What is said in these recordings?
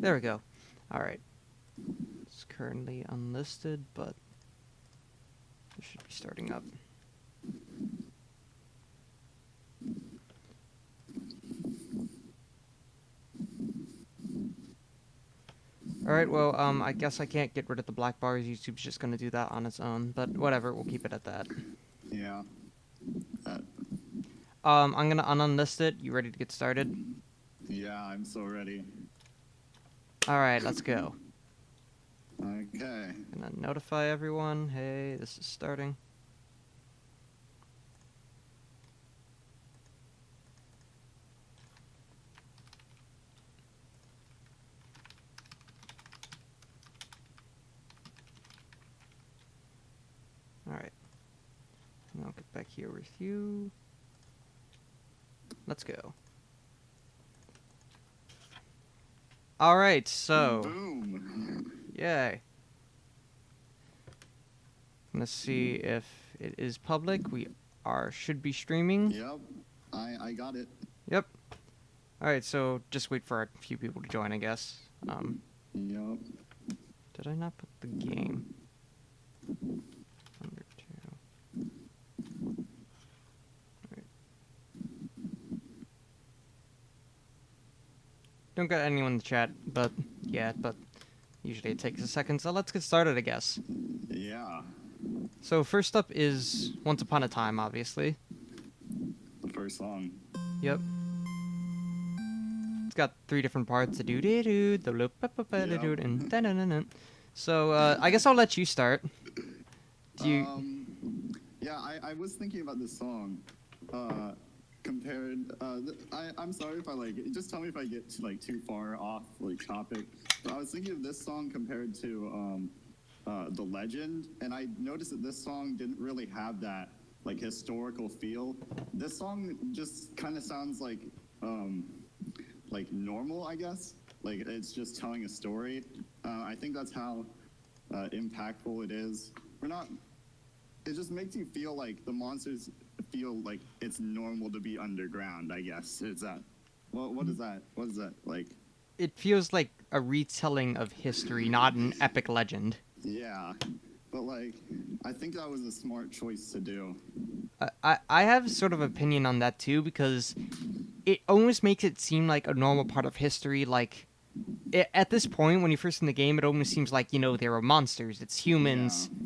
There we go. Alright. It's currently unlisted, but it should be starting up. Alright, well, I guess I can't get rid of the black bars. YouTube's just gonna do that on its own, but whatever, we'll keep it at that. Yeah. I'm gonna unlist it. You ready to get started? Yeah, I'm so ready. Alright, let's go. Okay. Gonna notify everyone. Hey, this is starting. Alright. And I'll get back here with you. Let's go. Alright, so. Boom. Yay. Let's see if it is public. We should be streaming. Yep. I got it. Yep. Alright, so just wait for a few people to join, I guess. Yep. Did I not put the game? Undertale. Alright. Don't got anyone in the chat, but usually it takes a second, so let's get started, I guess. Yeah. So first up is Once Upon a Time, obviously. The first song. Yep. It's got 3 different parts. The doo-dee-doo, the loop-a-pa-pa-da-doo, and da-na-na-na. So, I guess I'll let you start. Do you... Yeah, I was thinking about this song. Compared, I'm sorry if I just tell me if I get too far off topic. But I was thinking of this song compared to The Legend, and I noticed that this song didn't really have that historical feel. This song just kind of sounds like normal, I guess. It's just telling a story. I think that's how impactful it is. It just makes you feel like the monsters feel like it's normal to be underground, I guess. Is that what is that like? It feels like a retelling of history, not an epic legend. Yeah, but I think that was a smart choice to do. I have sort of opinion on that too, because it almost makes it seem like a normal part of history. At this point, when you're first in the game, it almost seems like, there are monsters, it's humans. Yeah.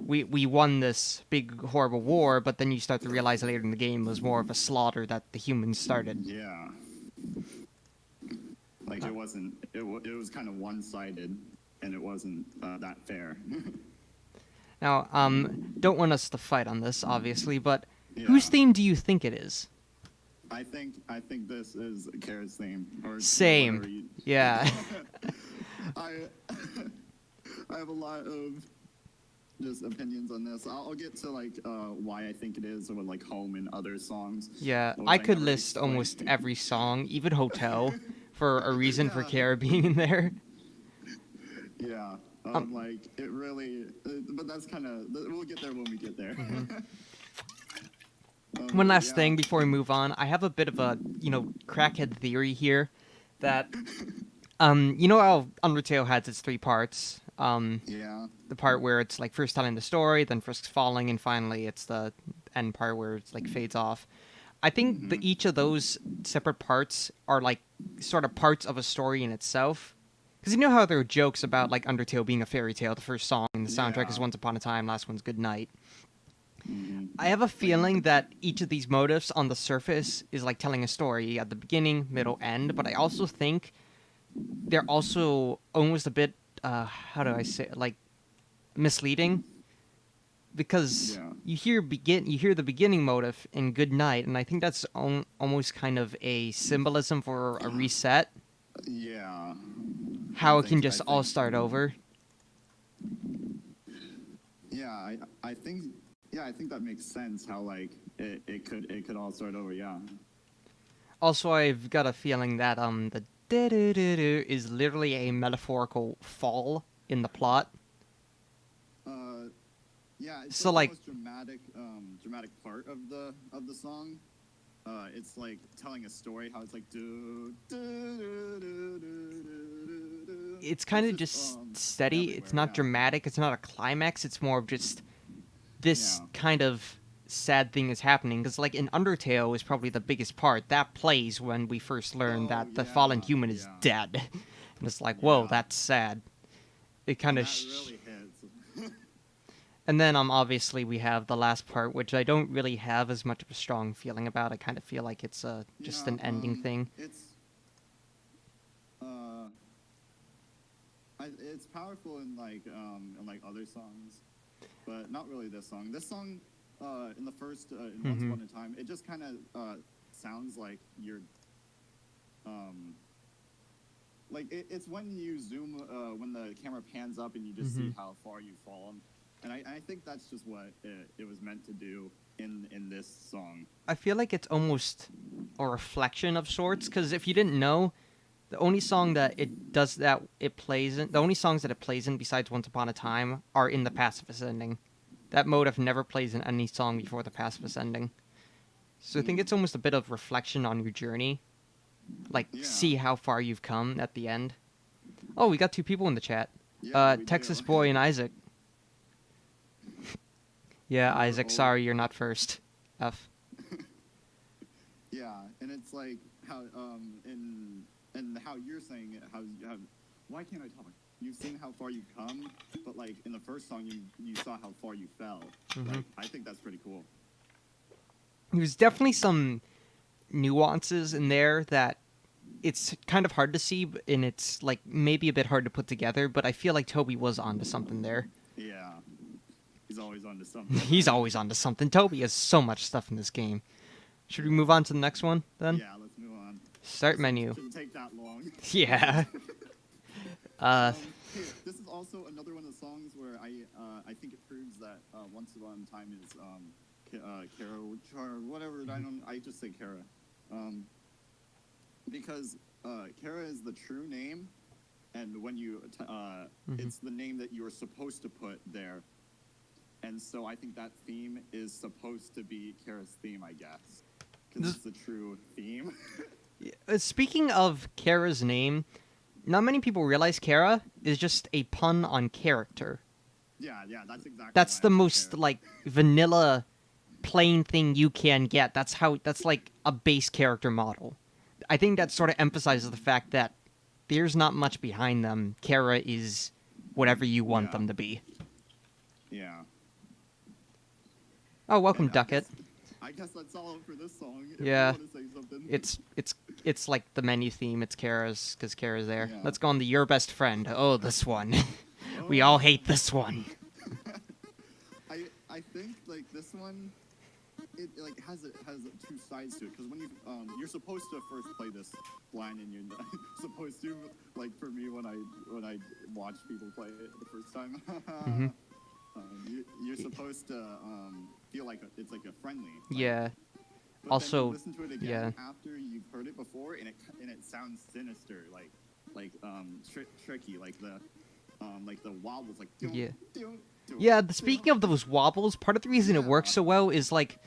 We won this big horrible war, but then you start to realize later in the game it was more of a slaughter that the humans started. Yeah. It was kind of one-sided, and it wasn't that fair. Now, don't want us to fight on this, obviously, but Yeah. whose theme do you think it is? I think this is Kara's theme. Or Same. Yeah. I have a lot of just opinions on this. I'll get to why I think it is with Home and other songs. Yeah, which I could never list explained. almost every song, even Hotel, for a reason for Yeah. Kara being in there. Yeah. It really, but that's kind of, we'll get there when we get there. One last yeah. thing before we move on. I have a bit of a, crackhead theory here that, you know how Undertale has its 3 parts? Yeah. The part where it's first telling the story, then first falling, and finally it's the end part where it's fades off. I think that each of those separate parts are sort of parts of a story in itself. Because you know how there are jokes about Undertale being a fairy tale, the first song, and the soundtrack is Yeah. Once Upon a Time, last one's Good Night. Mhm. I have a feeling that each of these motifs on the surface is telling a story at the beginning, middle, end, but I also think they're also almost a bit, how do I say it, misleading. Because Yeah. you hear the beginning motif in Good Night, and I think that's almost kind of a symbolism for a reset. Yeah. How I it can think- just I all think- start over. Yeah, I think that makes sense. How it could all start over. Yeah. Also, I've got a feeling that the do-do-do-do is literally a metaphorical fall in the plot. Yeah. It's So, the like- most dramatic part of the song. It's telling a story. How it's do do do do do do it's kind of It's just just steady. It's everywhere. not Yeah. dramatic. It's not a climax. It's more of just this Yeah. kind of sad thing is happening. Because like in Undertale is probably the biggest part. That plays when we first learn Oh that the fallen yeah. human is Yeah. dead, and it's like, whoa, Yeah. that's sad. It kind And of. that really hits. And then obviously we have the last part, which I don't really have as much of a strong feeling about. I kind of feel like it's just Yeah. an ending thing. Uh, it's powerful in like other songs, but not really this song. This song, in the first in Once Upon a Time, it just kind of sounds like you're like it's when you zoom when the camera pans up and you just see how far you've fallen, and I think that's just what it was meant to do in this song. I feel like it's almost a reflection of sorts, because if you didn't know, the only song that it does that it plays in, the only songs that it plays in besides Once Upon a Time are in the pacifist ending. That motive never plays in any song before the pacifist ending. So I think it's almost a bit of reflection on your journey. Like, Yeah. see how far you've come at the end. Oh, we got two people in the chat. Yeah, we Texas do. Boy and Isaac. Yeah, We're Isaac, old. sorry you're not first. F. Yeah, and it's like how and how you're saying it, how why can't I talk? You've seen how far you've come, but like in the first song you saw how far you fell. Like I think that's pretty cool. There's definitely some nuances in there that it's kind of hard to see, and it's like maybe a bit hard to put together, but I feel like Toby was onto something there. Yeah. He's always onto something. He's always onto something. Toby has so much stuff in this game. Should we move on to the next one then? Yeah, let's move on. Start menu. Shouldn't take that long. Yeah. Hey, this is also another one of the songs where I think it proves that Once Upon a Time is Kara or whatever. I just say Kara, because Kara is the true name, and when you it's the name that you are supposed to put there, and so I think that theme is supposed to be Kara's theme, I guess, because it's the true theme. Speaking of Kara's name, not many people realize Kara is just a pun on character. Yeah, that's exactly. That's why the I most Kara. like vanilla, plain thing you can get. That's like a base character model. I think that sort of emphasizes the fact that there's not much behind them. Kara is whatever you want them to be. Yeah. Oh, welcome, And Duckett. I guess that's all for this song. If Yeah. You want to say something. It's like the menu theme. It's Kara's, because Kara's there. Yeah. Let's go on to Your Best Friend. Oh, this one. We all hate this one. I think like this one, it like has two sides to it, because when you're supposed to first play this blind, and you're not supposed to, like for me when I watch people play it the first time. You're supposed to feel like it's like a friendly. Like, Yeah. but Also, then you listen to it again yeah. after you've heard it before, and it sounds sinister, like tricky, like the wobbles, like Yeah. dun, Yeah, dun. speaking of those wobbles, part of the reason it works Yeah. so well is like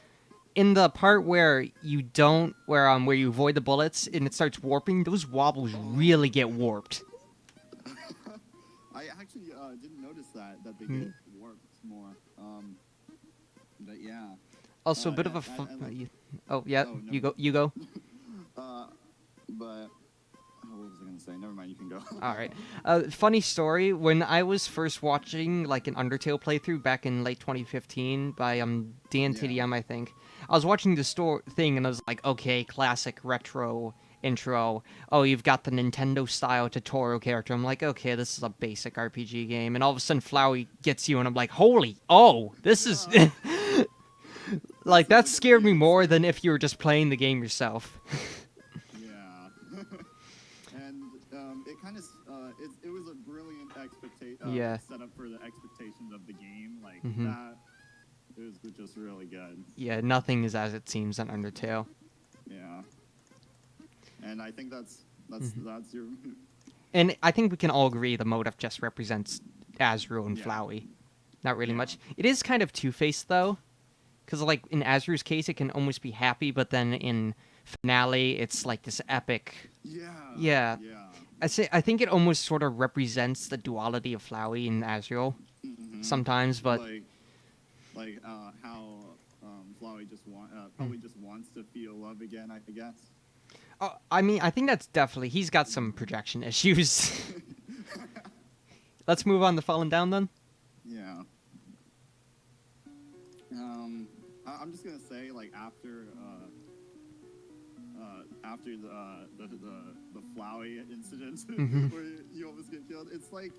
in the part where you don't, where you avoid the bullets and it starts warping. Those wobbles really get warped. I actually didn't notice that they get warped more. But yeah. Also, a bit of a. Oh yeah, Oh, no. you go. You go. But what was I gonna say? Never mind. You can go. All right. Funny story. When I was first watching like an Undertale playthrough back in late 2015 by DNTDM, I think, I was watching the thing and I was like, okay, classic retro intro. Oh, you've got the Nintendo style tutorial character. I'm like, okay, this is a basic RPG game. And all of a sudden, Flowey gets you, and I'm like, holy, oh, this is. Like, that scared me more than if you were just playing the game yourself. Yeah. And it kind of it was a brilliant Yeah. setup for the expectations of the game. Like Mhm. that, it was just really good. Yeah, nothing is as it seems on Undertale. Yeah. And I think that's your. And I think we can all agree the motive just represents Azru and Yeah. Flowey. Not really Yeah. much. It is kind of two-faced, though. Because, like, in Azru's case, it can almost be happy, but then in Finale, it's like this epic... Yeah. Yeah. Yeah. I think it almost sort of represents the duality of Flowey and Azrael Hmm. sometimes, but How Flowey just mm. probably just wants to feel love again, I guess. I mean, I think that's definitely he's got some projection issues. Let's move on to Fallen Down then. Yeah. I'm just gonna say, like, after the Flowey incident Hmm. where you almost get killed, it's like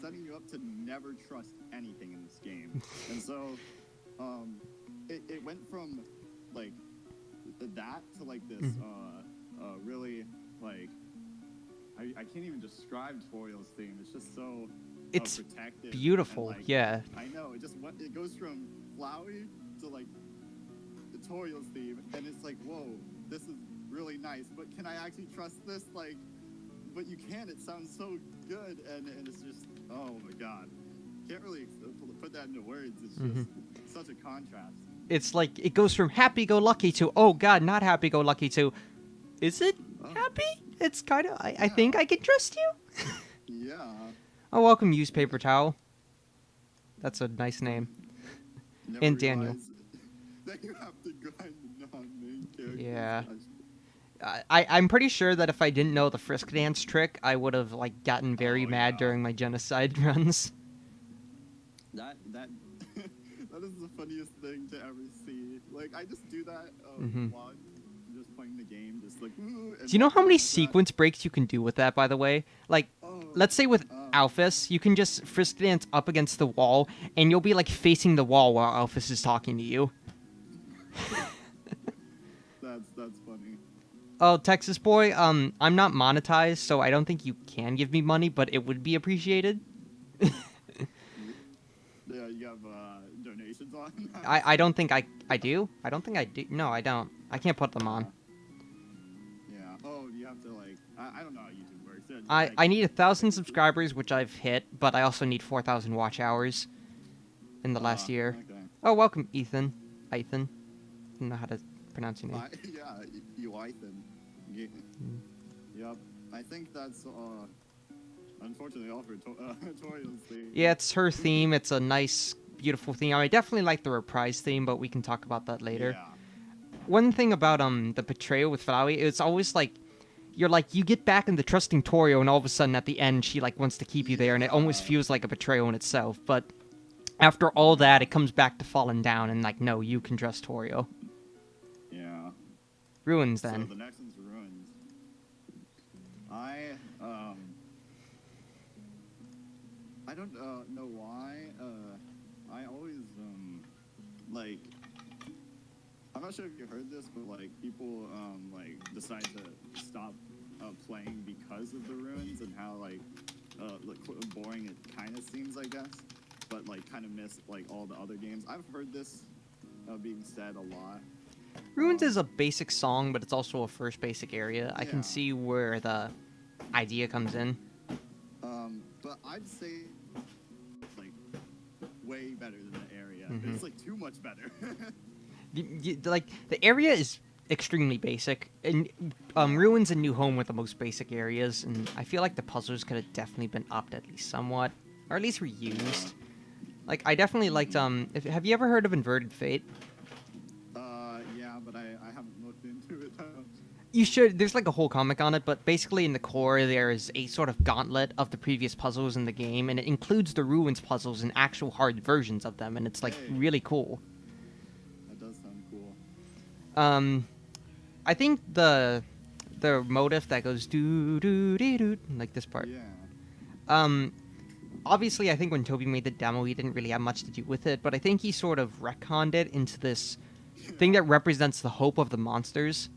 setting you up to never trust anything in this game. And so it went from like that to like this really like I can't even describe Toriel's theme. It's just so It's protective and beautiful, like yeah. I know it goes from Flowey to like the Toriel's theme, and it's like, whoa, this is really nice, but can I actually trust this? Like, but you can. It sounds so good, and it's just, oh my god, can't really put that into words. It's Hmm. just such a contrast. It's like it goes from happy-go-lucky to oh god, not happy-go-lucky to is it Oh, happy? It's kind of I think yeah, I can trust you. yeah. Oh, welcome, Newspaper Towel. That's a nice name. Never And Daniel. realize that you have to grind the non-main characters. Yeah. Gosh. I'm pretty sure that if I didn't know the frisk dance trick, I would have like gotten very Oh mad yeah, during my genocide runs. that that is the funniest thing to ever see. Like I just do that Hmm. while I'm just playing the game, just like ooh, and Do you know walk how around many like that. sequence breaks you can do with that, by the way? Like, Oh, let's say with Alphys, you can just frisk dance up against the wall, and you'll be like facing the wall while Alphys is talking to you. that's funny. Oh, Texas boy, I'm not monetized, so I don't think you can give me money, but it would be appreciated. Yeah, you have donations on. I don't think I do. I don't think I do. No, I don't. I can't put them on. Yeah. Oh, you have to like. I don't know how YouTube works. Yeah, I need 1,000 subscribers, which I've hit, but I also need 4,000 watch hours in the last year. Okay. Oh, welcome, Ethan. Ethan. I don't know how to pronounce your name. Yeah, you Ethan. Yeah. Yep. I think that's unfortunately all for Toriel's theme. Yeah, it's her theme. It's a nice, beautiful theme. I definitely like the reprise theme, but we can talk about that later. Yeah. One thing about the betrayal with Flowey, it's always like you're like you get back into trusting Torio, and all of a sudden at the end she like wants to keep you there, and it almost feels like a betrayal in itself. But after all that, it comes back to falling down, and like no, you can trust Torio. Yeah. Ruins So then. the next one's ruins. I um. I don't know why. I always like. I'm not sure if you heard this, but like people like decide to stop playing because of the ruins and how like boring it kind of seems, I guess. But like kind of miss like all the other games. I've heard this being said a lot. Ruins is a basic song, but it's also a first basic area. I can Yeah. see where the idea comes in. But I'd say like way better than the area. Mhm. It's like too much better. Like the area is extremely basic, and Ruins and New Home were the most basic areas, and I feel like the puzzles could have definitely been upped at least somewhat, or at least reused. Like I definitely liked have you ever heard of Inverted Fate? Yeah, but I haven't looked into it. You should. There's like a whole comic on it, but basically in the core there is a sort of gauntlet of the previous puzzles in the game, and it includes the Ruins puzzles and actual hard versions of them, and it's like Hey. really cool. That does sound cool. I think the motif that goes doo doo dee doo like this part. Yeah. Obviously, I think when Toby made the demo, he didn't really have much to do with it, but I think he sort of retconned it into this thing that represents the hope of the monsters.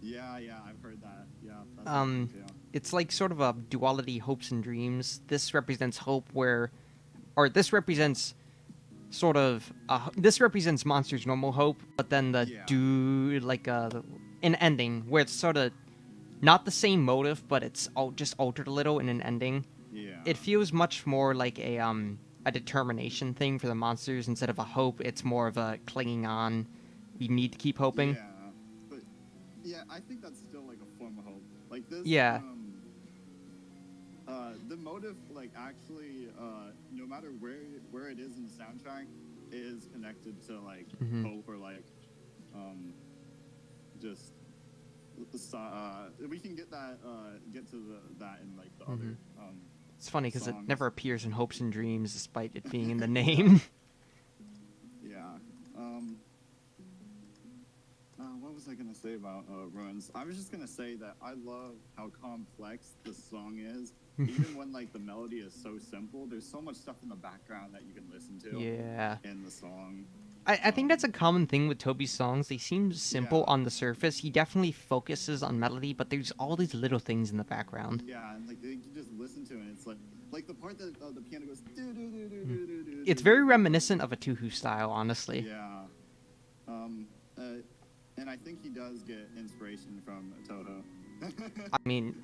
Yeah, I've heard that. Yeah, that's Um, yeah. It's like sort of a duality, hopes and dreams. This represents hope, this represents sort of, this represents monsters' normal hope, but then the an ending where it's sort of not the same motive, but it's just altered a little in an ending. Yeah. It feels much more like a determination thing for the monsters instead of a hope. It's more of a clinging on. We need to keep hoping. Yeah, but yeah, I think that's still like a form of hope. Like this. Yeah. The motive, like, actually, no matter where it is in the soundtrack, is connected to like Hmm. hope or like um, just we can get to that in like the Hmm. other It's funny because it songs. never appears in Hopes and Dreams, despite it being in the name. Yeah. Um, what was I gonna say about Ruins? I was just gonna say that I love how complex the song is. Even when like the melody is so simple, there's so much stuff in the background that you can listen to Yeah. in the song. I think that's a common thing with Toby's songs. They seem simple Yeah, on the surface. He definitely focuses on melody, but there's all these little things in the background. yeah, and like you just listen to it, and it's like the part that the piano goes do do do do Mm. do do do It's do very do. reminiscent of a Tuhu style, honestly. Yeah. Um, uh, and I think he does get inspiration from Toho. I mean,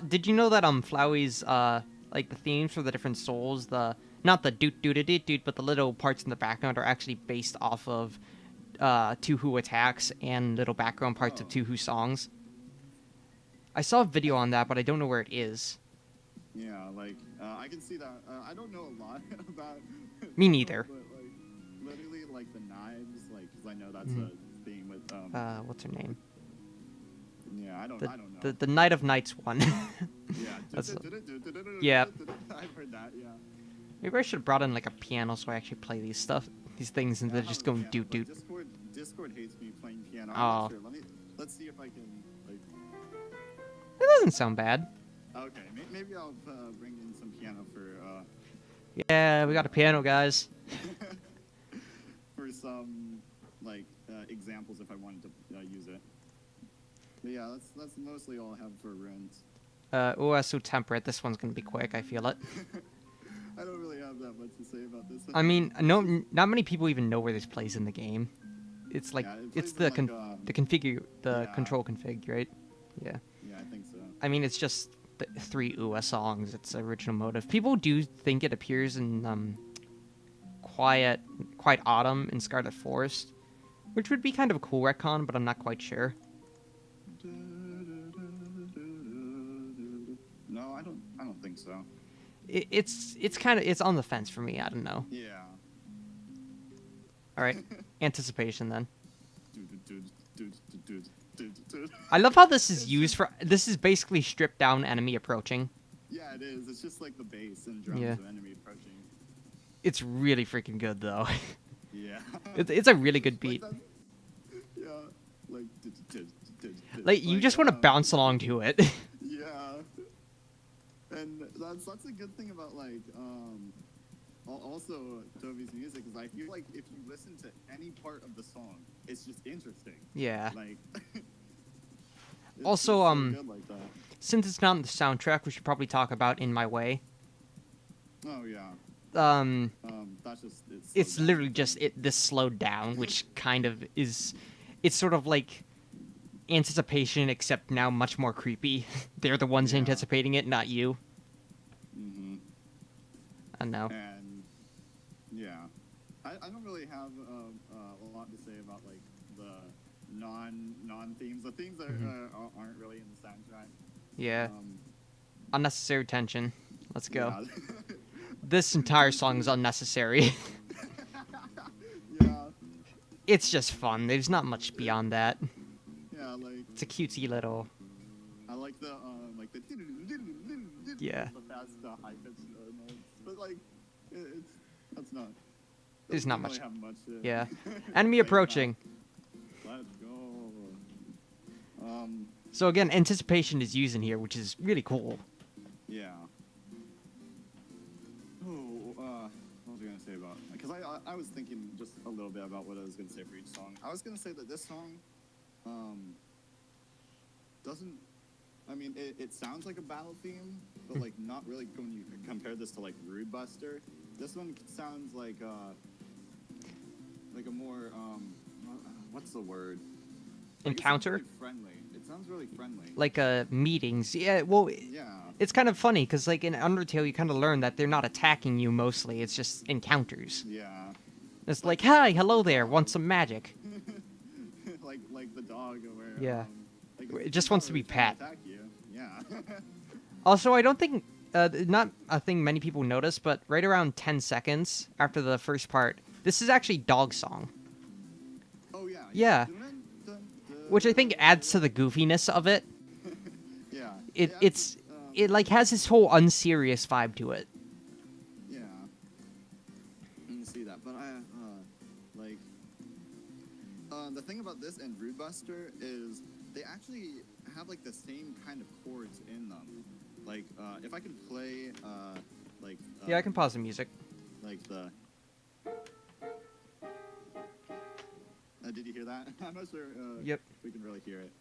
did you know that Flowey's like the themes for the different souls, the not the doot doot doot doot, but the little parts in the background are actually based off of Tuhu attacks and little background parts of Oh, Tuhu songs. I saw a video I, on that, but I don't know where it is. yeah, like I can see that. I don't know a lot about Me Toho, neither. but like literally like the knives, like because I know that's Mhm. a theme with What's her name? Yeah, I The don't know. the Night of Nights one. Yeah. That's yeah. I've heard that. Yeah. Maybe I should have brought in like a piano so I actually play these things Yeah, instead I of have just a going piano, doot but doot. Discord hates me playing piano. I'm not Oh, sure. Let's see if I can like. that doesn't sound bad. Okay, maybe I'll bring in some piano for Yeah, we got a piano, guys. for some like examples if I wanted to use it. But yeah, that's mostly all I have for runes. OSU Temperate. This one's gonna be quick. I feel it. I don't really have that much to say about this. I mean, It's no, just, not many people even know where this plays in the game. It's like yeah, it it's plays in like the configure the yeah, control config, right? Yeah. yeah, I think so. I mean, it's just three UA songs. It's original motive. People do think it appears in Quiet Autumn in Scarlet Forest, which would be kind of a cool retcon, but I'm not quite sure. No, I don't think so. It's kind of it's on the fence for me. I don't know. Yeah. All right, anticipation then. Dude. I love how this is used for. This is basically stripped down enemy approaching. Yeah, it is. It's just like the bass and drums Yeah. of enemy approaching. It's really freaking good though. Yeah. It's a really good Like beat. that, yeah. Like. Like you just want to bounce along to it. Yeah. And that's a good thing about like also Toby's music is I feel like if you listen to any part of the song, it's just interesting. Yeah. Like. It's Also, so good like that. Since it's not on the soundtrack, we should probably talk about "In My Way." Oh yeah. That's just It's literally just this slowed down, which kind of is. It's sort of like anticipation, except now much more creepy. They're the ones Yeah. anticipating it, not you. Mm-hmm. I know. And yeah, I don't really have a lot to say about like the non themes. The themes that aren't really in the soundtrack. Yeah. Um, Unnecessary tension. Let's go. Yeah. This entire song is unnecessary. Yeah. It's just fun. There's not much beyond that. Yeah. Like It's a cutesy little. I like the Yeah. the fast high pitched notes, but like it's that's not. There's doesn't not really much. have much Yeah. to Enemy say about. approaching. Let's go. So again, anticipation is used in here, which is really cool. Yeah. Oh, what was I gonna say about? Because I was thinking just a little bit about what I was gonna say for each song. I was gonna say that this song, doesn't. I mean, it sounds like a battle theme, but like not really when you compare this to like Rude Buster. This one sounds like a more what's the word? Like, it sounds Encounter? really friendly. It sounds really friendly. Like meetings. Yeah, well, Yeah. it's kind of funny because like in Undertale, you kind of learn that they're not attacking you mostly. It's just encounters. Yeah. It's like, hi, hello there, want some magic? like the dog where Yeah. like It it's just wants to be trying pet. attack you. Yeah. Also, I don't think not a thing many people notice, but right around 10 seconds after the first part, this is actually Dog Song. Oh yeah. Yeah, Dun, dun, which I think adds to the goofiness of it. Yeah. It Yeah, it's it like has this whole unserious vibe to it. Yeah. I can see that, but like the thing about this and Rude Buster is they actually have like the same kind of chords in them. Like if I can play like Yeah, I can pause the music. like the did you hear that? I'm not sure Yep. if we can really hear it.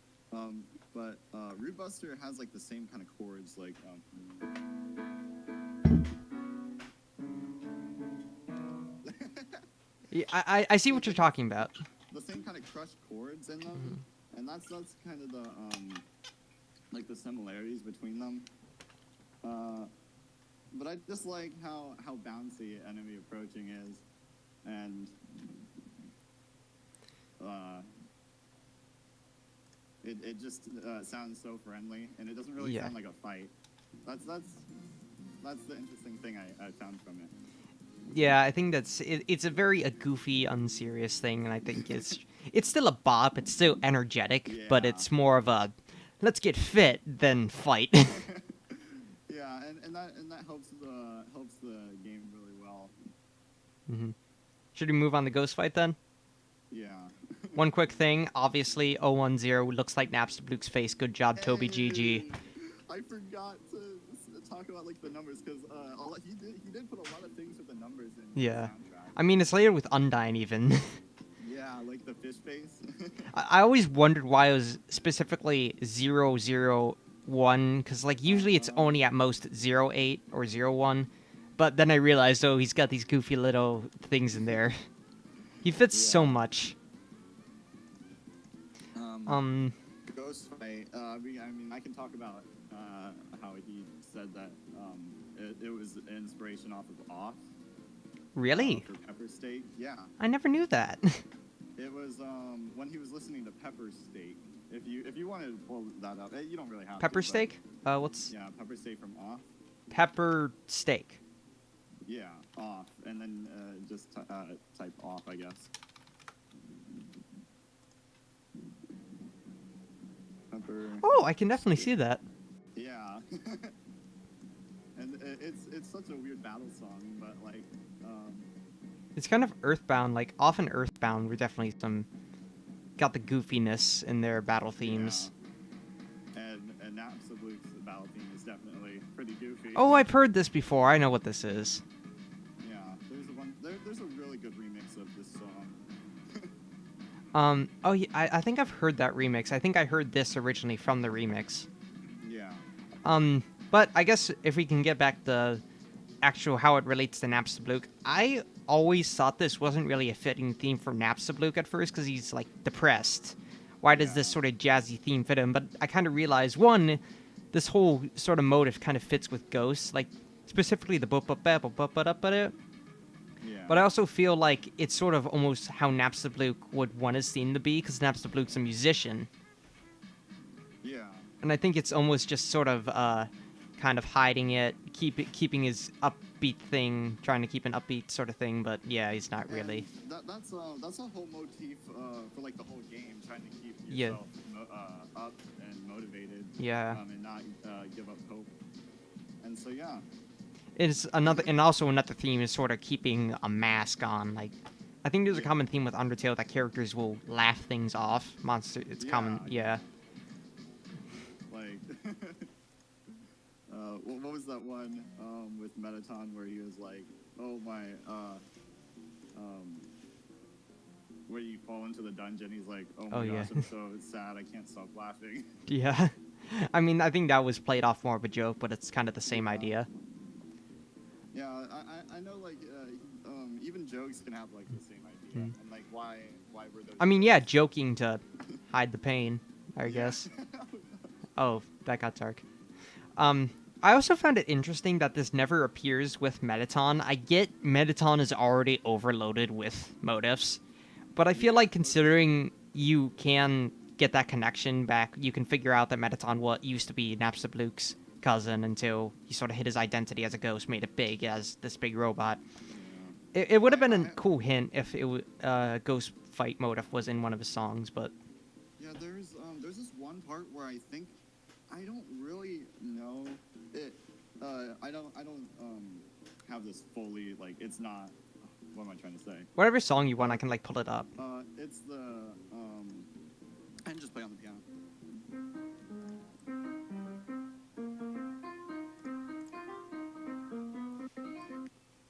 But Root Buster has like the same kind of chords, like Yeah, I see what you're talking about. the same kind of crushed chords in them, and that's kind of the like the similarities between them. But I just like how bouncy enemy approaching is, and it just sounds so friendly, and it doesn't really sound like a fight. That's the interesting thing I found from it. Yeah, I think it's a very goofy, unserious thing, and I think it's still a bop. It's still energetic, but Yeah. it's more of a let's get fit than fight. Yeah, and that helps the game really well. Should we move on to Ghost Fight then? Yeah. One quick thing, obviously 010 looks like Napstablook's face. Good job, Toby. GG. Hey, I forgot to talk about like the numbers because he did put a lot of things with the numbers in Yeah. the soundtrack. I mean, it's later with Undyne even. Yeah, like the fish face. I always wondered why it was specifically 001, because like usually it's only at most 08 or 01. But then I realized, oh, he's got these goofy little things in there. He fits so much. Ghost Fight. I mean, I can talk about how he said that it was an inspiration off of Off. Really? For Pepper Steak. Yeah. I never knew that. It was when he was listening to Pepper Steak. If you wanted to pull that up, you don't really have Pepper to, Steak? What's Yeah, Pepper Steak from Off. Pepper Steak? Yeah, Off, and then just type Off, I guess. Pepper. Oh, I can definitely see that. Yeah. And it's such a weird battle song, but like. It's kind of Earthbound, like often Earthbound. We're definitely got the goofiness in their battle themes. Yeah. And Napstablook's battle theme is definitely pretty goofy. Oh, I've heard this before. I know what this is. Yeah, there's a really good remix of this song. Oh, yeah, I think I've heard that remix. I think I heard this originally from the remix. Yeah. But I guess if we can get back to actual how it relates to Napstablook, I always thought this wasn't really a fitting theme for Napstablook at first because he's like depressed. Why does this sort of jazzy theme fit him? But I kind of realized, one, this whole sort of motive kind of fits with Ghosts, like specifically the ba-ba-ba-ba-ba-ba-ba-ba. Yeah. But I also feel like it's sort of almost how Napstablook would want his theme to be, because Napstablook's a musician. Yeah. And I think it's almost just sort of kind of hiding it, keeping his upbeat thing, trying to keep an upbeat sort of thing. But yeah, he's not really. That's a whole motif for like the whole game, trying to keep yourself up and motivated. Yeah. And not give up hope. And so yeah. It's another, and also another theme is sort of keeping a mask on. Like, I think there's a common theme with Undertale that characters will laugh things off. It's common, yeah. Like, what was that one with Metaton where he was like, "Oh my," where you fall into the dungeon? He's like, "Oh my gosh, I'm so sad, I can't stop laughing." Yeah, I mean, I think that was played off more of a joke, but it's kind of the same idea. Yeah, I know, like, even jokes can have, like, the same idea. And, like, why were those... I mean, yeah, joking to hide the pain, I guess. Oh, that got dark. I also found it interesting that this never appears with Metaton. I get Metaton is already overloaded with motifs, but I feel like considering you can get that connection back, you can figure out that Metaton used to be Napstablook's cousin until he sort of hid his identity as a ghost, made it big as this big robot. Yeah. It would have been a I cool hint if ghost fight motif was in one of his songs, but Yeah, there's this one part where I don't really know it. I don't have this fully like it's not. What am I trying to say? whatever song you want, I can like pull it up. It's the I can just play on the piano.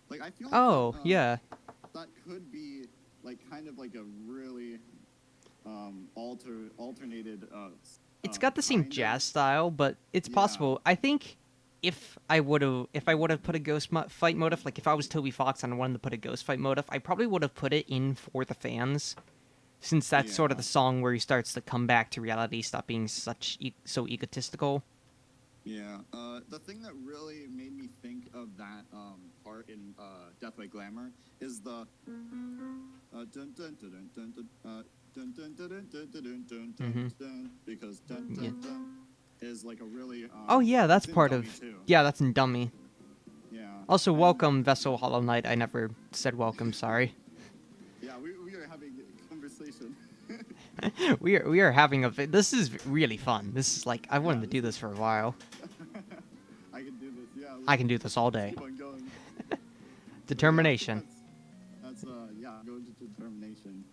Like I feel like Oh, yeah. that could be like kind of like a really alternated It's got the same kind of- jazz style, but it's Yeah. possible. I think if I would have put a fight motif, like if I was Toby Fox and I wanted to put a ghost fight motif, I probably would have put it in for the fans, since that's sort of Yeah. the song where he starts to come back to reality, stop being so egotistical. Yeah. The thing that really made me think of that part in Death by Glamour is the dun dun dun dun dun dun dun dun dun dun dun dun dun dun dun because dun dun Yeah. dun is like a really Oh yeah, that's it's in part Dummy of. too. Yeah, that's in Dummy. Yeah. Also, And- welcome Vessel Hollow Knight. I never said welcome. Sorry. Yeah, we are having a conversation. we are having a. This is really fun. This is like I wanted to this do this for a while. I can do this. Yeah. I can do this all day. Keep on going. Determination. That's yeah, go to determination.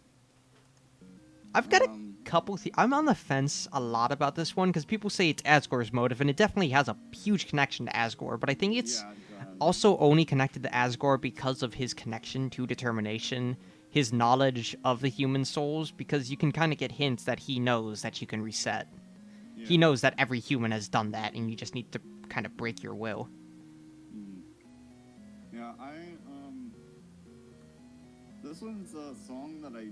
I've got a Um, couple. I'm on the fence a lot about this one because people say it's Asgore's motive, and it definitely has a huge connection to Asgore. But I think it's yeah, it does. also only connected to Asgore because of his connection to determination, his knowledge of the human souls. Because you can kind of get hints that he knows that you can reset. Yeah. He knows that every human has done that, and you just need to kind of break your will. Mhm. Yeah, this one's a song that I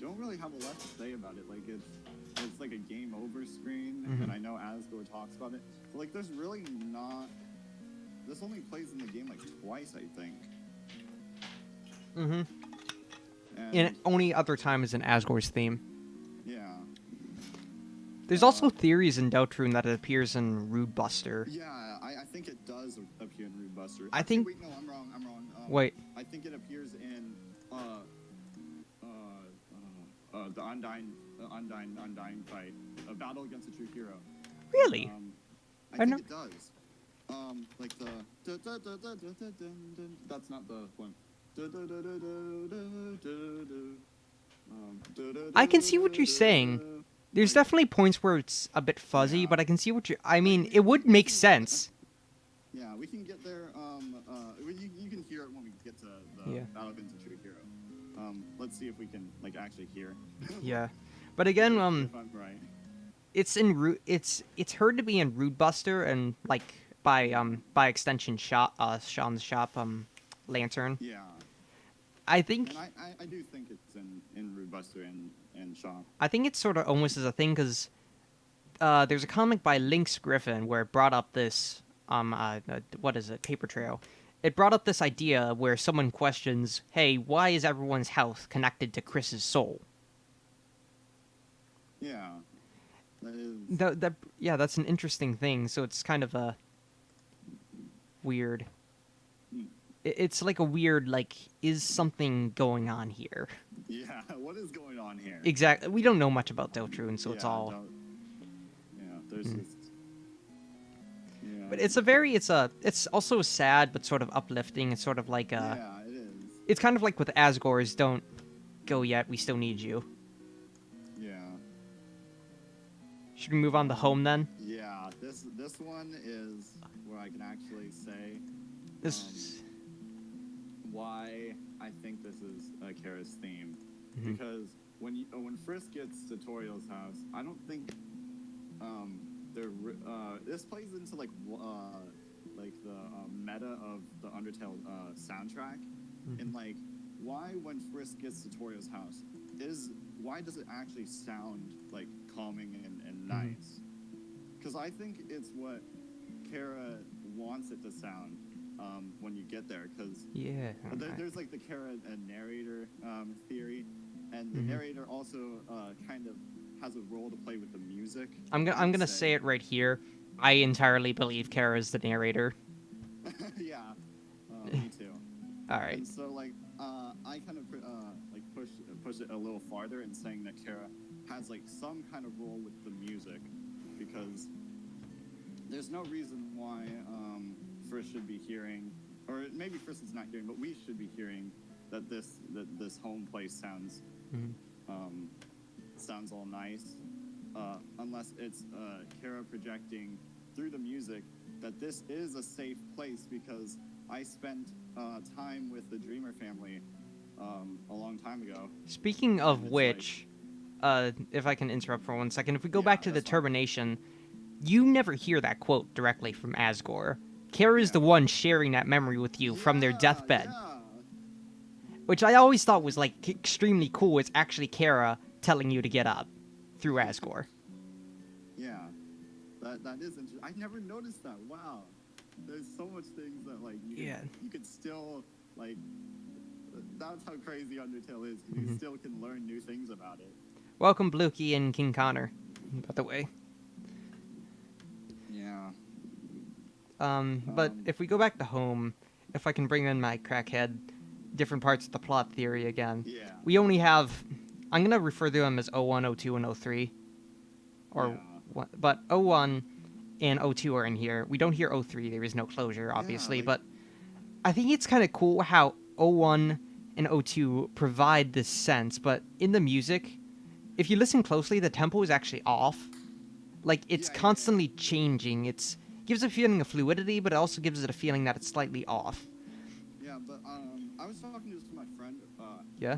don't really have a lot to say about it. Like it's like a game over screen, Mhm. and I know Asgore talks about it. But like there's really not. This only plays in the game like twice, I think. Mm-hmm. And And only other time is in Asgore's theme. yeah, There's also theories in Deltarune that it appears in Rude Buster. yeah, I think it does appear in Rude Buster. I Actually, think- Wait, no, I'm wrong. Wait, I think it appears in the Undyne fight, a battle against a true hero. really? I I think know- it does. Like the that's not the one. I can see what you're saying. There's definitely points where it's a bit fuzzy, Yeah. but I can see what you're. I mean, it would make sense. Yeah, we can get there. You can hear it when we get to the Yeah. battle against a true hero. Let's see if we can like actually hear. Yeah, but again, If I'm right. it's in it's heard to be in Rude Buster and like by extension Sean's shop Lantern. Yeah, I think and I do think it's in Rude Buster and Shaw. I think it's sort of almost as a thing because there's a comic by Lynx Griffin where it brought up this what is it, Paper Trail. It brought up this idea where someone questions, "Hey, why is everyone's health connected to Chris's soul?" Yeah, that is. Yeah, that's an interesting thing. So it's kind of a weird. Hmm. It's like a weird like, is something going on here? Yeah, what is going on here? Exactly. We don't know much about Deltarune, so it's Yeah, all. Yeah, there's Hmm. just. Yeah. But it's also sad but sort of uplifting. It's sort of like a. Yeah, it is. It's kind of like with Asgore's "Don't go yet, we still need you." Yeah. Should we move on to Home then? Yeah, this one is where I can actually say This. why I think this is Kara's theme. Mhm. Because when Frisk gets to Toriel's house, I don't think this plays into like the meta of the Undertale soundtrack, Mhm. and like why when Frisk gets to Toriel's house why does it actually sound like calming and nice? Because I think it's what Kara wants it to sound when you get there. Because Yeah. Okay. there's like the Kara narrator theory, and the Mhm. narrator also kind of has a role to play with the music. I'm I gonna would say it right here. I entirely believe Kara is the narrator. Yeah, me too. All right. And so like I kind of like push it a little farther in saying that Kara has like some kind of role with the music, because there's no reason why Frisk should be hearing, or maybe Frisk is not hearing, but we should be hearing that this home place sounds Mhm. sounds all nice, unless it's Kara projecting through the music that this is a safe place because I spent time with the Dreamer family a long time ago. Speaking And of it's like, which, if I can interrupt for 1 second, if we go yeah, back to the that's fine. termination, you never hear that quote directly from Asgore. Kara is Yeah. the one sharing that memory with you from their Yeah, deathbed, yeah, which I always thought was like extremely cool. It's actually Kara telling you to get up through Asgore. yeah. That is interesting. I never noticed that. Wow. There's so much things that like Yeah. you could still like. That's how crazy Undertale is. You Mhm. still can learn new things about it. Welcome, Blukey and King Connor, by the way. Yeah. But if we go back to home, if I can bring in my crackhead, different parts of the plot theory again, Yeah. we only have. I'm gonna refer to them as O1, O2, and O3, or Yeah. but O1 and O2 are in here. We don't hear O3. There is no closure, Yeah. obviously, Like. but I think it's kind of cool how O1 and O2 provide this sense. But in the music, if you listen closely, the tempo is actually off. Like it's Yeah. Yeah. Yeah. constantly changing. It's gives a feeling of fluidity, but it also gives it a feeling that it's slightly off. Yeah, but I was talking to my friend, Yeah.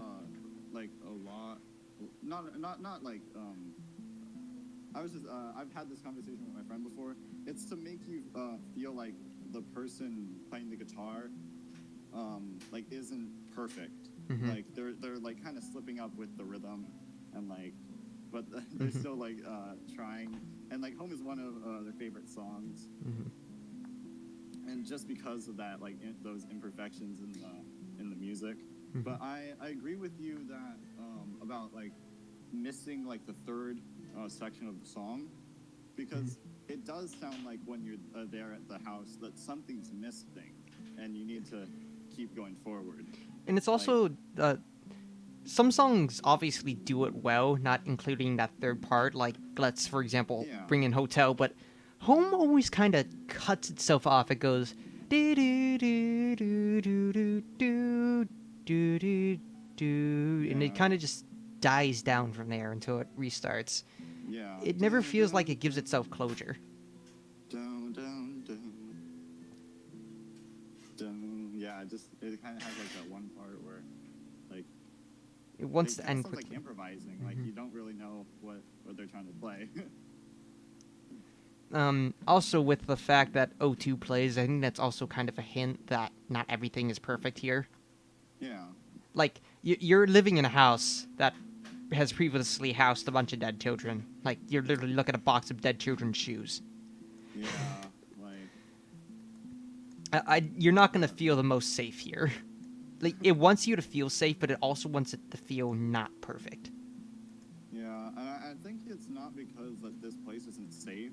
like a lot, not like I was just I've had this conversation with my friend before. It's to make you feel like the person playing the guitar, like isn't perfect. Mhm. Like they're like kind of slipping up with the rhythm, and like, but they're Mhm. still like trying. And like Home is one of their favorite songs, Mhm. and just because of that, like those imperfections in the music. Mhm. But I agree with you that about like missing like the third section of the song, because it does sound like when you're there at the house that something's missing, and you need to keep going forward. And it's Like, also some songs obviously do it well, not including that third part. Like let's, for example, yeah, bring in Hotel, but Home always kind of cuts itself off. It goes do do do do do do do do do do, and it yeah, kind of just dies down from there until it restarts. yeah. It never feels like it gives itself closure. Down, down, down, down. Yeah, it kind of has like that one part where like It wants it to kind of end sounds like quickly. improvising. Like you don't really know what they're trying to play. Also, with the fact that O2 plays, I think that's also kind of a hint that not everything is perfect here. Yeah, Like, you're living in a house that has previously housed a bunch of dead children. Like, you're literally looking at a box of dead children's shoes. yeah, like You're not going to feel the most safe here. Like, it wants you to feel safe, but it also wants it to feel not perfect. yeah. And I think it's not because that this place isn't safe.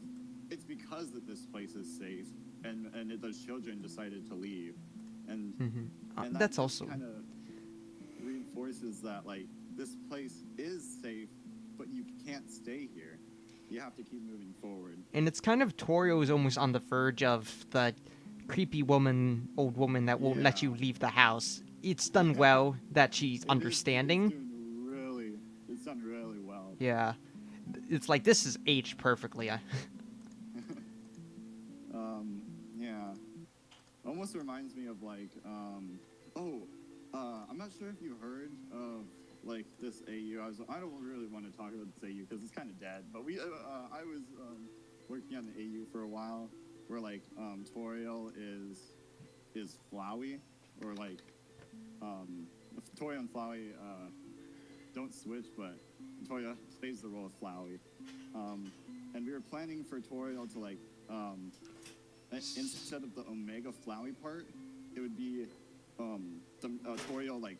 It's because that this place is safe, and those children decided to leave, and and that That's just also. kind of reinforces that like this place is safe, but you can't stay here. You have to keep moving forward. And it's kind of Torio is almost on the verge of the creepy old woman that won't let you Yeah. leave the house. It's done well that she's understanding. It's done really well. Yeah. It's like this is aged perfectly. Yeah. Almost reminds me of like, I'm not sure if you heard of like this AU. I don't really want to talk about this AU because it's kind of dead. But I was working on the AU for a while, where like Toriel is Flowey, or like Toriel and Flowey don't switch, but Toriel plays the role of Flowey. And we were planning for Toriel to like instead of the Omega Flowey part, it would be the Toriel like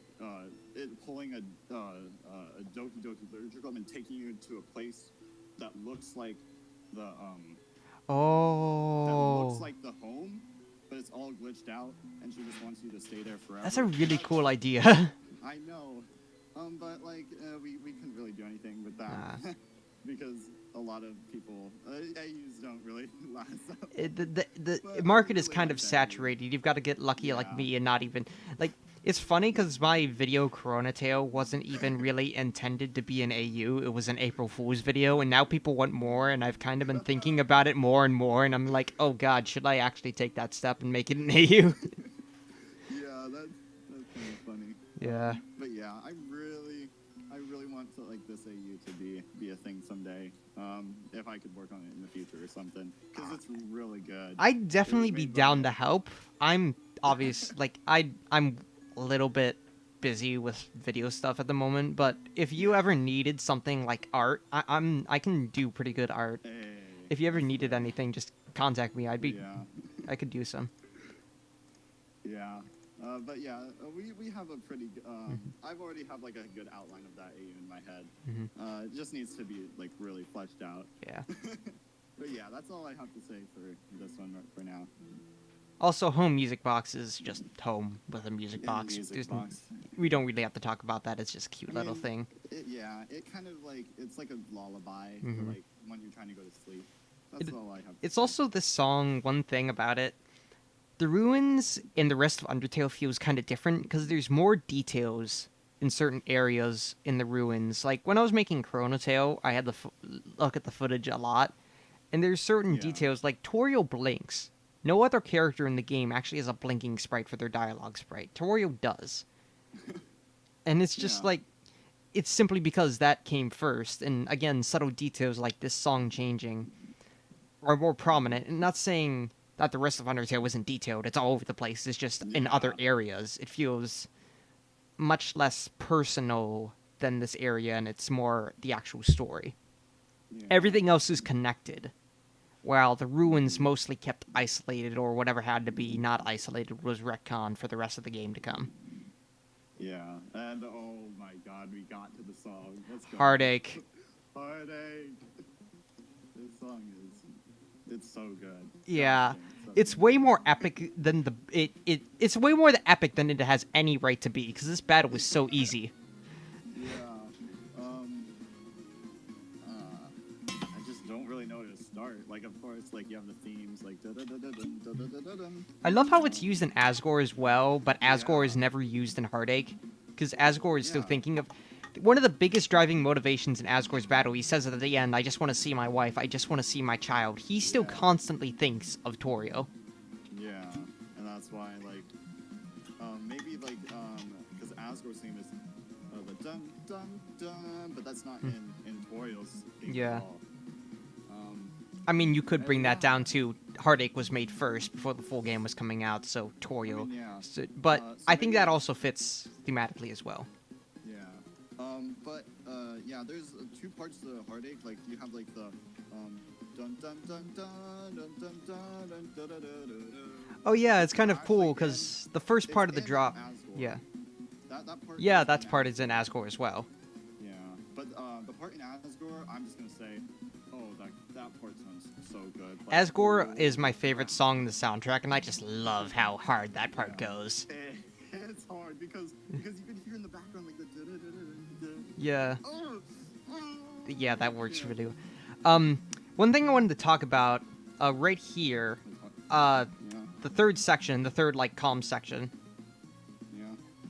pulling a Doki Doki Literature Club and taking you to a place that looks like the fleshed out, and she just wants you to stay there forever. That's a really cool idea. I know, but like we couldn't really do anything with that because a lot of people AUs don't really last. The market is kind of saturated. You've got to get lucky like me and not even like. It's funny because my video Corona Tale wasn't even really intended to be an AU. It was an April Fool's video, and now people want more, and I've kind of been thinking about it more and more, and I'm like, oh god, should I actually take that step and make it an AU? Yeah, that's kind of funny. Yeah. But yeah, I really want to like this AU to be a thing someday. If I could work on it in the future or something, because it's really good. I'd definitely be down to help. I'm obvious, like I'm a little bit busy with video stuff at the moment, but if you ever needed something like art, I can do pretty good art. Hey, If you ever needed anything, just contact me. yeah. I could do some. Yeah. But yeah, we have a pretty. I've already have like a good outline of that AU in my head. It just needs to be like really fleshed out. Yeah. But yeah, that's all I have to say for this one for now. Also, home music box is just home with a music Yeah, box. music box. We don't really have to talk about that. It's just a cute little thing. It kind of like it's like a lullaby for like when you're trying to go to sleep. That's all I have. It's also this song. One thing about it, the ruins in the rest of Undertale feels kind of different because there's more details in certain areas in the ruins. Like when I was making Corona Tale, I had to look at the footage a lot, and there's certain details like Torio blinks. No other character in the game actually has a blinking sprite for their dialogue sprite. Torio does. And it's just like, it's simply because that came first. And again, subtle details like this song changing are more prominent. And not saying that the rest of Undertale isn't detailed. It's all over the place. It's just in other areas. It feels much less personal than this area, and it's more the actual story. Yeah. Everything else is connected. While the ruins mostly kept isolated, or whatever had to be not isolated was retconned for the rest of the game to come. Yeah, and oh my god, we got to the song. Let's go. Heartache. Heartache. This song it's so good. Yeah. So It's way more epic than it's way more epic than it has any right to be, because this battle was so easy. Yeah. I just don't really know where to start. Like, of course, like you have the themes, like da da da da da da da da da. I love how it's used in Asgore as well, but Asgore is never used in Heartache, because Asgore is still thinking of... One of the biggest driving motivations in Asgore's battle, he says at the end, I just want to see my wife, I just want to see my child. He still constantly thinks of Torio. Yeah, and that's why, like, maybe, like, because Asgore's theme is the dun dun dun, but that's not in Torio's theme at all. I mean, you could bring that down to Heartache was made first before the full game was coming out, so Torio. But I think that also fits thematically as well. Yeah. Yeah, there's two parts to the Heartache. Like, you have, like, the, dun dun dun dun dun dun dun dun dun dun dun. Oh, yeah, it's kind of cool, because the first part of the drop... Yeah. That part that part is in Asgore as well. Yeah, but the part in Asgore, I'm just gonna say, that part sounds so good. Like, Asgore is my favorite song in the soundtrack, and I just love how hard that part goes. It's hard because you can hear in the background like the Yeah. Yeah, that works really well. One thing I wanted to talk about, right here, the third section, the third, like, calm section.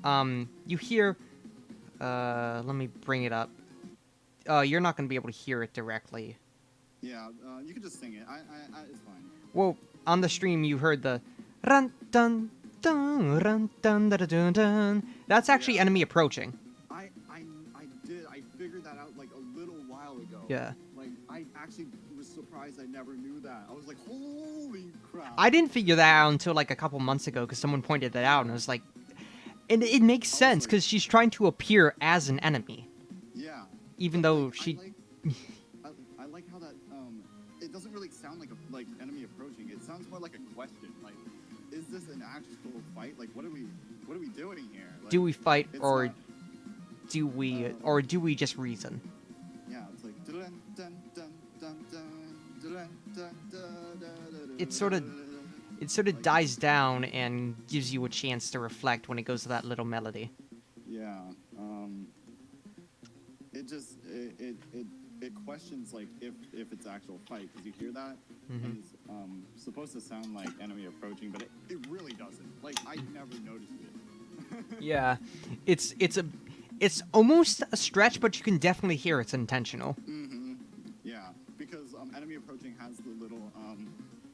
You hear, let me bring it up. You're not going to be able to hear it directly. Yeah, you can just sing it. I it's fine. Well, on the stream, you heard the run dun dun run dun dun dun dun. That's actually enemy approaching. I did. I figured that out like a little while ago. Yeah. Like I actually was surprised I never knew that. I was like, holy crap. I didn't figure that out until like a couple months ago because someone pointed that out, and I was like, and it makes sense because she's trying to appear as an enemy. Yeah. Even though she. I like how that it doesn't really sound like a enemy approaching. It sounds more like a question. Like, is this an actual fight? Like, what are we doing here? Like, do we fight or not, do we just reason? Yeah, it's like dun dun dun dun dun dun dun dun. It's sort of it sort of dies down and gives you a chance to reflect when it goes to that little melody. Yeah. It just it questions like if it's actual fight, because you hear that and it's supposed to sound like enemy approaching, but it really doesn't. Like I never noticed it. Yeah, it's almost a stretch, but you can definitely hear it's intentional. Yeah, because enemy approaching has the little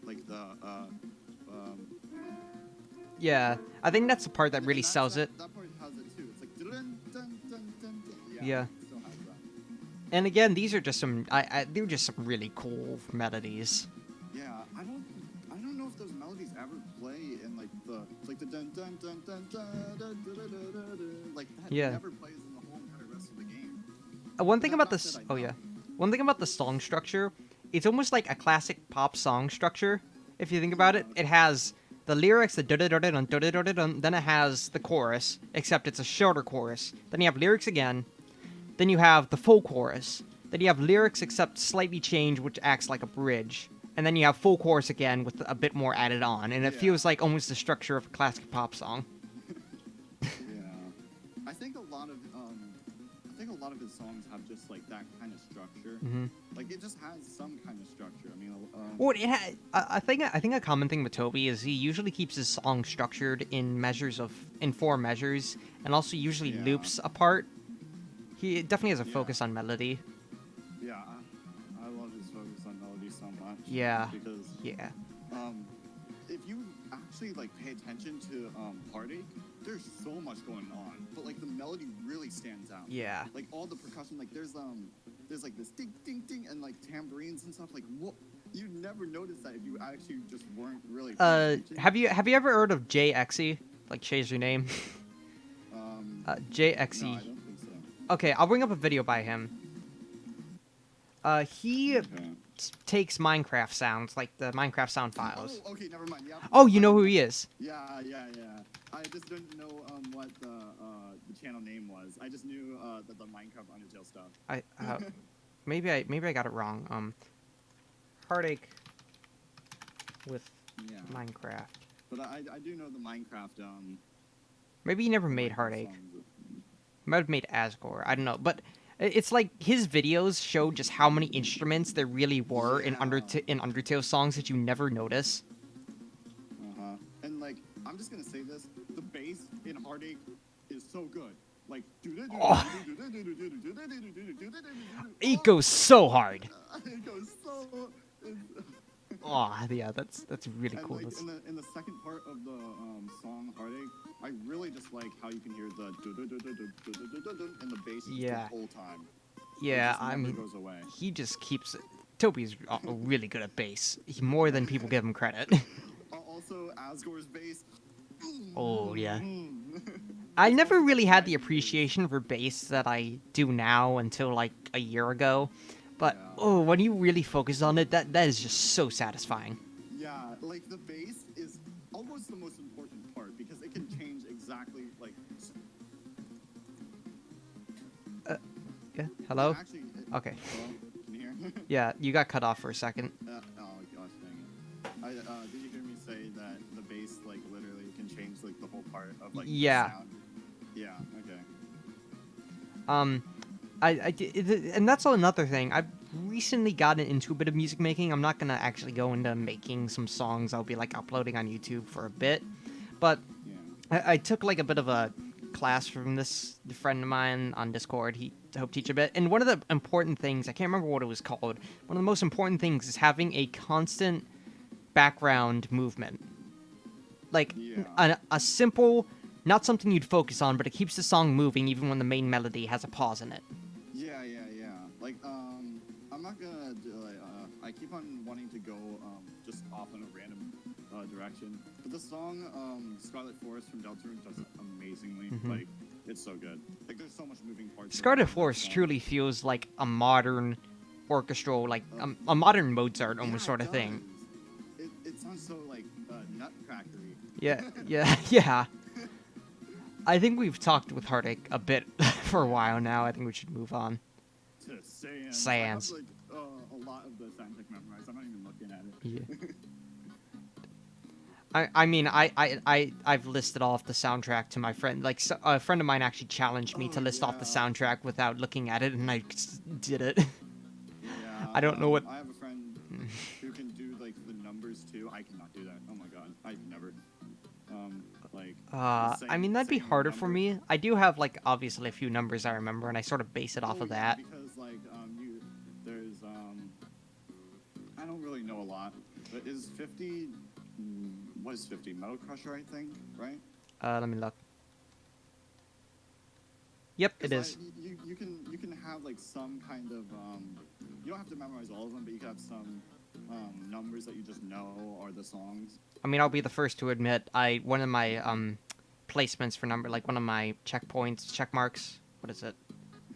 like the Yeah, I think that's the part that really and sells it. that part has it too. It's like dun, dun, dun, dun, dun. Yeah. It still has that. And again, these are just some. They're just some really cool melodies. Yeah, I don't know if those melodies ever play in like the dun dun dun dun dun dun dun dun dun dun, like that Yeah. never plays in the whole entire rest of the game. One thing Not- about not this. that I Oh know. yeah. One thing about the song structure, it's almost like a classic pop song structure. If you think about it, it has the lyrics, the da da da da dun da da da dun. Then it has the chorus, except it's a shorter chorus. Then you have lyrics again. Then you have the full chorus. Then you have lyrics except slightly changed, which acts like a bridge. And then you have full chorus again with a bit more added on, and it Yeah. feels like almost the structure of a classic pop song. Yeah, I think a lot of his songs have just like that kind of structure. Like it just has some kind of structure. I mean, Well, I think a common thing with Toby is he usually keeps his song structured in four measures, and also usually Yeah. loops apart. He definitely has a Yeah. focus on melody. yeah, I love his focus on melody so much. Yeah. because Yeah. if you actually like pay attention to Heartache, there's so much going on, but like the melody really stands out. Yeah. Like all the percussion, like there's like this ding ding ding and like tambourines and stuff. Like what you never notice that if you actually just weren't really paying attention. Have you ever heard of JXE? Like Shay's your name. No, JXE. I don't think so. Okay, I'll bring up a video by him. He Okay. takes Minecraft sounds, like the Minecraft sound files. Oh, okay, never mind. Yeah. Oh, you know who he is? Yeah. I just didn't know what the channel name was. I just knew the Minecraft Undertale stuff. Maybe I got it wrong. Heartache with Yeah. Minecraft. But I do know the Minecraft Maybe he never made Minecraft Heartache. songs. Might have made Asgore. I don't know, but it's like his videos show just how many instruments there really were in Yeah. Undertale songs that you never notice. And like I'm just gonna say this, the bass in Heartache is so good. Like It goes so hard. it goes so Oh, yeah, that's really and cool. like That's- in the second part of the song Heartache, I really just like how you can hear the in the bass Yeah. the whole time. Yeah, It just I never mean, goes away. he just keeps it. Toby's really good at bass, more than people give him credit. Also, Asgore's bass. Oh yeah. I never really had the appreciation for bass that I do now until like a year ago. But Yeah. oh, when you really focus on it, that is just so satisfying. Yeah, like the bass is almost the most important part because it can change exactly like. Yeah. Hello? Actually, Okay. Hello? Can you hear? Yeah, you got cut off for a second. Oh gosh, dang it! Did you hear me say that the bass like literally can change like the whole part of like Yeah. the sound? Yeah. Okay. And that's another thing. I've recently gotten into a bit of music making. I'm not gonna actually go into making some songs. I'll be like uploading on YouTube for a bit, but Yeah. I took like a bit of a class from this friend of mine on Discord. He helped teach a bit, and one of the important things, I can't remember what it was called. One of the most important things is having a constant background movement, like Yeah. a simple, not something you'd focus on, but it keeps the song moving even when the main melody has a pause in it. Yeah. Like I'm not gonna do, like I keep on wanting to go just off in a random direction, but the song Scarlet Forest from Deltarune does it amazingly. Like it's so good. Like there's so much moving parts. Scarlet Forest truly feels like a modern orchestral, like a modern Mozart almost sort of thing. It sounds so like nutcrackery. Yeah. Yeah. I think we've talked with Heartache a bit for a while now. I think we should move on. To Sans. Sans. I have like a lot of the soundtrack memorized. I'm not even looking at it. Yeah. I mean, I've listed off the soundtrack to my friend. Like, a friend of mine actually challenged me Oh to list off the yeah, soundtrack without looking at it, and I did it. yeah. I don't know what. I have a friend who can do like the numbers too. I cannot do that. Oh my god, I never. Like I mean, that'd be saying the harder for number. me. I do have, like, obviously a few numbers I remember, and I sort of base it off Oh of yeah, that. because like there's I don't really know a lot, but is 50 what is 50 Metal Crusher, I think, right? Let me look. Yep, it 'Cause, is. you can have like some kind of you don't have to memorize all of them, but you can have some numbers that you just know are the songs. I mean, I'll be the first to admit, one of my placements for number, like one of my checkpoints, check marks. What is it?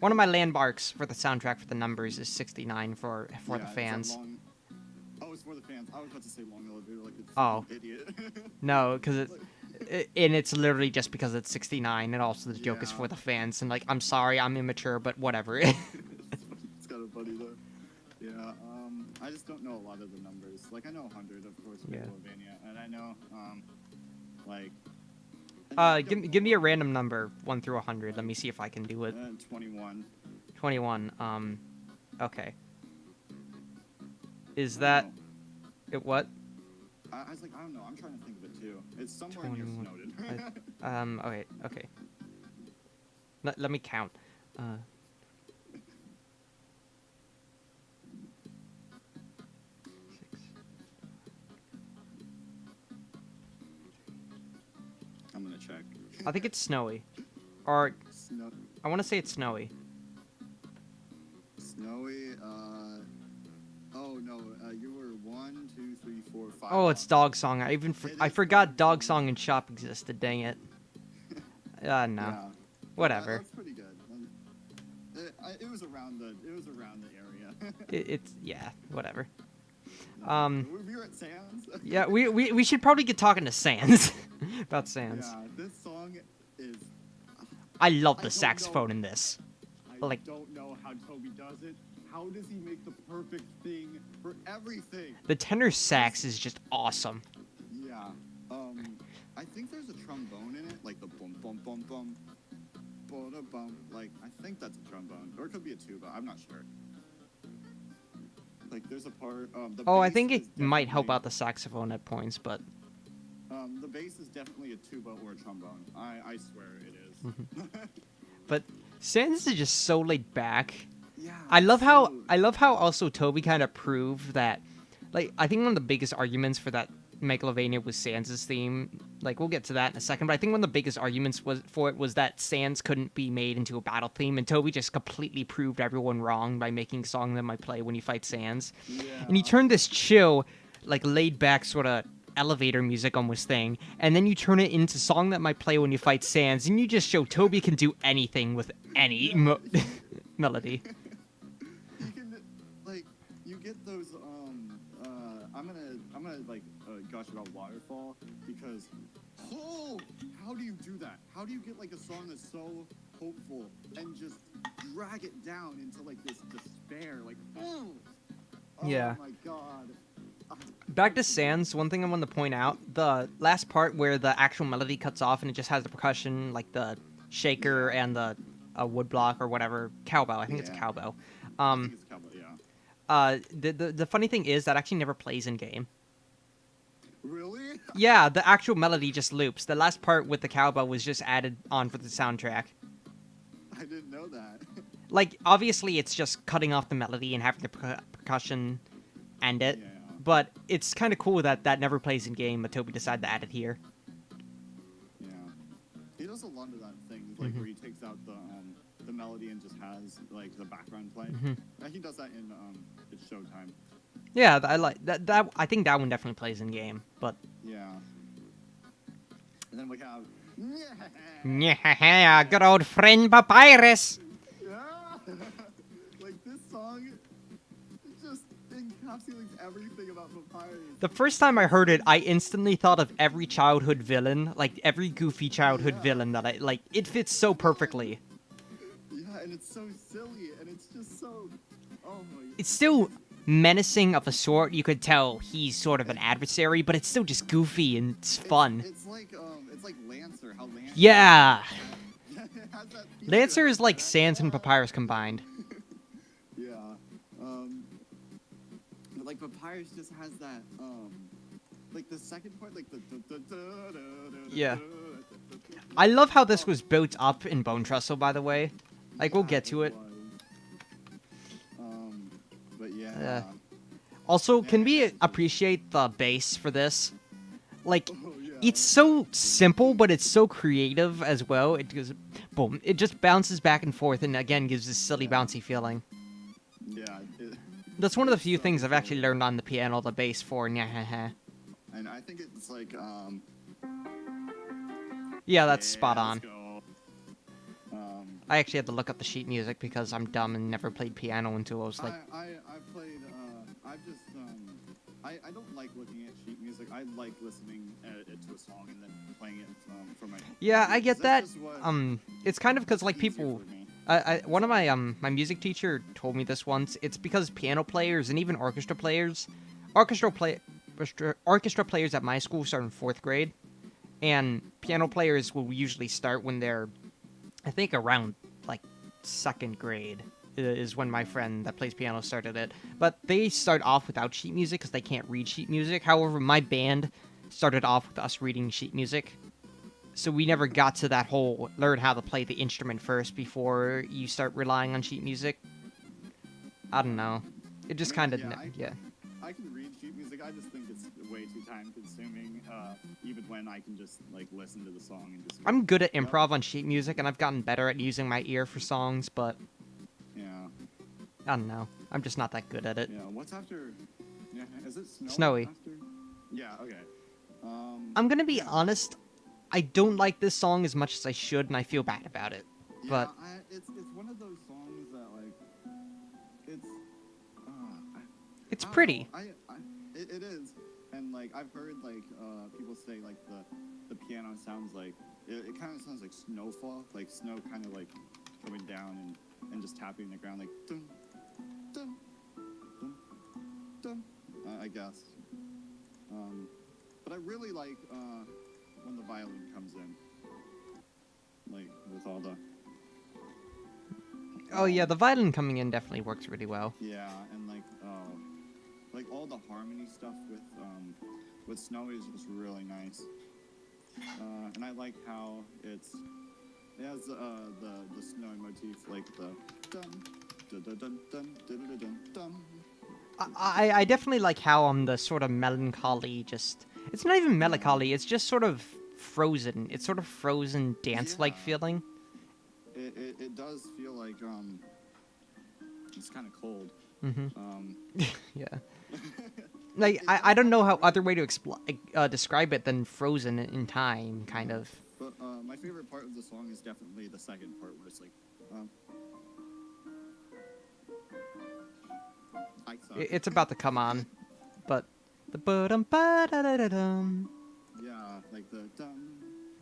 One of my landmarks for the soundtrack for the numbers is 69 for Yeah, the it's that fans. long. Oh, it's for the fans. I was about to say long elevator like a Oh. fucking idiot. No, because and it's literally just because it's 69, and also the joke is Yeah. for the fans. And like, I'm sorry, I'm immature, but whatever. It's kind of funny though. Yeah, I just don't know a lot of the numbers. Like I know 100, of course, Yeah. Megalovania, and I know like. Give me a random number 1 through 100. Let me see if I can do it. 21. 21. Okay. Is I that don't know. it? What? I was like, I don't know. I'm trying to think of it too. It's somewhere near 21. Snowden. Okay. Okay. Let me count. Six. I'm gonna check. I think it's snowy, or Snow- I want to say it's snowy. Snowy. Oh no. You were 1, 2, 3, 4, 5. Oh, it's Dog Song. I is forgot Dog Dog Song. Song and Shop existed. Dang it. No. Yeah. Whatever. That's pretty good. It was around the area. It's yeah. Whatever. No, we were at Sam's. Yeah. We should probably get talking to Sans about Sans. Yeah, this song is. I love I the don't saxophone know. in this. I Like- don't know how Toby does it. How does he make the perfect thing for everything? The tenor sax is just awesome. Yeah. I think there's a trombone in it, like the bum bum bum bum, bum bum. Like I think that's a trombone, or it could be a tuba. I'm not sure. Like there's a part. The Oh, I bass think it is might help definitely- out the saxophone at points, but The bass is definitely a tuba or a trombone. I swear it is. Mm-hmm. but Sans is just so laid back. Yeah. I love how so- also Toby kind of proved that, like, I think one of the biggest arguments for that Megalovania was Sans' theme. Like, we'll get to that in a second, but I think one of the biggest arguments was that Sans couldn't be made into a battle theme, and Toby just completely proved everyone wrong by making a song that might play when you fight Sans. Yeah. And he turned this chill, like, laid back sort of elevator music almost thing, and then you turn it into song that might play when you fight Sans, and you just show Toby can do anything with any melody. You can like you get those I'm gonna like gush about Waterfall because how do you do that? How do you get like a song that's so hopeful and just drag it down into like this despair? Like oh Yeah. my god. Back to Sans, one thing I want to point out, the last part where the actual melody cuts off and it just has the percussion, like the shaker and the woodblock or whatever, cowbell, I think it's a Yeah. cowbell. I think it's a cowboy, yeah. The funny thing is that actually never plays in game. Really? Yeah, the actual melody just loops. The last part with the cowbell was just added on for the soundtrack. I didn't know that. Like, obviously it's just cutting off the melody and having the percussion end it. Yeah. But it's kind of cool that that never plays in game, but Toby decided to add it here. Yeah. He does a lot of that thing, like Mhm. where he takes out the melody and just has like the background play. Mhm. He does that in it's Showtime. Yeah, I like that. That I think that one definitely plays in game, but Yeah. And then we have yeah, good old friend Papyrus. yeah. Like this song it just encapsulates everything about Papyrus. The first time I heard it, I instantly thought of every childhood villain, like every goofy childhood Yeah. villain that I like. It fits so perfectly. Yeah, and it's so silly and it's just so oh my It's still menacing of a sort. You could tell he's sort of an adversary, but it's still just goofy and it's fun. It's like Lancer. How Lancer. Yeah, It has that feature, Lancer is like that- Sans and Papyrus combined. Yeah. But like Papyrus just has that like the second part, like the Yeah. I love how this was built up in Bone Trestle, by the way. Like, we'll get to it. was. But yeah. Yeah. Also, can we appreciate the bass for this? Like, Oh, yeah. it's so simple, but it's so creative as well. It goes, boom. It just bounces back and forth, and again gives this silly, bouncy feeling. Yeah. That's one of the it's few so things I've cool. actually learned on the piano, the bass for. Nyahaha. And I think it's like Yeah, that's yeah, spot let's on. go. I actually had to look up the sheet music because I'm dumb and never played piano until I was like, I played I've just I don't like looking at sheet music. I like listening it to a song and then playing it from my. yeah, I get that. That's just what- It's kind of because like easier people. for me. One of my music teacher told me this once. It's because piano players and even orchestra players, orchestra players at my school start in 4th grade, and piano players will usually start when they're, I think around like 2nd grade is when my friend that plays piano started it. But they start off without sheet music because they can't read sheet music. However, my band started off with us reading sheet music. So we never got to that whole learn how to play the instrument first before you start relying on sheet music. I don't know. It just kind of, yeah. I can read sheet music. I just think it's way too time consuming. Even when I can just like listen to the song and just. I'm good at Yep. improv on sheet music, and I've gotten better at using my ear for songs, but Yeah. I don't know. I'm just not that good at it. Yeah. What's after? Yeah. Is it Snowy. After? Yeah. Okay. I'm gonna be honest. I don't like this song as much as I should, and I feel bad about it. Yeah, But it's one of those songs that like it's it's I don't pretty. know. It is, and like I've heard like people say like the piano sounds like it kind of sounds like snowfall, like snow kind of like coming down and just tapping the ground like dum dum dum dum. I guess. But I really like when the violin comes in, like with all the. Oh yeah, the violin coming in definitely works really well. Yeah, and like all the harmony stuff with Snowy is just really nice. And I like how it has the Snowy motif, like the dun dun dun dun dun dun dun dun. I definitely like how the sort of melancholy just it's not even melancholy, it's just sort of frozen. It's sort of frozen dance-like Yeah. feeling. It does feel like it's kind of cold. Yeah. Like I don't know how other way to describe it than frozen in time, kind of. But my favorite part of the song is definitely the second part where it's like I suck. It's about to come on, but the ba-dum ba-da-da-da-dum. Yeah, like the dum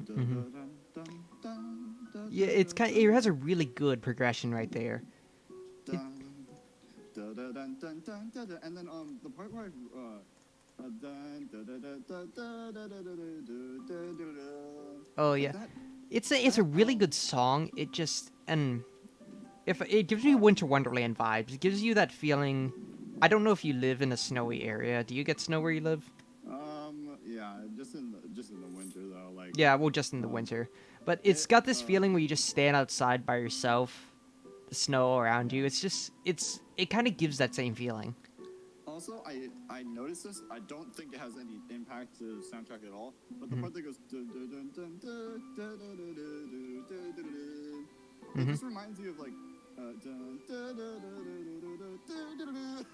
dum Mhm. dum dum dum dum. Yeah, it has a really good progression right there. Dun, dun, dun, dun, dun, dun, dun, dun. And then the part where dun, dun, dun, dun, dun, dun, dun, dun, dun, dun, dun, dun, dun. Oh Like yeah, that- it's a really good song. It just if it gives me Winter Wonderland vibes. It gives you that feeling. I don't know if you live in a snowy area. Do you get snow where you live? yeah, just in the winter though, like Yeah, well, just in the winter. But it's got this feeling where you just stand outside by yourself, the snow around you. It kind of gives that same feeling. Also, I noticed this. I don't think it has any impact to the soundtrack at all. But the part that goes dun, dun, dun, dun, dun, dun, dun, dun, dun, dun, dun, dun, it just reminds me of like dun, dun, dun, dun, dun, dun, dun, dun, dun.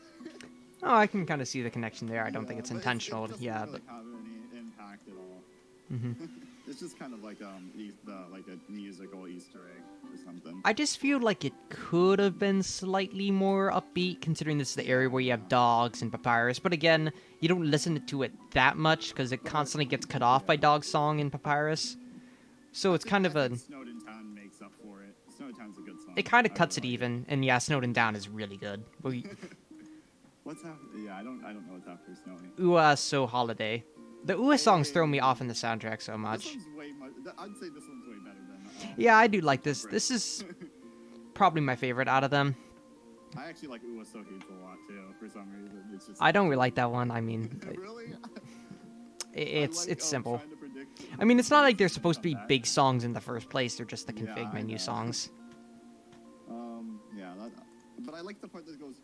Oh, I can kind of see the connection there. I don't think Yeah, it's but intentional. It doesn't Yeah, really but have any impact at all. Mhm. It's just kind of like like a musical Easter egg or something. I just feel like it could have been slightly more upbeat, considering this is the area where you have dogs and papyrus. But again, you don't listen to it that much because it constantly gets cut off by Dog Song and Papyrus. So it's kind of I a. think Snowden Town makes up for it. Snowden Town's a good song. It kind of I cuts it really like even, and yeah, Snowden Down is really good. What's after? Yeah, I don't know what's after Snowy. Ua So Holiday. The Ua songs throw me Hey, off in the soundtrack so this much. one's way much. I'd say this one's way better than Yeah, I do like a this. break. This is probably my favorite out of them. I actually like Uwa So Hates a lot too. For some reason, it's just I don't really like that one. I mean, really. I it's like simple. trying to predict. I mean, it's not like they're It's supposed to be comeback. big songs in the first place. They're just the Yeah, config I menu know. songs. Yeah, but I like the part that goes.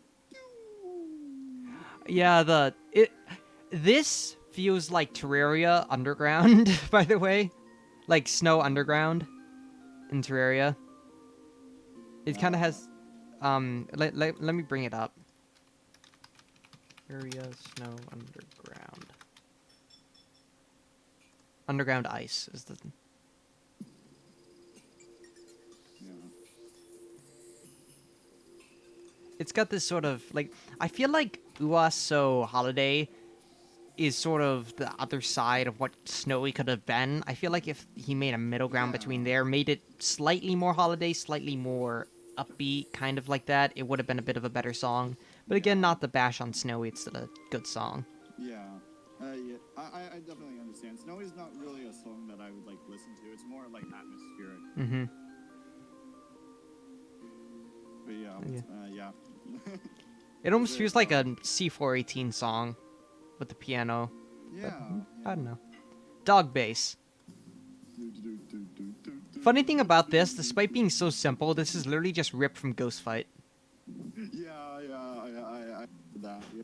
Yeah, this feels like Terraria Underground, by the way, like Snow Underground in Terraria. It kind of has let me bring it up. Terraria Snow Underground. Underground Ice is the. Yeah. It's got this sort of like I feel like Uaso Holiday is sort of the other side of what Snowy could have been. I feel like if he made a middle ground between there, made it slightly more holiday, slightly more upbeat, kind of like that, it would have been a bit of a better song. But again, Yeah. not the bash on Snowy, it's still a good song. Yeah. Yeah. I definitely understand. Snowy's not really a song that I would like listen to. It's more like atmospheric. Mm-hmm. But yeah. It almost Is feels like a C418 song with the piano. Yeah. I don't know. Dog bass. Funny thing about this, despite being so simple, this is literally just ripped from Ghost Fight. Yeah. I that. Yeah.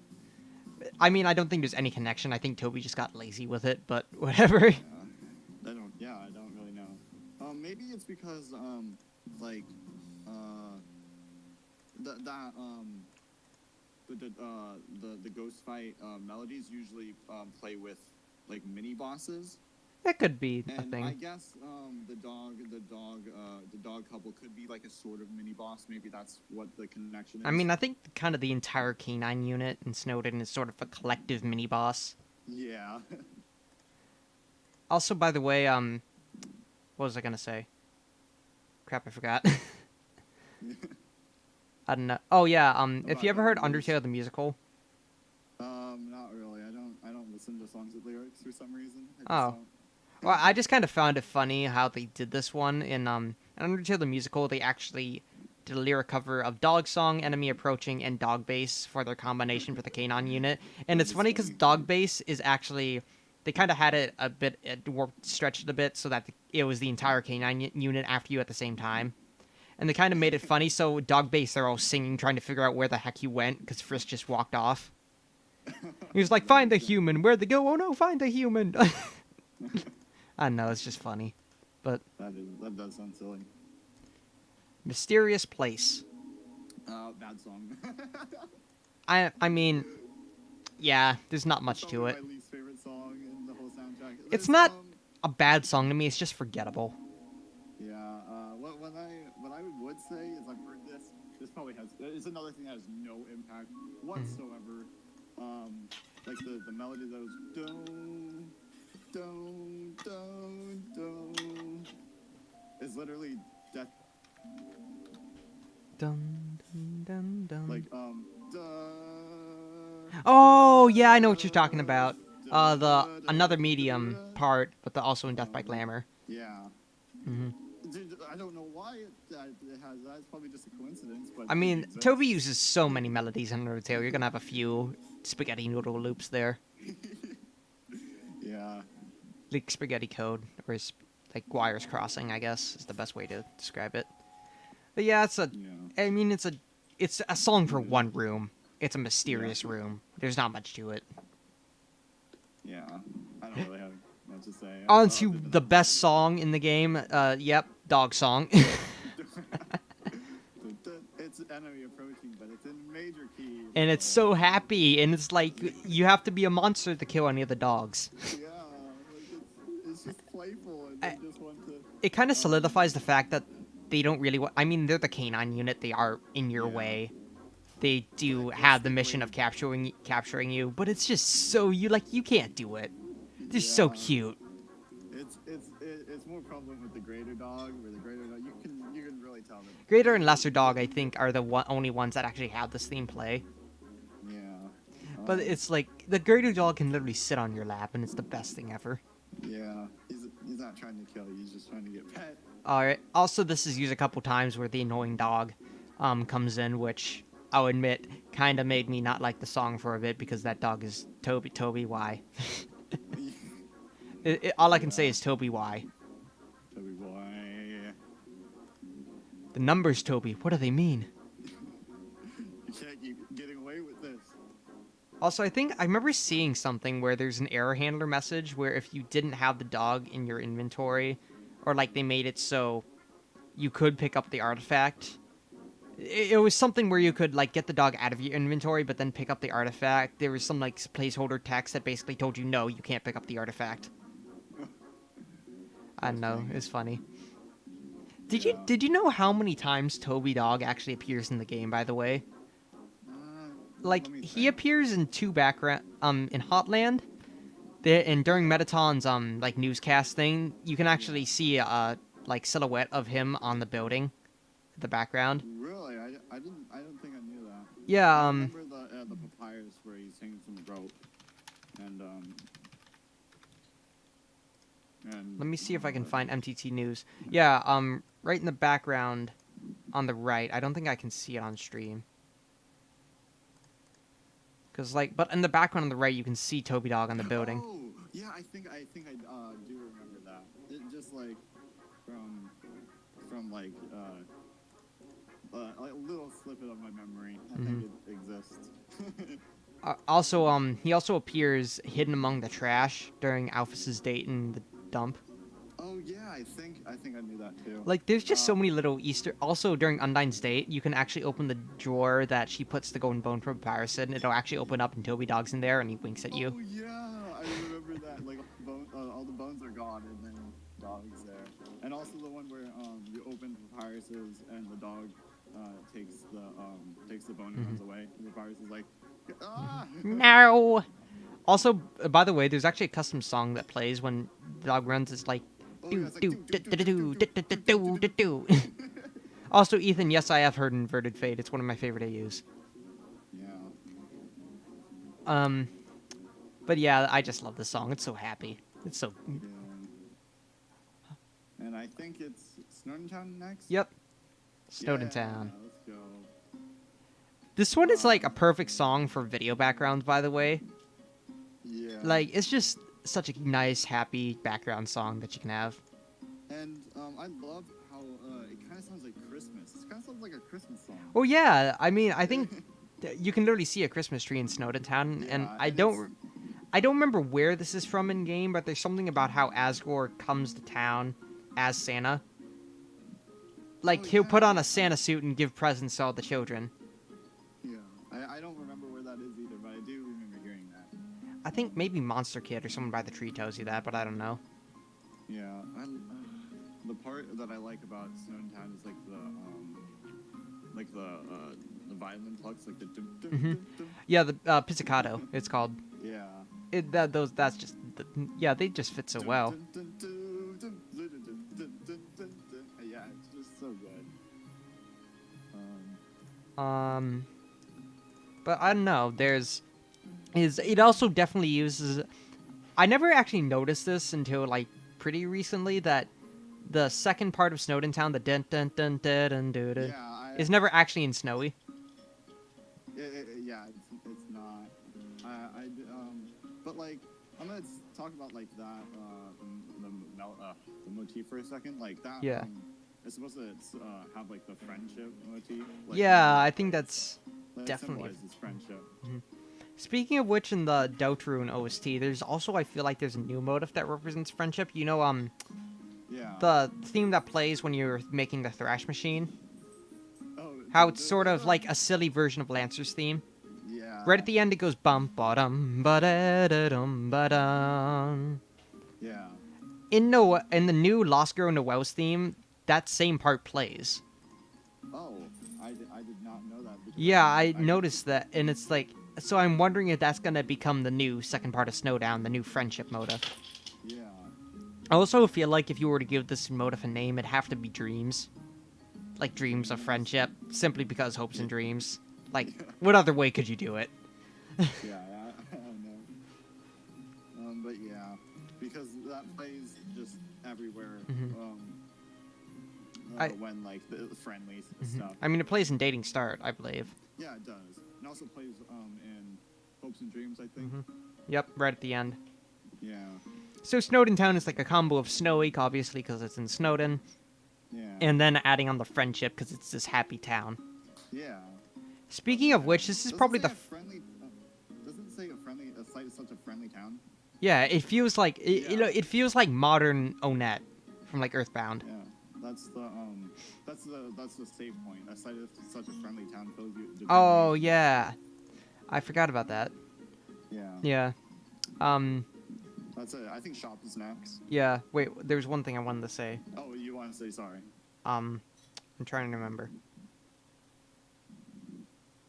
I mean, I don't think there's any connection. I think Toby just got lazy with it, but whatever. I don't really know. Maybe it's because like that the ghost fight melodies usually play with like mini bosses. That could be a And I thing. guess the dog couple could be like a sort of mini boss. Maybe that's what the connection is. I mean, I think kind of the entire K9 unit in Snowden is sort of a collective mini boss. Yeah. Also, by the way, what was I gonna say? Crap, I forgot. I don't know. Oh yeah, if you ever heard Undertale the musical? Not really. I don't listen to songs with lyrics for some reason. I just Oh. don't. Well, I just kind of found it funny how they did this one in Undertale the musical. They actually did a lyric cover of Dog Song, Enemy Approaching, and Dog Bass for their combination for the K9 unit. And it's funny because Dog Bass is actually they kind of had it a bit stretched it a bit so that it was the entire K9 unit after you at the same time. And they kind of made it funny. So Dog Bass, they're all singing, trying to figure out where the heck he went because Frisk just walked off. He was like, "Find the human. Where'd they go? Oh no, find the human." I don't know, it's just funny. But That does sound silly. Mysterious Place. Bad song. I mean, yeah, there's not much to it. My least favorite song in the whole soundtrack. It's not a bad song to me, it's just forgettable. Yeah. What I would say is I've heard this. This probably has. It's another thing that has no impact whatsoever. Like the melody that was don't is literally death. Dun, dun, dun, dun. Like Oh yeah, I know what you're talking about. The another medium part, but also in Death by Glamour. Yeah. Hmm. I don't know why it has that. It's probably just a coincidence, but I mean, it exists. Toby uses so many melodies in Undertale. You're gonna have a few spaghetti noodle loops there, Yeah. like spaghetti code, or like Guire's Crossing, I guess is the best way to describe it. But yeah, I mean, it's a song for one room. It's a mysterious room. There's not much to it. Yeah. I don't really have much to say. On to the best song in the game. Yep, Dog Song. It's enemy approaching, but it's in major key. And it's so happy, and it's like you have to be a monster to kill any of the dogs. Yeah, like it's just playful, and they just want to. It kind of solidifies the fact that they don't really I mean, they're the K9 unit. They are in your way. They do have the mission of capturing you, but it's just so you can't do it. They're so cute. It's more prevalent with the greater dog, where the greater dog you can really tell that. Greater and Lesser Dog, I think, are the only ones that actually have this theme play. Yeah. But it's like the Gerudo dog can literally sit on your lap, and it's the best thing ever. Yeah, he's not trying to kill you. He's just trying to get pet. All right. Also, this is used a couple times where the annoying dog comes in, which I'll admit kind of made me not like the song for a bit because that dog is Toby. Toby, why? All I can say is Toby, why? Toby boy. The numbers, Toby. What do they mean? You can't keep getting away with this. Also, I remember seeing something where there's an error handler message where if you didn't have the dog in your inventory, or like they made it so you could pick up the artifact. It was something where you could like get the dog out of your inventory, but then pick up the artifact. There was some like placeholder text that basically told you no, you can't pick up the artifact. I don't know, it's funny. Did you know how many times Toby Dog actually appears in the game? By the way, like he appears in two background in Hotland. And during Metaton's like newscast thing, you can actually see a like silhouette of him on the building, the background. Really, I don't think I knew that. Yeah. I remember the papyrus where he's hanging from the rope, and let me see if I can find MTT news. Yeah. Right in the background, on the right. I don't think I can see it on stream. Cause like, but in the background on the right, you can see Toby Dog on the building. Oh, yeah, I think I do remember that. It just like from like a little snippet of my memory. I think it exists. Also, he also appears hidden among the trash during Alphys's date in the dump. Oh yeah, I think I knew that too. Like, there's just so many little Easter. Also, during Undyne's date, you can actually open the drawer that she puts the golden bone from Papyrus in. It'll actually open up, and Toby Dog's in there, and he winks at you. Oh yeah, I remember that. Like all the bones are gone, and then Dog's there. And also the one where you open Papyrus's, and the dog takes the bone and runs away. And Papyrus is like, ah! No. Also, by the way, there's actually a custom song that plays when the dog runs. It's like do do do do do do do. Also, Ethan, yes, I have heard Inverted Fate. It's one of my favorite AUs. Yeah. But yeah, I just love this song. It's so happy. It's so. Yeah. And I think it's Snowden Town next. Yep. Snowden Town. Yeah, let's go. This one is like a perfect song for video backgrounds, by the way. Yeah. Like, it's just such a nice, happy background song that you can have. And I love how it kind of sounds like Christmas. It kind of sounds like a Christmas song. Well, yeah. I mean, I think you can literally see a Christmas tree in Snowden Town, Yeah, and I don't remember where this is from in game, but there's something about how Asgore comes to town as Santa. Like, he'll put on a Santa suit and give presents to all the children. Yeah. I don't remember where that is either, but I do remember hearing that. I think maybe Monster Kid or someone by the tree tells you that, but I don't know. Yeah. The part that I like about Snowden Town is like the violin plucks, like the dum, dum, dum, dum. Yeah, the pizzicato, it's called. Yeah. Yeah, they just fit so well. Yeah, it's just so good. But I don't know. It also definitely uses. I never actually noticed this until like pretty recently that the second part of Snowden Town, the dun dun dun dun dun dun, dun is never actually in Snowy. Yeah, it's not. But like I'm gonna talk about like that the motif for a second. Like that. Yeah. It's supposed to have like the friendship motif. Like, Yeah, I think that's that definitely. symbolizes friendship. Speaking of which, in the Deltarune OST, there's also, I feel like there's a new motif that represents friendship. You know, Yeah. the theme that plays when you're making the Thrash Machine. Oh, How it's sort of like a silly version of Lancer's theme. Yeah. Right at the end, it goes bum ba dum ba da da dum ba dum. Yeah. In the new Lost Girl Noelle's theme, that same part plays. Oh, I did not know that. Yeah, I noticed that, and it's like, so I'm wondering if that's gonna become the new second part of Snowdown, the new friendship motif. Yeah. I also feel like if you were to give this motif a name, it'd have to be Dreams. Like Dreams of Friendship, simply because hopes and dreams. Like, what other way could you do it? Yeah, because that plays just everywhere. When like the friendlies and stuff. I mean, it plays in Dating Start, I believe. Yeah, it does. It also plays in Hopes and Dreams, I think. Yep, right at the end. Yeah. So Snowden Town is like a combo of Snowy, obviously, because it's in Snowden, Yeah. and then adding on the friendship because it's this happy town. Yeah. Speaking of which, this is probably the friendly. Doesn't it say a site is such a friendly town? yeah. It feels like it feels like modern Onet from like Earthbound. Yeah. That's the save point. A site is such a friendly town fills you. Oh yeah, I forgot about that. Yeah. Yeah. That's it. I think shop is next. Yeah. Wait, there's one thing I wanted to say. Oh, you want to say sorry? I'm trying to remember.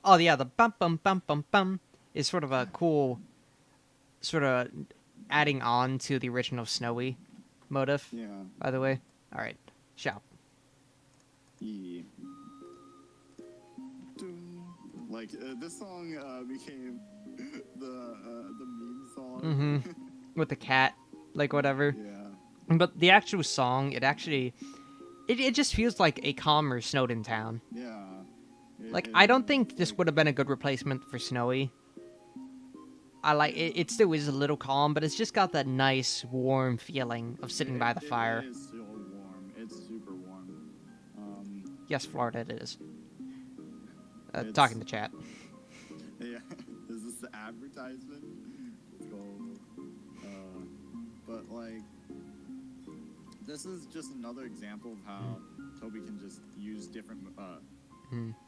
Oh yeah, the bum bum bum bum bum is sort of a cool, sort of adding on to the original Snowy motive. Yeah. By the way, all right, shop. Yeah. Like this song became the meme song. With the cat, like whatever. Yeah. But the actual song, it just feels like a calmer Snowden town. Yeah. Like, I don't think this would have been a good replacement for Snowy. I like it. It still is a little calm, but it's just got that nice, warm feeling of sitting by the fire. It is so warm. It's super warm. Yes, Florida, it is. Talking to chat. Yeah. Is this the advertisement? Let's go. But like, this is just another example of how Toby can just use different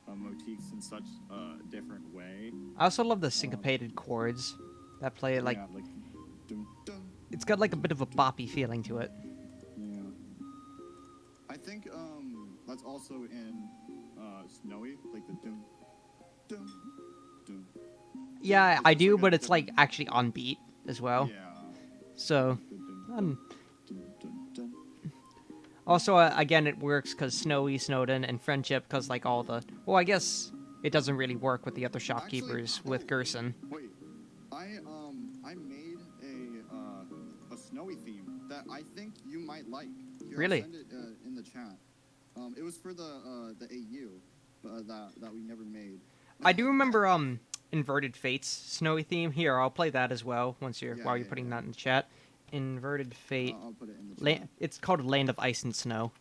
motifs in such a different way. I also love the syncopated chords that play like. Yeah, like dun, dun, it's got like a bit of a boppy feeling to it. yeah. I think that's also in Snowy, like the dun dun dun. Yeah, It's I just do, like a but it's like different- actually on beat as well. Yeah. So, Dun, dun, dun, dun. also again, it works because Snowy, Snowden, and Friendship because like all the. Well, I guess it doesn't really work with the other shopkeepers Actually, with Gerson. Wait, I made a Snowy theme that I think you might like. Here, Really? I'll send it in the chat. It was for the AU that we never made. I do remember Inverted Fate's Snowy theme. Here, I'll play that as well once Yeah, you're putting that in the chat. Inverted Fate. I'll put it in the chat. It's called Land of Ice and Snow.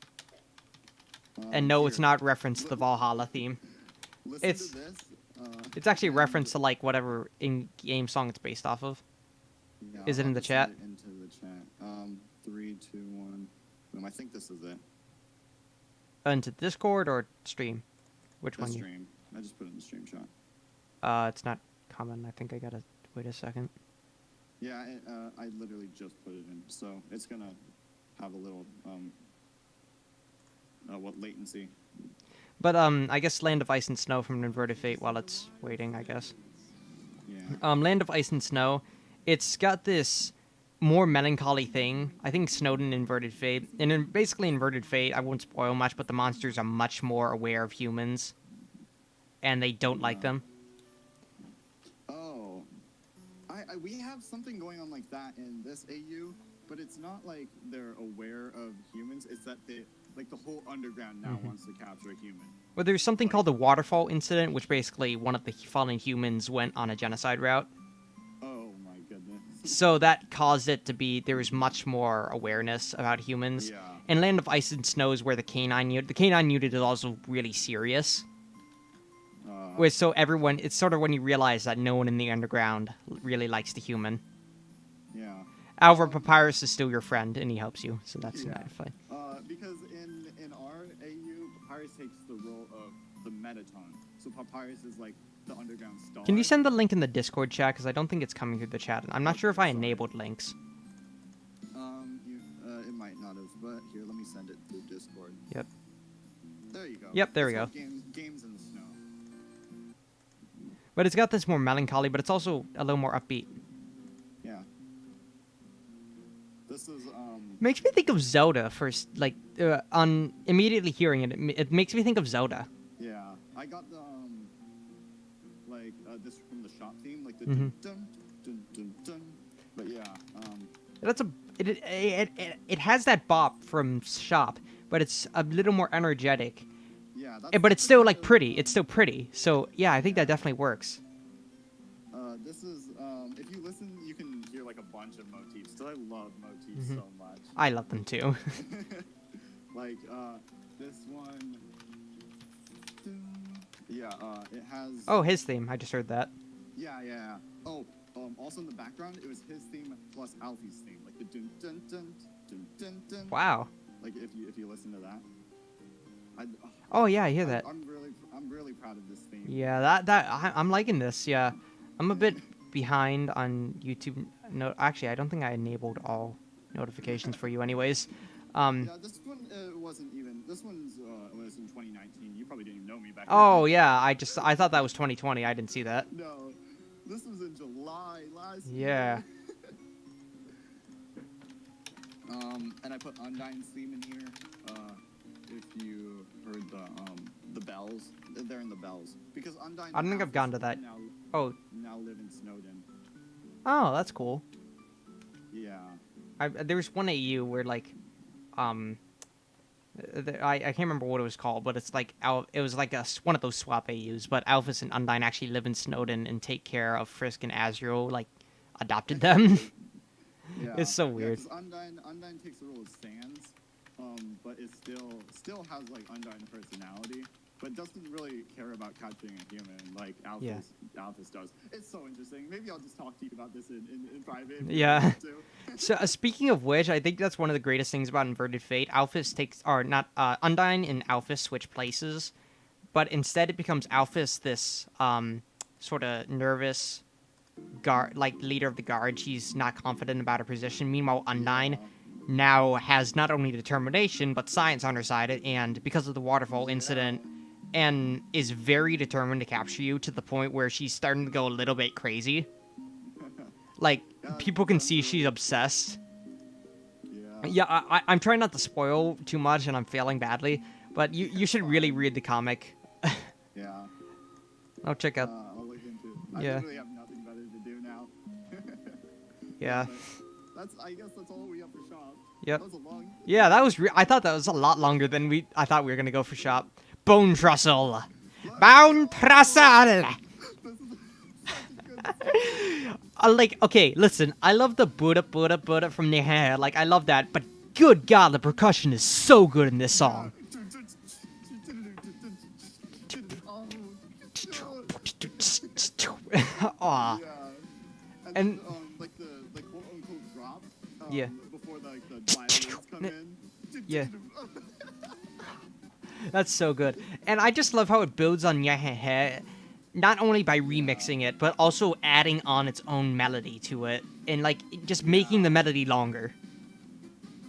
And no, it's not reference to the Valhalla theme. Listen it's- to this. It's actually a reference to like whatever in-game song it's based off of. Yeah, Is it I'll in the just chat? send it into the chat. 3, 2, 1. Boom. I think this is it. Into Discord or stream? Which The one? stream. I just put it in the stream chat. It's not common. I think I gotta wait a second. Yeah, I literally just put it in, so it's gonna have a little latency. But I guess Land of Ice and Snow from Inverted Fate while it's waiting. I guess. Yeah. Land of Ice and Snow. It's got this more melancholy thing. I think Snowden Inverted Fate, and in basically Inverted Fate, I won't spoil much, but the monsters are much more aware of humans, and they don't like them. Oh, we have something going on like that in this AU, but it's not like they're aware of humans. It's that the whole underground now wants to capture a human. Well, there's something called the Waterfall Incident, which basically one of the fallen humans went on a genocide route. Oh my goodness. So that caused it to be there was much more awareness about humans. Yeah. And Land of Ice and Snow is where the canine unit is also really serious. Where so everyone, it's sort of when you realize that no one in the underground really likes the human. Yeah. However, Papyrus is still your friend, and he helps you, so that's Yeah. not fine. Because in our AU, Papyrus takes the role of the Metaton. So Papyrus is like the underground star. Can you send the link in the Discord chat? Because I don't think it's coming through the chat. I'm not sure if I enabled links. It might not have, but here, let me send it through Discord. Yep. There you go. Yep, there we It's go. called Games in the Snow. But it's got this more melancholy, but it's also a little more upbeat. Yeah. This is Makes me think of Zelda first, like, on immediately hearing it, it makes me think of Zelda. Yeah, I got the this from the shop theme, like the Mhm. dun dun dun dun. But yeah, That's a it has that bop from Shop, but it's a little more energetic. Yeah, But it's that's still kind like of pretty. It's still pretty. So yeah, I think that yeah. definitely works. This is if you listen, you can hear like a bunch of motifs. So I love motifs Hmm. so much. I love them too. Like this one. Yeah, it has. Oh, his theme. I just heard that. Yeah, yeah, yeah. Oh, also in the background, it was his theme plus Alfie's theme, like the dun dun dun dun dun dun. Wow. Like if you listen to that, I, Oh yeah, I hear that. I'm really proud of this theme. Yeah, I'm liking this. Yeah, I'm a bit behind on YouTube. No, actually, I don't think I enabled all notifications for you, anyways. Yeah, this one wasn't even. This one's was in 2019. You probably didn't even know me back Oh then. yeah, I thought that was 2020. I didn't see that. No, this was in July last Yeah. year. And I put Undyne's theme in here. If you heard the bells, they're in the bells because Undyne. I don't think I've gone to that. Oh. Now live in Snowden. Oh, that's cool. Yeah. There's one AU where like, um, I can't remember what it was called, but it's like it was like one of those swap AUs. But Alphys and Undyne actually live in Snowden and take care of Frisk and Azrael, like adopted them. Yeah. It's so weird. Yeah, Undyne takes the role of Sans, but it still has like Undyne personality, but doesn't really care about capturing a human like Alphys does. It's so interesting. Maybe I'll just talk to you about this in private. Yeah. So speaking of which, I think that's one of the greatest things about Inverted Fate. Alphys takes, or not, Undyne and Alphys switch places, but instead it becomes Alphys this sort of nervous guard, like leader of the guard. She's not confident about her position. Meanwhile, Undyne now has not only determination but science on her side, and because of the waterfall incident, and is very determined to capture you to the point where she's starting to go a little bit crazy. Like people can see she's obsessed. Yeah, I'm trying not to spoil too much, and I'm failing badly. But you should really read the comic. Yeah. I'll check out. I'll look into it. Yeah. I literally have nothing better to do now. Yeah. I guess that's all we have for shop. Yep. That was a long. Yeah, that was. I thought that was a lot longer than I thought we were gonna go for shop. Bone Trussell. Bone Trussell. Like, okay, listen. I love the Buddha from the hair. Like, I love that. But good God, the percussion is so good in this song. Aw. Yeah. And like the quote unquote drop. Yeah. Before the violins come in. Yeah. That's so good. And I just love how it builds on Yahehe, not only by remixing it, but also adding on its own melody to it, and like just making the melody longer.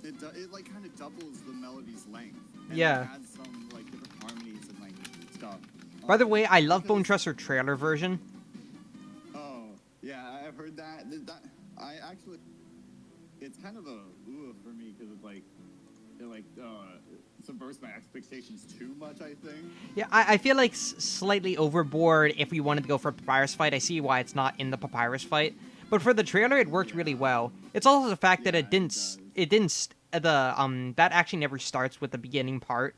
It like kind of doubles the melody's length. And Yeah. It adds some like different harmonies and like stuff. By the way, I love Bone Trusser trailer version. Oh yeah, I've heard that. I actually, it's kind of a ooh for me because it subverts my expectations too much, I think. Yeah, I feel like slightly overboard if we wanted to go for a Papyrus fight. I see why it's not in the Papyrus fight. But for the trailer, it worked really well. It's also the fact that that actually never starts with the beginning part.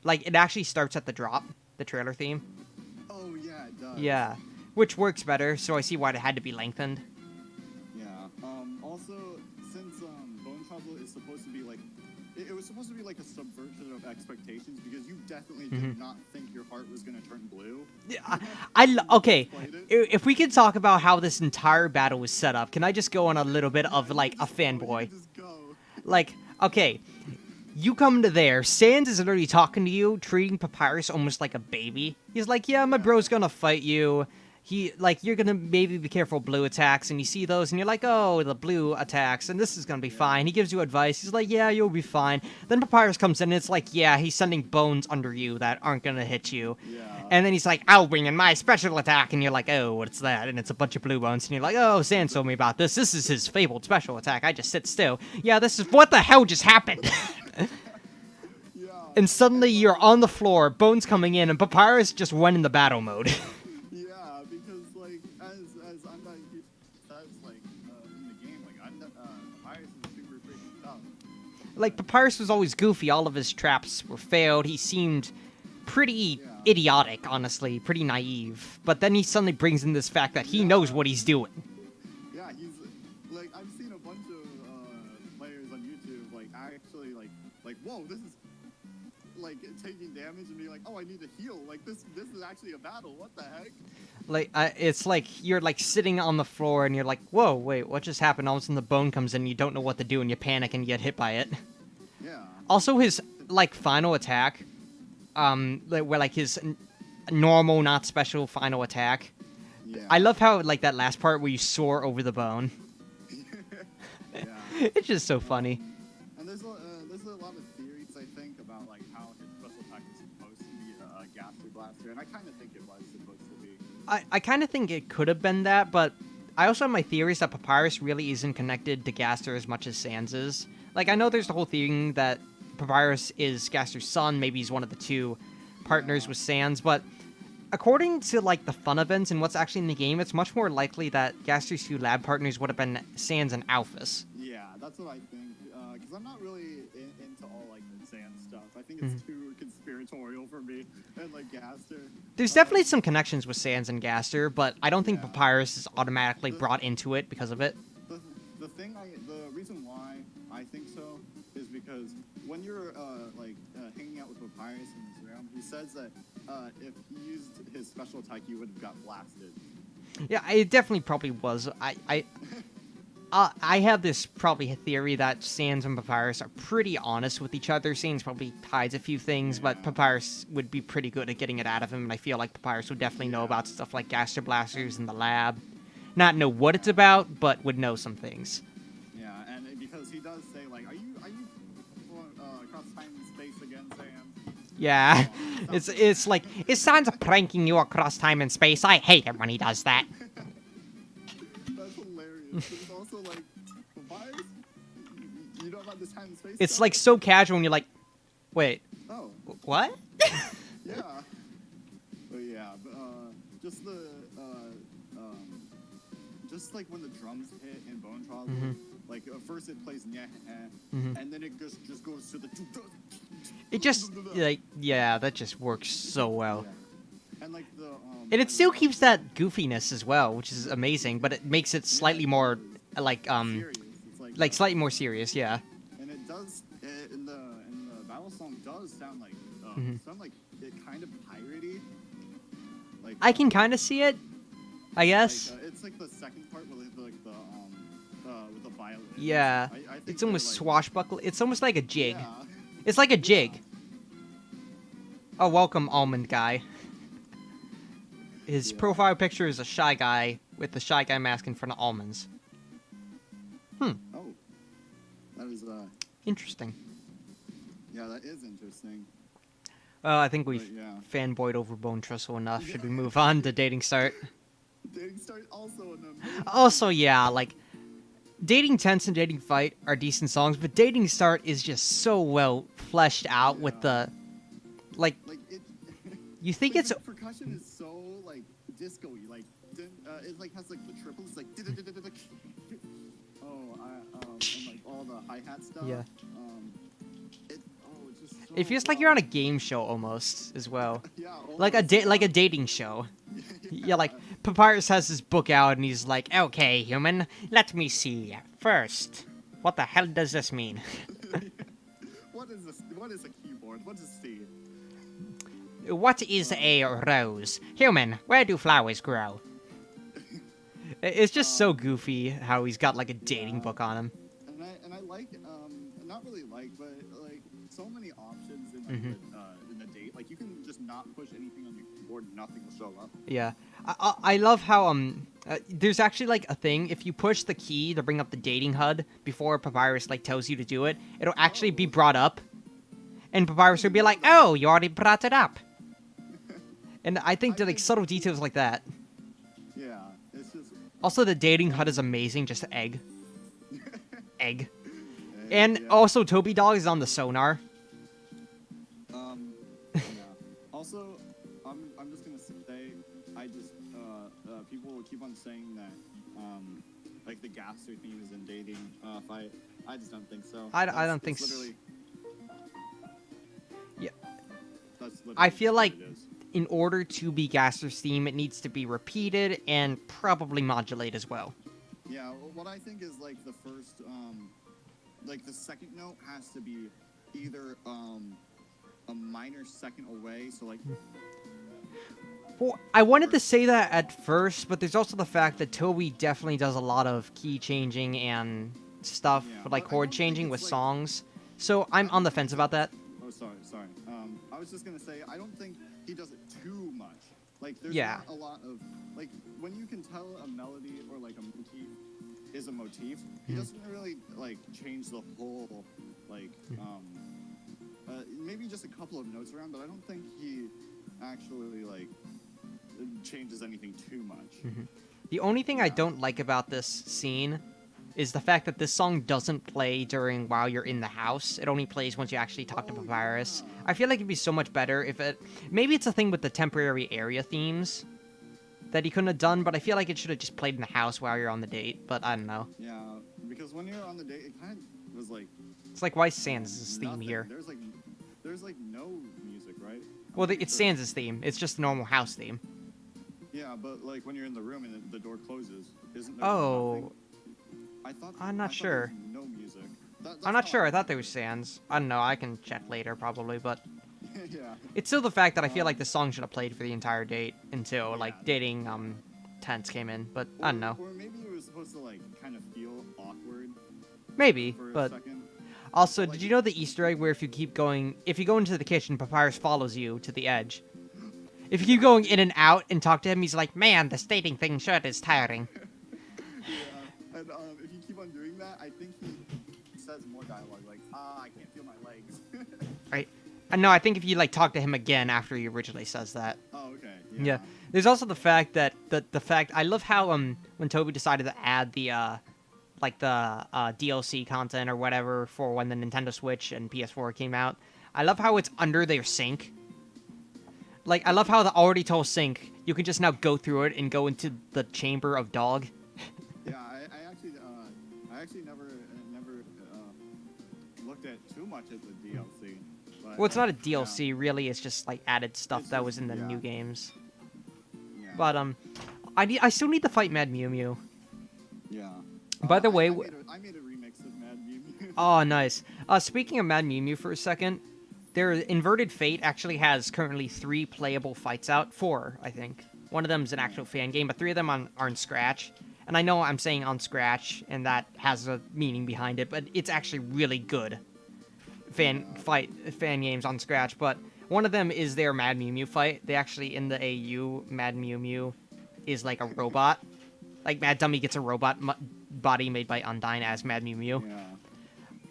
Like, it actually starts at the drop, the trailer theme. Oh yeah, it does. Yeah, which works better, so I see why it had to be lengthened. Yeah. Also, since Bone Trouble is supposed to be like, it was supposed to be like a subversion of expectations because you definitely did not think your heart was gonna turn blue. Yeah, okay. If we could talk about how this entire battle was set up, can I just go on a little bit of like a fanboy? Just go. Like, okay, you come to there, Sans is literally talking to you, treating Papyrus almost like a baby. He's like, yeah, my bro's gonna fight you. You're gonna maybe be careful of blue attacks, and you see those, and you're like, oh, the blue attacks, and this is gonna be fine. He gives you advice. He's like, yeah, you'll be fine. Then Papyrus comes in, and it's like, yeah, he's sending bones under you that aren't gonna hit you. Yeah. And then he's like, I'll bring in my special attack, and you're like, oh, what's that? And it's a bunch of blue bones, and you're like, oh, Sans told me about this. This is his fabled special attack. I just sit still. Yeah, this is what the hell just happened. Yeah. And suddenly you're on the floor, bones coming in, and Papyrus just went in the battle mode. Yeah, because like as Undyne says, like in the game, like like Papyrus was always goofy. All of his traps were failed. He seemed pretty Yeah. idiotic, honestly, pretty naive. But then he suddenly brings in this fact that he knows what he's doing. Yeah, he's like I've seen a bunch of players on YouTube like actually like whoa, this is like taking damage and being like, oh, I need to heal. Like this is actually a battle. What the heck? Like it's like you're like sitting on the floor and you're like, whoa, wait, what just happened? All of a sudden the bone comes in and you don't know what to do and you panic and you get hit by it. Yeah. Also, his like final attack, where like his normal, not special final attack. Yeah. I love how like that last part where you soar over the bone. Yeah. It's just so funny. And there's a lot of theories I think about like how his special attack is supposed to be a Gaster Blaster, and I kind of think it was supposed to be. I kind of think it could have been that, but I also have my theories that Papyrus really isn't connected to Gaster as much as Sans is. Like, I know there's the whole thing that Papyrus is Gaster's son, maybe he's one of the two partners with Sans, but according to, like, the fun events and what's actually in the game, it's much more likely that Gaster's two lab partners would have been Sans and Alphys. Yeah, that's what I think. Because I'm not really into all like the Sand stuff. I think it's too conspiratorial for me. And like Gaster. There's definitely some connections with Sans and Gaster, but I don't think Yeah. Papyrus is automatically brought into it because of it. The reason why I think so is because when you're hanging out with Papyrus in this realm, he says that if he used his special attack, he would have got blasted. Yeah, it definitely probably was. I have this probably theory that Sans and Papyrus are pretty honest with each other. Sans probably hides a few things, but Papyrus would be pretty good at getting it out of him, and I feel like Papyrus would definitely know about stuff like Gaster Blasters in the lab. Not know what it's about, but would know some things. Yeah, and because he does say like, "Are you across time and space again, Sans?" Yeah, it's like, is Sans pranking you across time and space? I hate him when he does that. That's hilarious. It's also like, Papyrus, you know about this time and space It's stuff? like so casual, and you're like, wait, Oh, what? yeah. But yeah, just just like when the drums hit in Bone Trial, like first it plays and then it just goes to the. It just like, yeah, that just works so well. Yeah. And like And it still keeps that goofiness as well, which is amazing, but it makes it slightly more like serious. It's like slightly more serious, yeah. And it does in the battle song does sound like it kind of piratey. Like I can kind of see it, I guess. it's like the second part with the violin. Yeah, I think it's almost they're, like, swashbuckle. It's almost like a jig. Yeah. It's like a jig. Oh, welcome, almond guy. His profile picture is a shy guy with the shy guy mask in front of almonds. Oh, that is Interesting. yeah, that is interesting. Well, I think we've But, yeah. fanboyed over Bone Trestle enough. Should we move on to Dating Start? Dating Start also an amazing. Also, yeah, like, Dating Tense and Dating Fight are decent songs, but Dating Start is just so well fleshed out with the, like, It. you think Like, it's... the percussion is so like disco-y, like it like has like the triples like and like all the hi-hat stuff. Yeah. It's just so It feels like you're on a game show almost, as well. yeah, Like a dating show. Yeah, like, Papyrus has his book out, and he's like, okay, human, let me see. First, what the hell does this mean? What is this? What is a keyboard? What is C? What is a rose? Human, where do flowers grow? It's just so goofy how he's got, like, a dating book on him. And I like not really like, but like so many options in in the date. Like you can just not push anything on your keyboard, nothing will show up. Yeah. I love how, there's actually, like, a thing, if you push the key to bring up the dating HUD before Papyrus, like, tells you to do it, it'll actually be brought up, and Papyrus will be like, oh, you already brought it up. And I think that, like, subtle details like that. Yeah, it's just Also, the dating HUD is amazing, just egg. Egg. yeah. And also, Toby Dog is on the sonar. Yeah. Also, I'm just gonna say, I just people will keep on saying that like the Gaster theme is in dating fight, I just don't think so. I don't think. It's literally. Yeah, That's literally I feel what like it is. in order to be Gaster's theme, it needs to be repeated and probably modulate as well. Yeah, what I think is like the first, like the second note has to be either a minor second away. So like, Well, I wanted to say that at first, but there's also the fact that Toby definitely does a lot of key changing and stuff, yeah, like but I chord don't think changing with it's like. songs. So I I'm don't on the think fence it's about that. Oh, sorry. I was just gonna say I don't think he does it too much. Like, there's Yeah. not a lot of like when you can tell a melody or like a motif is a motif. He doesn't really like change the whole like maybe just a couple of notes around, but I don't think he actually like changes anything too much. The only thing I don't like about this scene is the fact that this song doesn't play during while you're in the house. It only plays once you actually talk to Oh, Papyrus. yeah. I feel like it'd be so much better if it. Maybe it's a thing with the temporary area themes that he couldn't have done, but I feel like it should have just played in the house while you're on the date. But I don't know. Yeah, because when you're on the date, it kind of was like It's like why Sans' theme nothing. here? There's like no music, right? Well, pretty it's sure. Sans' theme. It's just a normal house theme. Yeah, but like when you're in the room and the door closes, isn't there Oh, nothing? I thought. I'm not I thought sure. there was no music. That's I'm not how sure. I I thought there was Sans. I don't know. I can check later probably, but yeah. it's still the fact that I feel like the song should have played for the entire date until like Yeah. dating tense came in. But I don't know. Or maybe it was supposed to like kind of feel awkward Maybe, for a but second. also, like- did you know the Easter egg where if you go into the kitchen, Papyrus follows you to the edge. If you keep going in and out and talk to him, he's like, "Man, this dating thing sure is tiring." Yeah, and if you keep on doing that, I think he says more dialogue like, I can't feel my legs. Right? No, I think if you like talk to him again after he originally says that. Oh, okay. Yeah. There's also the fact that the fact I love how when Toby decided to add the DLC content or whatever for when the Nintendo Switch and PS4 came out. I love how it's under their sink. Like I love how the already told sink you can just now go through it and go into the chamber of dog. Yeah, I actually never looked at too much at the DLC. But, Well, it's not a yeah. DLC really. It's just like added stuff It's that just- was in the yeah. new games. Yeah. But I still need to fight Mad Mew Mew. Yeah. By the way, I made a remix of Mad Mew Mew. Oh, nice. Speaking of Mad Mew Mew for a second, their Inverted Fate actually has currently 3 playable fights out. 4, I think. One of them is an actual fan game, but 3 of them are on Scratch. And I know I'm saying on Scratch, and that has a meaning behind it, but it's actually really good fan games on Scratch. But one of them is their Mad Mew Mew fight. They actually, in the AU, Mad Mew Mew is like a robot. Like, Mad Dummy gets a robot body made by Undyne as Mad Mew Mew. Yeah.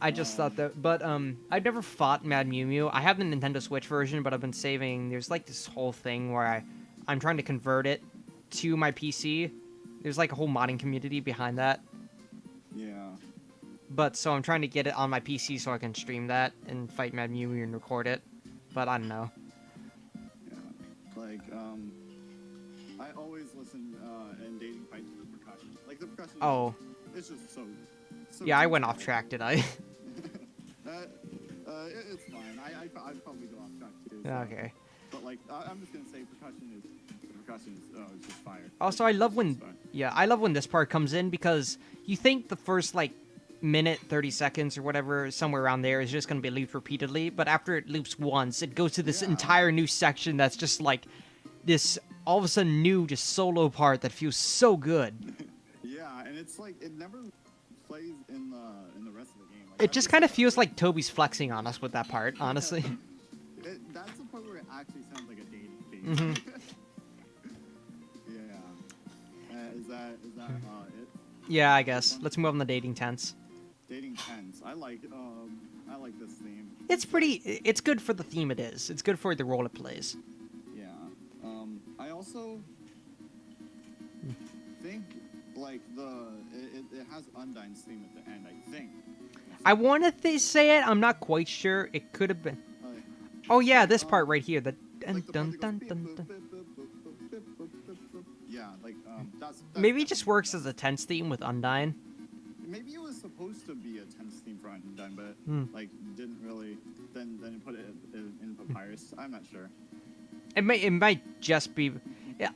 I just thought that, but I've never fought Mad Mew Mew. I have the Nintendo Switch version, but I've been saving. There's like this whole thing where I'm trying to convert it to my PC. There's like a whole modding community behind that. Yeah. But so I'm trying to get it on my PC so I can stream that and fight Mad Mew Mew and record it. But I don't know. Yeah. Like, I always listen and dating fight to the percussion. Like the percussion. Oh, It's just so. yeah, I went detailed. off track, did I? It's fine. I'd probably go off track too. So. Okay. But like, I'm just gonna say percussion is just fire. Also, I love when, It's fire. yeah, I love when this part comes in because you think the first like minute, 30 seconds or whatever, somewhere around there is just going to be looped repeatedly, but after it loops once, it goes to this Yeah. entire new section that's just like this all of a sudden new just solo part that feels so good. Yeah, and it's like it never plays in the rest of the game. Like, It just kind of feels like Toby's flexing on us with that part, honestly. That's the part where it actually sounds like a dating thing. Mhm. Yeah. Is that it? Yeah, I guess. Let's move on to dating tense. Dating tense. I like this theme. It's good for the theme it is. It's good for the role it plays. Yeah. I also think like it has Undyne's theme at the end. I think. I wanted to say it, I'm not quite sure. It could have been. Like, Oh yeah, this part right here. The dun like the dun part dun that dun goes dun. Yeah, like that's Maybe it just works as a tense theme with Undyne. maybe it was supposed supposed to be a tense theme for Undyne, but Hmm. like didn't really. Then it put it in Papyrus. I'm not sure. It might just be.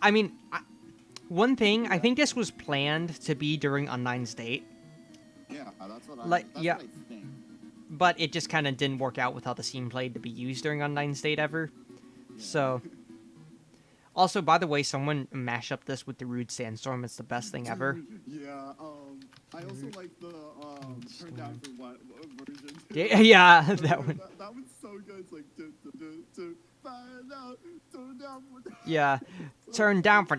I mean, one thing I Yeah. think this was planned to be during Undyne's date, Yeah, that's what like that's yeah, what I think. but it just kind of didn't work out with how the scene played to be used during Undyne's date ever. So, Yeah. also by the way, someone mash up this with the Rude Sandstorm. It's the best thing ever. Yeah. I also like the turn down for what version. Yeah, yeah, that one. That one's so good. It's like find out, turn down for. Yeah, turn down for.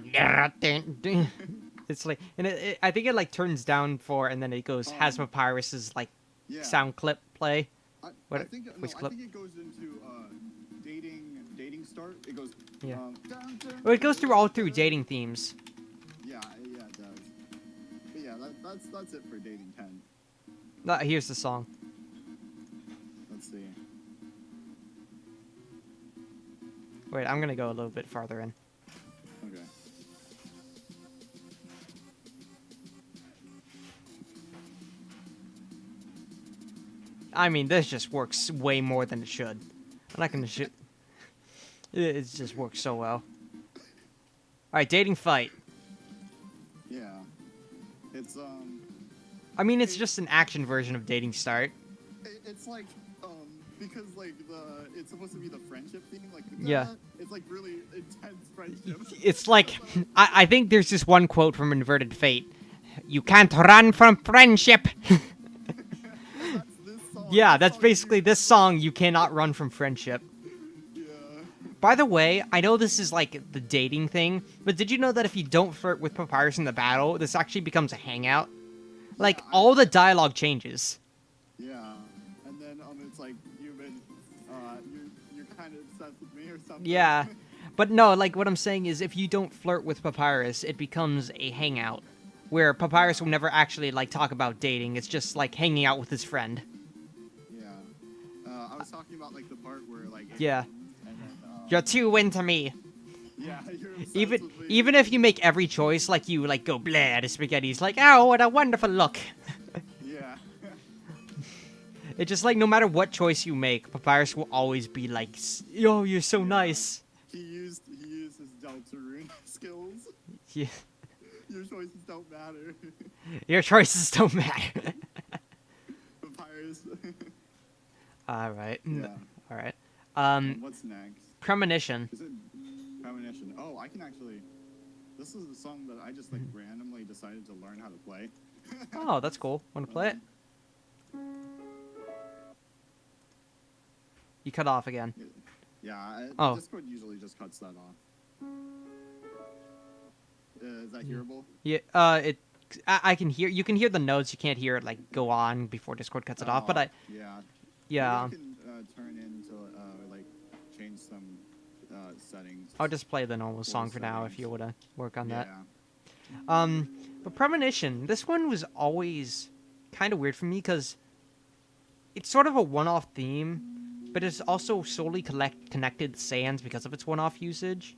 It's like, and I think it like turns down for, and then it goes has Papyrus's like Yeah. sound clip play. I What think voice I clip? think it goes into dating start. It goes. Yeah. Dun, dun, Well, it goes through all through dun. dating themes. Yeah, it does. But yeah, that's it for dating 10. Here's the song. Let's see. Wait, I'm gonna go a little bit farther in. Okay. I mean, this just works way more than it should. I'm not gonna shoot. It just works so well. All right, dating fight. Yeah. It's I mean, it's just an action version of dating start. it's like because like it's supposed to be the friendship theme, like Yeah. it's like really intense friendship. It's like I think there's this one quote from Inverted Fate. You can't run from friendship. That's this song. Yeah, This that's song basically is- this song. You cannot run from friendship. Yeah. By the way, I know this is like the dating thing, but did you know that if you don't flirt with Papyrus in the battle, this actually becomes a hangout? Like, Yeah, all the dialogue changes. Yeah. And then it's like you've been you're kind of obsessed with me or something. Yeah. But no, like, what I'm saying is if you don't flirt with Papyrus, it becomes a hangout. Where Papyrus will never actually, like, talk about dating. It's just, like, hanging out with his friend. Yeah. I was talking about like the part where like it Yeah. ends, and then, You're too into me. yeah, you're obsessed Even with me. even if you make every choice, like, you, like, go blah to spaghetti's, like, oh, what a wonderful look. Yeah. It's just like no matter what choice you make, Papyrus will always be like, "Yo, you're so Yeah. nice." He used his Deltarune skills. Yeah. Your choices don't matter. Your choices don't matter. Papyrus. All right. Yeah. All right. What's next? Premonition. Is it Premonition? Oh, I can actually. This is the song that I just like randomly decided to learn how to play. Oh, that's cool. Want to play it? You cut off again. Yeah. Oh. Discord usually just cuts that off. Is that hearable? Yeah. I can hear. You can hear the notes. You can't hear it like go on before Discord cuts it off. But Yeah. yeah. Maybe I can turn into like change some settings. I'll just play the normal song for now if you want to work on that. Yeah. But Premonition, this one was always kind of weird for me because it's sort of a one-off theme, but it's also solely connected to Sans because of its one-off usage.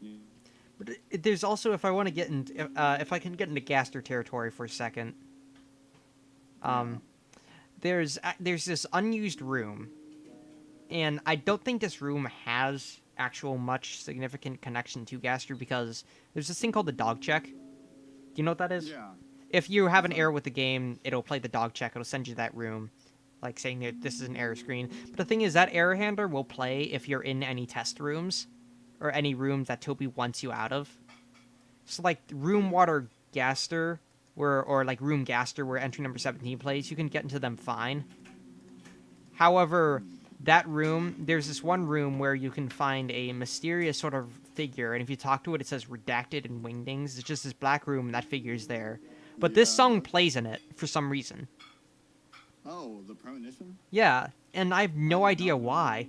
Yeah. But there's also, if I want to get in, if I can get into Gaster territory for a second, there's this unused room, and I don't think this room has actual much significant connection to Gaster because there's this thing called the dog check. Do you know what that is? Yeah. If you have an error with the game, it'll play the dog check. It'll send you that room, like saying that this is an error screen. But the thing is, that error handler will play if you're in any test rooms or any rooms that Toby wants you out of. So, like, Room Water Gaster, or like Room Gaster, where entry number 17 plays, you can get into them fine. However, that room, there's this one room where you can find a mysterious sort of figure, and if you talk to it, it says redacted in wingdings. It's just this black room, and that figure's there. But this Yeah. song plays in it for some reason. Oh, the Premonition? Yeah, and I have no I did idea not know why.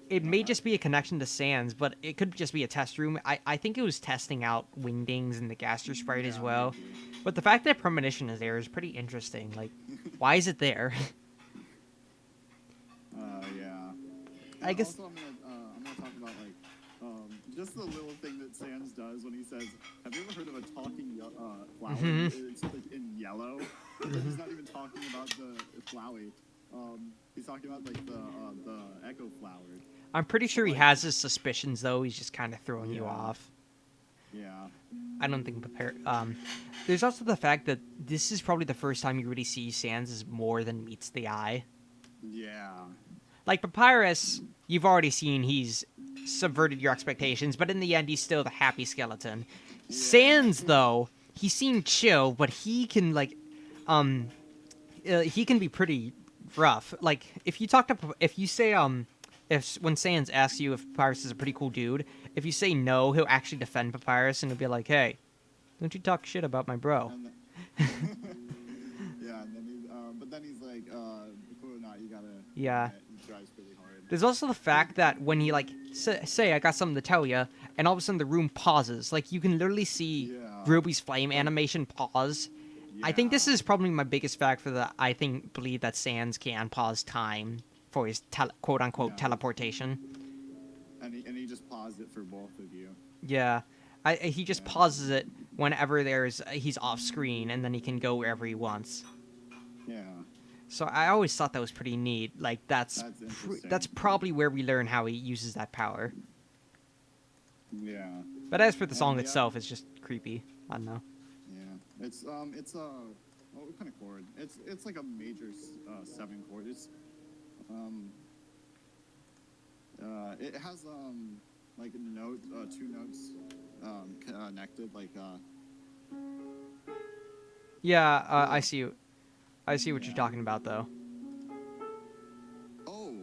It may just be a connection to Sans, but it could just be a test room. I think it was testing out Wingdings and the Gaster sprite as Yeah, well. maybe. But the fact that Premonition is there is pretty interesting. Like, why is it there? Yeah. I guess- Also, I'm gonna talk about like just the little thing that Sans does when he says, "Have you ever heard of a talking flower? Hmm. It's like in yellow." But then he's not even talking about the flowey. He's talking about like the echo flower. I'm pretty sure he Like, has his suspicions, though. He's just kind of throwing you yeah, off. yeah, I don't think there's also the fact that this is probably the first time you really see Sans as more than meets the eye. yeah, Like Papyrus, you've already seen he's subverted your expectations, but in the end, he's still the happy skeleton. Sans, though, he seemed chill, but he can he can be pretty rough. Like if you say if when Sans asks you if Papyrus is a pretty cool dude, if you say no, he'll actually defend Papyrus and he'll be like, "Hey, don't you talk shit about my bro." and yeah, and then but then he's like, "Cool or not, you gotta." Yeah. Admit, he tries pretty hard. There's also the fact that when he like say I got something to tell you, and all of a sudden the room pauses. Like you can literally see Yeah. Ruby's flame animation pause. I think this Yeah. is probably my biggest factor that I believe that Sans can pause time for his quote unquote Yeah. teleportation. And he just paused it for both of you. Yeah, he just Yeah. pauses it whenever he's off screen, and then he can go wherever he wants. Yeah. So I always thought that was pretty neat. Like That's interesting. that's probably where we learn how he uses that power. Yeah. But as for the song yeah. itself, it's just creepy. I don't know. Yeah. It's what kind of chord? It's like a major 7 chord. It's it has like note 2 notes connected like Yeah, I see what you're talking about though. oh,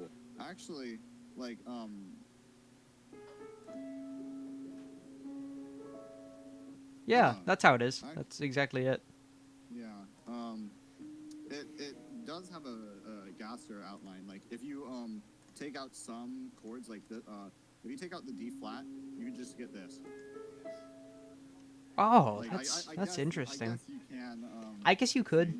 actually like Yeah, huh. that's how it is. I- That's exactly it. Yeah. It does have a Gasser outline. Like if you take out some chords like the if you take out the D flat, you can just get this. Oh, Like, that's I that's guess, interesting. I guess you can. I guess you could.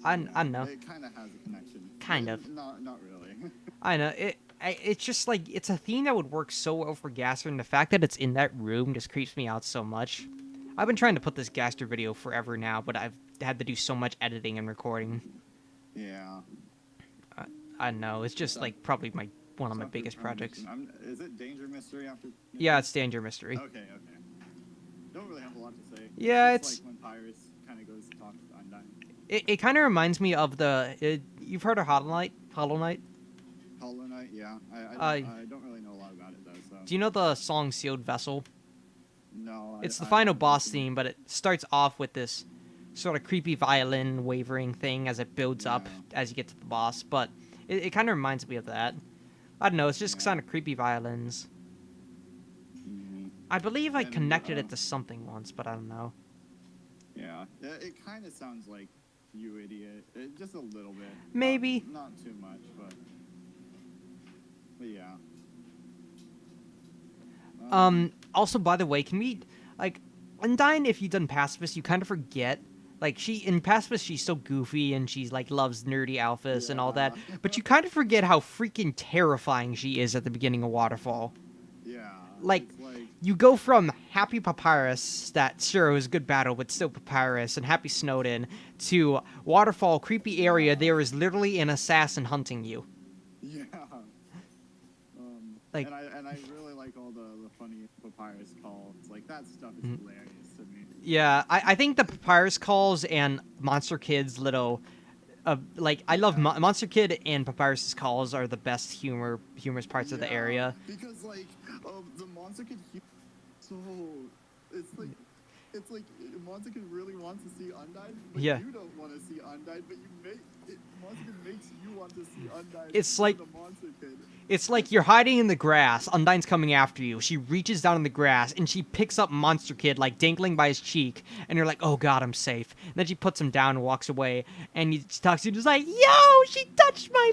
I don't know. It kind of has a connection. Kind of. Not really. I know it's just like it's a theme that would work so well for Gaster, and the fact that it's in that room just creeps me out so much. I've been trying to put this Gaster video forever now, but I've had to do so much editing and recording. Yeah. I don't know. It's just So- like probably one of my So biggest after projects. Premonition, is it Danger Mystery after? Yeah, it's Danger Mystery. Okay. Don't really have a lot to say. Yeah, It's it's like when Pyrus kind of goes to talk to Undyne. it kind of reminds me of you've heard of Hollow Knight? Hollow Knight, yeah. I don't really know a lot about it though. So. Do you know the song Sealed Vessel? No. It's the final boss theme, but it starts off with this sort of creepy violin wavering thing as it builds up Yeah. as you get to the boss. But it kind of reminds me of that. I don't know. It's just Yeah. kind of creepy violins. Mhm. I believe I And, connected it to something once, but I don't know. Yeah. It kind of sounds like You Idiot. Just a little bit. Maybe. Not too much, but yeah. Also, by the way, can we like Undyne? If you've done Pacifist, you kind of forget. Like in Pacifist, she's so goofy and she's like loves nerdy alphas and all that. Yeah. But you kind of forget how freaking terrifying she is at the beginning of Waterfall. Yeah. Like, it's like you go from Happy Papyrus, that sure was a good battle, but still Papyrus, and Happy Snowden, to Waterfall, creepy area. There is literally an assassin hunting you. yeah. Like- and I really like all the funny Papyrus calls. Like that stuff is Mhm. hilarious to me. Yeah, I think the Papyrus calls and Monster Kid's little, like I love Monster Kid and Papyrus's calls are the best humorous parts of the Yeah, area. because like the monster kid so it's like monster kid really wants to see Undyne, but Yeah. you don't want to see Undyne, but monster kid makes you want to see Undyne. It's for like- the monster kid. It's like you're hiding in the grass. Undyne's coming after you. She reaches down in the grass and she picks up Monster Kid like dangling by his cheek. And you're like, oh god, I'm safe. And then she puts him down and walks away. And he talks to you just like, yo, she touched my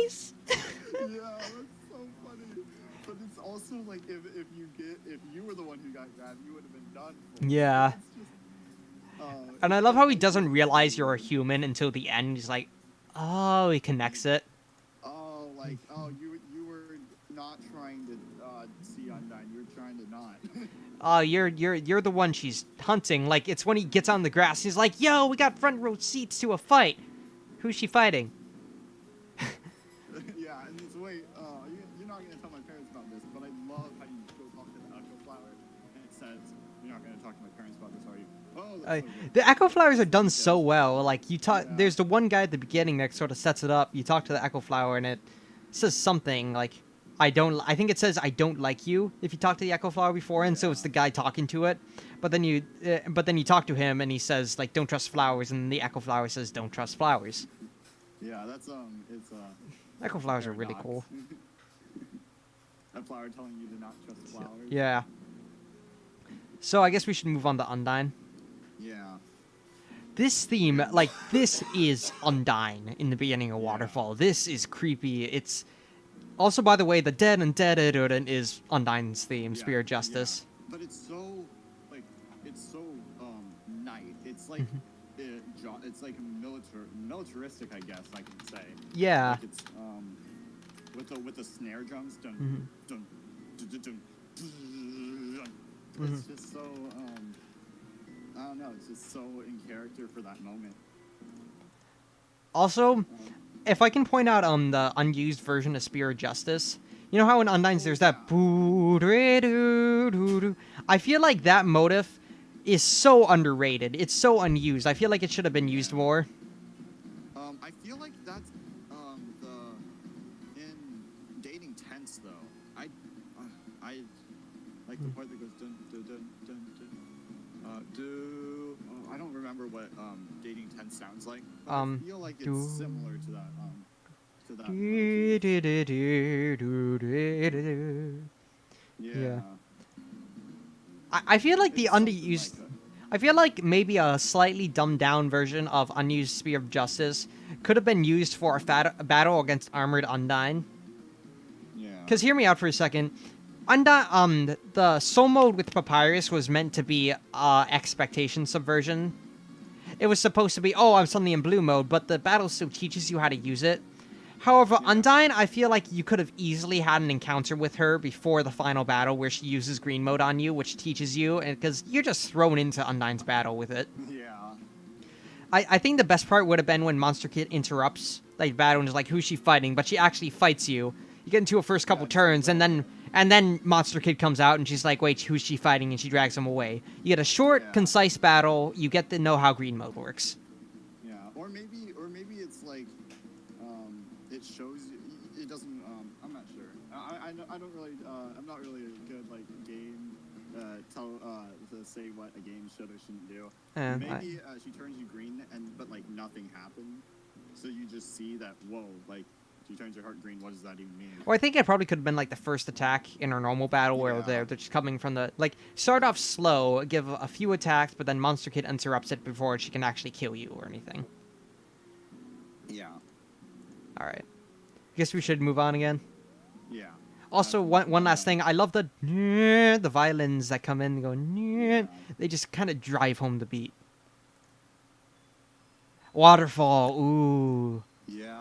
face. Yeah, that's so funny. But it's also like if you were the one who got grabbed, you would have been done for. Yeah. It's just, And I love how he doesn't realize you're a human until the end. He's like, oh, he connects it. Oh, like you were not trying to see Undyne. You're trying to not. You're the one she's hunting. Like, it's when he gets on the grass, he's like, "Yo, we got front row seats to a fight." Who's she fighting? Yeah, and it's wait. You're not gonna tell my parents about this, but I love how you go talk to the Echo Flower, and it says you're not gonna talk to my parents about this, are you? Oh, that's so good. The Echo Flowers are done so well. Like, you talk. Yeah. There's the one guy at the beginning that sort of sets it up. You talk to the Echo Flower, and it says something like, "I don't." I think it says, "I don't like you." If you talk to the Echo Flower before, and so it's the guy talking to it. But then you talk to him, and he says like, "Don't trust flowers," and the Echo Flower says, "Don't trust flowers." Yeah, that's it's Echo Flowers are really paradox. cool. A flower telling you to not trust flowers. Yeah. So I guess we should move on to Undyne. Yeah. This theme, like, this is Undyne in the beginning of Waterfall. This is creepy. It's also, by the way, the dead and dead is Undyne's theme, Spear of Justice. Yeah. But it's so night. It's like it's like militaristic, I guess I can say. Yeah. Like it's with the snare drums, dun dun dun dun dun. It's just so I don't know. It's just so in character for that moment. Also, if I can point out the unused version of Spear of Justice, you know how in Undyne's there's that boo-doo-doo-doo-doo. I feel like that motif is so underrated. It's so unused. I feel like it should have been used more. I feel like that's in Dating Tense though. I like the part that goes dun dun dun dun dun. I don't remember what Dating Tense sounds like. But I feel like it's similar to that. Yeah. I feel like the underused. I feel like maybe a slightly dumbed down version of unused Spear of Justice could have been used for a battle against Armored Undyne. Yeah. Because hear me out for a second. The soul mode with Papyrus was meant to be expectation subversion. It was supposed to be, oh, I'm suddenly in blue mode, but the battle still teaches you how to use it. However, Undyne, I feel like you could have easily had an encounter with her before the final battle where she uses green mode on you, which teaches you, because you're just thrown into Undyne's battle with it. Yeah. I think the best part would have been when Monster Kid interrupts like battle and is like, who's she fighting? But she actually fights you. You get into her first couple turns, and then Monster Kid comes out and she's like, wait, who's she fighting? And she drags him away. You get a short, concise battle. You get to know how green mode works. Yeah, or maybe it's like it shows you. It doesn't. I'm not sure. I don't really. I'm not really a good like game to say what a game should or shouldn't do. Maybe she turns you green but like nothing happened, so you just see that whoa, like she turns your heart green. What does that even mean? Well, I think it probably could have been like the first attack in her normal battle where they're just coming from the like start off slow, give a few attacks, but then Monster Kid interrupts it before she can actually kill you or anything. Yeah. All right. Guess we should move on again. Yeah. Also, one last thing. I love the violins that come in and go. They just kind of drive home the beat. Waterfall. Ooh. Yeah.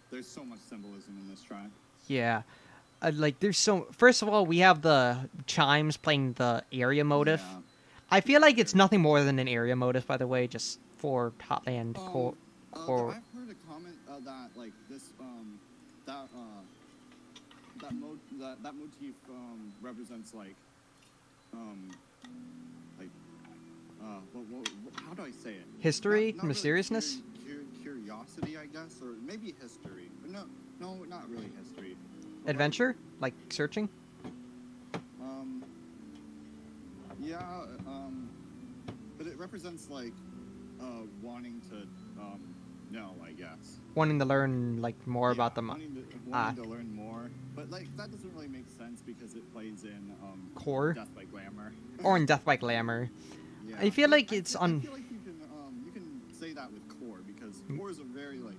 There's so much symbolism in this track. Yeah. Like, there's so... First of all, we have the chimes playing the area motif. Yeah. I feel like it's nothing more than an area motif, by the way, just for Hotland core. I've heard a comment that like this that motif represents like how do I say it? History, not mysteriousness, really curiosity, I guess, or maybe history. But no, not really history. adventure, like searching. Yeah. But it represents like wanting to know, I guess. Wanting to learn like more about them. Wanting to learn more, but like that doesn't really make sense because it plays in Core Death by Glamour. or in Death by Glamour. Yeah. I feel like it's I feel like you can say that with Core because Core is a very like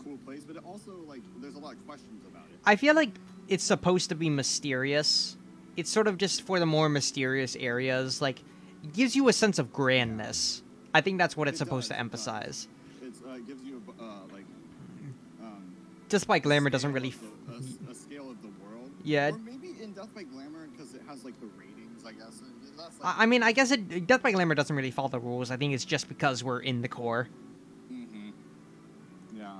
cool place, but it also like there's a lot of questions about it. I feel like it's supposed to be mysterious. It's sort of just for the more mysterious areas. Like, it gives you a sense of grandness. I think that's what it's supposed to emphasize. It gives you Death by Glamour doesn't scale really. of a scale of the world. Yeah. Or maybe in Death by Glamour because it has like the ratings, I guess. That's I mean, I guess Death by Glamour doesn't really follow the rules. I think it's just because we're in the core. Mm-hmm. Yeah.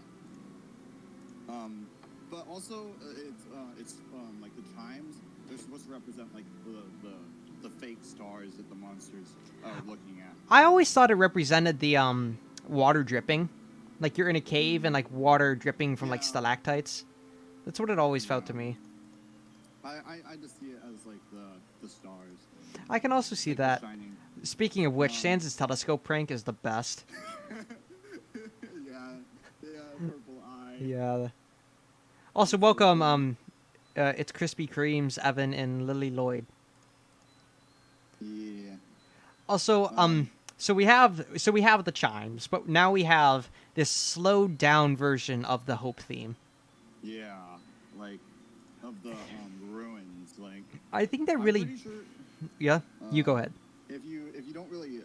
But also it's like the chimes. They're supposed to represent like the fake stars that the monsters are looking at. I always thought it represented the water dripping, like you're in a cave and like water dripping from like Yeah. stalactites. That's what it always felt to me. I just see it as like the stars. I can also see Like that. the shining. Speaking of which, Sans' telescope prank is the best. yeah, purple eye. Yeah. Also, welcome. It's Krispy Kreme's Evan and Lily Lloyd. Yeah. Also, so we have the chimes, but now we have this slowed down version of the Hope theme. Yeah, like of the ruins. Like I think they're I'm really. pretty sure, Yeah, you go ahead. if you don't really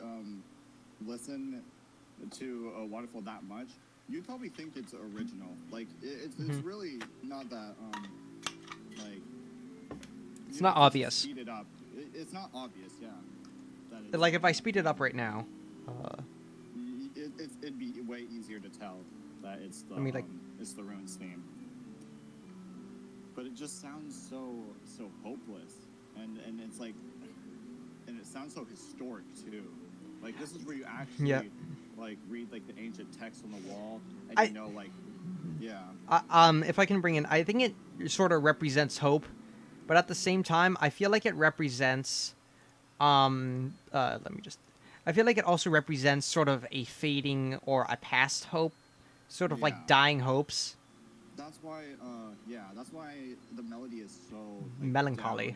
listen to Waterfall that much, you'd probably think it's original. Like it's really not that like. It's you not have to obvious. Speed it up. It's not obvious. Yeah. That it's, Like if I speed it up right now. It'd be way easier to tell that it's the it's the ruins theme. But it just sounds so hopeless, and it's like, and it sounds so historic too. Like this is where you actually like read like the ancient text on the wall, and you know like, yeah. If I can bring in, I think it sort of represents hope, but at the same time, I feel like it represents, I feel like it also represents sort of a fading or a past hope, sort of like dying hopes. That's why, that's why the melody is so like, melancholy.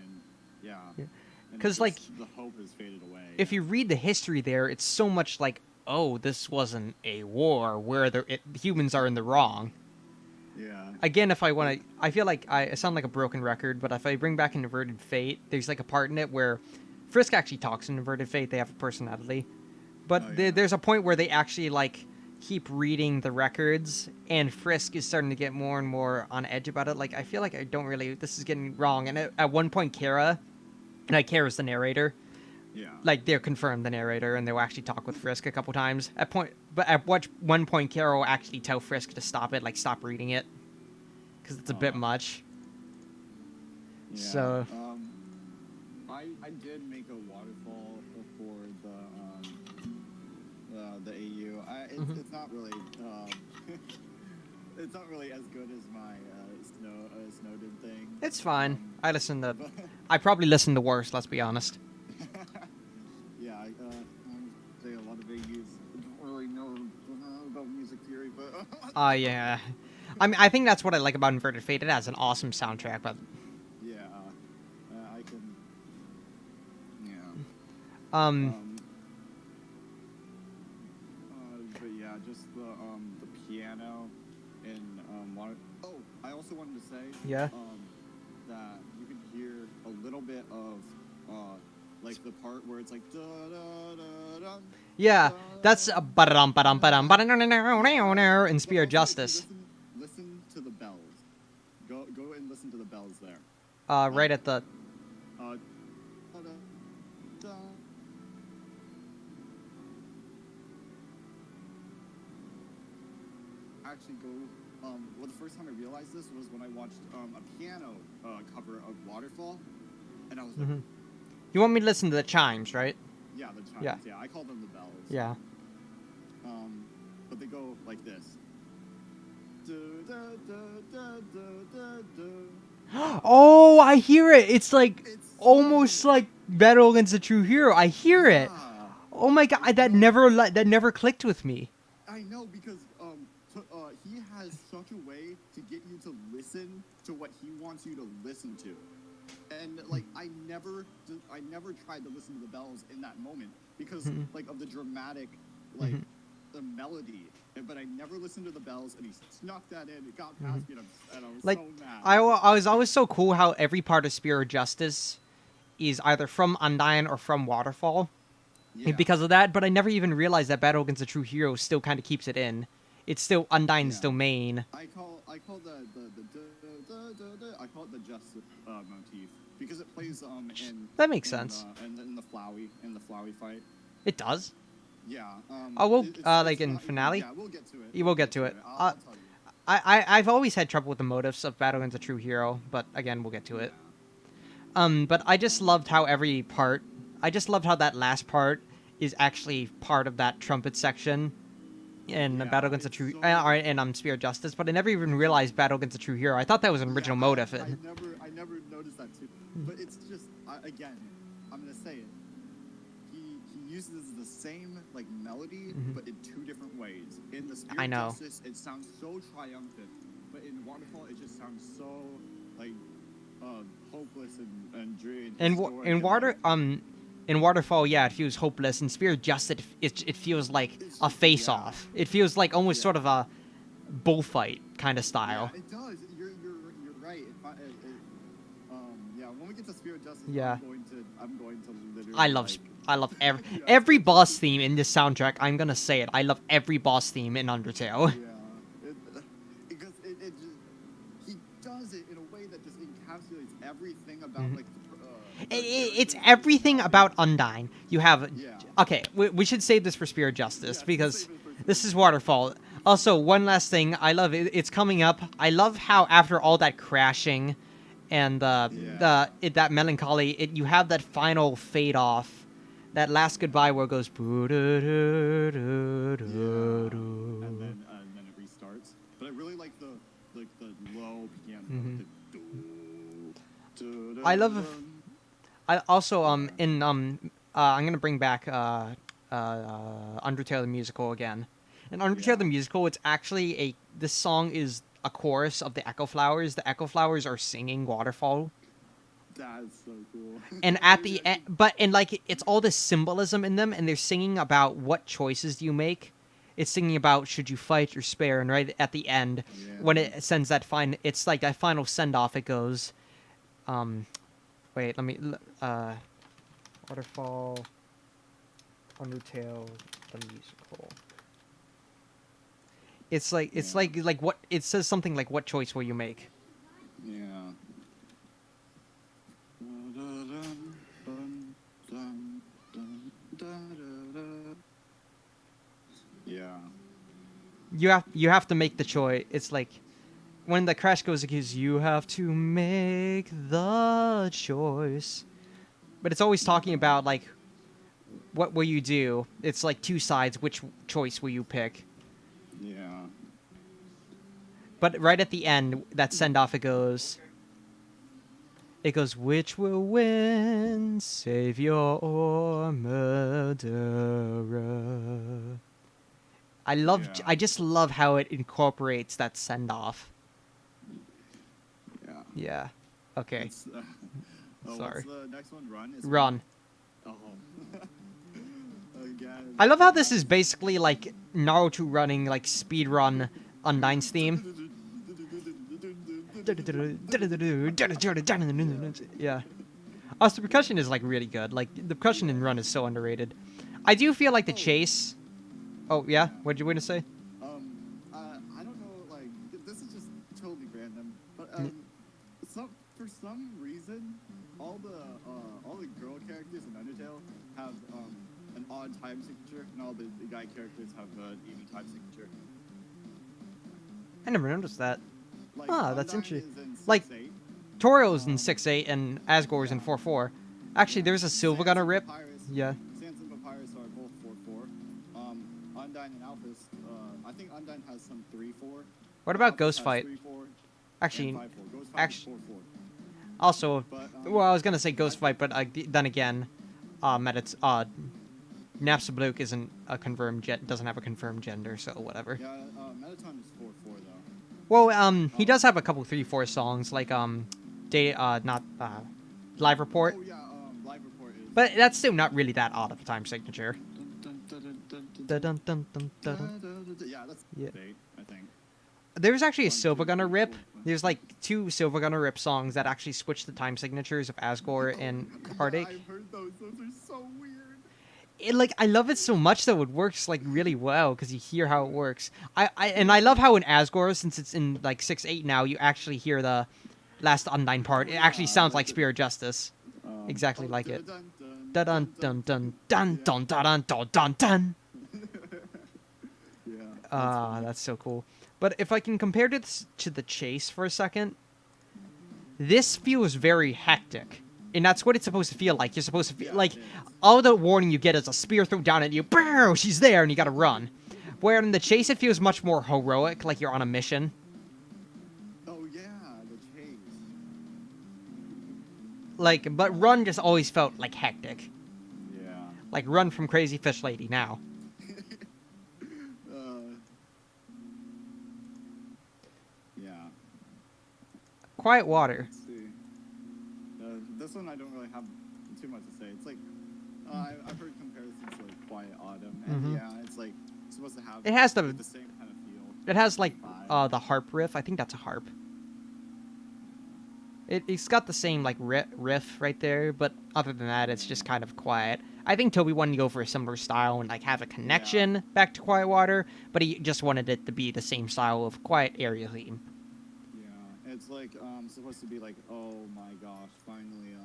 And, because like the hope has faded away. If you read the history there, it's so much like, oh, this wasn't a war where humans are in the wrong. Yeah. Again, if I want to, I feel like I sound like a broken record, but if I bring back an Inverted Fate, there's like a part in it where Frisk actually talks in Inverted Fate. They have a personality, but there's a point where they actually like keep reading the records, and Frisk is starting to get more and more on edge about it. Like I feel like I don't really, this is getting wrong. And at one point, Kara's the narrator. Yeah. Like they're confirmed the narrator, and they'll actually talk with Frisk a couple times. At one point, Kara will actually tell Frisk to stop it, like stop reading it, because it's a bit much. Yeah. So. I did make a waterfall for the AU. It's not really it's not really as good as my Snowden thing. It's fine. I probably listened to worse. Let's be honest. Yeah, I say a lot of AUs don't really know about music theory, but yeah. I mean, I think that's what I like about Inverted Fate. It has an awesome soundtrack, but yeah, I can. Yeah. But yeah, just the piano and water. Oh, I also wanted to say. Yeah. That you can hear a little bit of like the part where it's like da da da da. Yeah, that's a ba-dum ba-dum ba-dum ba-dum in Spear of Justice. Listen to the bells. Go and listen to the bells there. Right at the. Actually go. Well, the first time I realized this was when I watched a piano cover of Waterfall, and I was like, You want me to listen to the chimes, right? yeah, the chimes. Yeah, I call them the bells. Yeah. But they go like this. Oh, I hear it. It's like almost like Battle Against the True Hero. I hear it. Oh my god, that never clicked with me. I know, because he has such a way to get you to listen to what he wants you to listen to. And like I never tried to listen to the bells in that moment because like of the dramatic like the melody, but I never listened to the bells, and he snuck that in. It got past me, and I was Like so mad. I was always so cool how every part of Spear of Justice is either from Undyne or from Waterfall. Yeah. Because of that, but I never even realized that Battle Against the True Hero still kind of keeps it in. It's still Undyne's domain. I I call I call it the justice motif because it plays That makes sense. in the Flowey fight. It does. Yeah. Oh, we'll It's like in not, finale. yeah, we'll get to it. You will get to it. I'll tell you. I've always had trouble with the motives of Battle Against a True Hero, but again, we'll get to it. But I just loved how every part. I just loved how that last part is actually part of that trumpet section in Yeah, Battle Against a it's True, so- and Spirit Justice. But I never even realized Battle Against a True Hero. I thought that was an original motive. I never noticed that too. But it's just again, I'm gonna say it. He uses the same like melody, but in two different ways. In the Spirit I know. Justice, it sounds so triumphant, but in Waterfall, it just sounds so like hopeless and dreary. In historic in and, water in Waterfall, yeah, it feels hopeless. In Spirit Justice, it feels like a face off. It feels like almost sort of a bullfight kind of style. Yeah, it does. You're right. Yeah, when we get to Spirit Justice, Yeah. I'm going to literally. I love every boss theme in this soundtrack. I'm gonna say it. I love every boss theme in Undertale. Yeah, because it just he does it in a way that just encapsulates everything about like. It's everything about Undyne. You have Yeah. okay. We should save this for Spirit Justice Yeah, because save it for this is Waterfall. Also, one last thing. I love it. It's coming up. I love how after all that crashing and that melancholy, you have that final fade off. That last goodbye where it goes. And then it restarts. But I really like the low piano. I love. I also in I'm gonna bring back Undertale the musical again. In Undertale the musical, it's actually this song is a chorus of the Echo Flowers. The Echo Flowers are singing Waterfall. That's so cool. And at the end, it's all this symbolism in them, and they're singing about what choices do you make. It's singing about should you fight or spare, and right at the end, when it sends that it's like that final send off. It goes, wait, let me, Waterfall, Undertale, the musical. It's like what it says something like what choice will you make? Yeah. Yeah. You have to make the choice. It's like when the crash goes, it goes, you have to make the choice. But it's always talking about like what will you do? It's like two sides. Which choice will you pick? Yeah. But right at the end, that send off, it goes. It goes, which will win, savior or murderer? I just love how it incorporates that send off. Yeah. Yeah. Okay. Sorry. What's the next one? Run? Run. Oh. Again. I love how this is basically like Naruto running, like speed run Undyne's theme. Yeah. Also, the percussion is like really good. Like the percussion in Run is so underrated. I do feel like the chase. Oh yeah, what did you want to say? I don't know. Like this is just totally random, but for some reason, all the girl characters in Undertale have an odd time signature, and all the guy characters have an even time signature. I never noticed that. Like, That's Undyne interesting. is in Like 6-8. Torio's in 6-8 and Asgore's in 4-4. Actually, there's a Silva Gunner rip. Yeah. Sans and Papyrus are both 4-4. Undyne and Alphys, I think Undyne has some 3-4. What about Alphys Ghost has Fight? 3-4 Actually, and 5-4. Ghost Fight is 4-4. also, But, well, I was gonna say Ghost Fight, but then again, Napstablook isn't a confirmed doesn't have a confirmed gender, so whatever. Yeah, Metaton is 4-4 though. Well, he does have a couple 3-4 songs like Live Report, Oh yeah, Live Report is. but that's still not really that odd of a time signature. Yeah, that's Yeah. 8, I think. There's actually a Silva Gunner rip. There's like 2 Silva Gunner rip songs that actually switch the time signatures of Asgore and Heartache. Yeah, I've heard those. Those are so weird. I love it so much though. It works like really well because you hear how it works. I love how in Asgore, since it's in like 6-8 now, you actually hear the last Undyne part. Oh It actually yeah, sounds like Spirit Justice, exactly like it. Dun dun dun dun dun dun dun dun dun dun. Yeah, that's Ah, funny. that's so cool. But if I can compare this to the chase for a second, this feels very hectic. And that's what it's supposed to feel like. You're supposed to feel Yeah, like it is. all the warning you get is a spear thrown down at you. Bow! She's there, and you gotta run. Where in the chase, it feels much more heroic, like you're on a mission. Oh yeah, the chase. Like, but run just always felt like hectic. Yeah. Like run from Crazy Fish Lady now. Uh, yeah. Quiet Water. Let's see. This one I don't really have too much to say. It's like I've heard comparisons to like Quiet Autumn, and Mhm. yeah, it's like supposed to have It has like, the same kind of feel. It has like Vibe. the harp riff. I think that's a harp. It's got the same like riff right there, but other than that, it's just kind of quiet. I think Toby wanted to go for a similar style and like have a connection back to Quiet Water, but he just wanted it to be the same style of Quiet Area theme. Yeah, it's like supposed to be like, oh my gosh, finally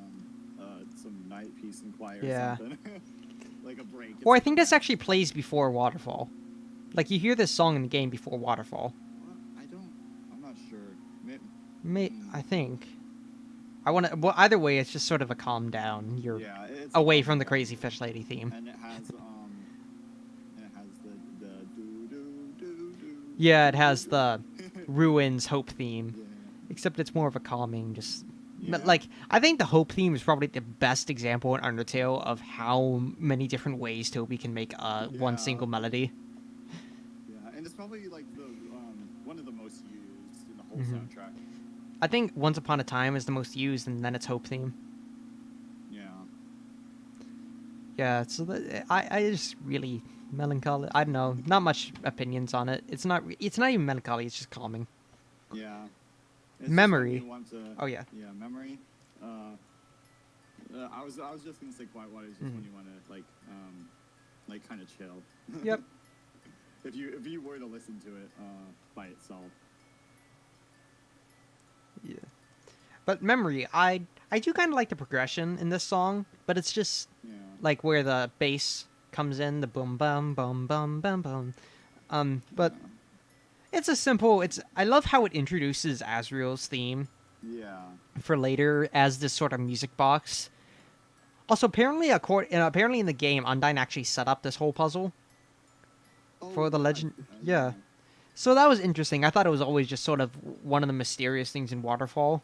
some night peace and quiet or Yeah. something. Like a break. It's Or I like think a this actually plays before Waterfall. Like you hear this song in the game before Waterfall. I'm not sure. I think. I want to. Well, either way, it's just sort of a calm down. You're Yeah, it's away a from the calm Crazy down. Fish Lady theme. And it has the do do do do. Yeah, it has the Ruins Hope Yeah. theme, except it's more of a calming. Just Yeah. like I think the Hope theme is probably the best example in Undertale of how many different ways Toby can make one Yeah. single melody. Yeah, and it's probably like the one of the most used in the whole Mhm. soundtrack. I think Once Upon a Time is the most used, and then it's Hope theme. Yeah. Yeah, so I just really melancholy. I don't know, not much opinions on it. It's not even melancholy. It's just calming. Yeah. It's Memory. Just when you want to, Oh yeah. Yeah, memory. I was just gonna say Quiet Water is just when you want to like kind of chill. Yep. If you were to listen to it by itself. Yeah. But Memory, I do kind of like the progression in this song, but it's just Yeah. like where the bass comes in, the boom bum bum bum bum bum. But it's a simple. I love how it introduces Azrael's theme Yeah. for later as this sort of music box. Also, apparently in the game, Undyne actually set up this whole puzzle for the legend. Yeah. So that was interesting. I thought it was always just sort of one of the mysterious things in Waterfall.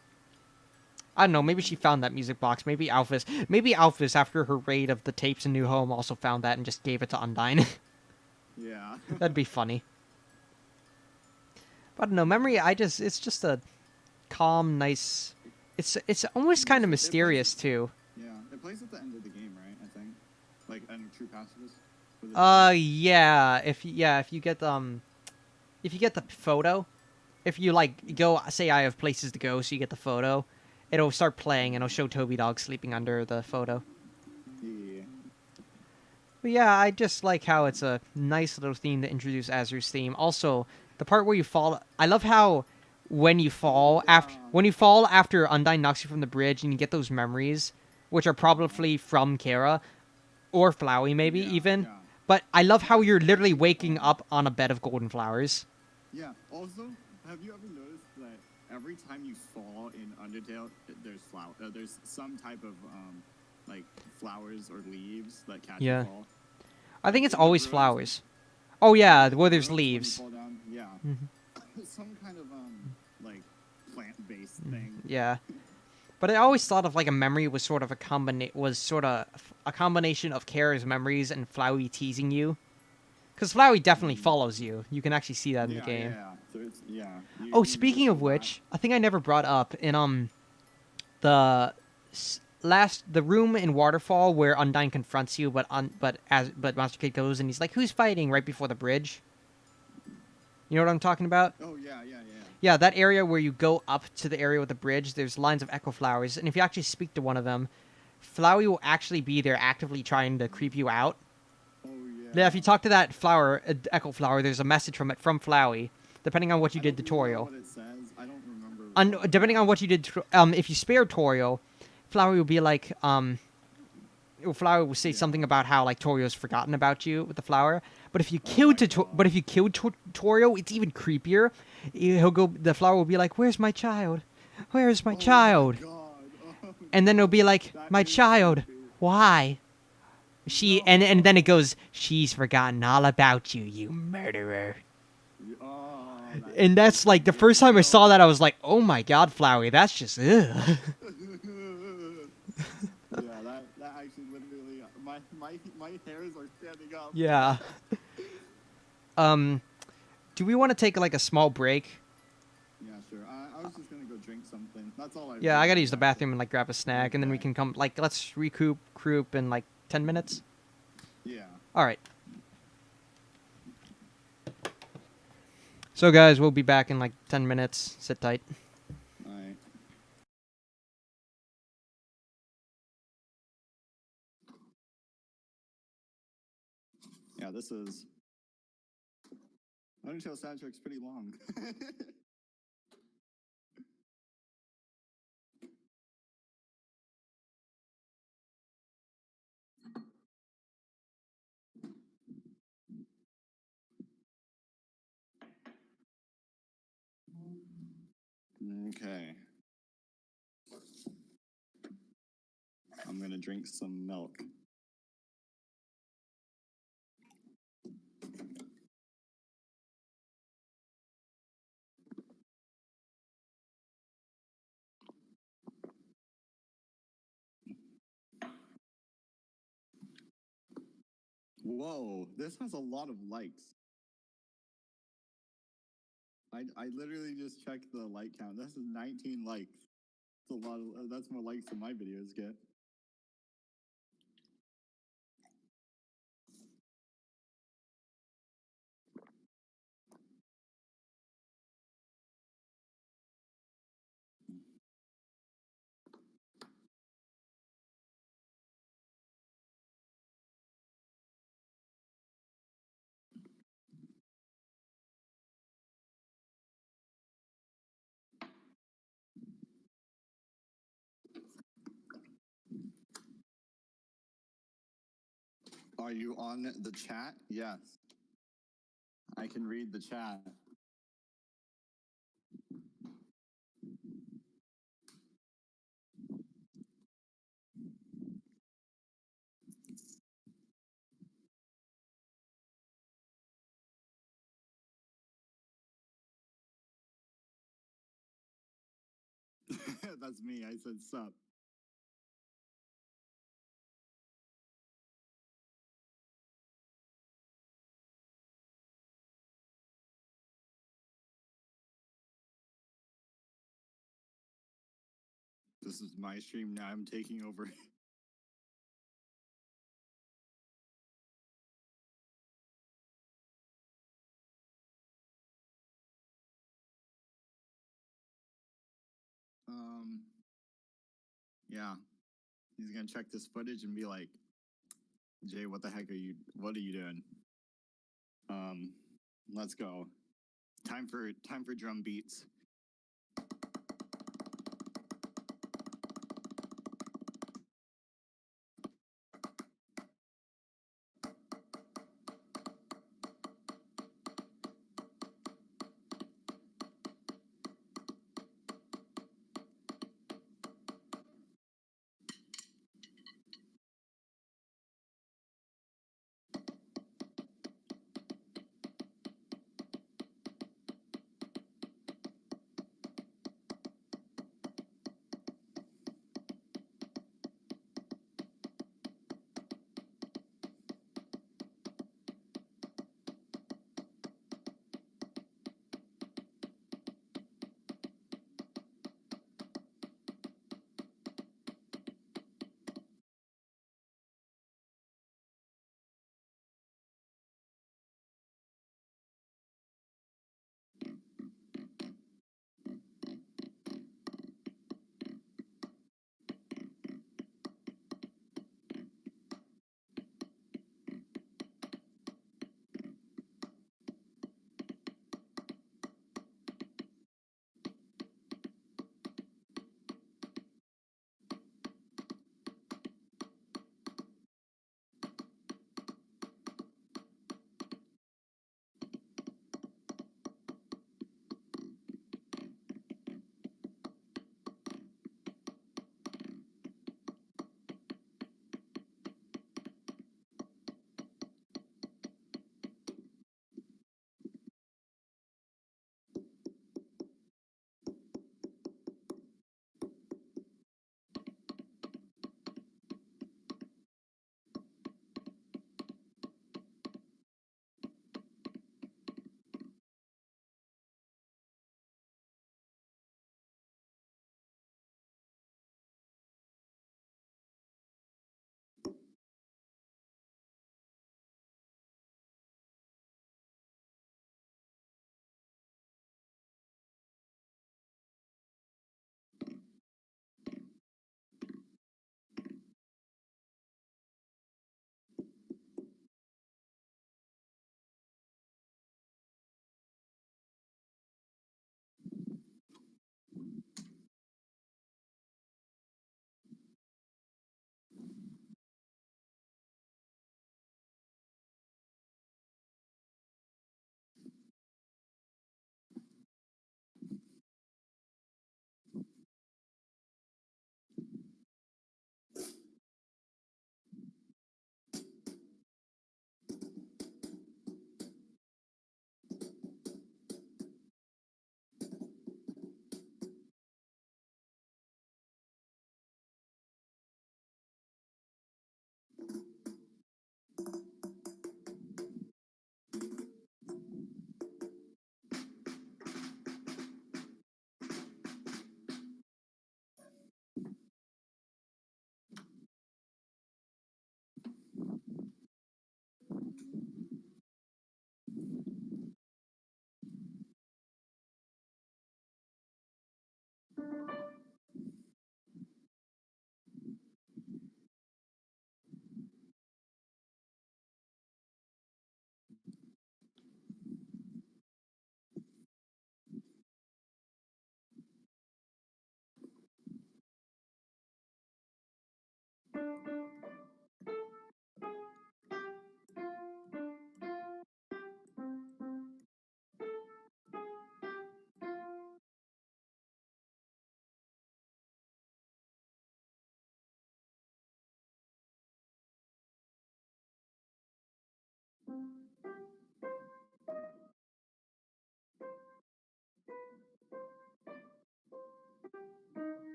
I don't know. Maybe she found that music box. Maybe Alphys, after her raid of the tapes in New Home, also found that and just gave it to Undyne. Yeah. That'd be funny. But I don't know. Memory, it's just a calm, nice. It's almost kind of mysterious too. Yeah. It plays at the end of the game, right? I think. Like end of True Passages. Was it- Yeah. If you get if you get the photo, if you like go say I have places to go, so you get the photo, it'll start playing and it'll show Toby Dog sleeping under the photo. Yeah. But yeah, I just like how it's a nice little theme to introduce Azur's theme. Also, the part where you fall, I love how when you fall after Undyne knocks you from the bridge and you get those memories, which are probably from Kara or Flowey maybe Yeah, even. yeah. But I love how you're literally waking up on a bed of golden flowers. Yeah. Also, have you ever noticed that every time you fall in Undertale, there's some type of like flowers or leaves that catch Yeah. you fall. I think it's In the always ruins- flowers. Oh yeah, where there's ruins, when you leaves. fall down, yeah. Mhm. Some kind of like plant-based Mm-hmm. thing. Yeah. But I always thought of like a memory was sort of a combination of Kara's memories and Flowey teasing you. Because Flowey definitely follows you. You can actually see that in the game. Yeah. So it's You, Oh, you speaking just of do which, I think I never brought up in the the room in Waterfall where Undyne confronts you, but Monster Kid goes and he's like, "Who's fighting?" right before the bridge. You know what I'm talking about? that. Oh yeah. Yeah, that area where you go up to the area with the bridge, there's lines of echo flowers, and if you actually speak to one of them, Flowey will actually be there actively trying to creep you out. Yeah, if you talk to that flower, Echo Flower, there's a message from it from Flowey, depending on what you I did don't to remember Torio. what it says. I don't remember. Depending on what you did, if you spare Torio, Flowey will be like, Flower will say something about how like Torio's forgotten about you with the flower. But if you killed Torio, it's even creepier. The flower will be like, "Where's my child? Where's my child?" God. Oh, And then it'll be like, that "My is child, creepy. why?" And then it goes, "She's forgotten all about you, you murderer." Oh, that And is that's like the first time I saw that, I was like, "Oh my god, Flowey, that's just ugh." Yeah, that actually literally my hairs are standing up. Yeah. Do we want to take like a small break? Yeah, sure. I was just gonna go drink something. That's all I. Yeah, I really gotta did, use the actually. bathroom and like grab a snack, and then we Okay. can come. Like, let's recoup in like 10 minutes. Yeah. All right. So guys, we'll be back in like 10 minutes. Sit tight. All right. Yeah, this is Undertale soundtrack's pretty long. Okay. I'm gonna drink some milk. Whoa, this has a lot of likes. I literally just checked the like count. This is 19 likes. That's a lot of. That's more likes than my videos get. Are you on the chat? Yes. I can read the chat. That's me. I said sup. This is my stream now. I'm taking over. um, yeah. He's gonna check this footage and be like, Jay, what the heck are you? What are you doing? Um, let's go. Time for drum beats.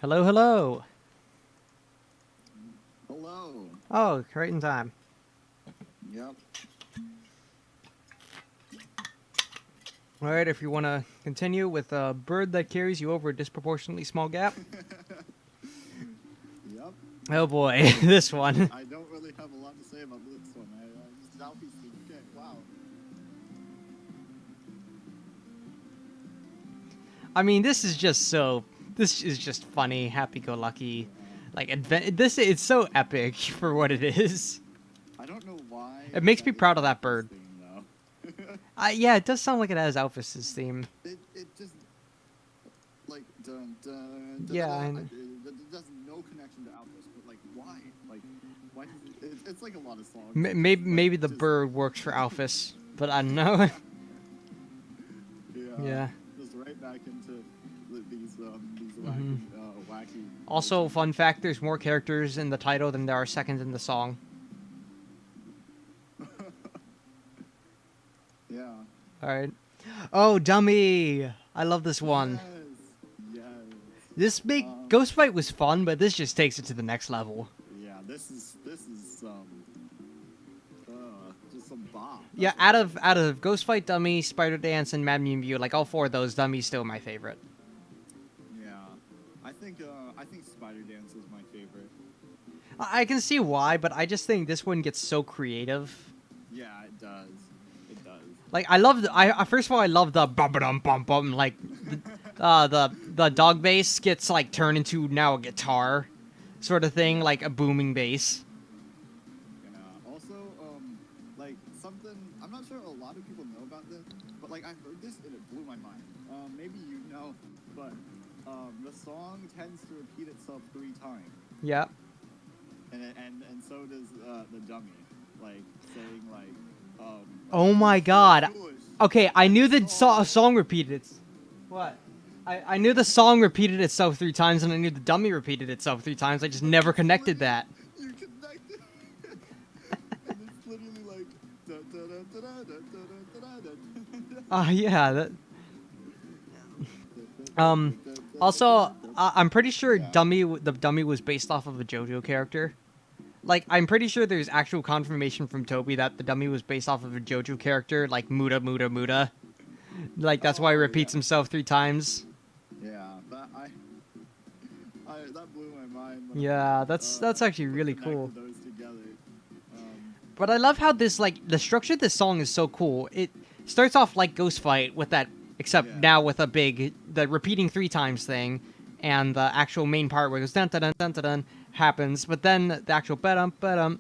Hello, hello. Hello. Oh, right in time. Yep. All right, if you want to continue with a bird that carries you over a disproportionately small gap. Yep. Oh boy, this one. I don't really have a lot to say about this one. Just Alfie's theme. Okay, wow. I mean, this is just so. This is just funny, happy-go-lucky, like this. It's so epic for what it is. I don't know why. It makes me proud of that Alfie's bird. theme, though. Yeah, it does sound like it has Elvis's theme. It just like dun dun. dun Yeah, dun, I dun. know. It does no connection to Alphys, but like why? Like why does it? It's like a lot of songs. Maybe Like, the just- bird works for Alphys, but I don't know. Yeah. Yeah. Just right back into these Mhm. wacky. Also, fun fact: there's more characters in the title than there are seconds in the song. Yeah. All right. Oh, dummy! I love this one. Yes. This big ghost fight was fun, but this just takes it to the next level. Yeah. This is just some bop. Yeah, out of Ghost Fight, Dummy, Spider Dance, and Mad Mew Mew, like all four of those, Dummy's still my favorite. Yeah. I think Spider Dance is my favorite. I can see why, but I just think this one gets so creative. Yeah, it does. It does. Like I love I first of all I love the bum bum bum bum like the dog bass gets like turned into now a guitar sort of thing, like a booming bass. Yeah. Also, like something I'm not sure a lot of people know about this, but like I heard this and it blew my mind. Maybe you know, but the song tends to repeat itself 3 times, Yeah. and so does the dummy, like saying like. Oh my god. Foolish. Okay, I knew the song repeated it. What? I knew the song repeated itself 3 times, and I knew the dummy repeated itself 3 times. I just never connected that. You connected. And it's literally like. Da, da, da, da, da, da, da, da, da. Yeah. Also, I'm pretty sure Yeah. the dummy was based off of a JoJo character. Like, I'm pretty sure there's actual confirmation from Toby that the dummy was based off of a JoJo character, like Muda Muda Muda. Like, that's why he repeats himself 3 times. Yeah, but that blew my mind. Yeah, that's actually really cool. Those together. But I love how this, like, the structure of this song is so cool. It starts off like Ghost Fight with that, except Yeah. now with the repeating 3 times thing, and the actual main part where it goes dun dun dun dun dun dun happens, but then the actual ba-dum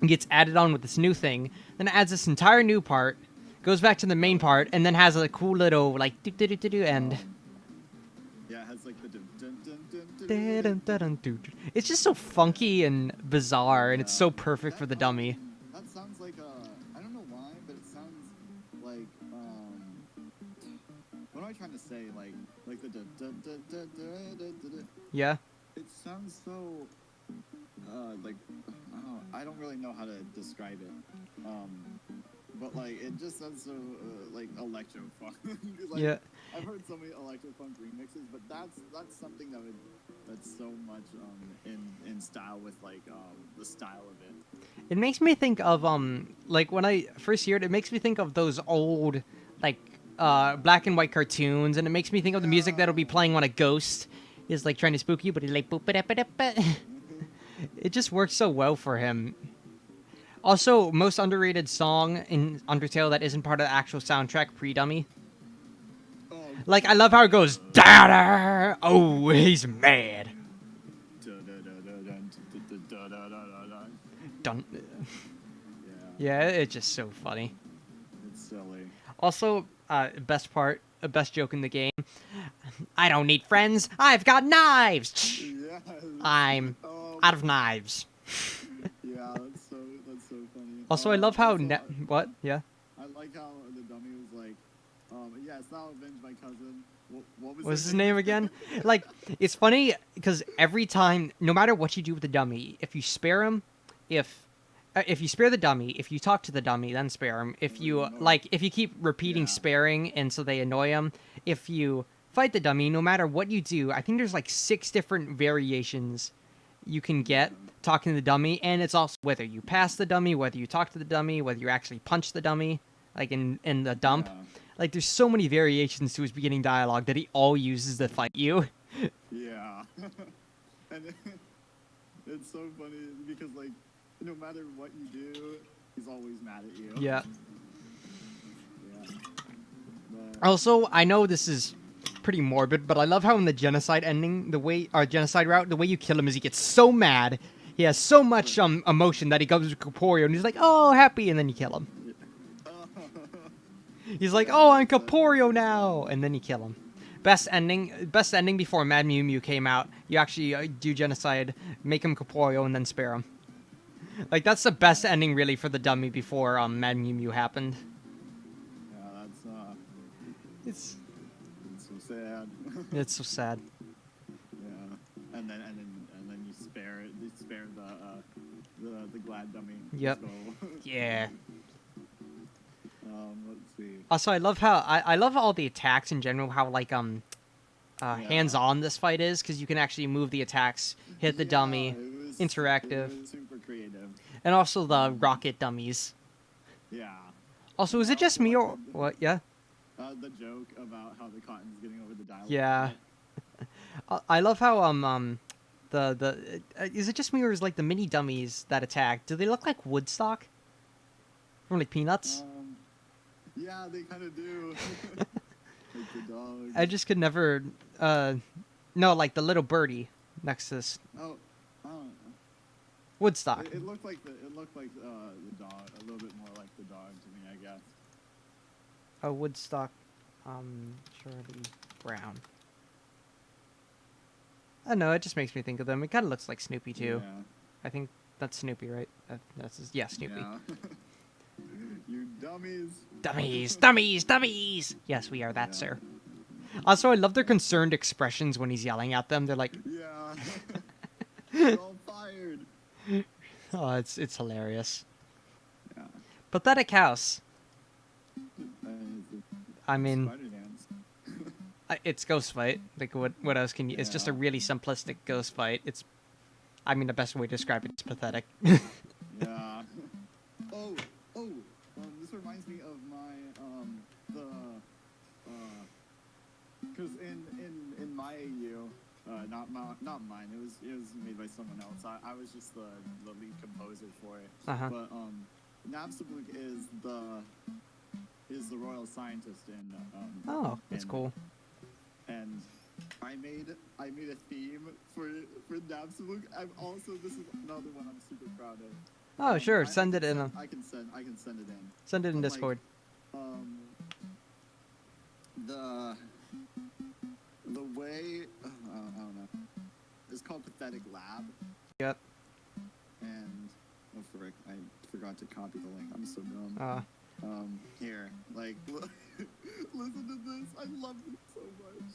gets added on with this new thing. Then it adds this entire new part, goes back to the main part, and then has a cool little, like, do end. Yeah, it has like the dun dun dun dun Dun, dun. dun, dun, dun, dun. It's just so funky and bizarre, and it's so perfect for the dummy. That sounds like I don't know why, but it sounds like what am I trying to say? Like the dun dun dun dun dun dun dun dun. Yeah? It sounds so like I don't really know how to describe it. But like it just sounds so like electro funk. Like, Yeah. I've heard so many electro funk remixes, but that's something that's so much in style with like the style of it. It makes me think of, like, when I first hear it, it makes me think of those old, like, black and white cartoons, and it makes me think of the music that'll be playing when a ghost is, like, trying to spook you, but he's like, boop ba It just works so well for him. Also, most underrated song in Undertale that isn't part of the actual soundtrack, pre-dummy. Oh, Like, I love how it goes, da-da! Oh, he's mad. Dun. Yeah, Yeah, it's just so funny. it's silly. Also, best joke in the game. I don't need friends. I've got knives. Yes. I'm Oh, out of knives. yeah, that's so funny. Also, I love how Also, what? Yeah. I like like how the dummy was like, yes, now avenge my cousin. What was What's their his name again? Like, it's funny because every time, no matter what you do with the dummy, if you spare him, if you spare the dummy, if you talk to the dummy, then spare him. If you if you keep repeating Yeah. sparing, and so they annoy him. If you fight the dummy, no matter what you do, I think there's like 6 different variations you can get talking to the dummy, and it's also whether you pass the dummy, whether you talk to the dummy, whether you actually punch the dummy, like in the dump. Yeah. Like, there's so many variations to his beginning dialogue that he all uses to fight you. Yeah. And it's so funny because, like, no matter what you do, he's always mad at you. Yeah. Yeah. But, Also, I know this is pretty morbid, but I love how in the genocide ending, genocide route, the way you kill him is he gets so mad, he has so much emotion that he goes to Corporeal and he's like, oh, happy, and then you kill him. He's like, oh, I'm Corporeal now, and then you kill him. Best ending before Mad Mew Mew came out. You actually do genocide, make him Corporeal, and then spare him. Like, that's the best ending, really, for the dummy before Mad Mew Mew happened. yeah, It's it's so sad. it's so sad. Yeah. And then you spare the glad dummy. Yep. So, Yeah. let's see. Also, I love how I love all the attacks in general. How like hands-on this fight is, because you can actually move the attacks, hit the dummy, interactive. It was super creative. and also the rocket dummies. Yeah. Also, is it just me or what? Yeah. The joke about how the cotton's getting over the dial. Yeah. I love how is it just me or is like the mini dummies that attack? Do they look like Woodstock? Or like Peanuts? Yeah, they kind of do. Like the dog. I just could never. No, like the little birdie next to this Oh, Woodstock. it looked like the dog, a little bit more like the dog to me, I guess. Oh, Woodstock. Charlie Brown. I don't know. It just makes me think of them. It kind of looks like Snoopy too. Yeah. I think that's Snoopy, right? Yeah, Snoopy. Yeah. You dummies. Dummies! Yes, we are that, Yeah. sir. Also, I love their concerned expressions when he's yelling at them. They're like, Yeah. You're all fired. oh, it's hilarious. Yeah. Pathetic House. I mean, Spider dance. it's Ghost Fight. Like, what else can you... It's just a Yeah. really simplistic Ghost Fight. I mean, the best way to describe it is pathetic. Yeah. This reminds me of my because in my AU, not mine. It was made by someone else. I was just the lead composer for it. Uh-huh. But Napstablook is the royal scientist in. Oh, that's cool. And I made a theme for Napstablook. This is another one I'm super proud of. Oh, sure. I Send it in. I can send it in. Send it in But, like, Discord. The way I don't know. It's called Pathetic Lab, Yep. and oh frick, I forgot to copy the link. I'm so dumb. Here, like, listen to this. I love it so much.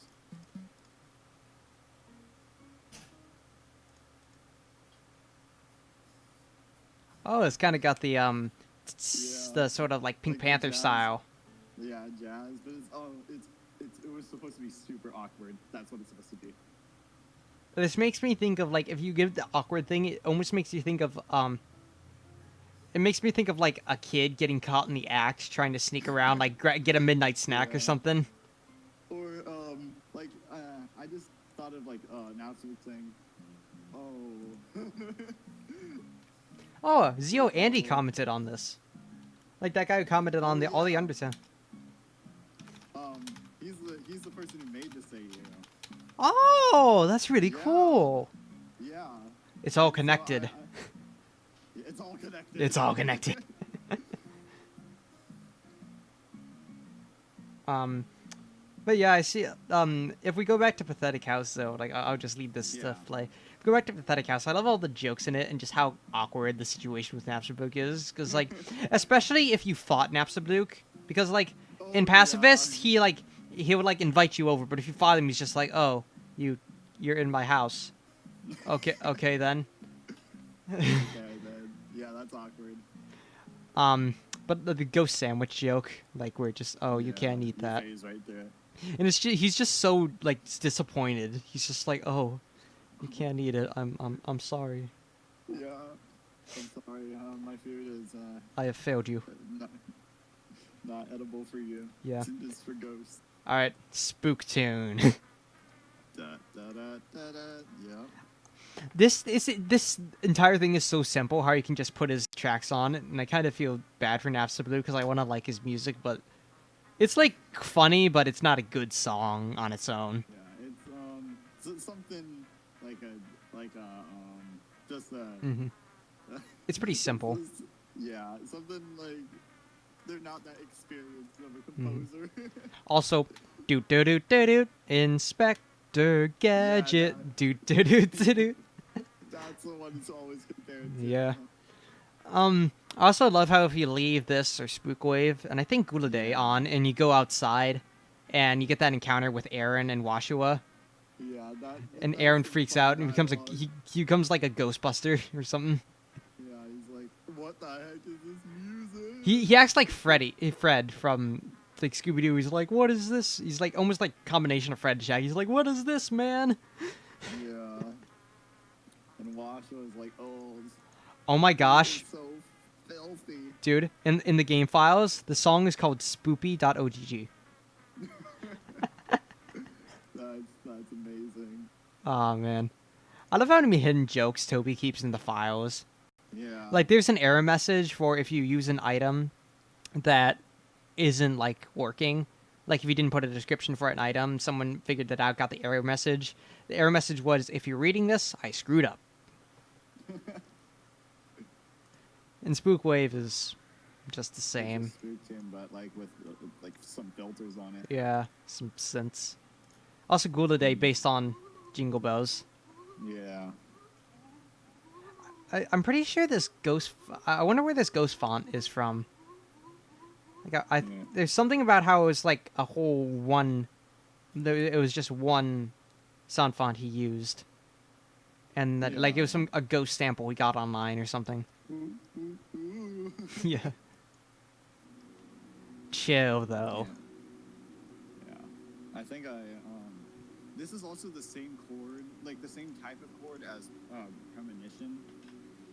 Oh, it's kind of got the the sort of like Pink Like the Panther jazz. style. Yeah, jazz, but it was supposed to be super awkward. That's what it's supposed to be. This makes me think of like if you give the awkward thing, it almost makes you think of It makes me think of like a kid getting caught in the act, trying to sneak around, like get a midnight snack or Yeah. something. Or like I just thought of like Napstablook saying, "Oh." Oh, Zio Andy commented on this. Like that guy who commented on all the Undertale. He's the person who made this AU. Oh, that's really Yeah. cool. Yeah. It's all So connected. it's all connected. It's all connected. But yeah, I see. If we go back to Pathetic House, though, like I'll just leave this to play. If we go back to Pathetic House, I love all the jokes in it and just how awkward the situation with Napstablook is. Because like, especially if you fought Napstablook, because like Oh in yeah. Pacifist he would like invite you over, but if you fought him, he's just like, oh, you're in my house. Okay then. Okay then. Yeah, that's awkward. Um, but the ghost sandwich joke, like we're just, oh, you Yeah, can't eat your that, face right there. and he's just so like disappointed. He's just like, oh, you can't eat it. I'm sorry. Yeah. I'm sorry. My food is I have failed you. not, not edible for you. Yeah. It's for ghosts. All right, spook tune. Da da da da da. Yeah. This entire thing is so simple. How you can just put his tracks on, and I kind of feel bad for Napster Blue because I want to like his music, but it's like funny, but it's not a good song on its own. Yeah. It's something like just Hmm. It's pretty simple. yeah, something like they're not that experienced of a Mhm. composer. Also, do Inspector Gadget. that- Do. That's the one it's always compared to. Yeah. I also love how if you leave this or Spookwave, and I think Gula Day Yeah. on, and you go outside, and you get that encounter with Aaron and Washua, Yeah, and that's Aaron some freaks fun out and becomes dialogue. he becomes like a Ghostbuster or something. Yeah, he's like, what the heck is this music? He acts like Fred from like Scooby Doo. He's like, what is this? He's like almost like combination of Fred and Shaggy. He's like, what is this, man? Yeah. And Washa is like, oh, Oh my gosh, it's so filthy. dude! In the game files, the song is called Spoopy.ogg. That's amazing. Oh man, I love how many hidden jokes Toby keeps in the files. Yeah. Like, there's an error message for if you use an item that isn't like working. Like if you didn't put a description for an item, someone figured that out, got the error message. The error message was, if you're reading this, I screwed up. And Spookwave is just the same. Just spooked him, but like with like some filters on it. Yeah, some sense. Also, Gula Day based on Jingle Bells. Yeah. I'm pretty sure this ghost. I wonder where this ghost font is from. Like, Yeah. there's something about how it was like a whole one. It was just one sound font he used, and that like it was a ghost sample he got online or something. Ooh, ooh, ooh. Yeah. Chill though. Yeah. I think this is also the same chord, like the same type of chord as Premonition,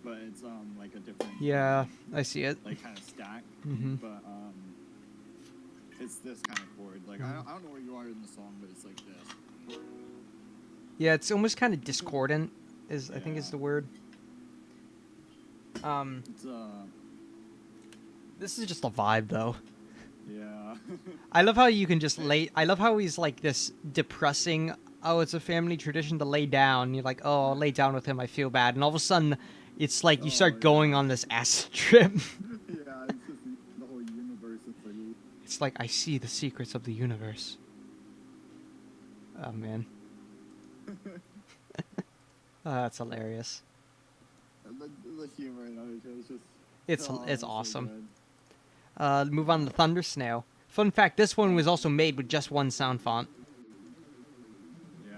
but it's like a different Yeah, I see it. like kind of stack. Mhm. But it's this kind of chord. Like I don't know where you are in the song, but it's like this. Yeah, it's almost kind of discordant. I think is Yeah. the word. It's This is just a vibe though. yeah. I love how you can just lay. I love how he's like this depressing. Oh, it's a family tradition to lay down. You're like, oh, I'll lay down with him. I feel bad, and all of a sudden, it's like you start Oh, going yeah. on this acid trip. Yeah, it's just the whole universe is like It's like I see the secrets of the universe. Oh man, that's hilarious. the humor in Undertale is just It's so awesome. good. Move on to Thunder Snail. Fun fact: this one was also made with just one sound font. Yeah.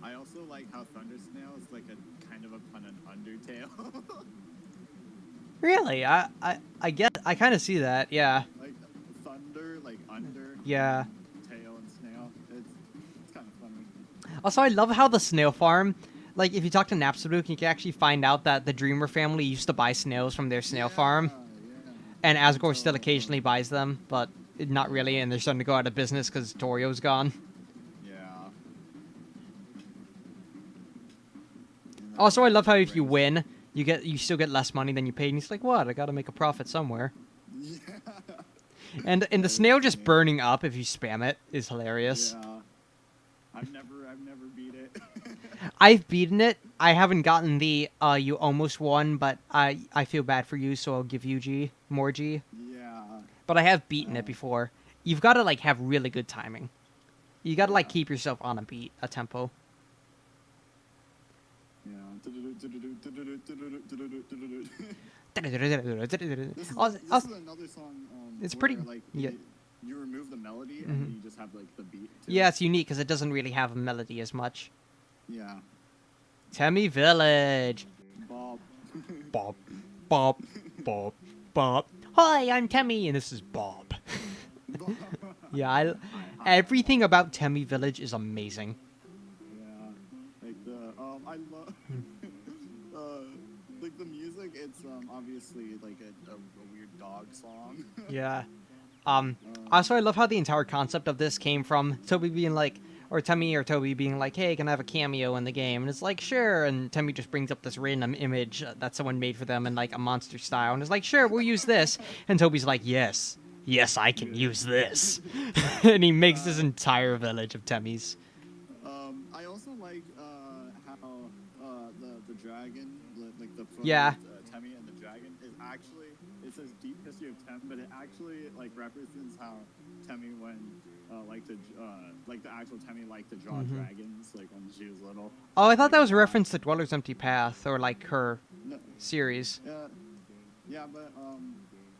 I also like how Thunder Snail is like a kind of a pun on Undertale. Really, I kind of see that. Yeah, like thunder, like under, yeah. tail and snail. It's kind of funny. Also, I love how the snail farm, like if you talk to Napstablook, you can actually find out that the Dreamer family used to buy snails from their snail farm, Yeah. and Asgore still So, occasionally buys them, but not really, and they're starting to go out of business because Torio's gone. Yeah. Also, I love how if you win, you still get less money than you paid, and he's like, "What? I got to make a profit somewhere." Yeah. And the That is snail just funny. burning up if you spam it is hilarious. Yeah. I've never beat it. I've beaten it. I haven't gotten the you almost won, but I feel bad for you, so I'll give you more G. Yeah. But I have beaten it before. You've got to like have really good timing. You got to like keep yourself on a tempo. Yeah. Oh, This is another song. it's where, pretty. Like, Yeah. you remove the melody and you just have like the beat. Yeah, it's unique because it doesn't really have a melody as much. Yeah. Temmie Village. Bob. Bob, Bob, Bob, Bob. Hi, I'm Temmie, and this is Bob. Yeah, everything about Temmie Village is amazing. Yeah, like the I love like the music. It's obviously like a weird dog song. Yeah. Also, I love how the entire concept of this came from Toby being like, or Temmie or Toby being like, hey, can I have a cameo in the game? And it's like, sure. And Temmie just brings up this random image that someone made for them in like a monster style. And it's like, sure, we'll use this. And Toby's like, yes, I can use this. And he makes this entire village of Temmies. I also like how the dragon, like the photo Yeah. of Temmie and the dragon is actually, it says deep history of Tem, but it actually like represents how Temmie like the actual Temmie liked to draw dragons like when she was little. Oh, I thought that was a reference to Dweller's Empty Path or like her series. Yeah, but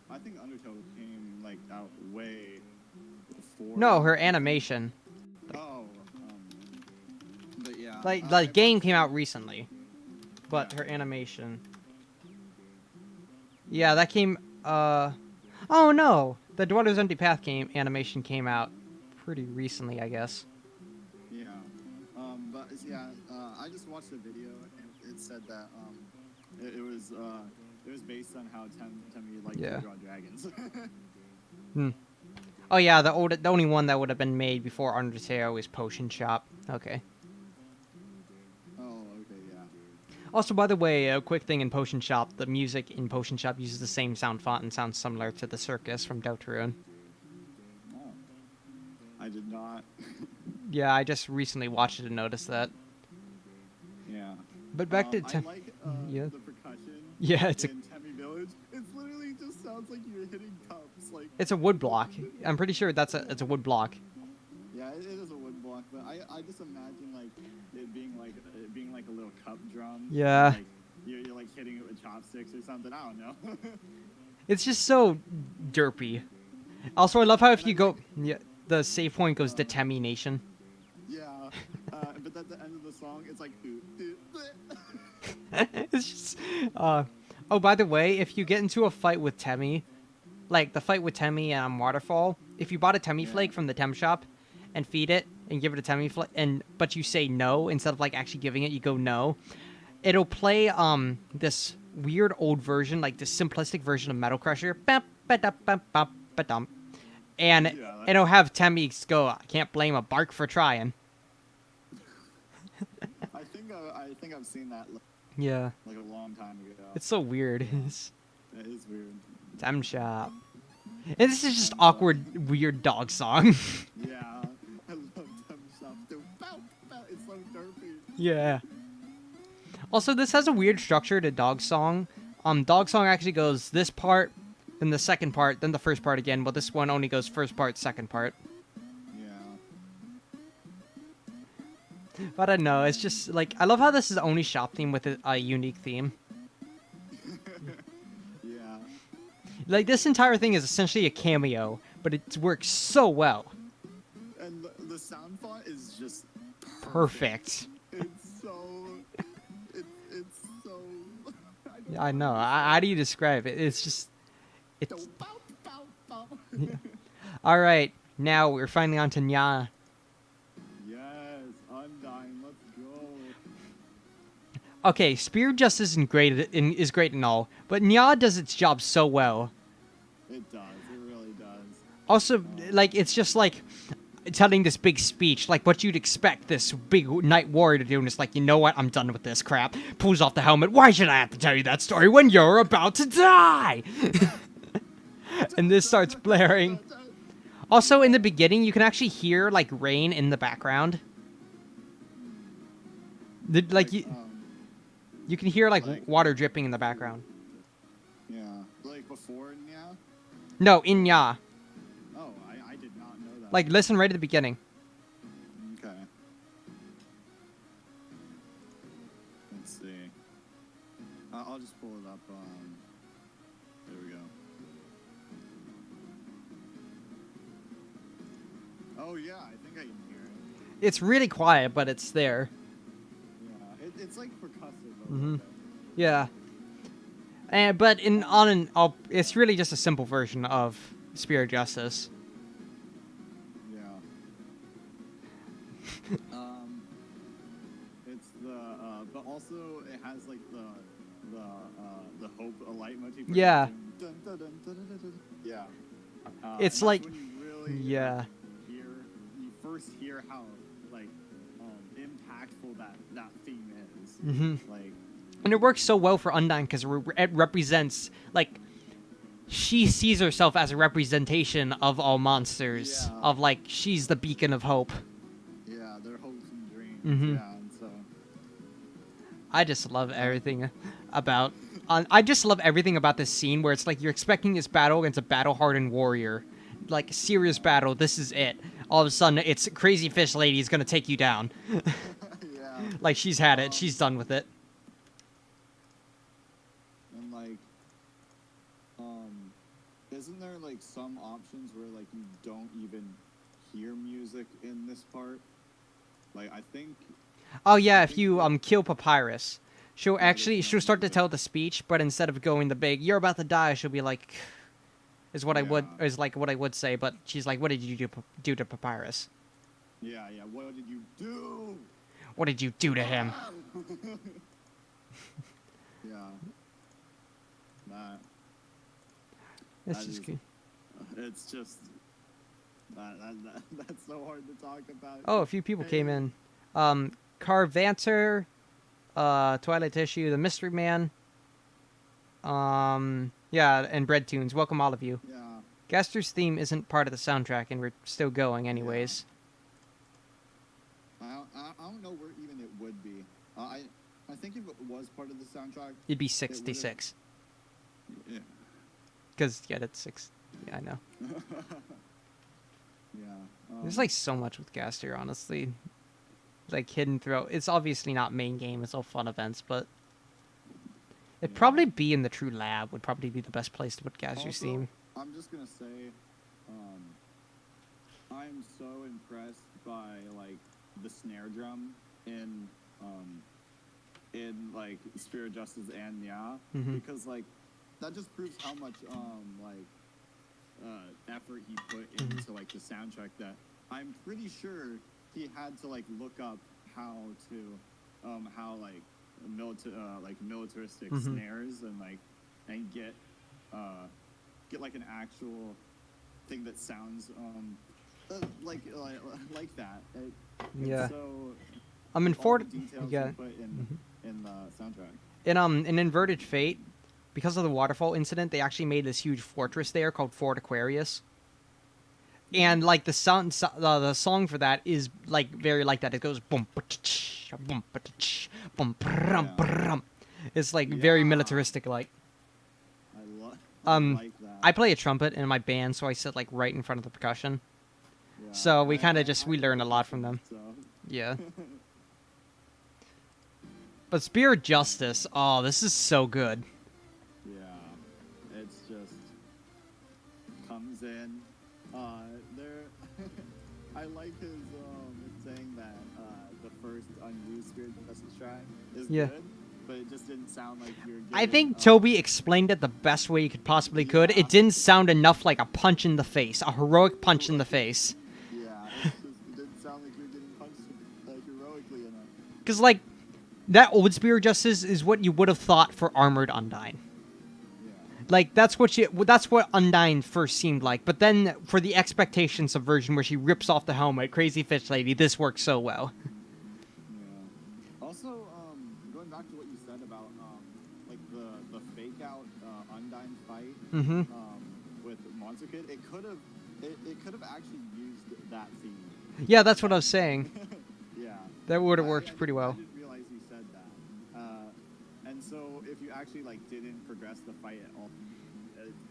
I think Undertale came like out way before. No, her animation. Oh, but yeah. Like the game came out recently, but her animation. Yeah, that came. Oh no, the Dweller's Empty Path animation came out pretty recently, I guess. Yeah, but yeah, I just watched a video and it said that it was based on how Temmie liked to draw dragons. Oh yeah, the only one that would have been made before Undertale is Potion Shop. Okay. Oh, okay, yeah. Also, by the way, a quick thing in Potion Shop, the music in Potion Shop uses the same sound font and sounds similar to the Circus from Deltarune. Oh, I did not. Yeah, I just recently watched it and noticed that. Yeah. But back to I like the percussion. Yeah, it's in Temmie Village. It literally just sounds like you're hitting cups. Like it's a wood block. I'm pretty sure it's a wood block. Yeah, it is a wood block, but I just imagine like it being like a little cup drum. Yeah. Like you're like hitting it with chopsticks or something. I don't know. It's just so derpy. Also, I love how if you go, the save point goes to Temmie Nation. Yeah, but at the end of the song, it's like. It's just. Oh, by the way, if you get into a fight with Temmie, like the fight with Temmie and Waterfall, if you bought a Temmie flake from the Tem shop, and feed it and give it a Temmie flake, but you say no instead of like actually giving it, you go no. It'll play this weird old version, like this simplistic version of Metal Crusher, and it'll have Temmie go, I can't blame a bark for trying. I think I've seen that. Yeah. Like a long time ago. It's so weird. That is weird. Tem shop. And this is just awkward, weird dog song. Yeah, I love Tem shop too. Bow, bow. It's so derpy. Yeah. Also, this has a weird structure to dog song. Dog song actually goes this part, then the second part, then the first part again. But this one only goes first part, second part. But I don't know, it's just, like, I love how this is the only shop theme with a unique theme. Yeah. Like, this entire thing is essentially a cameo, but it works so well. And the sound font is just perfect. It's so... It's so... I know, how do you describe it? It's just... It's... Yeah. Alright, now we're finally on to Nya. Okay, Spear Justice is great and all, but Nya does its job so well. It does. It really does. Also, like, it's just like telling this big speech, like what you'd expect this big knight warrior to do, and it's like, you know what? I'm done with this crap. Pulls off the helmet. Why should I have to tell you that story when you're about to die? And this starts blaring. Also, in the beginning, you can actually hear like rain in the background. You can hear, like water dripping in the background. Yeah. Like, before Nya? No, in Nya. Oh, I did not know that. Like, listen right at the beginning. Okay. Let's see. I'll just pull it up. There we go. Oh yeah, I think I can hear it. It's really quiet, but it's there. Yeah, it's like percussive a Hmm. little bit. Yeah. And but in on and off, it's really just a simple version of Spirit Justice. Yeah. It's the but also it has like the hope a light motif. Where Yeah. dun, dun, dun, dun, dun, dun, dun. Yeah. It's And like, that's when you really yeah. you first hear how like impactful that theme is. Hmm. Like And it works so well for Undyne because it represents, like, she sees herself as a representation of all monsters. Yeah. Of, like, she's the beacon of hope. yeah, their hopes and dreams. Mhm. Yeah, and so I just love everything about. I just love everything about this scene where it's like you're expecting this battle against a battle-hardened warrior, like serious battle. This is it. All of a sudden, it's Crazy Fish Lady is gonna take you down. yeah. Like she's had it. She's done with it. And like isn't there like some options where like you don't even hear music in this part? Like I think Oh yeah, if you kill Papyrus, she'll start to tell the speech, but instead of going the big "you're about to die," she'll be like, what I would say, but she's like, "What did you do to Papyrus? yeah, what did you do? What did you do to him?" yeah. That It's That just is- good. it's just that's so hard to talk about. Oh, a few people came in. Carvanter, Twilight Tissue, the Mystery Man. Yeah, and Bread Tunes. Welcome all of you. Yeah. Gaster's theme isn't part of the soundtrack, and we're still going anyways. I don't know where even it would be. I think if it was part of the soundtrack, It'd be 66. yeah. Because, yeah, that's 6. Yeah, I know. yeah. There's, like, so much with Gaster, honestly. Like, hidden throughout. It's obviously not main game. It's all fun events, but... It'd probably be in the True Lab. Would probably be the best place to put Gaster's Also, theme. I'm just gonna say, I'm so impressed by like the snare drum in like Spirit Justice and Nya, Mhm. because like that just proves how much effort he put Mhm. into like the soundtrack. That I'm pretty sure he had to like look up how to how like militaristic Mhm. snares and get like an actual thing that sounds like that. Yeah. So I'm in all Fort. the details Yeah. he put in the soundtrack. In Inverted Fate, because of the waterfall incident, they actually made this huge fortress there called Fort Aquarius. And like the song for that is like very like that. It goes boom, boom, boom, brum. It's like very Yeah. militaristic like. I like that. I play a trumpet in my band, so I sit like right in front of the percussion. Yeah. So we kind I- of just I we learn a like lot it, from them. So. Yeah. But Spirit Justice, oh, this is so good. Yeah, it's just comes in. There, I like his saying that the first unused Spirit Justice track is Yeah. good, but it just didn't sound like you're. I getting, think Toby explained it the best way he could possibly could. Yeah. It didn't sound enough like a punch in the face, a heroic punch in the face. Yeah, it didn't sound like you're getting punched like heroically enough. Because, like, that old Spirit Justice is what you would have thought for Armored Undyne. Yeah. Like, that's what Undyne first seemed like. But then, for the expectation subversion where she rips off the helmet, Crazy Fish Lady, this works so well. Yeah. Also, going back to what you said about like the fake out Undyne fight Mm-hmm. with Monster Kid, it could have actually used that theme. Yeah, that's what I was saying. Yeah. That would have I worked pretty well. I didn't realize you said that. And so if you actually like didn't progress the fight at all,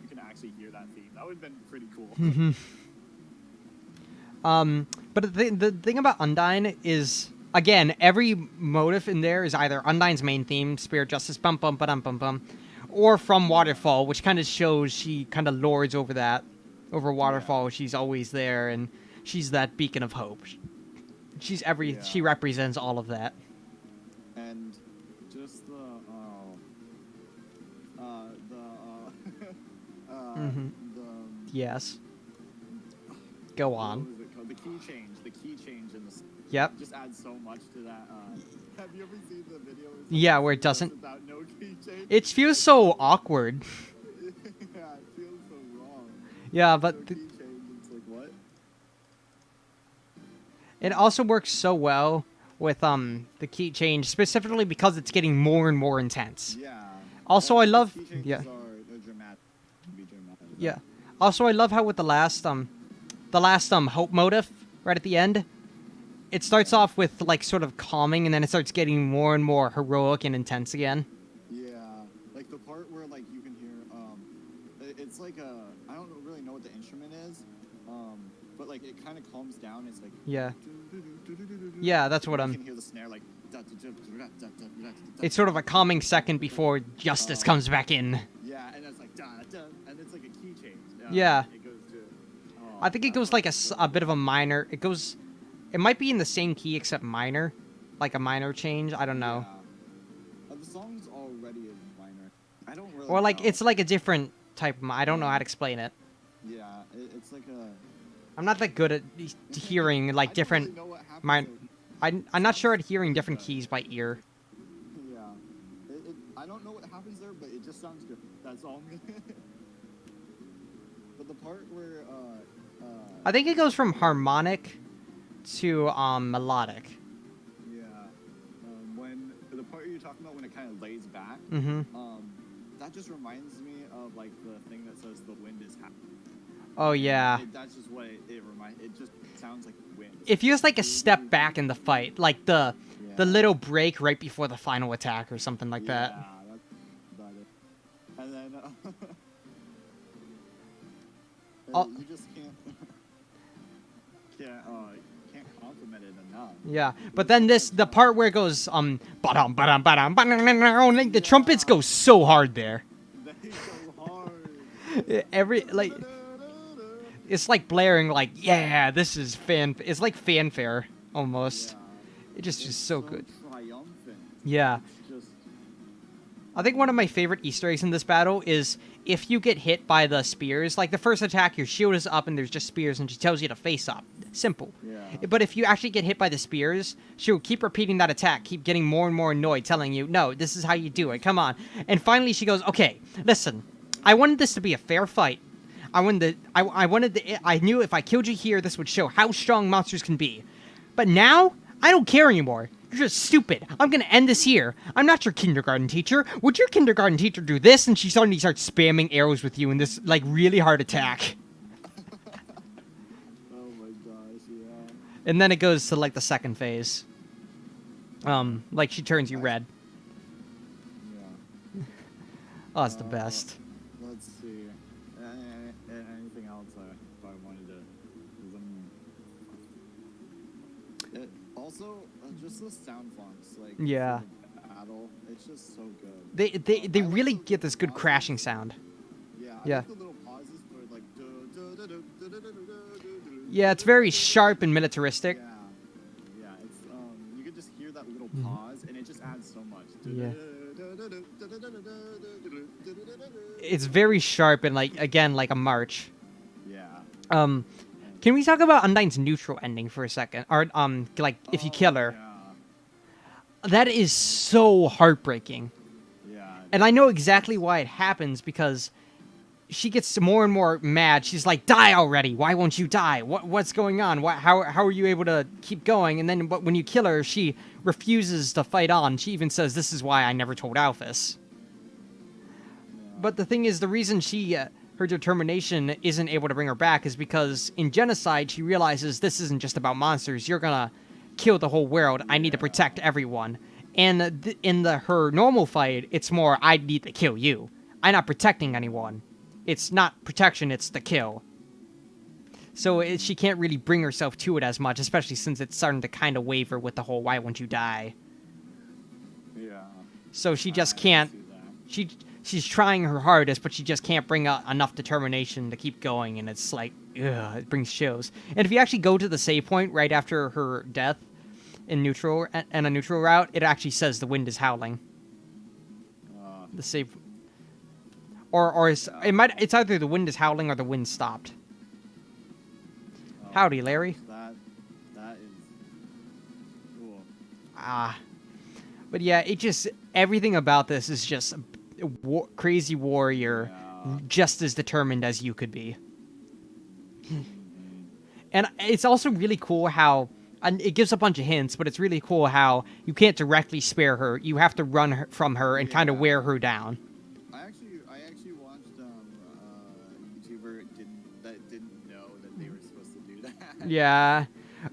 you can actually hear that theme. That would have been pretty cool. Mm-hmm. But the thing about Undyne is, again, every motive in there is either Undyne's main theme, Spirit Justice, bum bum ba-dum bum bum, or from Waterfall, which kind of shows she kind of lords over that, over Waterfall. She's always there, and she's that beacon of hope. She's Yeah. she represents all of that. And just Mm-hmm. the Yes. Go what on. was it called? The key change in the Yep. just adds so much to that. Have you ever seen the video? Yeah, where it doesn't. Without no key change? It feels so awkward. Yeah, it feels so wrong. Yeah, No but key change. It's like what? it also works so well with the key change, specifically because it's getting more and more intense. Yeah. Also, I love Key changes yeah. are dramatic. Can be dramatic. Yeah. Also, I love how with the last hope motive right at the end, it starts off with like sort of calming, and then it starts getting more and more heroic and intense again. Yeah, like the part where like you can hear it's like I don't really know what the instrument is, but like it kind of calms down. It's like Yeah. Yeah, that's what you I'm. can hear the snare like. It's sort of a calming second before justice comes back in. Yeah, and it's like da da, and it's like a key change. Yeah. It goes to. I think it goes like a bit of a minor. It might be in the same key except minor, like a minor change. I don't know. Yeah. The song's already a minor. I don't really. Or like know. it's like a different type. I don't know how to explain it. Yeah, it's like a. I'm not that good at hearing like I don't different. really know what happens Mine. there. I'm not sure at hearing different keys by ear. Yeah. I don't know what happens there, but it just sounds good. That's all. But the part where I think it goes from harmonic to melodic. yeah, when the part you're talking about when it kind of lays back, Mm-hmm. that just reminds me of like the thing that says the wind is happy. Oh yeah. That's just what it reminds. It just sounds like wind. It feels like a step back in the fight, like the Yeah. little break right before the final attack or something like Yeah, that. that's about it. And then you just can't compliment it enough. Yeah, but then the part where it goes ba-dum, ba-dum, ba-dum, ba-dum, like, the trumpets go so hard there. They go hard. Every like it's like blaring like yeah, this is it's like fanfare almost. Yeah. It just It's is so good. Triumphant. Yeah. It's just I think one of my favorite Easter eggs in this battle is if you get hit by the spears, like the first attack, your shield is up and there's just spears and she tells you to face up. Simple. yeah. But if you actually get hit by the spears, she'll keep repeating that attack, keep getting more and more annoyed, telling you, no, this is how you do it, come on. And finally she goes, okay, listen, I wanted this to be a fair fight. I knew if I killed you here, this would show how strong monsters can be. But now, I don't care anymore. You're just stupid. I'm gonna end this here. I'm not your kindergarten teacher. Would your kindergarten teacher do this? And she suddenly starts spamming arrows with you in this, like, really hard attack. Oh my gosh, yeah. And then it goes to, like, the second phase. Like, she turns you red. Yeah. Oh, it's the best. Let's see. Anything else if I wanted to? 'Cause also, just the sound fonts, like Yeah. for the battle, it's just so good. They I like really the get this good pauses. crashing sound. Yeah. I Yeah. like the little pauses where like. Yeah, it's very sharp and militaristic. Yeah. Yeah. It's you could just hear that little Mhm. pause, and it just adds so much. Yeah. It's very sharp and, like, again, like a march. Yeah. Can we talk about Undyne's neutral ending for a second? Or, like, if you kill her. That is so heartbreaking. Yeah. And I know exactly why it happens, because she gets more and more mad. She's like, die already! Why won't you die? What's going on? How are you able to keep going? And then when you kill her, she refuses to fight on. She even says, this is why I never told Alphys. But the thing is, the reason her determination isn't able to bring her back is because in Genocide, she realizes this isn't just about monsters. You're gonna kill the whole world. I need to protect everyone. And in her normal fight, it's more, I need to kill you. I'm not protecting anyone. It's not protection, it's the kill. So she can't really bring herself to it as much, especially since it's starting to kind of waver with the whole, why won't you die? Yeah. So she just I can't. see that. She's trying her hardest, but she just can't bring enough determination to keep going, and it's like, ugh, it brings chills. And if you actually go to the save point right after her death in neutral and a neutral route, it actually says the wind is howling. The save, it's either the wind is howling or the wind stopped. Howdy, Larry. That is cool. But yeah, everything about this is just crazy warrior, just as determined as you could be. And it's also really cool how, and it gives a bunch of hints, but it's really cool how you can't directly spare her. You have to run from her and kind of wear her down. I actually watched a YouTuber that didn't know that they were supposed to do that. Yeah.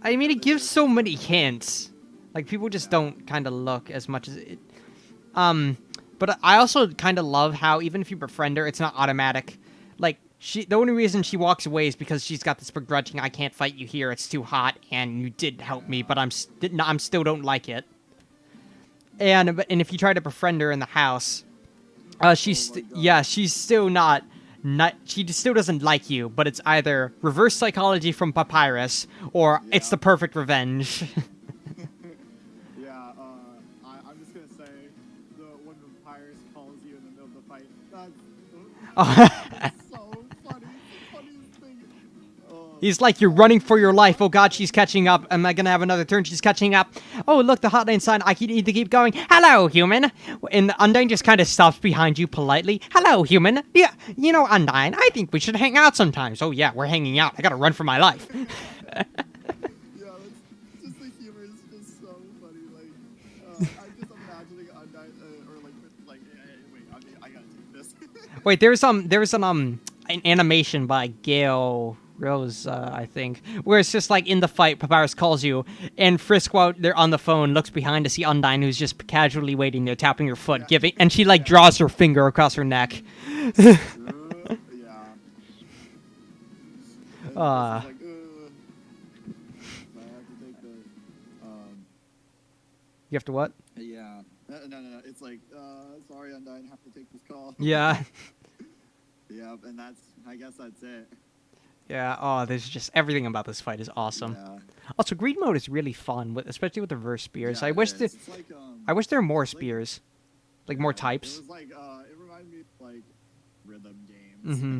I mean, it gives so many hints. Like, people just don't kind of look as much as it... But I also kind of love how, even if you befriend her, it's not automatic. Like, the only reason she walks away is because she's got this begrudging, I can't fight you here, it's too hot, and you did help me, but I'm still don't like it. And if you try to befriend her in the house, she's still not, she still doesn't like you, but it's either reverse psychology from Papyrus, or it's the perfect revenge. Yeah, I'm just gonna say, when Papyrus calls you in the middle of the fight, that's so funny. The funniest thing. He's like, you're running for your life. Oh god, she's catching up. Am I gonna have another turn? She's catching up. Oh, look, the hotline sign. I need to keep going. Hello, human. And Undyne just kind of stops behind you politely. Hello, human. Yeah, you know, Undyne, I think we should hang out sometimes. Oh yeah, we're hanging out. I gotta run for my life. Yeah, just the humor is just so funny. Like, I'm just imagining Undyne, wait, I gotta take this. Wait, there's an animation by Gail Rose, I think, where it's just like in the fight, Papyrus calls you, and Frisk out there on the phone looks behind to see Undyne, who's just casually waiting there, tapping her foot, and she like draws her finger across her neck. Yeah. Like, I have to take the, You have to what? Yeah. No. It's like, sorry, Undyne, have to take this call. Yeah. Yep, and I guess that's it. Yeah, oh, there's just everything about this fight is awesome. Yeah. Also, greed mode is really fun, especially with the reverse spears. Yeah, I wish I wish there were more spears, like more It types. was like, it reminded me of like rhythm games. Mm-hmm.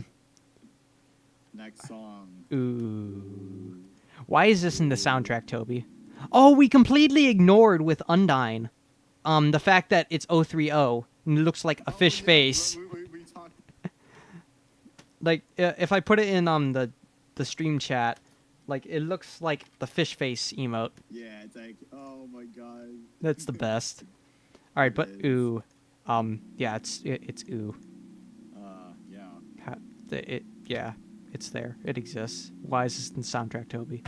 Next song. Ooh. Why is this in the soundtrack, Toby? Oh, we completely ignored with Undyne, the fact that it's 030 and it looks like a fish face. We talked. Like, if I put it in the stream chat, like, it looks like the fish face emote. Yeah, it's like, oh my god. That's the best. All right, but ooh, yeah, it's ooh. Yeah. Yeah, it's there. It exists. Why is this in the soundtrack, Toby?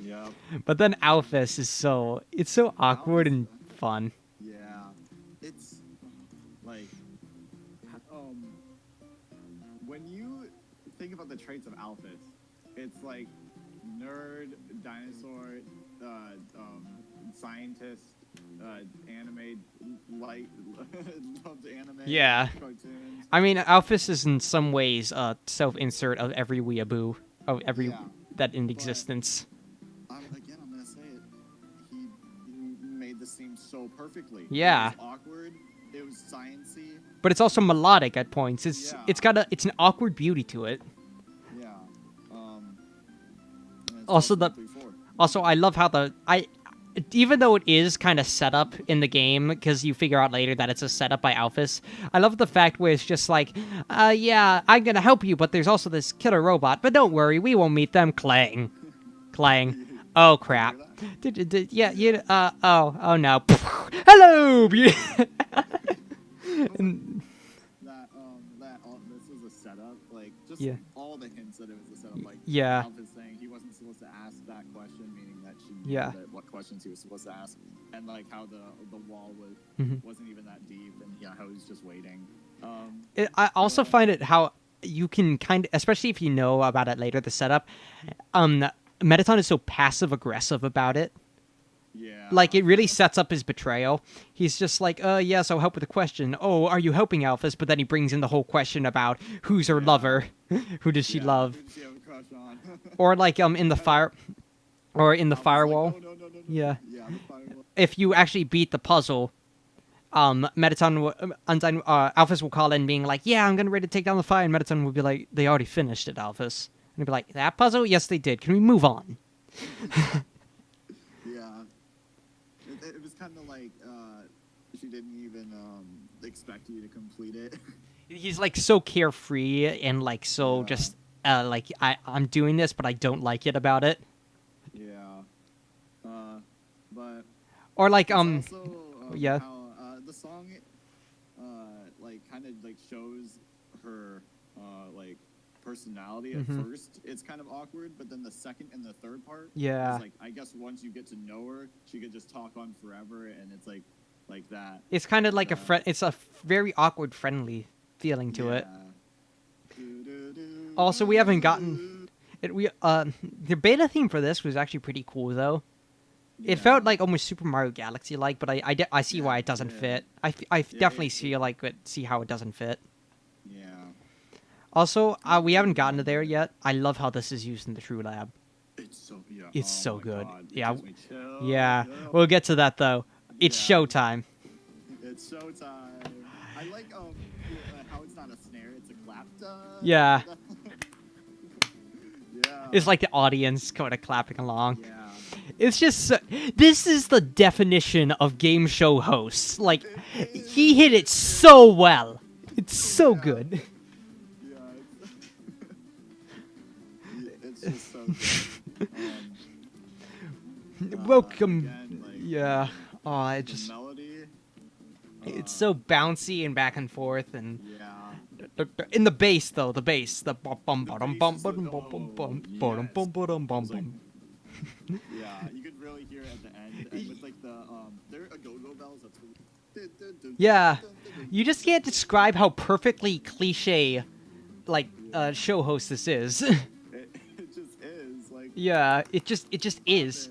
Yep. But then Alphys is so awkward and fun. Yeah. It's like, when you think about the traits of Alphys, it's like nerd, dinosaur, scientist, anime, loves anime, Yeah. cartoons. I mean, Alphys is in some ways a self-insert of every weeaboo, of every that in existence. Again, I'm gonna say it. He made this seem so perfectly. Yeah. It was awkward. It was sciencey. But it's also melodic at points. It's Yeah. it's an awkward beauty to it. Yeah. Also I love how even though it is kind of set up in the game, because you figure out later that it's a setup by Alphys, I love the fact where it's just like, yeah, I'm gonna help you, but there's also this killer robot, but don't worry, we won't meet them. Clang. Clang. Oh, crap. Yeah, oh no. Hello! And, this was a setup, like, just all the hints that it was a setup, like, yeah. Alphys saying he wasn't supposed to ask that question, meaning that she knew that what questions he was supposed to ask, and like how the wall wasn't even that deep, and how he's just waiting. I also find it how you can kind of, especially if you know about it later, the setup, Mettaton is so passive aggressive about it. Yeah. Like, it really sets up his betrayal. He's just like, yes, I'll help with the question. Oh, are you helping Alphys? But then he brings in the whole question about who's her lover, who does she love, Who does she have a crush on? or like in the fire, or in the I was like, firewall. no, no, no, no, no. Yeah, Yeah, the firewall. if you actually beat the puzzle, Mettaton, Alphys will call in being like, yeah, I'm getting ready to take down the fire, and Mettaton will be like, they already finished it, Alphys. And he'll be like, that puzzle? Yes, they did. Can we move on? Yeah. It was kind of like she didn't even expect you to complete it. He's like so carefree and like so just like I'm doing this, but I don't like it about it. Yeah. But Or like it's also, yeah. how the song like kind of like shows her like personality at first. It's kind of awkward, but then the second and the third part, Yeah. is like, I guess once you get to know her, she could just talk on forever, and it's like that. It's kind of like a friend. It's a very awkward, friendly feeling to it. Also, we haven't gotten it. The beta theme for this was actually pretty cool though. It felt like almost Super Mario Galaxy like, but I see why it doesn't fit. I definitely see how it doesn't fit. Yeah. Also, we haven't gotten to there yet. I love how this is used in the True Lab. It's so It's so good. God. It Yeah, gives me chills. yeah. We'll get to that though. It's showtime. It's showtime. I like how it's not a snare, it's a clap. Yeah. Yeah. It's like the audience kind of clapping along. Yeah. It's just this is the definition of game show hosts. Like he hit it so well. It's so good. Yeah. It's just so good. Welcome. Again, like, Yeah. Oh, it the just melody. it's so bouncy and back and forth and Yeah. in the bass though, the bass, the bum bum The bum bass bum is bum like, bum bum oh, bum yes. bum bum bum It's like- bum. Yeah, you could really hear it at the end, and with like the there are go-go bells. That's really... Yeah. You just can't describe how perfectly cliche like show host this is. It just is like. Yeah, it just is.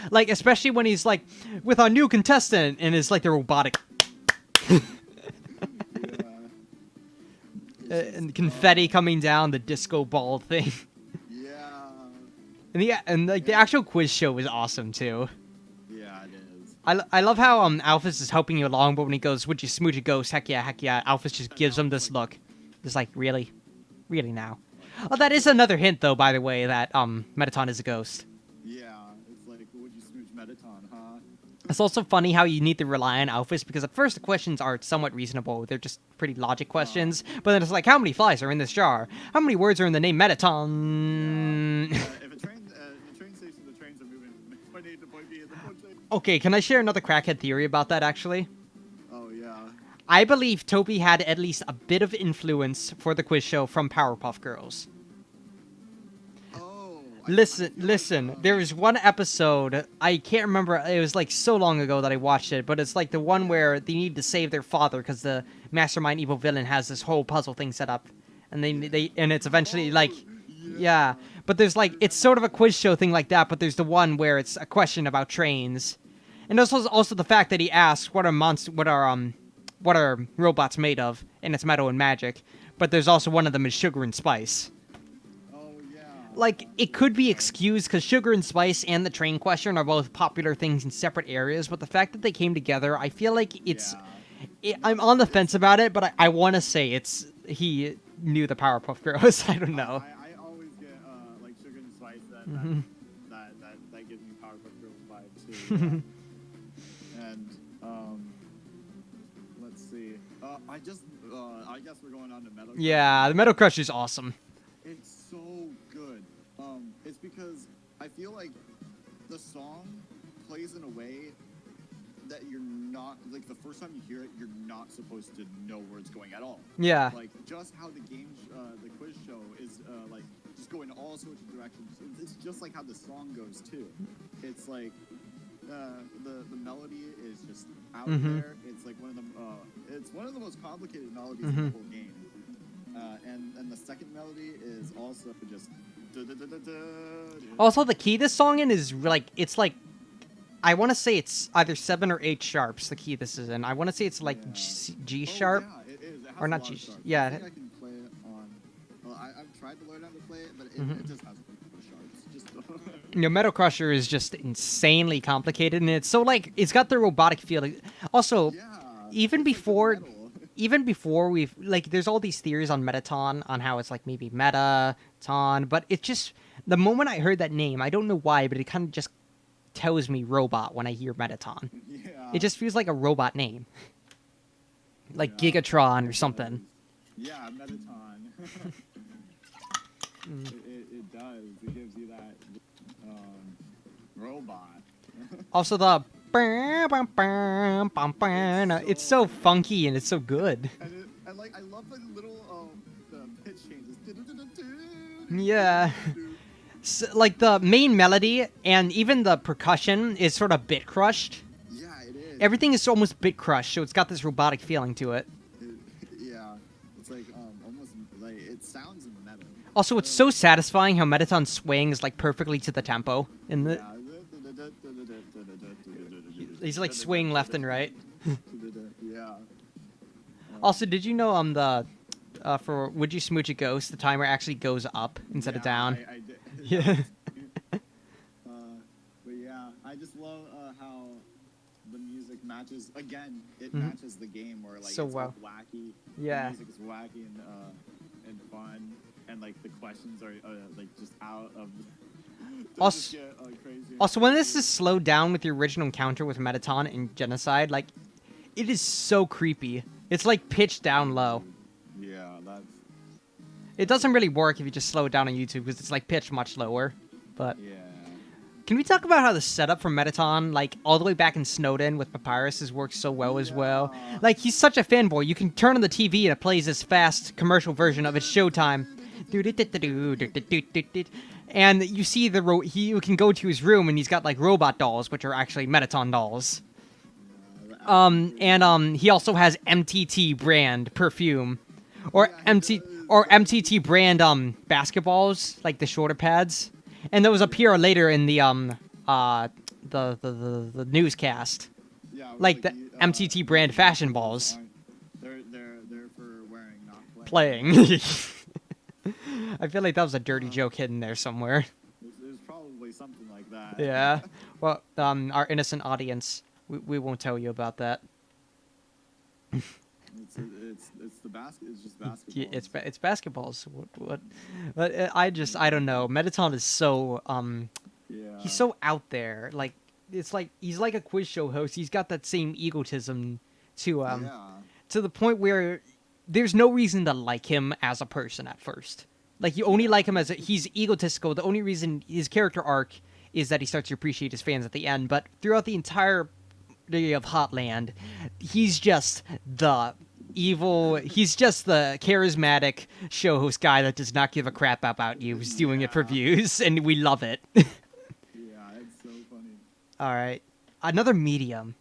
Like especially when he's like with our new contestant and it's like the robotic and confetti coming down the disco ball thing. Yeah. And like the actual quiz show was awesome too. Yeah, it is. I love how Alphys is helping you along, but when he goes, "Would you smooch a ghost?" Heck yeah, Alphys just gives him this look. It's like, really now. Oh, that is another hint though, by the way, that Mettaton is a ghost. Yeah, it's like, would you smooch Mettaton, huh? It's also funny how you need to rely on Alphys because at first the questions are somewhat reasonable. They're just pretty logic questions. But then it's like, how many flies are in this jar? How many words are in the name Mettaton? If a train, the train station, the trains are moving from point A to point B, and the point A. Okay, can I share another crackhead theory about that, actually? Oh yeah. I believe Toby had at least a bit of influence for the quiz show from Powerpuff Girls. Oh. Listen, there was one episode, I can't remember, it was like so long ago that I watched it, but it's like the one where they need to save their father because the mastermind evil villain has this whole puzzle thing set up. And and it's eventually like, yeah. But there's like, it's sort of a quiz show thing like that, but there's the one where it's a question about trains. And there's also the fact that he asks, what are robots made of? And it's metal and magic. But there's also one of them is sugar and spice. Oh yeah. Like, it could be excused because sugar and spice and the train question are both popular things in separate areas, but the fact that they came together, I feel like it's... I'm on the fence about it, but I want to say he knew the Powerpuff Girls. I don't know. I always get like sugar and spice that gives me Powerpuff Girls vibes too. Yeah. And let's see. I guess we're going on to Metal. Yeah, the Metal Crush is awesome. It's so good. It's because I feel like the song plays in a way that you're not, like, the first time you hear it, you're not supposed to know where it's going at all. Yeah. Like, just how the the quiz show is, like, just going all sorts of directions. It's just like how the song goes, too. It's like, the melody is just out there. It's like one of the most complicated melodies in the whole game. And the second melody is also just... Also, the key this song in is, like, it's like... I want to say it's either 7 or 8 sharps. The key this is in. I want to say it's like G sharp, yeah, it is. It has or a not lot G. of sharps. Yeah. I think I can play it on. Well, I've tried to learn how to play it, but it just has sharps. Just Metal Crusher is just insanely complicated, and it's so like it's got the robotic feeling. Also, yeah. even it's like before, the metal. even before we've like, there's all these theories on Metaton on how it's like maybe Metaton, but it just the moment I heard that name, I don't know why, but it kind of just tells me robot when I hear Metaton. Yeah. It just feels like a robot name, like Yeah, Gigatron or it something. does. Yeah, Metaton. It does. It gives you that robot. Also, the it's so funky and it's so good. And like I love the little the pitch changes. Yeah. So, like the main melody and even the percussion is sort of bit crushed. Yeah, it is. Everything is almost bit crushed, so it's got this robotic feeling to it. Yeah, it's like almost like it sounds metal. Also, it's so satisfying how Metaton swings like perfectly to the tempo in the. He's like swinging left and right. Yeah. Also, did you know the for Would You Smooch a Ghost, the timer actually goes up instead of down. I did. Yeah. But yeah, I just love how the music matches. Again, it matches the game where like So it's well. all wacky. Yeah. The music is wacky and fun, and like the questions are like just out of. Also, Get, crazy. Also, when this is slowed down with your original encounter with Metaton and Genocide, like, it is so creepy. It's like pitched down low. Yeah, that's. It doesn't really work if you just slow it down on YouTube because it's like pitched much lower. But Yeah. can we talk about how the setup for Metaton, like all the way back in Snowden with Papyrus, has worked so well as well? Like he's such a fanboy. You can turn on the TV and it plays this fast commercial version of It's Showtime. And you see you can go to his room and he's got like robot dolls, which are actually Metaton dolls. He also has MTT brand perfume, or MTT brand basketballs, like the shoulder pads, and those appear later in the newscast, Yeah. like the MTT brand fashion balls. They're for wearing, not Playing. I feel like that was a dirty joke hidden there somewhere. There's probably something like that. Yeah. Well, our innocent audience, we won't tell you about that. It's the basket. It's just basketball. Yeah, it's basketballs. What? But I don't know. Metaton is so Yeah. he's so out there. Like it's like he's like a quiz show host. He's got that same egotism to the point where there's no reason to like him as a person at first. Like you only like him as he's egotistical. The only reason his character arc is that he starts to appreciate his fans at the end. But throughout the entire of Hotland, he's just the evil. He's just the charismatic show host guy that does not give a crap about you. He's doing it for views, and we love it. Yeah, it's so funny. All right, another medium.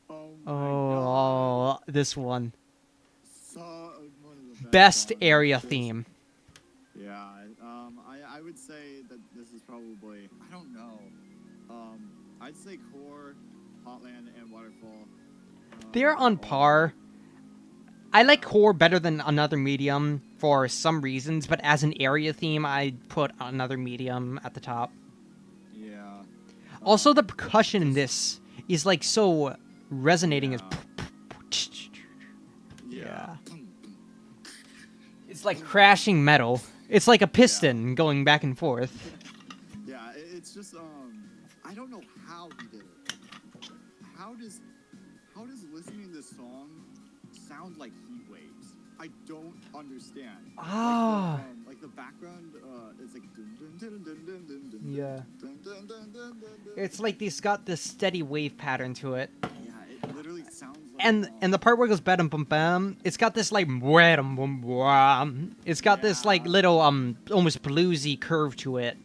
Oh my God. This one. So, one of the Best songs. area theme. Yeah, I would say that this is probably, I don't know. I'd say Core, Hotland, and Waterfall. They're on par. I like Core better than Another Medium for some reasons, but as an area theme, I'd put Another Medium at the top. Yeah. Also, the percussion in this is like so resonating as. Yeah. It's like crashing metal. It's like a piston going back and forth. Yeah, it's just I don't know how he did it. How does listening to this song sound like heat waves? I don't understand. Ah. Like the background is like dun, dun, dun, dun, dun, dun, dun, Yeah. dun, dun, dun, dun, dun, dun. It's like it's got this steady wave pattern to it. Yeah, it literally sounds like And the part where it goes bam bum bam, it's got this like bam bum bam. It's got this like little almost bluesy curve to it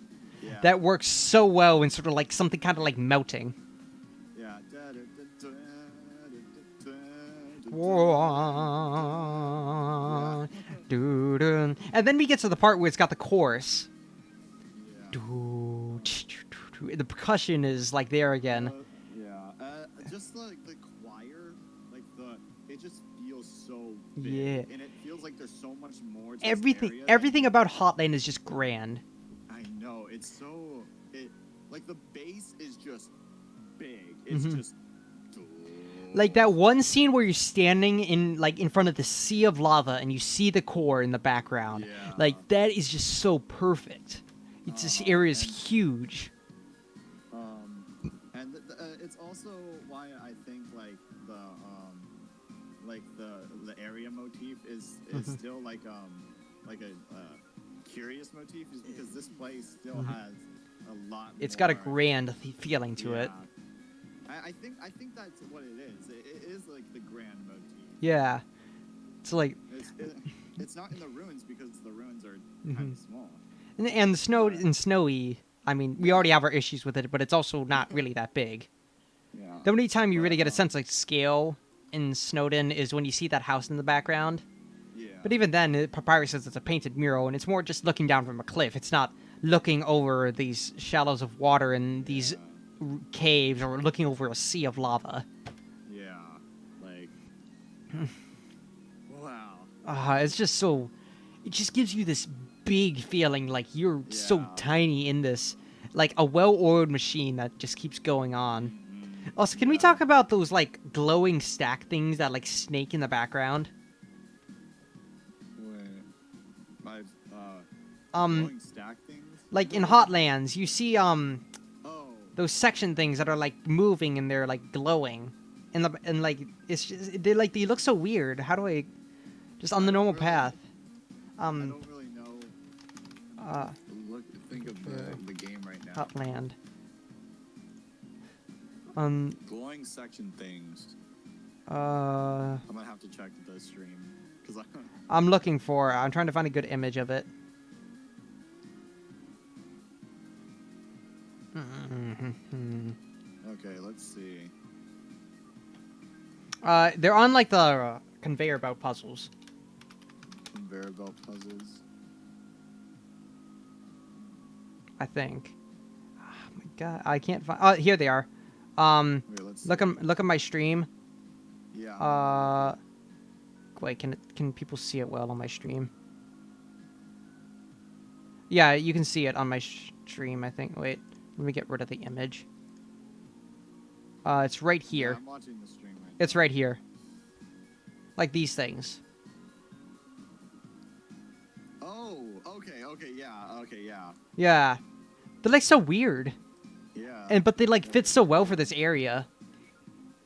yeah. that works so well in sort of like something kind of like melting. Yeah. And then we get to the part where it's got the chorus. Yeah. the percussion is like there again. Yeah. Just like the choir, like it just feels so big, Yeah. and it feels like there's so much more to Everything this area everything about Hotline is just grand. I know it's so like the bass is just big. It's just Like that one scene where you're standing in front of the sea of lava and you see the core in the background. Yeah. Like that is just so perfect. This area is huge. And it's also why I think the area motif is still like a curious motif, is because this place still has a lot. It's more, got a grand feeling to it. I think that's what it is. It is like the grand motif. Yeah, it's like it's not in the ruins because the ruins are kind of small. and the snow and snowy. I mean, we already have our issues with it, but it's also not really that big. Yeah. The only time you really get a sense of scale in Snowden is when you see that house in the background. Yeah. But even then, Papyrus says it's a painted mural, and it's more just looking down from a cliff. It's not looking over these shallows of water and these caves, or looking over a sea of lava. Yeah. Like. Wow. It's just so. It just gives you this big feeling like you're so tiny in this, like a well-oiled machine that just keeps going on. Also, can we talk about those like glowing stack things that like snake in the background? Wait, glowing stack things? Like in Hotlands, you see those section things that are like moving and they're like glowing, and like it's just they look so weird. How do I just on the normal path? I don't really know. Think of the game right now. Hotland. Glowing section things. I'm gonna have to check the stream because I'm looking for. I'm trying to find a good image of it. Okay, let's see. They're on like the conveyor belt puzzles. Conveyor belt puzzles. I think. Oh my god, I can't find. Oh, here they are. Wait, look at my stream. Yeah. Wait, can people see it well on my stream? Yeah, you can see it on my stream, I think. Wait, let me get rid of the image. It's right here. Yeah, I'm watching the stream right now. It's right here. Like these things. Oh, okay, yeah. Yeah. They're like so weird. Yeah. But they like fit so well for this area.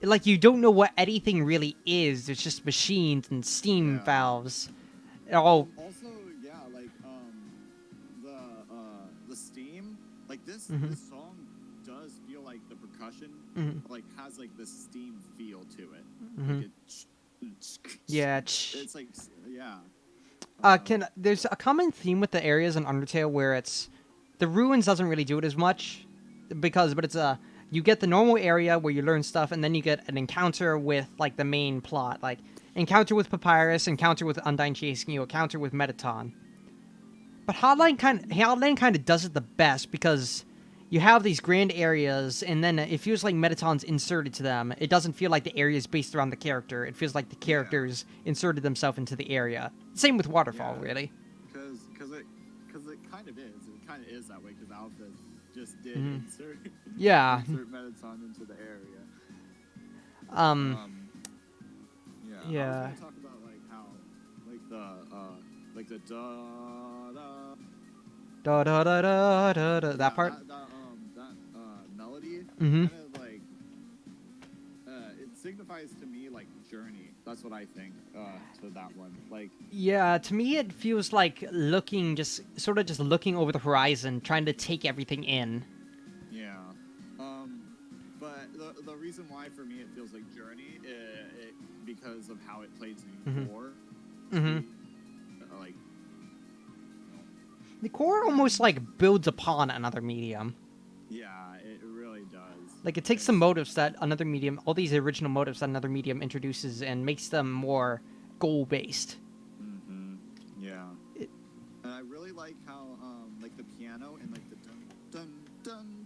Like you don't know what anything really is. It's just machines and steam valves. All Also, yeah, like the steam, like this song does feel like the percussion like has like this steam feel to it. Like yeah. It's like yeah. There's a common theme with the areas in Undertale where it's the ruins doesn't really do it as much but it's you get the normal area where you learn stuff, and then you get an encounter with like the main plot, like encounter with Papyrus, encounter with Undyne chasing you, encounter with Metaton. But Hotline kind of does it the best because you have these grand areas, and then it feels like Metaton's inserted to them. It doesn't feel like the area is based around the character. It feels like the characters inserted themselves into the area. Same with Waterfall, really. Because it kind of is. It kind of is that way because Alpha just did insert Metaton into the area. Yeah. I was gonna talk about like how like the da da da da da da that part. That melody kind of like it signifies to me like journey. That's what I think to that one. Like to me it feels like looking over the horizon, trying to take everything in. Yeah. But the reason why for me it feels like journey because of how it plays in core. Like the core almost like builds upon another medium. Yeah, it really does. Like it takes some motives that another medium, all these original motives that another medium introduces, and makes them more goal-based. Yeah. And I really like how like the piano and like the dun dun dun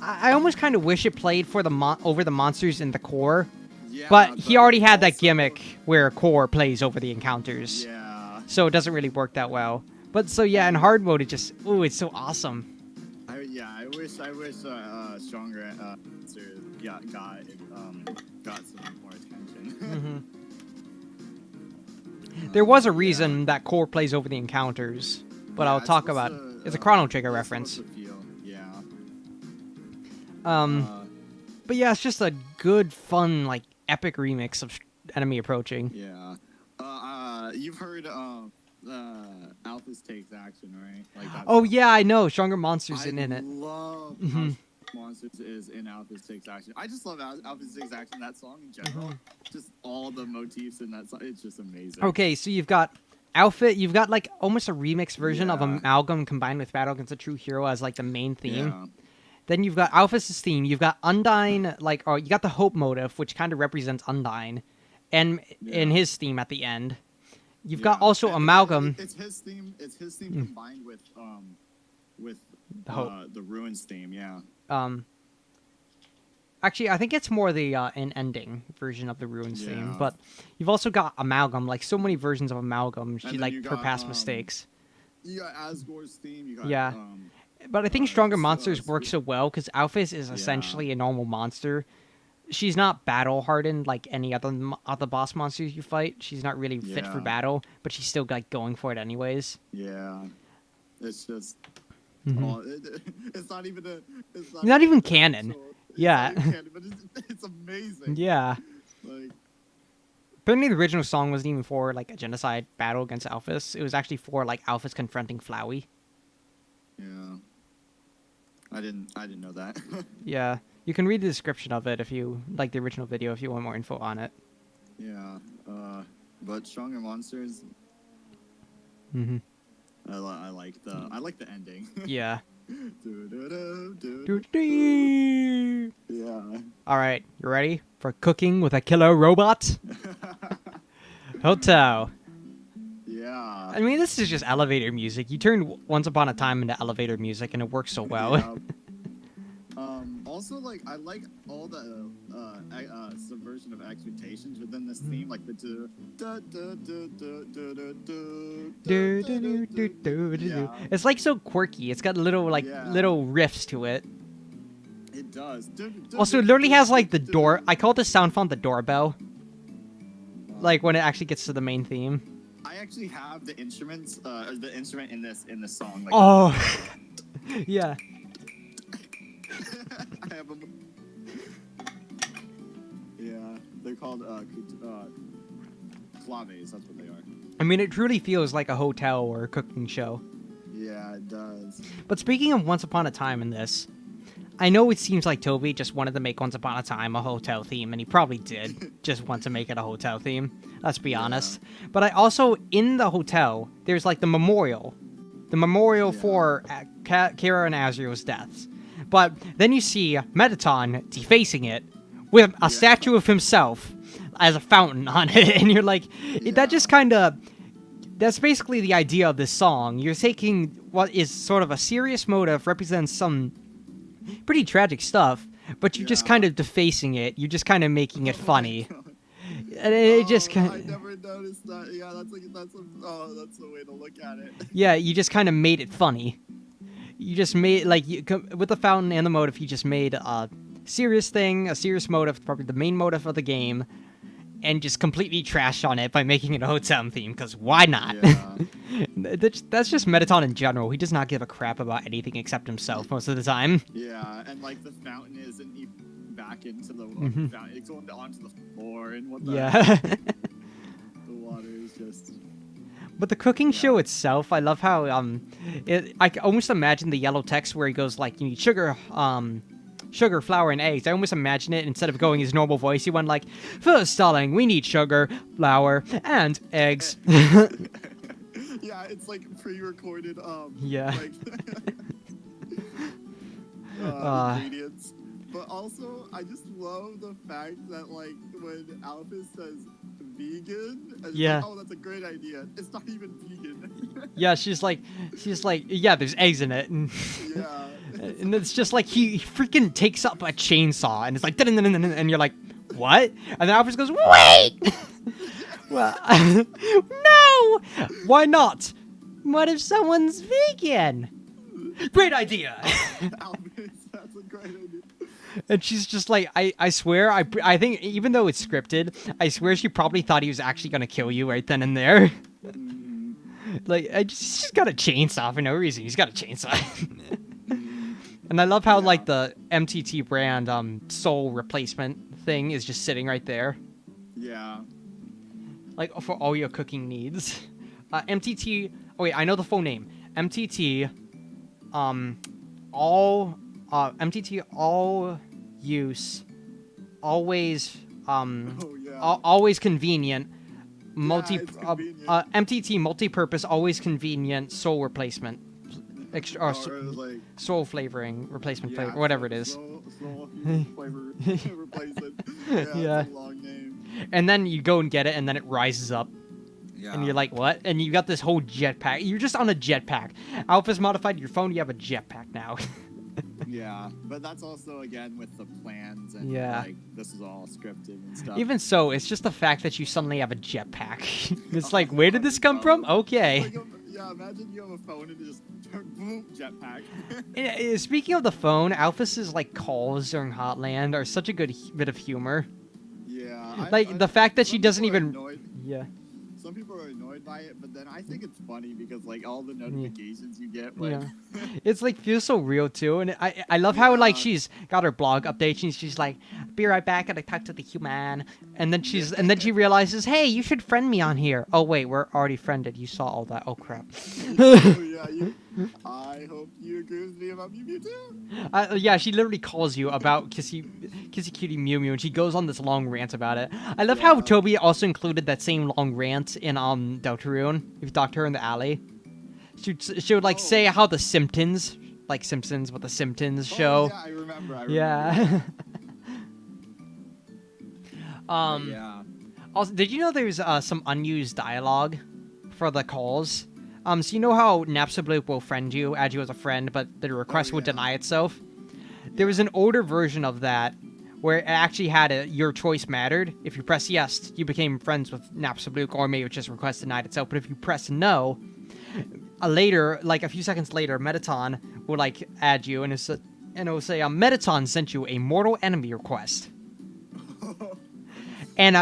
I almost kind of wish it played for the over the monsters in the core, Yeah, but he already had that also- gimmick where core plays over the encounters, Yeah. so it doesn't really work that well. But so yeah, in hard mode, it just it's so awesome. I wish stronger answers got some more attention. There was a reason that core plays over the encounters, but Yeah, I'll it's talk supposed about. to, It's a Chrono Trigger it's reference. supposed to feel- Yeah. But yeah, it's just a good, fun, like epic remix of Enemy Approaching. Yeah. You've heard Alphys Takes Action, right? Like that Oh song. yeah, I know. Stronger Monsters in it. I love how Monsters is in Alphys Takes Action. I just love Alphys Takes Action, that song in general. Just all the motifs in that song. It's just amazing. Okay, so you've got Outfit. You've got like almost a remix version of Yeah. Amalgam combined with Battle Against a True Hero as like the main theme. Yeah. Then you've got Alphys' theme. You've got Undyne, you got the Hope motive, which kind of represents Undyne, and in his theme at the end. You've got also And Amalgam. It's his theme. It's his theme combined with The Hope. the Ruins theme. Yeah. Actually, I think it's more the an ending version of the Ruins theme. Yeah. But you've also got Amalgam, like so many versions of Amalgam. She then like you her got, past mistakes. You got Asgore's theme. You got Yeah. But I think uh, Stronger s- Monsters works so well because Alphys is essentially a normal monster. She's not battle hardened like any other boss monsters you fight. She's not really fit for Yeah. battle, but she's still like going for it anyways. Yeah. It's just. Mhm. Oh, it's not even a. It's Not even an canon. actual- it's Yeah. not even canon, but it's amazing. Yeah. Like. Apparently, the original song wasn't even for like a genocide battle against Alphys. It was actually for like Alphys confronting Flowey. Yeah. I didn't know that. Yeah, you can read the description of it if you like the original video if you want more info on it. Yeah. But Stronger Monsters. Mm-hmm. I like the ending. Yeah. Do-do-do-do. Yeah. All right, you ready for cooking with a killer robot? Hotel. Yeah. I mean, this is just elevator music. You turned Once Upon a Time into elevator music, and it works so well. Yeah. Also, like I like all the subversion of expectations within this theme, like the Yeah. It's like so quirky. It's got little little riffs to it. It does. Also, it literally has like the door. I call this sound font the doorbell. Like when it actually gets to the main theme. I actually have the instruments, the instrument in this song. Like, Oh, yeah. I have them. Yeah, they're called claves. That's what they are. I mean, it truly feels like a hotel or a cooking show. Yeah, it does. But speaking of Once Upon a Time in this, I know it seems like Toby just wanted to make Once Upon a Time a hotel theme, and he probably did just want to make it a hotel theme. Let's be honest. But I also, in the hotel, there's like the memorial. The memorial for Kira and Azrio's deaths. But then you see Metaton defacing it with a statue of himself as a fountain on it, and you're like, that just kind of... That's basically the idea of this song. You're taking what is sort of a serious motive, represents some pretty tragic stuff, but you're just kind of defacing it. You're just kind of making it funny. And it just kind I never noticed that. Yeah, that's the way to look at it. Yeah, you just kind of made it funny. You just made, like, with the fountain and the motive, you just made a serious thing, a serious motive, probably the main motive of the game, and just completely trashed on it by making it a hotel theme, because why not? Yeah. That's just Metaton in general. He does not give a crap about anything except himself most of the time. Yeah, and like the fountain isn't even back into the fountain; it's going onto the floor, and what the the water is just. But the cooking show itself, I love how I almost imagine the yellow text where he goes like, you need sugar, sugar, flour, and eggs. I almost imagine it, instead of going his normal voice, he went like, first, darling, we need sugar, flour, and eggs. Yeah, it's like pre-recorded. Yeah. Like, ingredients. But also, I just love the fact that like when Alphys says vegan, and it's like, oh, that's a great idea. It's not even vegan. Yeah, she's like, yeah, there's eggs in it. Yeah. And it's just like he freaking takes up a chainsaw and it's like, and you're like, what? And then Alphys goes, wait! Well, no! Why not? What if someone's vegan? Great idea! Alphys, that's a great idea. And she's just like, I swear, I think even though it's scripted, I swear she probably thought he was actually gonna kill you right then and there. Like, he's just got a chainsaw for no reason. He's got a chainsaw. And I love how, like, the MTT brand soul replacement thing is just sitting right there. Yeah. Like, for all your cooking needs. MTT... Oh, wait, I know the full name. MTT... MTT all use... Always... always convenient... convenient. MTT multi-purpose, always convenient soul replacement. Like, soul flavoring, replacement flavor, whatever it is. Soul flavor replacement. Yeah, Yeah. It's a long name. And then you go and get it, and then it rises up. Yeah. And you're like, what? And you got this whole jetpack. You're just on a jetpack. Alphys modified your phone, you have a jetpack now. Yeah, but that's also, again, with the plans and, Yeah. like, this is all scripted and stuff. Even so, it's just the fact that you suddenly have a jetpack. It's like, where did this come from? Okay. Like, yeah, imagine you have a phone and it just, boom, jetpack. Speaking of the phone, Alphys's, like, calls during Hotland are such a good bit of humor. Yeah. Like, the fact that she doesn't even... Annoyed. Yeah. Some people are annoyed by it, but then I think it's funny because, like, all the notifications you get, like... Yeah. It's like feels so real too, and I love how like she's got her blog update and she's like, be right back, and I talk to the human, and then she realizes, hey, you should friend me on here. Oh wait, we're already friended. You saw all that. Oh crap. Oh, yeah, I hope you agree with me about Mew Mew too. Yeah, she literally calls you about Kissy Cutie Mew Mew, and she goes on this long rant about it. I love how Toby also included that same long rant in Deltarune. If you talk to her in the alley, she would like say how the Simpsons, like Simpsons, what the Simpsons show. Yeah, I remember. Yeah. Yeah. Also, did you know there's some unused dialogue for the calls? So you know how Napstabloop will friend you, add you as a friend, but the request will deny itself? There was an older version of that where it actually had your choice mattered. If you press yes, you became friends with Napstabloop, or maybe it just request denied itself. But if you press no, later, like a few seconds later, Metaton will like add you, and it'll say, Metaton sent you a mortal enemy request. And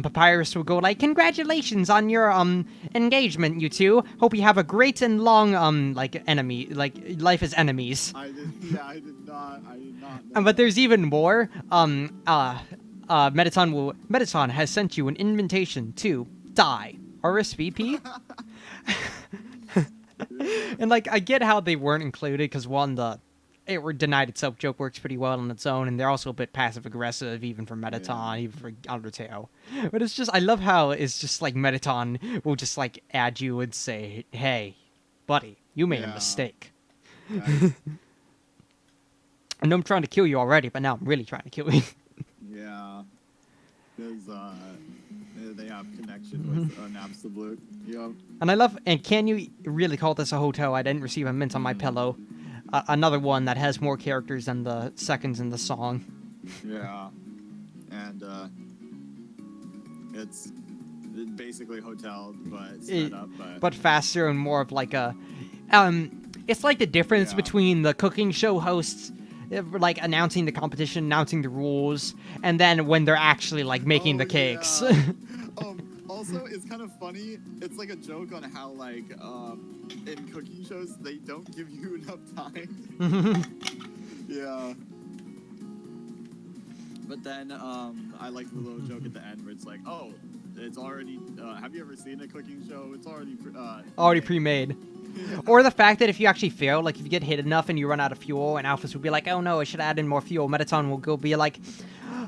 Papyrus will go like, congratulations on your engagement, you two. Hope you have a great and long like enemy, like life as enemies. I did not. But there's even more. Metaton has sent you an invitation to die. RSVP. And like I get how they weren't included because one, it were denied itself joke works pretty well on its own, and they're also a bit passive aggressive even for Metaton, even for Undertale. But it's just I love how it's just like Metaton will just like add you and say, "Hey, buddy, you made a mistake." Yeah. I know I'm trying to kill you already, but now I'm really trying to kill you. Yeah. Because they have connection with Napstabloop. Yep. And I love, and can you really call this a hotel? I didn't receive a mint on my pillow. Another one that has more characters than the seconds in the song. Yeah. And it's basically hotel, but sped up. But faster and more of like a... it's like the difference between the cooking show hosts like announcing the competition, announcing the rules, and then when they're actually like making the cakes. Yeah. Also, it's kind of funny. It's like a joke on how like in cooking shows they don't give you enough time. Yeah. But then I like the little joke at the end where it's like, oh, it's already. Have you ever seen a cooking show? It's already pre-made. Or the fact that if you actually fail, like if you get hit enough and you run out of fuel, and Alphys will be like, oh no, I should add in more fuel. Metaton will go be like,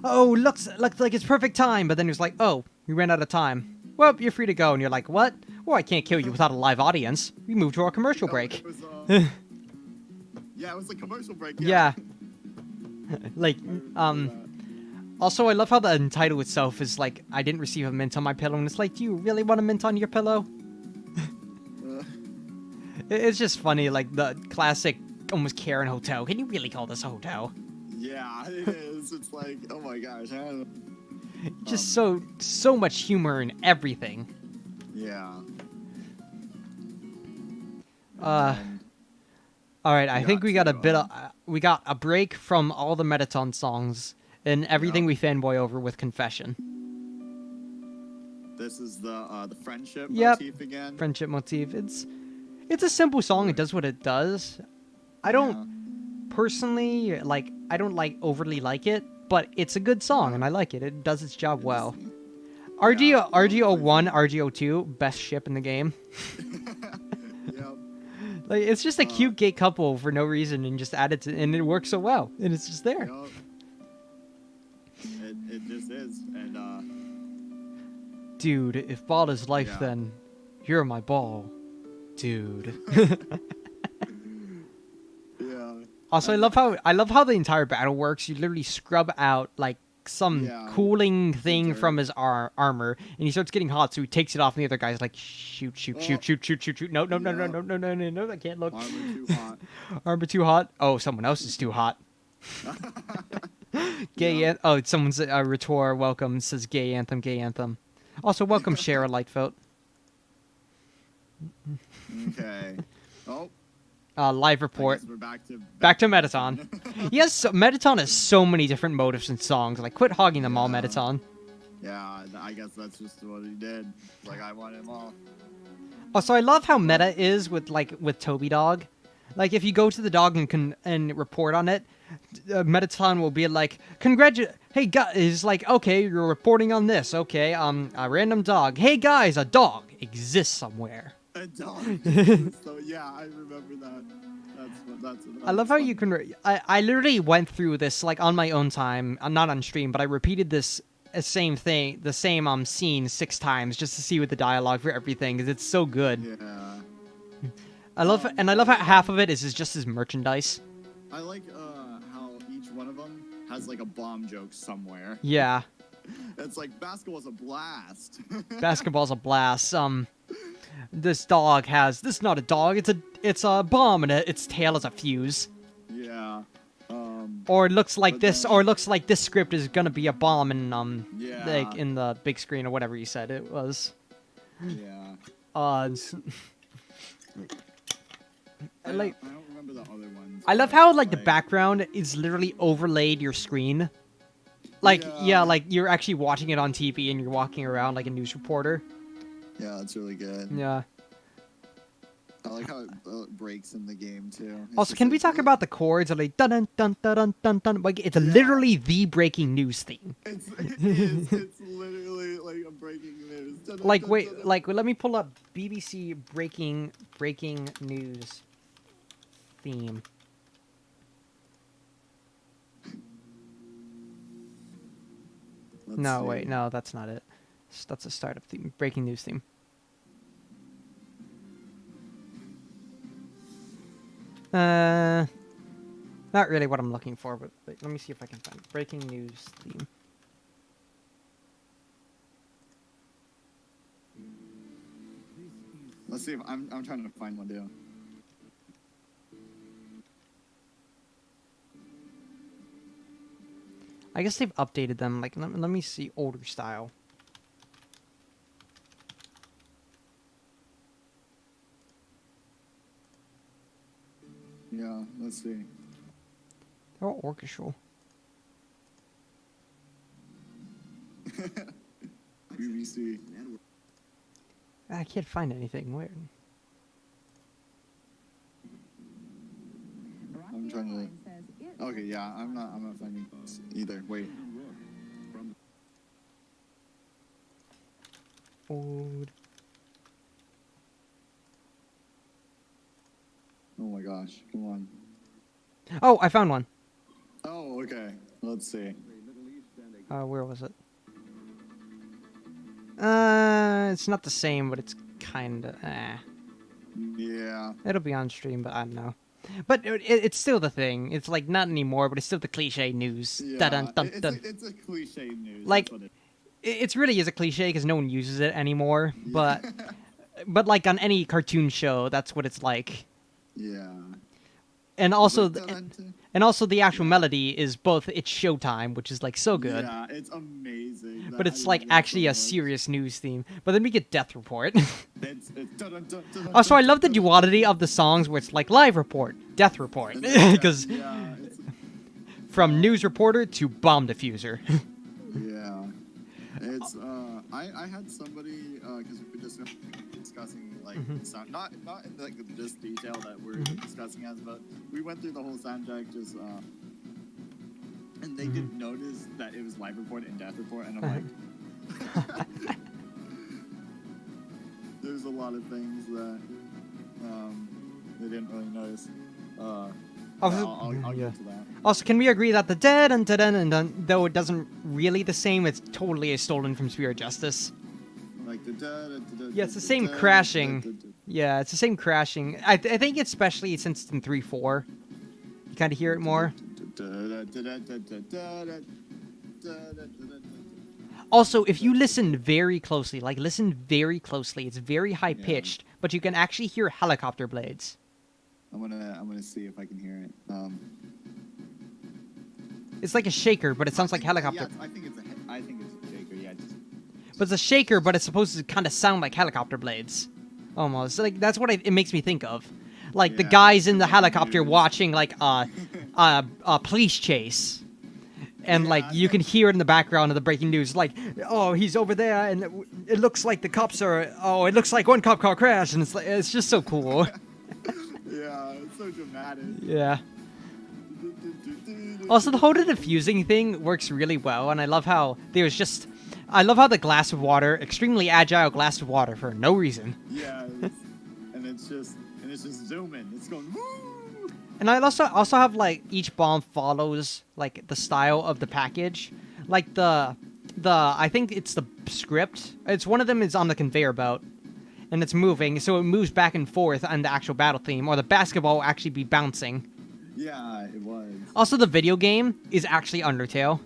oh, looks like it's perfect time. But then it's like, oh, you ran out of time. Well, you're free to go. And you're like, what? Well, I can't kill you without a live audience. We moved to our commercial break. It was, yeah, it was a commercial break. Yeah. Like, also, I love how the title itself is like, I didn't receive a mint on my pillow. And it's like, do you really want a mint on your pillow? It's just funny, like the classic almost Karen Hotel. Can you really call this a hotel? Yeah, it is. It's like, oh my gosh. Just so much humor in everything. Yeah. Uh, And all right. I think we got a bit. to, We got a break from all the Mettaton songs and everything Yep. we fanboy over with Confession. this is the friendship Yep. motif again. Friendship motif. It's a simple song. It does what it does. I don't personally like. I don't like overly like it, but it's a good song and I like it. It does its job well. RGO1, RGO2, best ship in the game. Yep. Like it's just a cute gay couple for no reason and just added to, and it works so well, and it's just there. Yep. It just is, and Dude, if ball is life, Yeah. then you're my ball, dude. yeah. Also, I love how the entire battle works. You literally scrub out like some Yeah. cooling thing Filter. from his armor, and he starts getting hot, so he takes it off, and the other guy's like, shoot, shoot, shoot, Oh. shoot, shoot, shoot, shoot. No, no, no, no, Yeah. no, no, no, no, no, I can't look. Armor too hot. Armor too hot. Oh, someone else is too hot. Gay Yeah. oh, someone's Retour welcome says gay anthem, gay anthem. Also, welcome Shara Lightfoot. Okay. Oh. Live I report. guess we're Back to Mettaton. Yes, so Mettaton has so many different motives and songs. Like, quit hogging them all, Yeah. Mettaton. Yeah, I guess that's just what he did. Like, I want him all. Also, I love how meta is with Toby Dog. Like, if you go to the dog and report on it, Mettaton will be like, hey guys, it's like, okay, you're reporting on this, okay, a random dog. Hey guys, a dog exists somewhere. A dog. So yeah, I remember that. That's I love how fun. you can. I literally went through this like on my own time. I'm not on stream, but I repeated this same thing, the same scene 6 times just to see what the dialogue for everything because it's so good. Yeah. I love how half of it is just his merchandise. I like how each one of them has like a bomb joke somewhere. Yeah, It's like basketball's a blast. basketball's a blast. This dog has. This is not a dog. It's a bomb, and its tail is a fuse. Yeah. Or it looks like But this. then- Or it looks like this script is gonna be a bomb in Yeah. like in the big screen or whatever you said it was. Yeah. It's- I like. don't remember the other ones. I love but, how like the background is literally overlaid your screen. Like Yeah. like you're actually watching it on TV and you're walking around like a news reporter. Yeah, that's really good. Yeah. I like how it breaks in the game too. It's Also, just can like, we talk about the chords? Are like dun dun dun dun dun dun dun. Like it's literally the breaking news theme. It is. It's literally like a breaking news. Dun, dun, Like dun, wait, dun, dun. like let me pull up BBC breaking news theme. Let's No, see. wait, no, that's not it. That's a startup theme, breaking news theme. Not really what I'm looking for, but wait, let me see if I can find it. Breaking news theme. Let's see if I'm trying to find one too. I guess they've updated them. Like, let me see older style. Yeah, let's see. They're all orchestral. BBC. I can't find anything weird. I'm trying to. Okay, yeah, I'm not finding this either. Wait. Old. Oh my gosh, come on. Oh, I found one. Oh, okay. Let's see. Where was it? It's not the same, but it's kind of. Yeah. It'll be on stream, but I don't know. But it's still the thing. It's like not anymore, but it's still the cliche news. Yeah. Dun, dun, dun. It's a cliche news. Like- that's what It's really is a cliche because no one uses it anymore. But like on any cartoon show, that's what it's like. yeah. and It's also like, dun-dun-dun. and also the actual Yeah. melody is both it's showtime, which is like so good, Yeah, it's amazing. but I it's love like it actually so a much. serious news theme. But then we get Death Report. It's dun-dun-dun, Also, I love the dun-dun-dun, duality dun-dun-dun. of the songs where it's like live report, death report, And then, because yeah, it's from news reporter to bomb diffuser. yeah. It's I had somebody because we were just discussing like sound, not in like this detail that we're discussing as, but we went through the whole soundtrack just and they didn't notice that it was live report and death report, and I'm like, there's a lot of things that they didn't really notice. I'll Yeah. get to that. Also, can we agree that the dead and dun and dun, though it doesn't really the same, it's totally stolen from Spirit Justice. Like Yeah, it's the same crashing. Yeah, it's the same crashing. I think especially since it's in 3-4, you kind of hear it more. Also, if you listen very closely, it's very high pitched, but you can actually hear helicopter blades. I'm gonna see if I can hear it. It's like a shaker, but it sounds like helicopter. Yeah, I think it's a shaker. Yeah, But it's a shaker, but it's supposed to kind of sound like helicopter blades, almost. Like that's what it makes me think of, like the Yeah, guys in the like helicopter news. watching like a police chase, and like Yeah. you can hear it in the background of the breaking news, like, oh, he's over there, and it looks like the cops are. Oh, it looks like one cop car crashed, and it's just so cool. Yeah, it's so dramatic. Yeah. Also, the whole diffusing thing works really well, and I love how I love how the glass of water, extremely agile glass of water for no reason. Yeah, and it's just zooming. It's going woo. And I also have like each bomb follows like the style of the package, like the I think it's the script. It's one of them is on the conveyor belt, and it's moving, so it moves back and forth on the actual battle theme, or the basketball will actually be bouncing. Yeah, it was. Also, the video game is actually Undertale.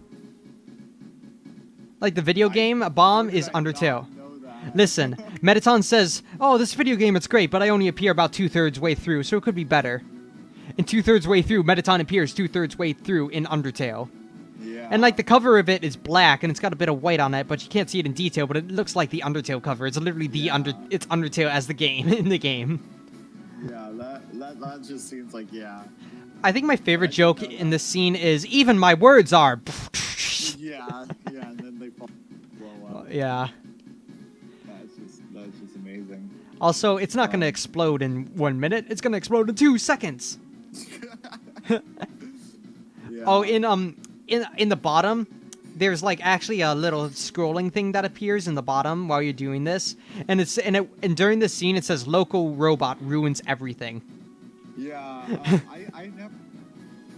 Like the video game bomb is Undertale. Listen, Metaton says, "Oh, this video game it's great, but I only appear about 2/3 way through, so it could be better." And 2/3 way through, Metaton appears 2/3 way through in Undertale. Yeah. And like the cover of it is black and it's got a bit of white on it, but you can't see it in detail. But it looks like the Undertale cover. It's literally it's Undertale as the game in the game. Yeah, that just seems like I think my favorite joke in this scene is even my words are. yeah, and then they blow up. Yeah. That's just amazing. Also, it's not going to explode in 1 minute. It's going to explode in 2 seconds. Yeah. Oh, in the bottom, there's like actually a little scrolling thing that appears in the bottom while you're doing this, and and during this scene it says local robot ruins everything. Yeah, I've never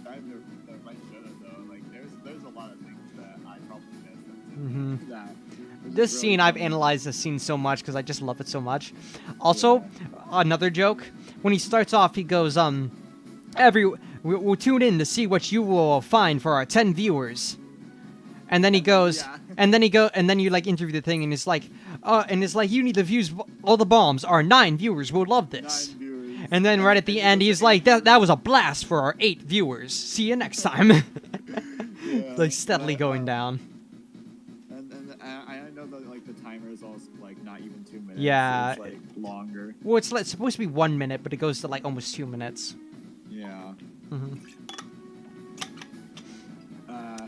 I should have though. Like there's a lot of things that I probably missed. That This really scene, I've funny. analyzed this scene so much because I just love it so much. Also, another joke, when he starts off, he goes, we'll tune in to see what you will find for our 10 viewers. And then he goes, Yeah. and then you like interview the thing, and it's like, you need to view all the bombs. Our 9 viewers will love this. 9 viewers. And then right at the end, he's like, that was a blast for our 8 viewers. See you next time. Yeah, Like steadily but, going down. And I know that like the timer is also like not even 2 minutes. Yeah. It's like longer. Well, it's supposed to be 1 minute, but it goes to like almost 2 minutes. Yeah.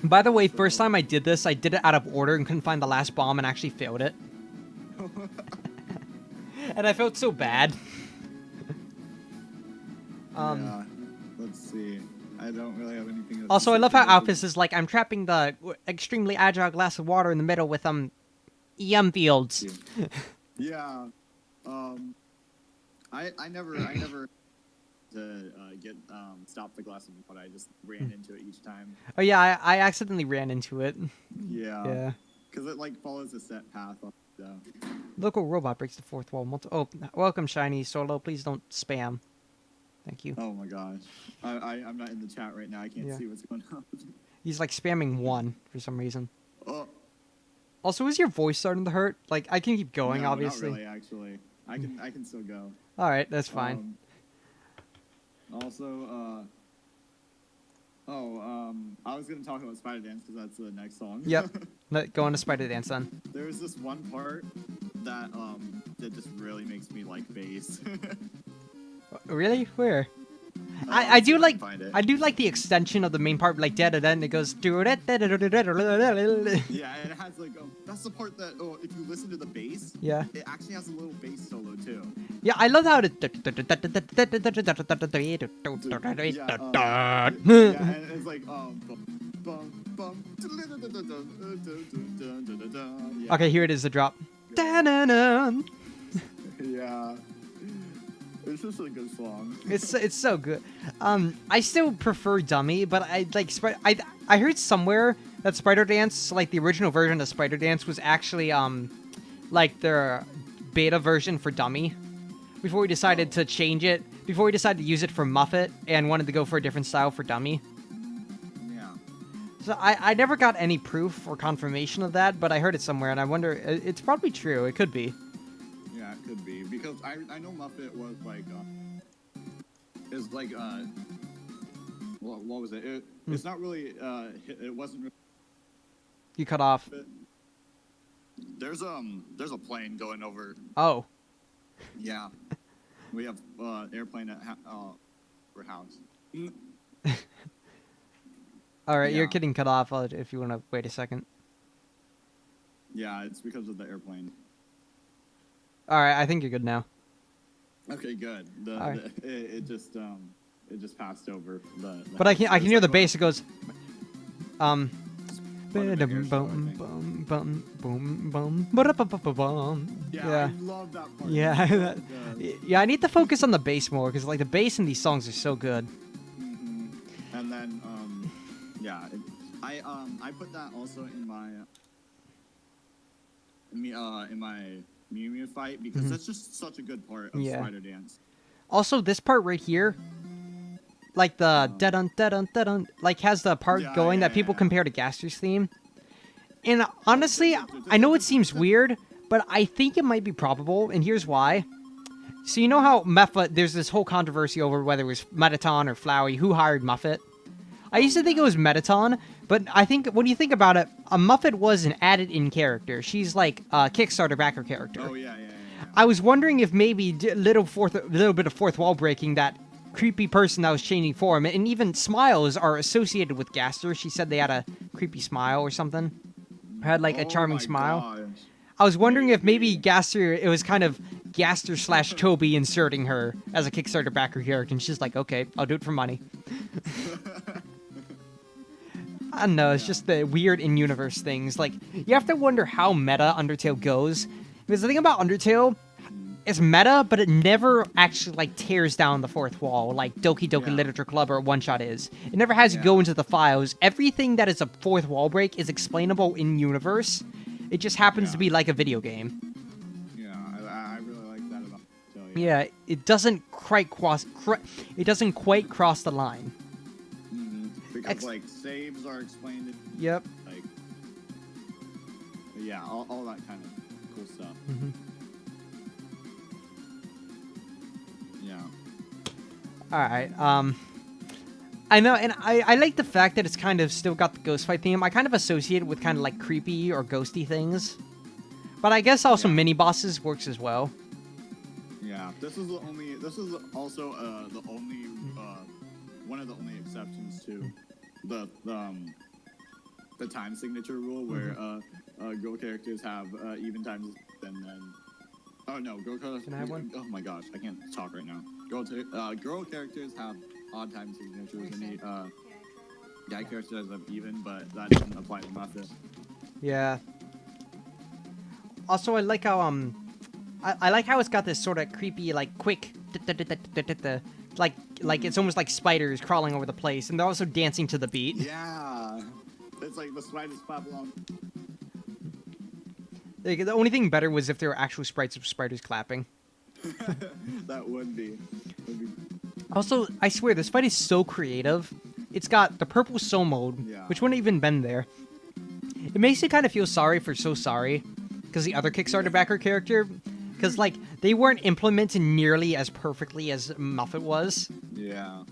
By the way, first time I did this, I did it out of order and couldn't find the last bomb and actually failed it. And I felt so bad. Yeah. Let's see. I don't really have anything else. Also, I love how Alphys is like, I'm trapping the extremely agile glass of water in the middle with EM fields. Yeah. I never to get stop the glass of water. I just ran into it each time. Oh yeah, I accidentally ran into it. Yeah. Yeah. Because it like follows a set path. So. Local robot breaks the fourth wall. Oh, welcome, Shiny Solo. Please don't spam. Thank you. Oh my gosh. I'm not in the chat right now. I can't see what's going on. He's like spamming 1 for some reason. Oh. Also, is your voice starting to hurt? Like, I can keep going, No, obviously. not really, actually. I can still go. All right, that's fine. Also, Oh, I was gonna talk about Spider Dance because that's the next song. Yep. Go on to Spider Dance then. There's this one part that just really makes me like bass. Really? Where? Let's I see do if like can find it. I do like the extension of the main part, like da da da, and it goes do it. Yeah, and it has like that's the part that if you listen to the bass, Yeah. it actually has a little bass solo too. Yeah, I love how it. Yeah, and it's like yeah. Okay, here it is, the drop. Da-na-na. Yeah. It's just a good song. It's so good. I still prefer Dummy, but I like I heard somewhere that Spider Dance, like the original version of Spider Dance, was actually like their beta version for Dummy. Before we decided to change it, before we decided to use it for Muffet and wanted to go for a different style for Dummy. Yeah. So I never got any proof or confirmation of that, but I heard it somewhere, and I wonder, it's probably true. It could be. Yeah, it could be because I know Muppet was like is like what was it? It's not really it wasn't. Really, You cut off. there's a plane going over. Oh. Yeah, we have airplane at our house. All right, Yeah. you're getting cut off. If you want to wait a second. Yeah, it's because of the airplane. All right, I think you're good now. Okay, good. Alright. It just passed over the But I can hear the bass. It goes. Part of the air show, Yeah. I love that part. Yeah. It's so good. Yeah, I need to focus on the bass more because like the bass in these songs are so good. And then yeah, I put that also in my Mew Mew fight because that's just such a good part of Yeah. Spider Dance. Also, this part right here, like the da-dun, da-dun, da-dun, like has the part Yeah, going yeah, that people yeah. compare to Gaster's theme. And honestly, I know it seems weird, but I think it might be probable, and here's why. So you know how there's this whole controversy over whether it was Metaton or Flowey, who hired Muffet? I used to think it was Metaton, but I think when you think about it, Muffet was an added-in character. She's like a Kickstarter backer character. Oh yeah. I was wondering if maybe a little bit of fourth wall breaking, that creepy person that was changing form, and even smiles are associated with Gaster. She said they had a creepy smile or something. Had like a charming my smile. gosh. I was wondering if maybe Gaster, it was kind of Gaster / Toby inserting her as a Kickstarter backer character, and she's like, okay, I'll do it for money. I don't know, it's just the weird in-universe things. Like, you have to wonder how meta Undertale goes. Because the thing about Undertale, it's meta, but it never actually, like, tears down the fourth wall, like Doki Doki Yeah. Literature Club or One Shot is. It never has to go into the files. Everything that is a fourth wall break is explainable in-universe. It just happens to be like a video game. Yeah, I really like that about Undertale. Yeah, it doesn't quite cross the line. Because like saves are explained. Yep. Like, yeah, all that kind of cool stuff. Yeah. All right. I know, and I like the fact that it's kind of still got the ghost fight theme. I kind of associate it with kind of like creepy or ghosty things. But I guess also mini bosses works as well. Yeah, this is also the only one of the only exceptions to the time signature rule where girl characters have even times and then girl characters. Can I have one? Oh my gosh, I can't talk right now. Girl characters have odd time signatures and guy characters have even, but that doesn't apply to Muffet. Yeah. Also, I like how I like how it's got this sort of creepy, like quick, like it's almost like spiders crawling over the place, and they're also dancing to the beat. Yeah, it's like the spiders pop along. Like, the only thing better was if there were actual sprites of spiders clapping. That would be. Also, I swear, this fight is so creative. It's got the purple soul mode, which wouldn't even been there. It makes you kind of feel sorry for So Sorry, because the other Kickstarter backer character, because, like, they weren't implemented nearly as perfectly as Muffet was. Yeah.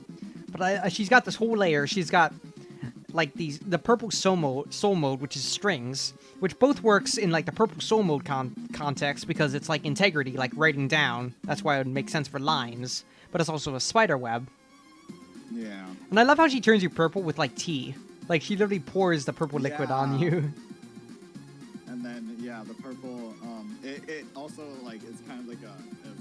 But she's got this whole layer. She's got like the purple soul mode, which is strings, which both works in like the purple soul mode context because it's like integrity, like writing down. That's why it would make sense for lines. But it's also a spider web. Yeah. And I love how she turns you purple with like tea. Like she literally pours the purple liquid on you. And then yeah, the purple. It also like it's kind of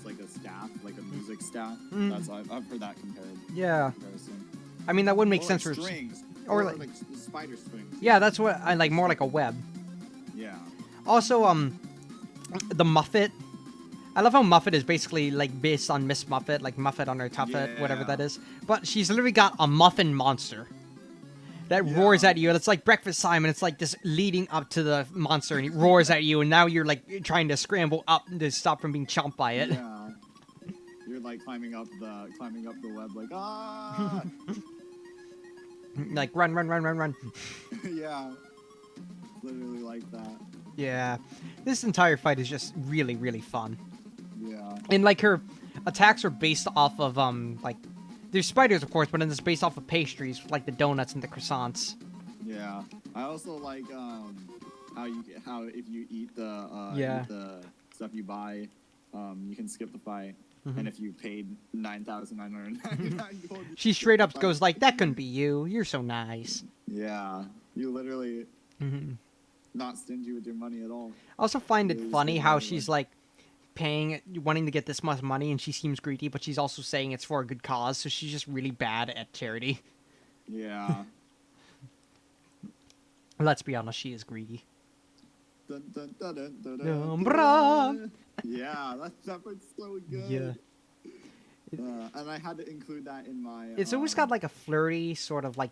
like a staff, like a music staff. That's I've heard that compared. Yeah. Comparison. I mean that would make Or sense like for strings, or like like spider strings. yeah, that's what I like, more like a web. Yeah. Also, the Muffet. I love how Muffet is basically like based on Miss Muffet, like Muffet on her Tuffet, whatever that is. But she's literally got a muffin monster that roars at you, and it's like Breakfast Time, and it's like this leading up to the monster, and he roars at you, and now you're like trying to scramble up to stop from being chomped by it. Yeah. You're like climbing up the web, like ah. Like run. Yeah. Literally like that. Yeah, this entire fight is just really, really fun. Yeah. And like her attacks are based off of like there's spiders of course, but then it's based off of pastries like the donuts and the croissants. Yeah. I also like how if you eat the eat the stuff you buy, you can skip the fight. And if you paid 9,999 gold, she straight up goes like, "That couldn't be you. You're so nice." Yeah, you literally not stingy with your money at all. I also find it funny how she's like wanting to get this much money, and she seems greedy, but she's also saying it's for a good cause, so she's just really bad at charity. Yeah. Let's be honest, she is greedy. Dun, dun, dun, dun, dun, dun, Dun, dun. brah. Yeah, that part's so good. Yeah. And I had to include that in my. It's always got like a flirty sort of like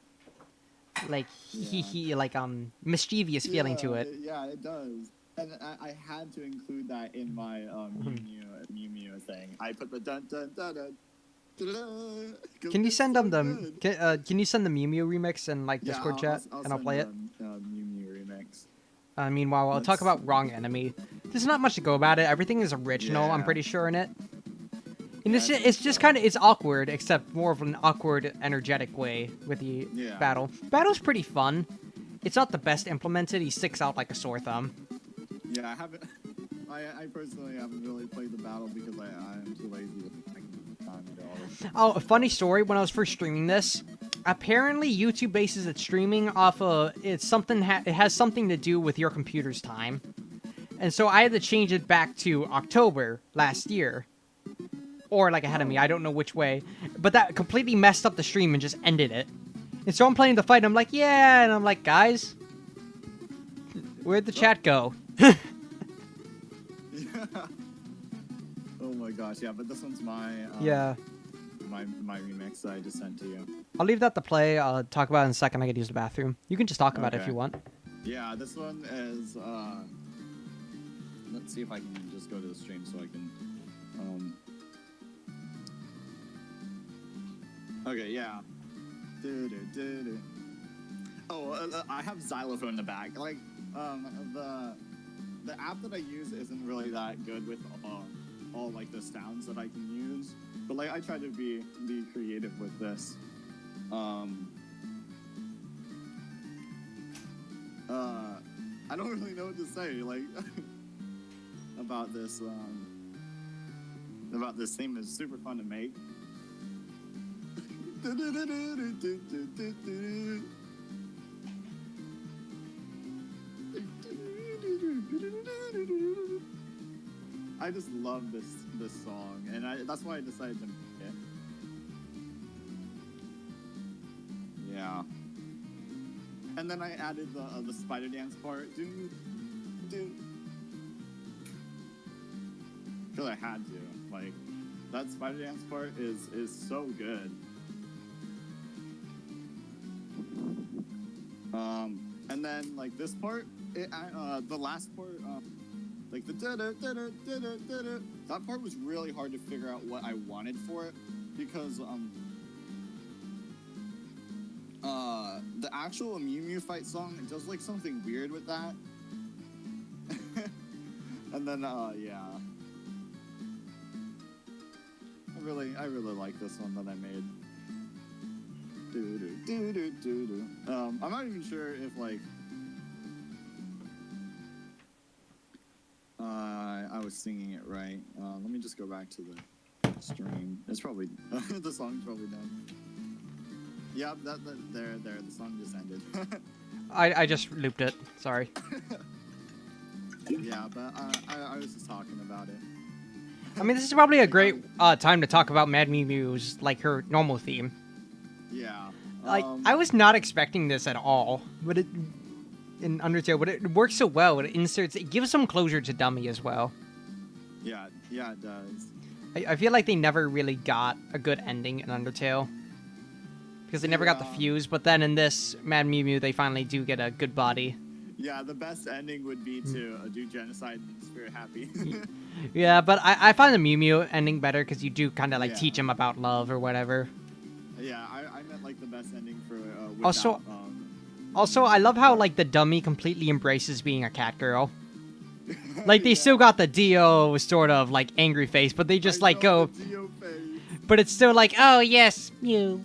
hee like mischievous feeling to it. Yeah, it does. And I had to include that in my Mew Mew thing. I put the dun dun dun dun. Can you send them can you send the Mew Mew remix in like Discord chat and I'll play it? Mew Mew remix. Meanwhile, I'll talk about Wrong Enemy. There's not much to go about it. Everything is original, I'm pretty sure, in it. And it's just kind of, it's awkward, except more of an awkward, energetic way with the battle. Battle's pretty fun. It's not the best implemented. He sticks out like a sore thumb. Yeah, I haven't. I personally haven't really played the battle because I'm too lazy to make time to do all Oh, a funny story. When I was first streaming this, apparently YouTube bases its streaming off of it has something to do with your computer's time, and so I had to change it back to October last year, or like ahead of me. I don't know which way, but that completely messed up the stream and just ended it. And so I'm playing the fight. And I'm like, yeah, and I'm like, guys, where'd the chat go? Yeah. Oh my gosh, yeah, but this one's my my remix that I just sent to you. I'll leave that to play. I'll talk about it in a second. I could use the bathroom. You can just talk about it if you want. Yeah, this one is let's see if I can just go to the stream so I can okay, yeah. Oh, I have xylophone in the back. Like the app that I use isn't really that good with all like the sounds that I can use, but like I try to be creative with this. I don't really know what to say like about this theme. Is super fun to make. I just love this song, and that's why I decided to make it. Yeah. And then I added the spider dance part. I feel I had to. Like, that spider dance part is so good. And then like this part, the last part, like the that part was really hard to figure out what I wanted for it because the actual Mew Mew fight song, it does like something weird with that. And then yeah, I really like this one that I made. I'm not even sure if like I was singing it right. Let me just go back to the stream. It's probably the song's probably done. Yeah, there. The song just ended. I just looped it. Sorry. Yeah, but I was just talking about it. I mean, this is probably a great time to talk about Mad Mew Mew's, like, her normal theme. Yeah. Like, I was not expecting this at all, but in Undertale, but it works so well. It gives some closure to Dummy as well. Yeah, it does. I feel like they never really got a good ending in Undertale. Because they never got the fuse, but then in this Mad Mew Mew, they finally do get a good body. Yeah, the best ending would be to do genocide and Spirit Happy. Yeah, but I find the Mew Mew ending better because you do kind of like teach him about love or whatever. Yeah, I meant like the best ending for without, Also, I love how like the Dummy completely embraces being a cat girl. Like they still got the Dio sort of like angry face, but they just like go. But it's still like, oh yes, you.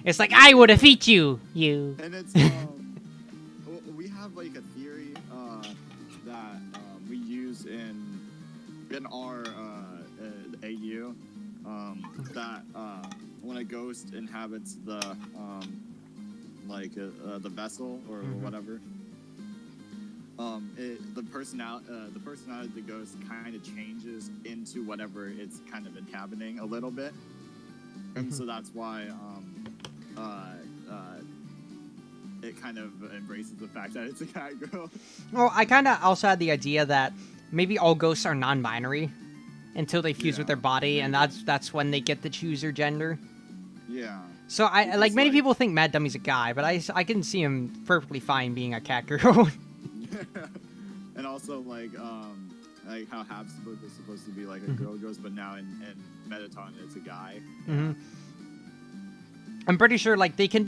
It's like I would have eat you, you. And it's we have like a theory that we use in our AU that when a ghost inhabits the vessel or whatever, the personality of the ghost kind of changes into whatever it's kind of inhabiting a little bit, and so that's why it kind of embraces the fact that it's a cat girl. Well, I kind of also had the idea that maybe all ghosts are non-binary until they fuse with their body, and that's when they get to choose their gender. Yeah. So I like many people think Mad Dummy's a guy, but I can see him perfectly fine being a cat girl. And also like how Habsburg was supposed to be like a girl ghost, but now in Mettaton it's a guy. Mm-hmm. I'm pretty sure like they can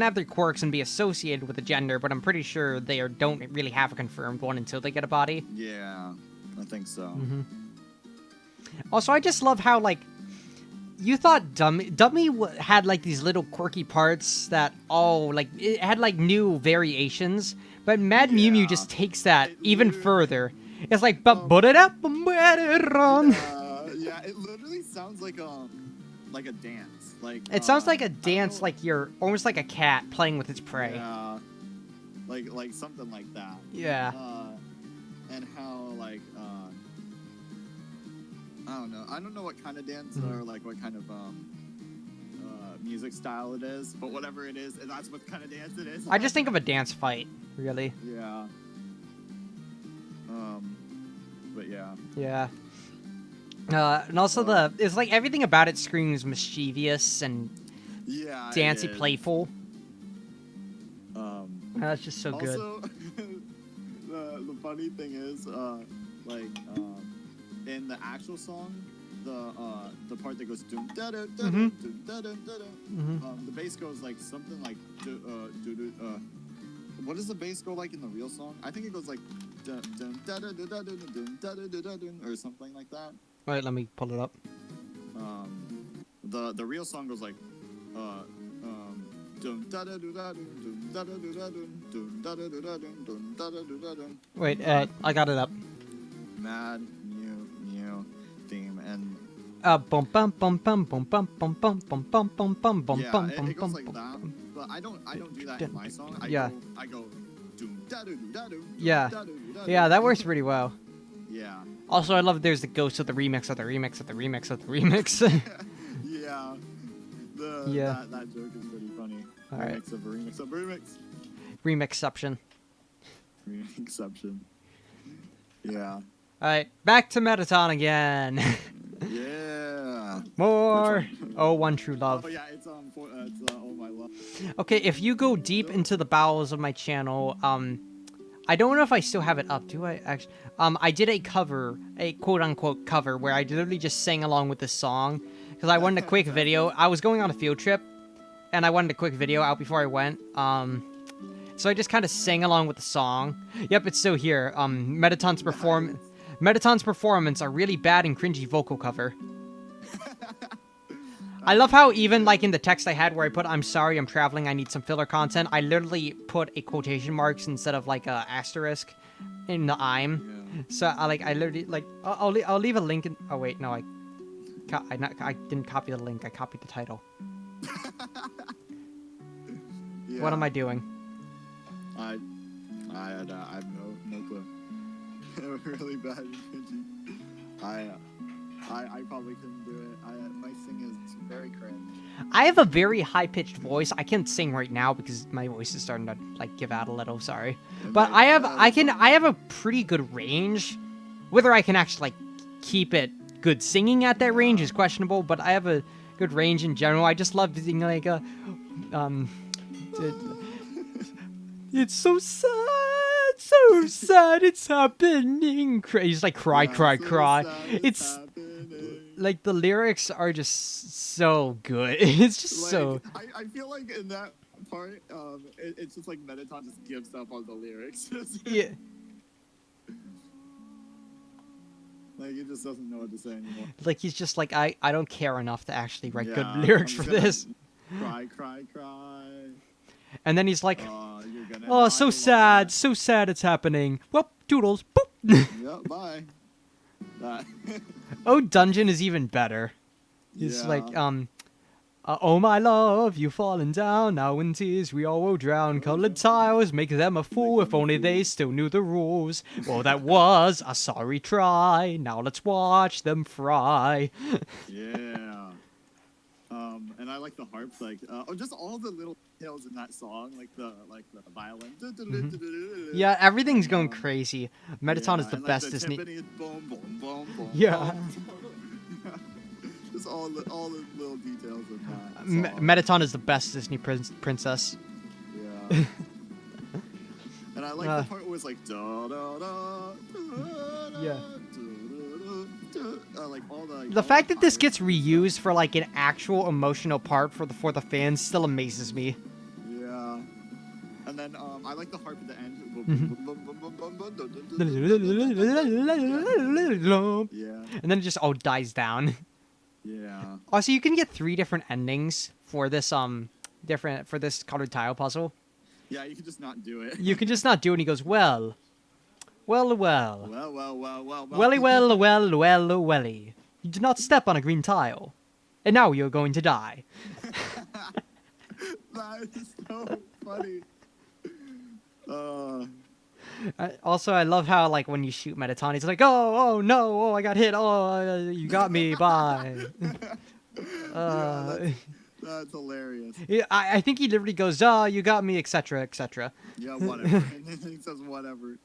have their quirks and be associated with a gender, but I'm pretty sure they don't really have a confirmed one until they get a body. Yeah, I think so. Mm-hmm. Also, I just love how like you thought Dummy had like these little quirky parts that all like it had like new variations, but Mad Mew Mew just takes that even further. It's like yeah, it literally sounds like a dance. Like it sounds like a dance, like you're almost like a cat playing with its prey. Yeah, like something like that. Yeah. And how like I don't know what kind of dance or like what kind of music style it is, but whatever it is, that's what kind of dance it is. I just think of a dance fight, really. Yeah. But yeah. Yeah. And also it's like everything about it screams mischievous and dancey, playful. That's just so good. Also, the funny thing is, in the actual song, the part that goes dum da da da dum da da da da, the bass goes like something like what does the bass go like in the real song? I think it goes like dum dum da da da da dum da da da da or something like that. Wait, let me pull it up. The real song goes like dum da da da dum da da da dum da da da dum da da da dum. Wait, I got it up. Mad Mew theme and bum bum bum bum bum bum bum bum bum bum bum bum bum bum bum it goes like that. But I don't do that in my song. I go dum da da da dum. Yeah, that works pretty well. Yeah. Also, I love there's the ghost of the remix of the remix of the remix of the remix. Yeah. That joke is pretty funny. All right. Remix of a remix of a remix. Remixception. Remixception. Yeah. Alright, back to Mettaton again. Yeah. More. Oh, One True Love. Oh yeah, it's Oh My Love. Okay, if you go deep into the bowels of my channel, I don't know if I still have it up. Do I actually? I did a cover, a quote-unquote cover, where I literally just sang along with this song because I wanted a quick video. I was going on a field trip, and I wanted a quick video out before I went. So I just kind of sang along with the song. Yep, it's still here. Mettaton's performance, a really bad and cringy vocal cover. I love how even like in the text I had where I put "I'm sorry, I'm traveling, I need some filler content," I literally put a quotation marks instead of like a asterisk in the "I'm." Yeah. So I literally like I'll leave a link in. Oh wait, no, I didn't copy the link. I copied the title. Yeah. What am I doing? I have no clue. Really bad and cringy. I probably couldn't do it. My singing is very cringe. I have a very high pitched voice. I can't sing right now because my voice is starting to like give out a little. Sorry, but I have a pretty good range. Whether I can actually like keep it good singing at that range is questionable, but I have a good range in general. I just love being like it's so sad, so sad, it's happening. He's like cry, cry, so cry. sad It's happening. like the lyrics are just so good. It's just Like, so. I feel like in that part, it's just like Mettaton just gives up on the lyrics. Yeah. Like he just doesn't know what to say anymore. Like he's just like I don't care enough to actually write good Yeah, lyrics I'm for just gonna this. Cry, cry, cry. And then he's like, You're gonna oh, die so alone. sad it's happening. Well, doodles, boop. Yeah, bye. That. Oh, Dungeon is even better. He's Yeah. like, oh my love, you've fallen down. Now in tears we all will drown. Colored tiles make them a fool. If only they still knew the rules. Well, that was a sorry try. Now let's watch them fry. Yeah. And I like the harps, like just all the little details in that song, like the violin. Yeah, everything's going crazy. Mettaton is the and, like, best the Disney. timpani is boom, boom, boom, boom. Yeah. Boom. Just all the little details of that. Mettaton is the best Disney princess. Yeah. And I like the part where it's like da da da. Yeah. Like all the. The fact that this gets reused for like an actual emotional part for the fans still amazes me. Yeah. And then I like the harp at the end. Yeah. And then it just all dies down. Yeah. Also, you can get 3 different endings for this for this colored tile puzzle. Yeah, you can just not do it. You can just not do it. And he goes, well. Well. Welly, welly. You did not step on a green tile. And now you're going to die. That is so funny. Also, I love how, like, when you shoot Mettaton, he's like, oh, no, oh, I got hit, oh, you got me, bye. That's hilarious. Yeah, I think he literally goes, oh, you got me, etc., etc. Yeah, whatever. And then he says whatever.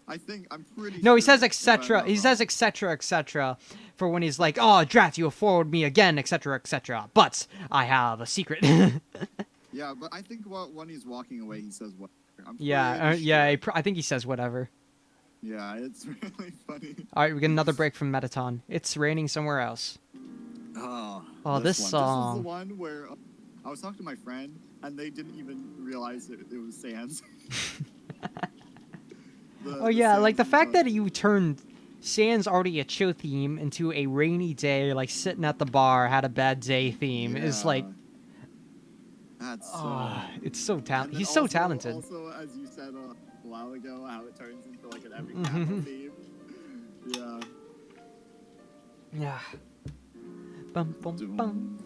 I'm pretty No, sure. he says etc. He says etc. etc. for when he's like, "Oh, drat, you forward me again, etc. etc." But I have a secret. Yeah, but I think when he's walking away, he says whatever. I think he says whatever. Yeah, it's really funny. All right, we get another break from Mettaton. It's raining somewhere else. Oh, this one. song. This is the one where I was talking to my friend, and they didn't even realize it was Sans. Like the fact that you turned Sans already a chill theme into a rainy day, like sitting at the bar, had a bad day theme is like. That's so. It's so talented. He's so talented. Also, as you said a while ago, how it turns into like an epic battle theme. Yeah. Yeah. Bum, bum, bum.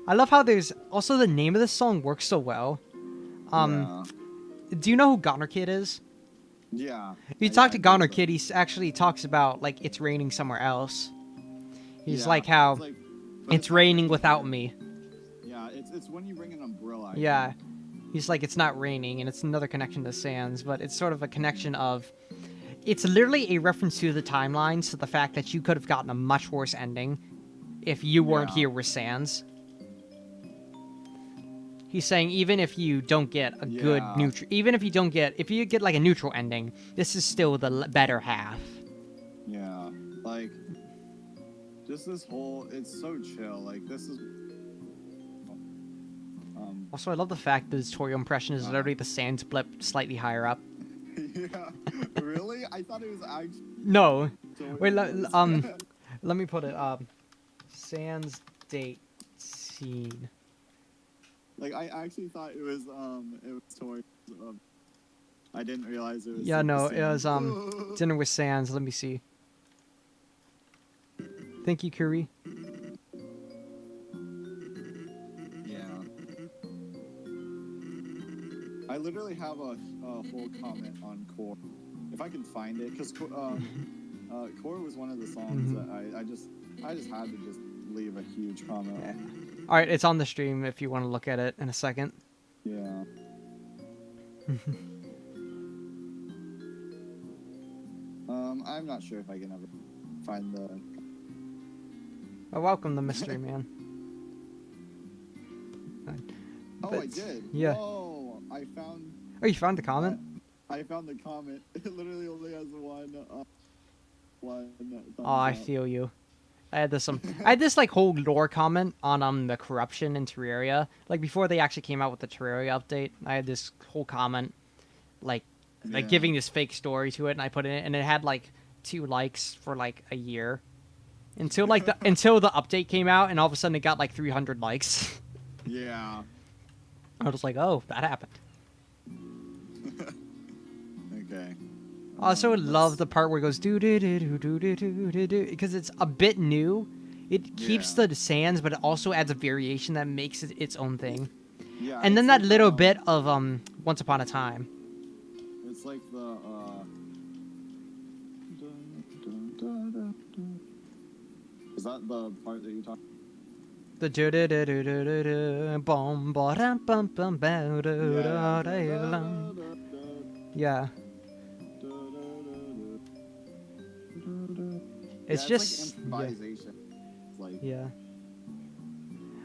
I love how there's also the name of this song works so well. Do you know who Goner Kid is? Yeah. If you talk to Goner Kid, he actually talks about like it's raining somewhere else. He's like how it's raining without me. Yeah, it's when you bring an umbrella. Yeah. He's like, it's not raining, and it's another connection to Sans, but it's sort of a connection of... It's literally a reference to the timeline, so the fact that you could have gotten a much worse ending if you weren't here with Sans. He's saying even if you don't get a good neutral... Even if you don't get... If you get, like, a neutral ending, this is still the better half. Yeah. Like, just this whole... It's so chill. Like, this is... Also, I love the fact that his Torio impression is literally the Sans blip slightly higher up. Yeah. Really? I thought it was actually... No. Wait, let me put it. Sans date scene. Like I actually thought it was towards. I didn't realize it was. Yeah, like, no, the it was same. Dinner with Sans. Let me see. Thank you, Curry. Yeah. I literally have a whole comment on Core, if I can find it, because Core was one of the songs that I just had to just leave a huge comment Yeah. on. All right, it's on the stream if you want to look at it in a second. Yeah. I'm not sure if I can ever find the. Oh, welcome the mystery man. Oh, I did. Yeah. Whoa! I found. Oh, you found the comment? I found the comment. It literally only has one. Thumbs Oh, I up. feel you. I had this like whole lore comment on the corruption in Terraria. Like before they actually came out with the Terraria update, I had this whole comment, like Yeah. giving this fake story to it, and I put it in, and it had like 2 likes for like a year, until like until the update came out, and all of a sudden it got like 300 likes. Yeah. I was like, oh, that happened. Okay. I also love the part where it goes do do do do do do do do do, because it's a bit new. It keeps Yeah. the sands, but it also adds a variation that makes it its own thing. Yeah. And then it's that like, little bit of Once Upon a Time. It's like the. Is that the part that you talked? The do do do do do do do bum ba dum bum bum ba do da da da. Yeah. It's just like improvisation. Like yeah.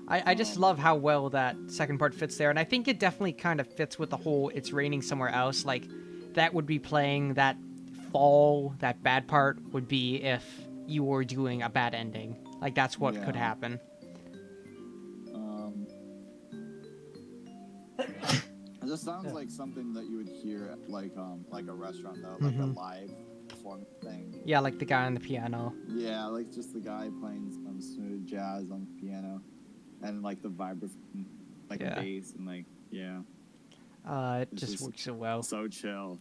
I just love how well that second part fits there, and I think it definitely kind of fits with the whole "It's Raining Somewhere Else." Like that would be playing that fall. That bad part would be if you were doing a bad ending. Like that's what could happen. It just sounds like something that you would hear at like a restaurant though, like a live performance thing. Yeah, like the guy on the piano. Yeah, like just the guy playing some smooth jazz on the piano, and like the vibraphone, like a bass, and like It just works so well. So chill.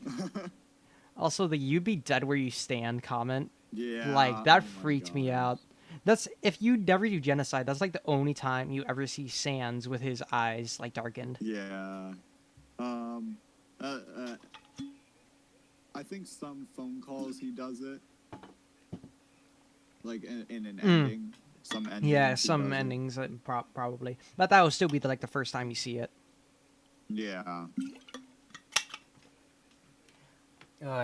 Also, the "You be dead where you stand" comment. Yeah. Like that freaked me out. That's if you never do genocide. That's like the only time you ever see Sans with his eyes like darkened. Yeah. I think some phone calls he does it. Like in an ending. Some endings. Yeah, some endings probably. But that would still be the first time you see it. Yeah.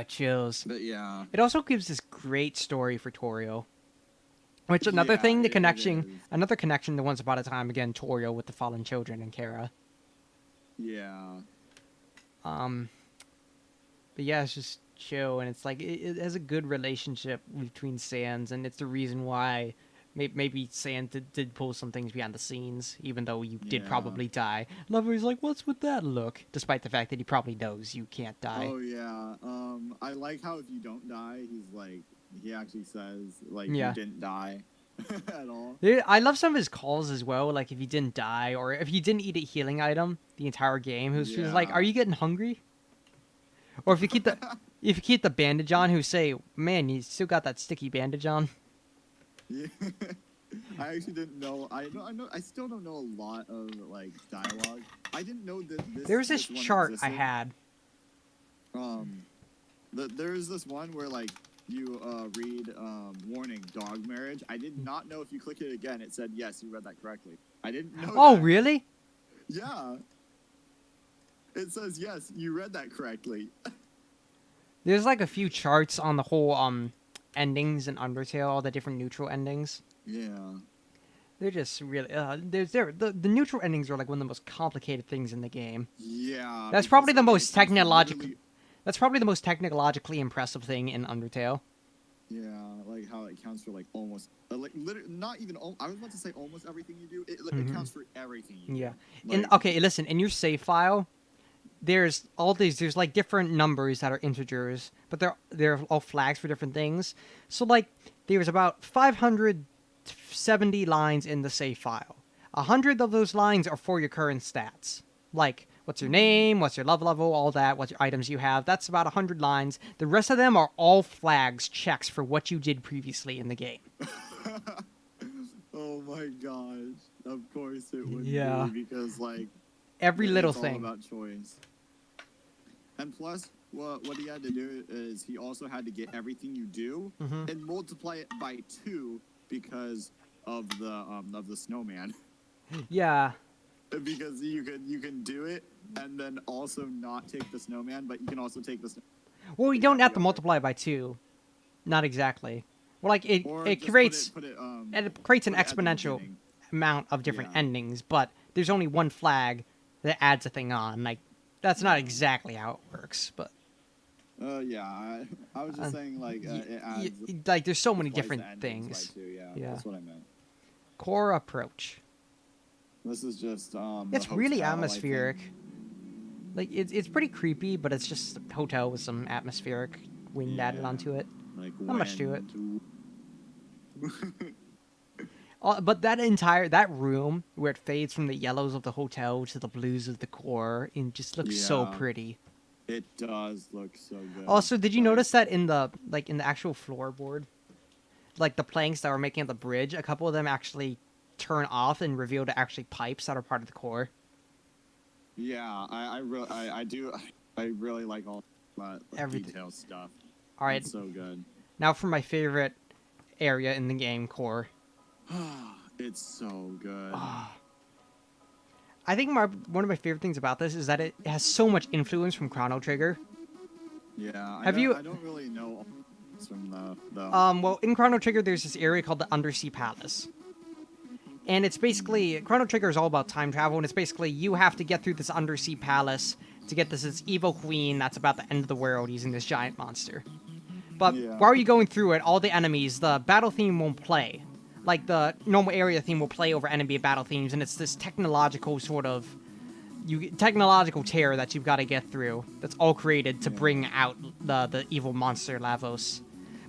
Chills. But yeah. It also gives this great story for Torio. Which another thing, another connection to Once Upon a Time again, Torio with the fallen children and Kara. Yeah. But yeah, it's just chill, and it's like it has a good relationship between Sans, and it's the reason why maybe Sans did pull some things behind the scenes, even though you did probably die. Lover's like, what's with that look? Despite the fact that he probably knows you can't die. Oh yeah. I like how if you don't die, he actually says you didn't die at all. I love some of his calls as well. Like if you didn't die, or if you didn't eat a healing item the entire game, who's like, "Are you getting hungry?" Or if you keep the bandage on, who say, "Man, you still got that sticky bandage on." Yeah. I actually didn't know. I still don't know a lot of dialogue. I didn't know that this. There was this chart existed. I had. There's this one where you read warning dog marriage. I did not know if you click it again, it said yes, you read that correctly. I didn't know. Oh, that. Really? Yeah. It says yes, you read that correctly. There's a few charts on the whole endings in Undertale, all the different neutral endings. Yeah. They're just really the neutral endings are one of the most complicated things in the game. Yeah. That's probably the most technologically. That's probably the most technologically impressive thing in Undertale. Yeah, how it counts for almost not even. I was about to say almost everything you do. It counts for everything. You do. Okay, listen. In your save file, there's all these. There's different numbers that are integers, but they're all flags for different things. So there's about 570 lines in the save file. 100 of those lines are for your current stats. Like, what's your name, what's your love level, all that, what items you have. That's about 100 lines. The rest of them are all flags, checks for what you did previously in the game. Oh my gosh. Of course it would Yeah. be, because like Every little it's all thing. about choice. And plus, what he had to do is he also had to get everything you do and multiply it by 2 because of the snowman. Yeah. Because you can do it and then also not take the snowman, but you can also take the. Well, you don't have to multiply by 2. Not exactly. Well, like it just creates put it, it creates an put it at the exponential beginning. amount of different Yeah. endings, but there's only one flag that adds a thing on. Like that's not exactly how it works, but Yeah, I was just saying like it adds like there's so many twice the different endings things. by 2, yeah, Yeah. that's what I meant. Core approach. This is just It's the really hotel, I atmospheric. think. Like it's pretty creepy, but it's just a hotel with some atmospheric wind added Yeah. onto it. Like Not much to it. when But that room where it fades from the yellows of the hotel to the blues of the core, and just looks so Yeah. pretty. it does look so good. Also, did you Like, notice that in the actual floorboard, like the planks that were making the bridge, a couple of them actually turn off and reveal to actually pipes that are part of the core. Yeah, I do. I really like all that Everything. detail stuff. All right, It's so good. now for my favorite area in the game, core. It's so good. I think one of my favorite things about this is that it has so much influence from Chrono Trigger. Yeah. Have you- I don't really know from the. Well, in Chrono Trigger, there's this area called the Undersea Palace. And it's basically, Chrono Trigger is all about time travel, and it's basically you have to get through this undersea palace to get this evil queen that's about the end of the world using this giant monster. But Yeah. while you're going through it, all the enemies, the battle theme won't play. Like the normal area theme will play over enemy battle themes, and it's this technological sort of technological terror that you've got to get through. That's all created to bring out the evil monster Lavos.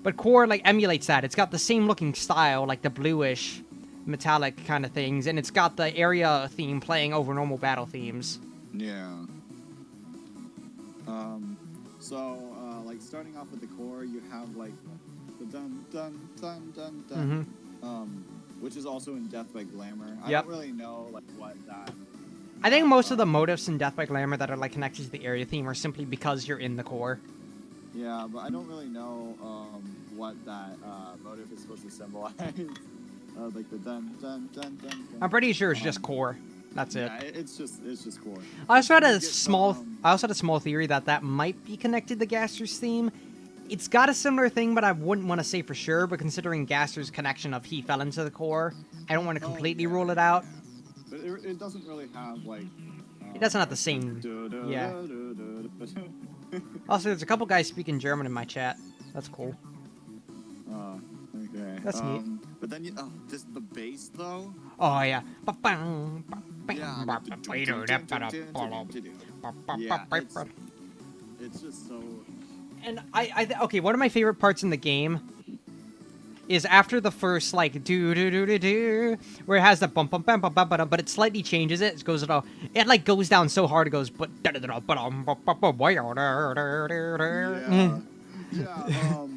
But Core like emulates that. It's got the same looking style, like the bluish, metallic kind of things, and it's got the area theme playing over normal battle themes. Yeah. So like starting off with the core, you have like the dun dun dun dun dun, which is also in Death by Glamour. I Yep. don't really know like what that. I think most of the motifs in Death by Glamour that are like connected to the area theme are simply because you're in the core. Yeah, but I don't really know what that motive is supposed to symbolize. Like the dun dun dun dun. dun. I'm pretty sure it's just core. That's it. Yeah, it's just core. I also had You a get small. some, I also had a small theory that might be connected to Gaster's theme. It's got a similar thing, but I wouldn't want to say for sure. But considering Gaster's connection of he fell into the core, I don't want to completely rule it out. But it doesn't really have like. It doesn't have the same. Yeah. Also, there's a couple guys speaking German in my chat. That's cool. Okay. That's neat. But then this the bass though. Oh yeah. Yeah. It's just so. And okay, one of my favorite parts in the game is after the first like do do do do do, where it has the bump bump bump bump bump, but it slightly changes it. It goes it like goes down so hard it goes but Yeah. Yeah.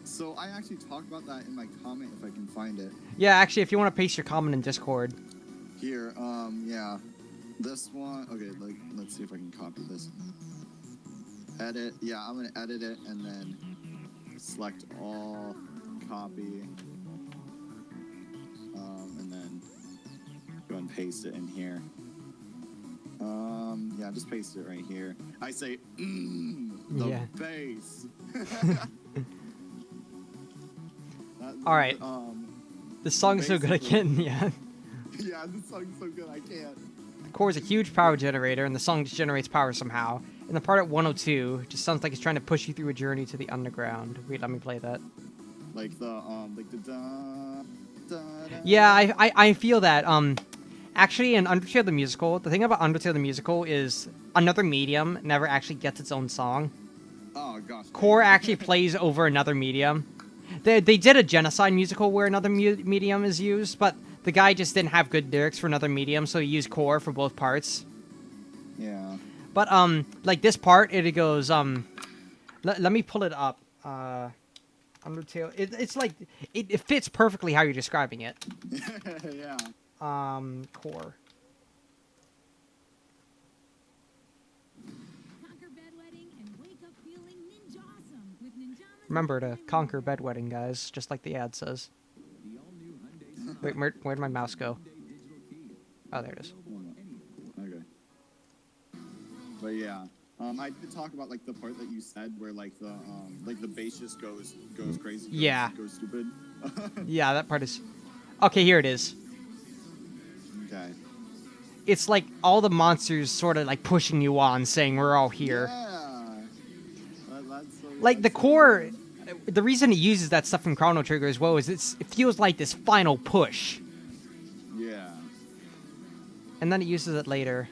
So I actually talked about that in my comment if I can find it. Yeah, actually, if you want to paste your comment in Discord. Here. Yeah. This one. Okay. Like, let's see if I can copy this. Edit. Yeah, I'm gonna edit it and then select all, copy, and then go and paste it in here. Yeah, just paste it right here. I say, the Yeah. bass. All right. This song is so good I can't. Yeah. Yeah, this song's so good I can't. The core is a huge power generator, and the song just generates power somehow. And the part at 102 just sounds like it's trying to push you through a journey to the underground. Wait, let me play that. Like the da, da, da, Yeah, I feel that. Actually, in Undertale the Musical, the thing about Undertale the Musical is another medium never actually gets its own song. Oh gosh. Core actually plays over another medium. They did a genocide musical where another medium is used, but the guy just didn't have good lyrics for another medium, so he used core for both parts. Yeah. But like this part, it goes let me pull it up. Undertale. It's like it fits perfectly how you're describing it. Yeah. Core. Remember to conquer bedwetting, guys, just like the ad says. Wait, where'd my mouse go? Oh, there it is. Okay. But yeah, I did talk about like the part that you said where like the bass just goes crazy. Goes stupid. Yeah, that part is. Okay, here it is. Okay. It's like all the monsters sort of like pushing you on, saying we're all here. Yeah. Like the core, the reason it uses that stuff from Chrono Trigger as well is it feels like this final push. Yeah. And then it uses it later.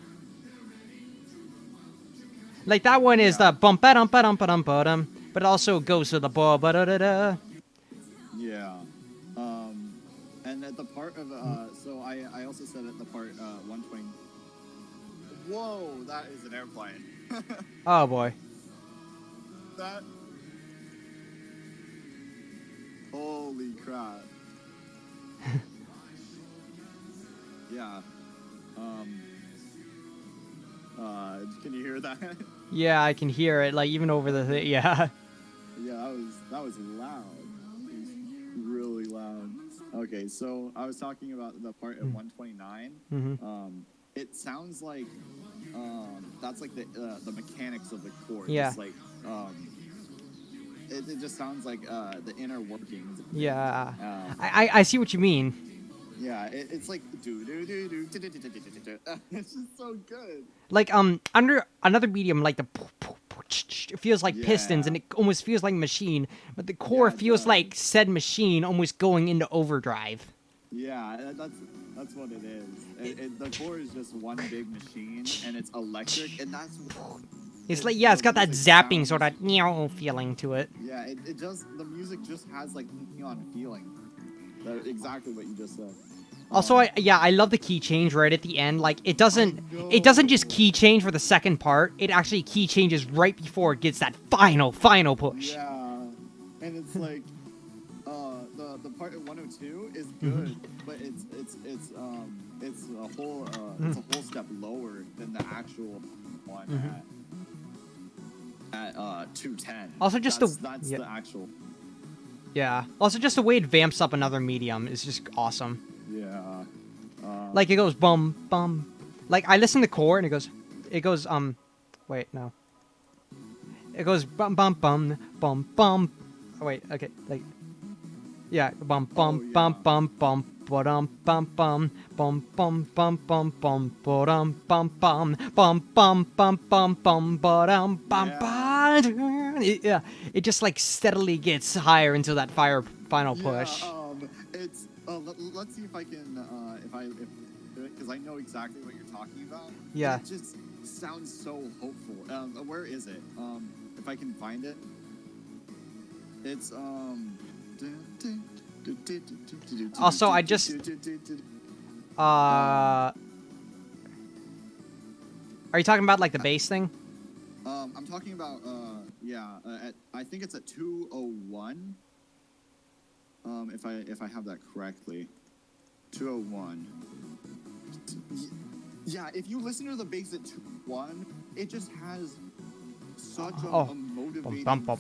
Like that one is the bump ba dum ba dum ba dum ba dum, but it also goes to the ba ba da da da. Yeah. And at the part of so I also said at the part 120. Whoa, that is an airplane. Oh boy. That. Holy crap. Yeah. Can you hear that? Yeah, I can hear it. Like even over the yeah. Yeah, that was loud. It was really loud. Okay, so I was talking about the part at 129. Mm-hmm. It sounds like that's like the mechanics of the chord. Yeah. It's like it just sounds like the inner workings. Yeah. I see what you mean. Yeah, it's like do do do do do do do do do do. It's just so good. Like under another medium, like the it feels like pistons, and it almost feels like a machine. But the core feels like said machine almost going into overdrive. Yeah, that's what it is. The core is just one big machine, and it's electric, and that's. It's like it's got that zapping sort of feeling to it. Yeah, it just the music just has like neon feeling. Exactly what you just said. Also, I love the key change right at the end. Like it doesn't just key change for the second part. It actually key changes right before it gets that final push. Yeah, and it's like the part at 102 is good, but it's a whole step lower than the actual one at 210. Also, just that's the actual. Yeah. Also, just the way it vamps up another medium is just awesome. Yeah. Like it goes bum bum. Like I listen to core and it goes wait, no. It goes bum bum bum bum bum. Oh, wait, okay, like yeah, bum bum bum bum bum ba-dum bum bum bum bum bum bum bum ba-dum bum bum bum bum bum bum bum ba-dum bum bum. Yeah, it just like steadily gets higher until that final push. It's let's see if I can because I know exactly what you're talking about. Yeah. It just sounds so hopeful. Where is it? If I can find it, it's Also, I just are you talking about like the bass thing? I'm talking about I think it's at 201. If I have that correctly, 201. Yeah, if you listen to the bass at 201, it just has such a motivating feel to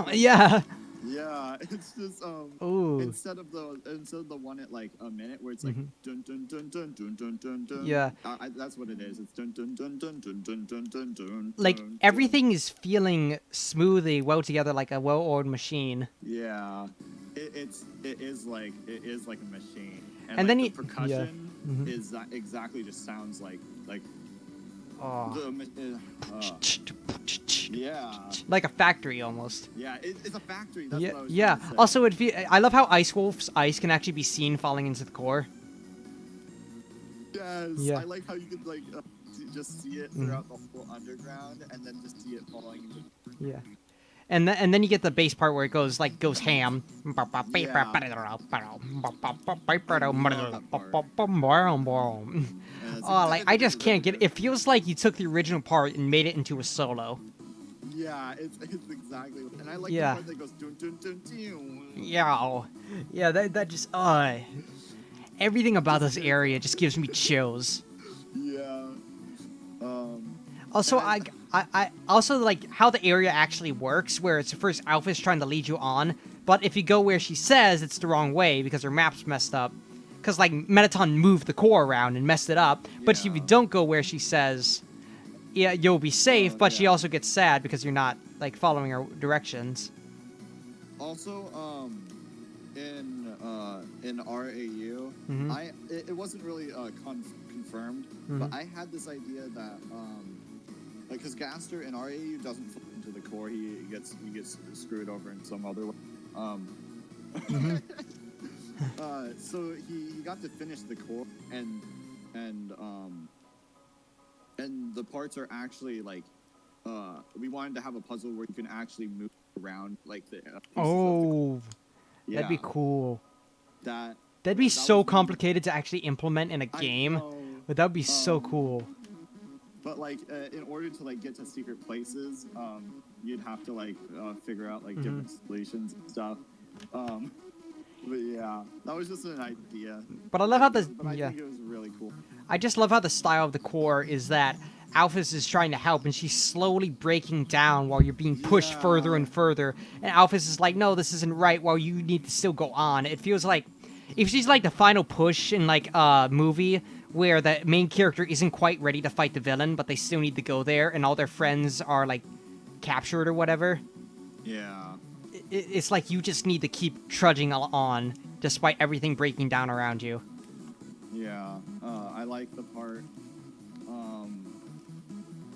it. Yeah. Yeah, it's just instead of the one at like a minute where it's like dun dun dun dun dun dun dun dun. Yeah. That's what it is. It's dun dun dun dun dun dun dun dun dun. Like everything is feeling smoothly, well together, like a well-oiled machine. Yeah, it is like a machine. And like then the percussion is exactly just sounds like. Yeah. Like a factory almost. Yeah, it's a factory. That's what I was yeah. trying to say. Also, I love how Ice Wolf's ice can actually be seen falling into the core. Yes. Yeah. I like how you could like just see it throughout the whole underground, and then just see it falling into. Yeah. and then you get the bass part where it goes ham. Oh, like I just can't get it. It feels like you took the original part and made it into a solo. Yeah, it's exactly. And I like Yeah. the part that goes dun dun dun dun. Yeah, that just everything about this area just gives me chills. Yeah. Also, And I also like how the area actually works, where it's first Alpha's trying to lead you on, but if you go where she says, it's the wrong way because her map's messed up. Because like Mettaton moved the core around and messed it up, but if you Yeah. don't go where she says, yeah, you'll be safe. But she yeah. also gets sad because you're not like following her directions. Also, in RAU, Mhm. it wasn't really confirmed, but I had this idea that like because Gaster in RAU doesn't fall into the core, he gets screwed over in some other way. So he got to finish the core and the parts are actually like we wanted to have a puzzle where you can actually move around like the pieces of the Oh, yeah, that'd be cool. that That'd be that so was really- complicated to actually implement in a I game, know, but that'd be so cool. but like in order to like get to secret places, you'd have to like figure out like different solutions and stuff. But yeah, that was just an idea. But I love how the But I yeah. think it was really cool. I just love how the style of the core is that Alphys is trying to help and she's slowly breaking down while you're being pushed further and further. And Alphys is like, no, this isn't right while you need to still go on. It feels like if she's like the final push in like a movie where the main character isn't quite ready to fight the villain, but they still need to go there and all their friends are like captured or whatever. Yeah. It's like you just need to keep trudging on despite everything breaking down around you. Yeah, I like the part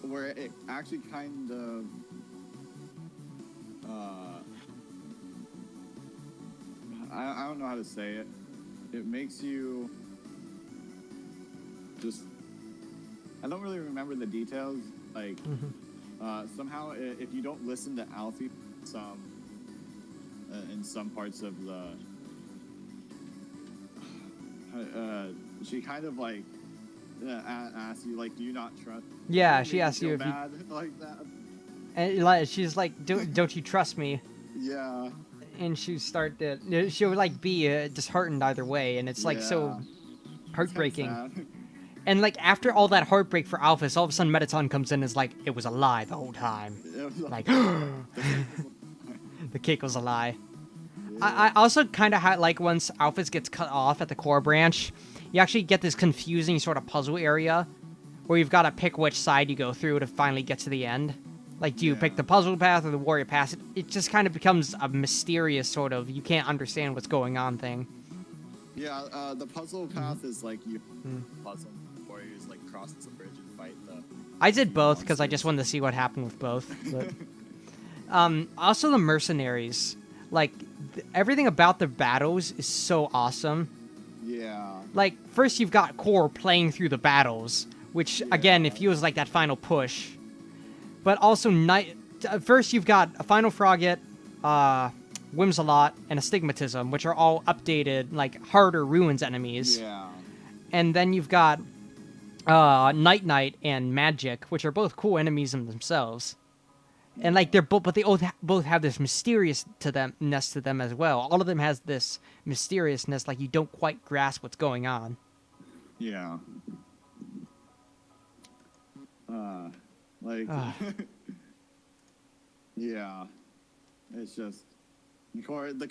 where it actually kind of I don't know how to say it. It makes you just I don't really remember the details. Like somehow if you don't listen to Alfie in some parts of the she kind of like asks you like, do you not trust? Yeah, It she made me asks you feel if you, bad like that. and like she's like, don't you trust me? Yeah. And she'll like be disheartened either way, and it's like so heartbreaking. Sad. And like after all that heartbreak for Alphys, all of a sudden Mettaton comes in and is like, it was a lie the whole time. It was Like the cake was a lie. I also kind of like once Alphys gets cut off at the core branch, you actually get this confusing sort of puzzle area where you've got to pick which side you go through to finally get to the end. Like, do you pick the puzzle path or the warrior path? It just kind of becomes a mysterious sort of you can't understand what's going on thing. Yeah, the puzzle path is like you puzzle warriors like cross the bridge and fight the. I did both because I just wanted to see what happened with both. But, also the mercenaries, like everything about the battles is so awesome. Yeah. Like first you've got Core playing through the battles, which again it feels like that final push. But also first you've got a Final Frogget, Whimsalot, and Astigmatism, which are all updated, like harder ruins enemies. Yeah. And then you've got Night Knight and Magic, which are both cool enemies in themselves. And like they're both they both have this mysteriousness to them as well. All of them has this mysteriousness, like you don't quite grasp what's going on. Yeah. Like. Yeah. It's just the core is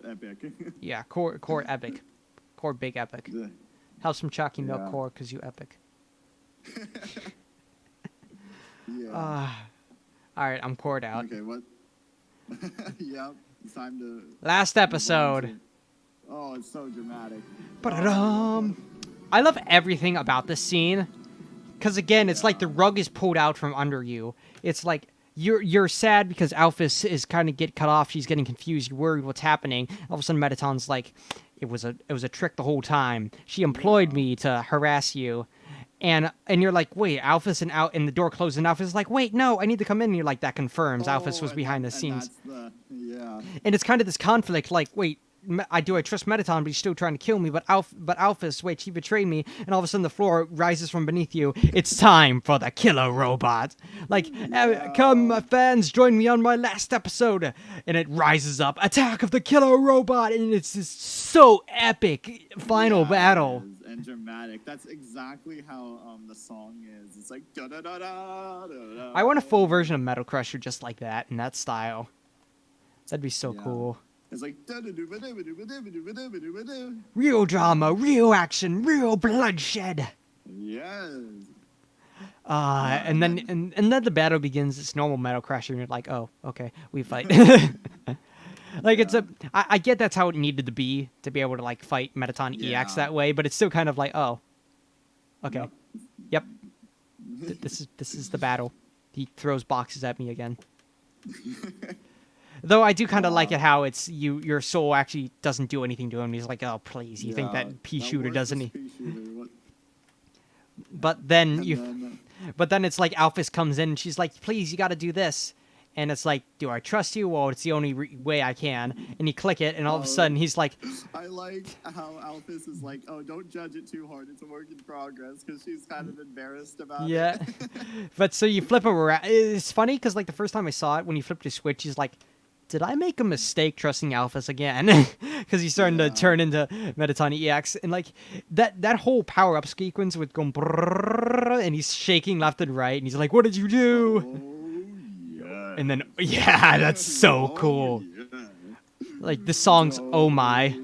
epic. Yeah, core epic, core big epic. Have some chalky milk core, cause you epic. Yeah. All right, I'm cored out. Okay, what? Yep, it's time to. Last episode. Oh, it's so dramatic. I love everything about this scene, because again, it's like the rug is pulled out from under you. It's like you're sad because Alphys is kind of get cut off. She's getting confused. You're worried what's happening. All of a sudden, Mettaton's like, it was a trick the whole time. She employed me to harass you. and you're like, wait, Alphys and out, and the door closed, and Alphys is like, wait, no, I need to come in. And you're like, that confirms Alphys was behind the scenes, yeah. and it's kind of this conflict, like, wait. I trust Metaton, but he's still trying to kill me. But Alphys, wait, he betrayed me, and all of a sudden the floor rises from beneath you. It's time for the killer robot. Like, come, fans, join me on my last episode, and it rises up. Attack of the killer robot, and it's this so epic final battle. And dramatic. That's exactly how the song is. It's like da da da da da. I want a full version of Metal Crusher just like that in that style. That'd be so cool. It's like real drama, real action, real bloodshed. Yes. And then the battle begins. It's normal Metal Crusher, and you're like, oh, okay, we fight. Like I get that's how it needed to be able to like fight Metaton EX that way, but it's still kind of like, oh, okay, yep. This is the battle. He throws boxes at me again. Though I do kind of like it how it's your soul actually doesn't do anything to him. He's like, oh please, you think that pea shooter doesn't he? But then it's like Alphys comes in and she's like, please, you got to do this. And it's like, do I trust you? Well, it's the only way I can. And you click it, and all of a sudden he's like... I like how Alphys is like, oh, don't judge it too hard. It's a work in progress, because she's kind of embarrassed about it. Yeah. But so you flip him around. It's funny, because like the first time I saw it, when you flipped your switch, he's like, did I make a mistake trusting Alphys again? Because he's starting to turn into Metaton EX. And like that whole power-up sequence with going... and he's shaking left and right, and he's like, what did you do? And then, yeah, that's so cool. Like, the song's Oh My.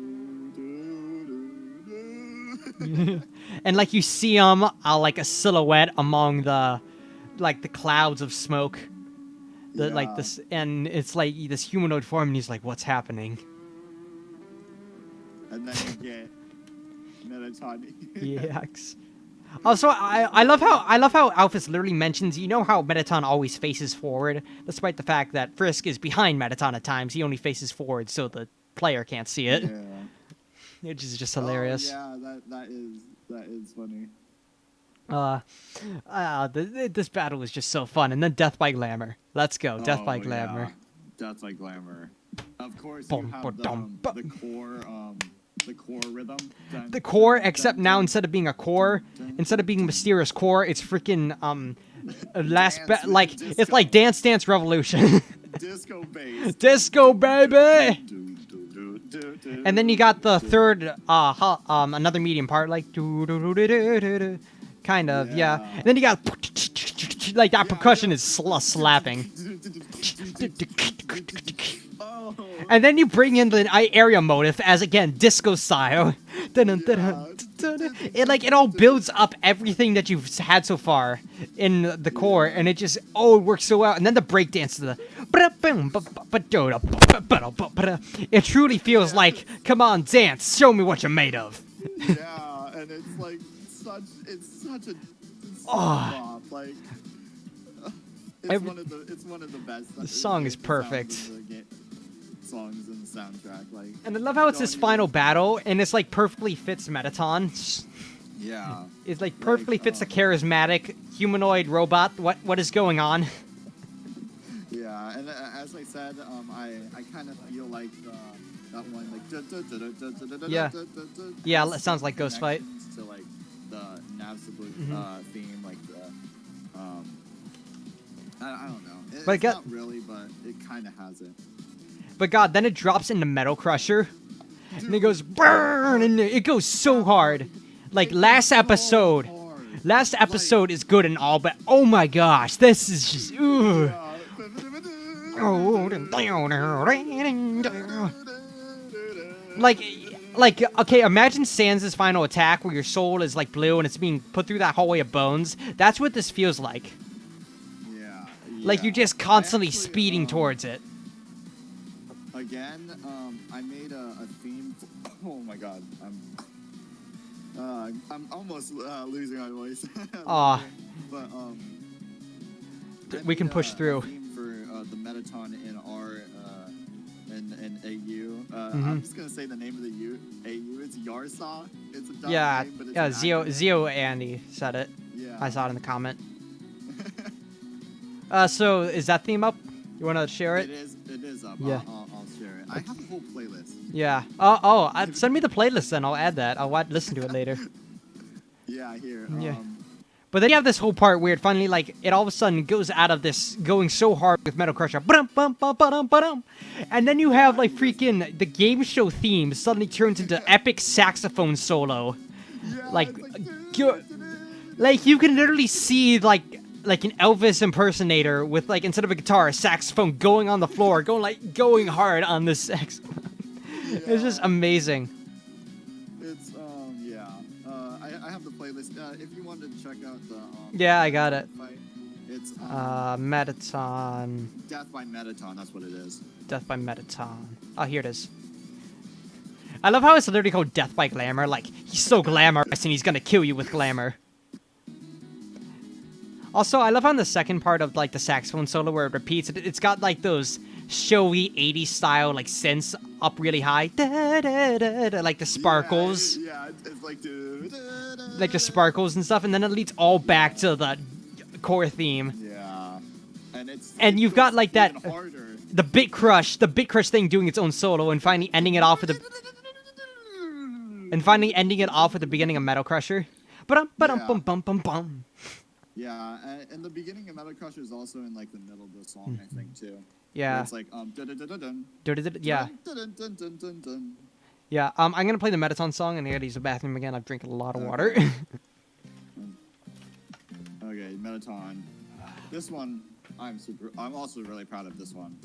And, like, you see him, like, a silhouette among the clouds of smoke. Like, this, and it's, like, this humanoid form, and he's like, what's happening? And then you get Metaton EX. Also, I love how Alphys literally mentions, you know how Metaton always faces forward, despite the fact that Frisk is behind Metaton at times. He only faces forward, so the player can't see it. Yeah. Which is just hilarious. Oh, yeah, that is funny. This battle was just so fun, and then Death by Glamour. Let's go, Death by Glamour. Yeah. Death by Glamour. Of course, you have the core. The core rhythm. The core, except now instead of being a core, instead of being mysterious core, it's freaking it's like Dance Dance Revolution. Disco bass. Disco baby. And then you got the third another medium part like kind of yeah. And then you got like that percussion is slapping. And then you bring in the area motive as again disco style. It all builds up everything that you've had so far in the core, and it just it works so well. And then the breakdance to the it truly feels like, come on, dance, show me what you're made of. Yeah, and it's like such a bop. Like it's one of the best. The song is perfect. Songs in the soundtrack, like, and I love how it's this final battle, and it's like perfectly fits Metaton. Yeah, it's like perfectly fits the charismatic humanoid robot. What is going on? Yeah, and as I said, I kind of feel like that one like yeah, it sounds like Ghost Fight. To like the Navsablu theme, like the I don't know. It's not really, but it kind of has it. But God, then it drops into Metal Crusher, and it goes burn, and it goes so hard. Like last episode is good and all, but oh my gosh, this is just ooh. Like okay, imagine Sans' final attack where your soul is like blue and it's being put through that hallway of bones. That's what this feels like. Yeah. Like you're just constantly speeding towards it. Again, I made a theme. Oh my god, I'm almost losing my voice. But we can push through. A theme for the Metaton in our in AU. I'm just gonna say the name of the AU. It's Yarsaw. It's a dumb name, but it's Zio Andy said it. I saw it in the comment. So is that theme up? You want to share it? It is up. Yeah. I'll share it. I have a whole playlist. Yeah. Send me the playlist then. I'll add that. I'll listen to it later. Yeah, here. Yeah. But then you have this whole part where it finally, like, it all of a sudden goes out of this going so hard with Metal Crusher. Ba-dum, bum, bum, ba-dum, ba-dum. And then you have, like, freaking the game show theme suddenly turns into epic saxophone solo. Yeah, Like, it's like you can literally see, like an Elvis impersonator with, like, instead of a guitar, a saxophone going on the floor, going hard on this saxophone. Yeah. It's just amazing. It's yeah. I have the playlist. If you wanted to check out the Yeah, I got it. fight, it's Metaton. Death by Metaton. That's what it is. Death by Metaton. Oh, here it is. I love how it's literally called Death by Glamour. Like, he's so glamorous and he's gonna kill you with glamour. Also, I love how in the second part of, like, the saxophone solo where it repeats, it's got, like, those showy 80s style, like, synths up really high. Da, da, da, da, like the sparkles. Yeah, it's like Like the sparkles and stuff, and then it leads all back to the core theme. Yeah. And you've got, like, that... harder. The Bit Crush thing doing its own solo, and finally ending it off with the... And finally ending it off with the beginning of Metal Crusher. Ba-dum, ba-dum, Yeah. bum, bum, bum, bum. Yeah, and the beginning of Metal Crusher is also in like the middle of the song, I think too. Yeah. Where it's like dun-dun-dun-dun-dun, Yeah. dun-dun-dun-dun-dun. Yeah, I'm gonna play the Metaton song, and I gotta use the bathroom again. I've drank a lot of water. Okay, Metaton. This one, I'm also really proud of this one.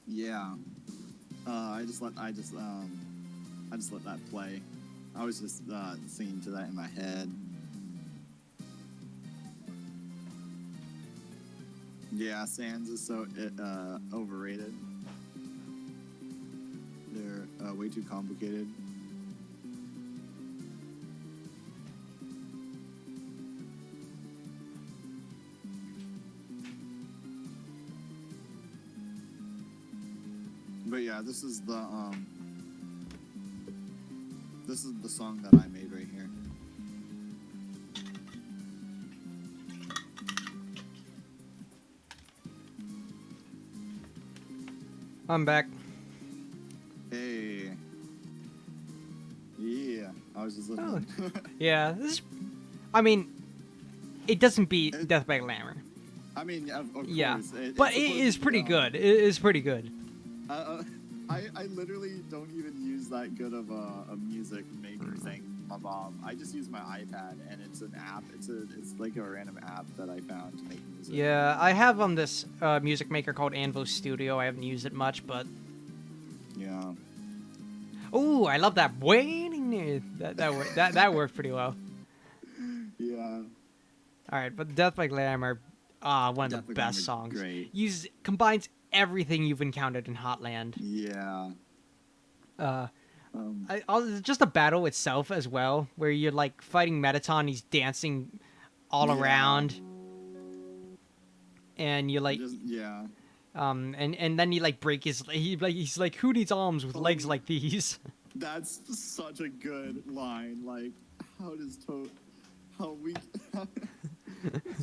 Yeah. I just let that play. I was just singing to that in my head. Yeah, Sans is so overrated. They're way too complicated. But yeah, this is the song that I made right here. I'm back. Hey. Yeah, I was just listening. Yeah, I mean, it doesn't beat Death by Glamour. I mean, of course. Yeah, but it is pretty good. It is pretty good. I literally don't even use that good of a music maker thing. My mom. I just use my iPad, and it's an app. It's like a random app that I found to make music. Yeah, I have this music maker called Anvo Studio. I haven't used it much, but yeah. Oh, I love that. That worked pretty well. Yeah. All right, but Death by Glamour, one of the best songs. Great. Combines everything you've encountered in Hotland. Yeah. Just the battle itself as well, where you're like fighting Metaton, he's dancing all around. and you like Just yeah. and then you like break his he's like, who needs arms with legs like these? That's such a good line. Like, how does how we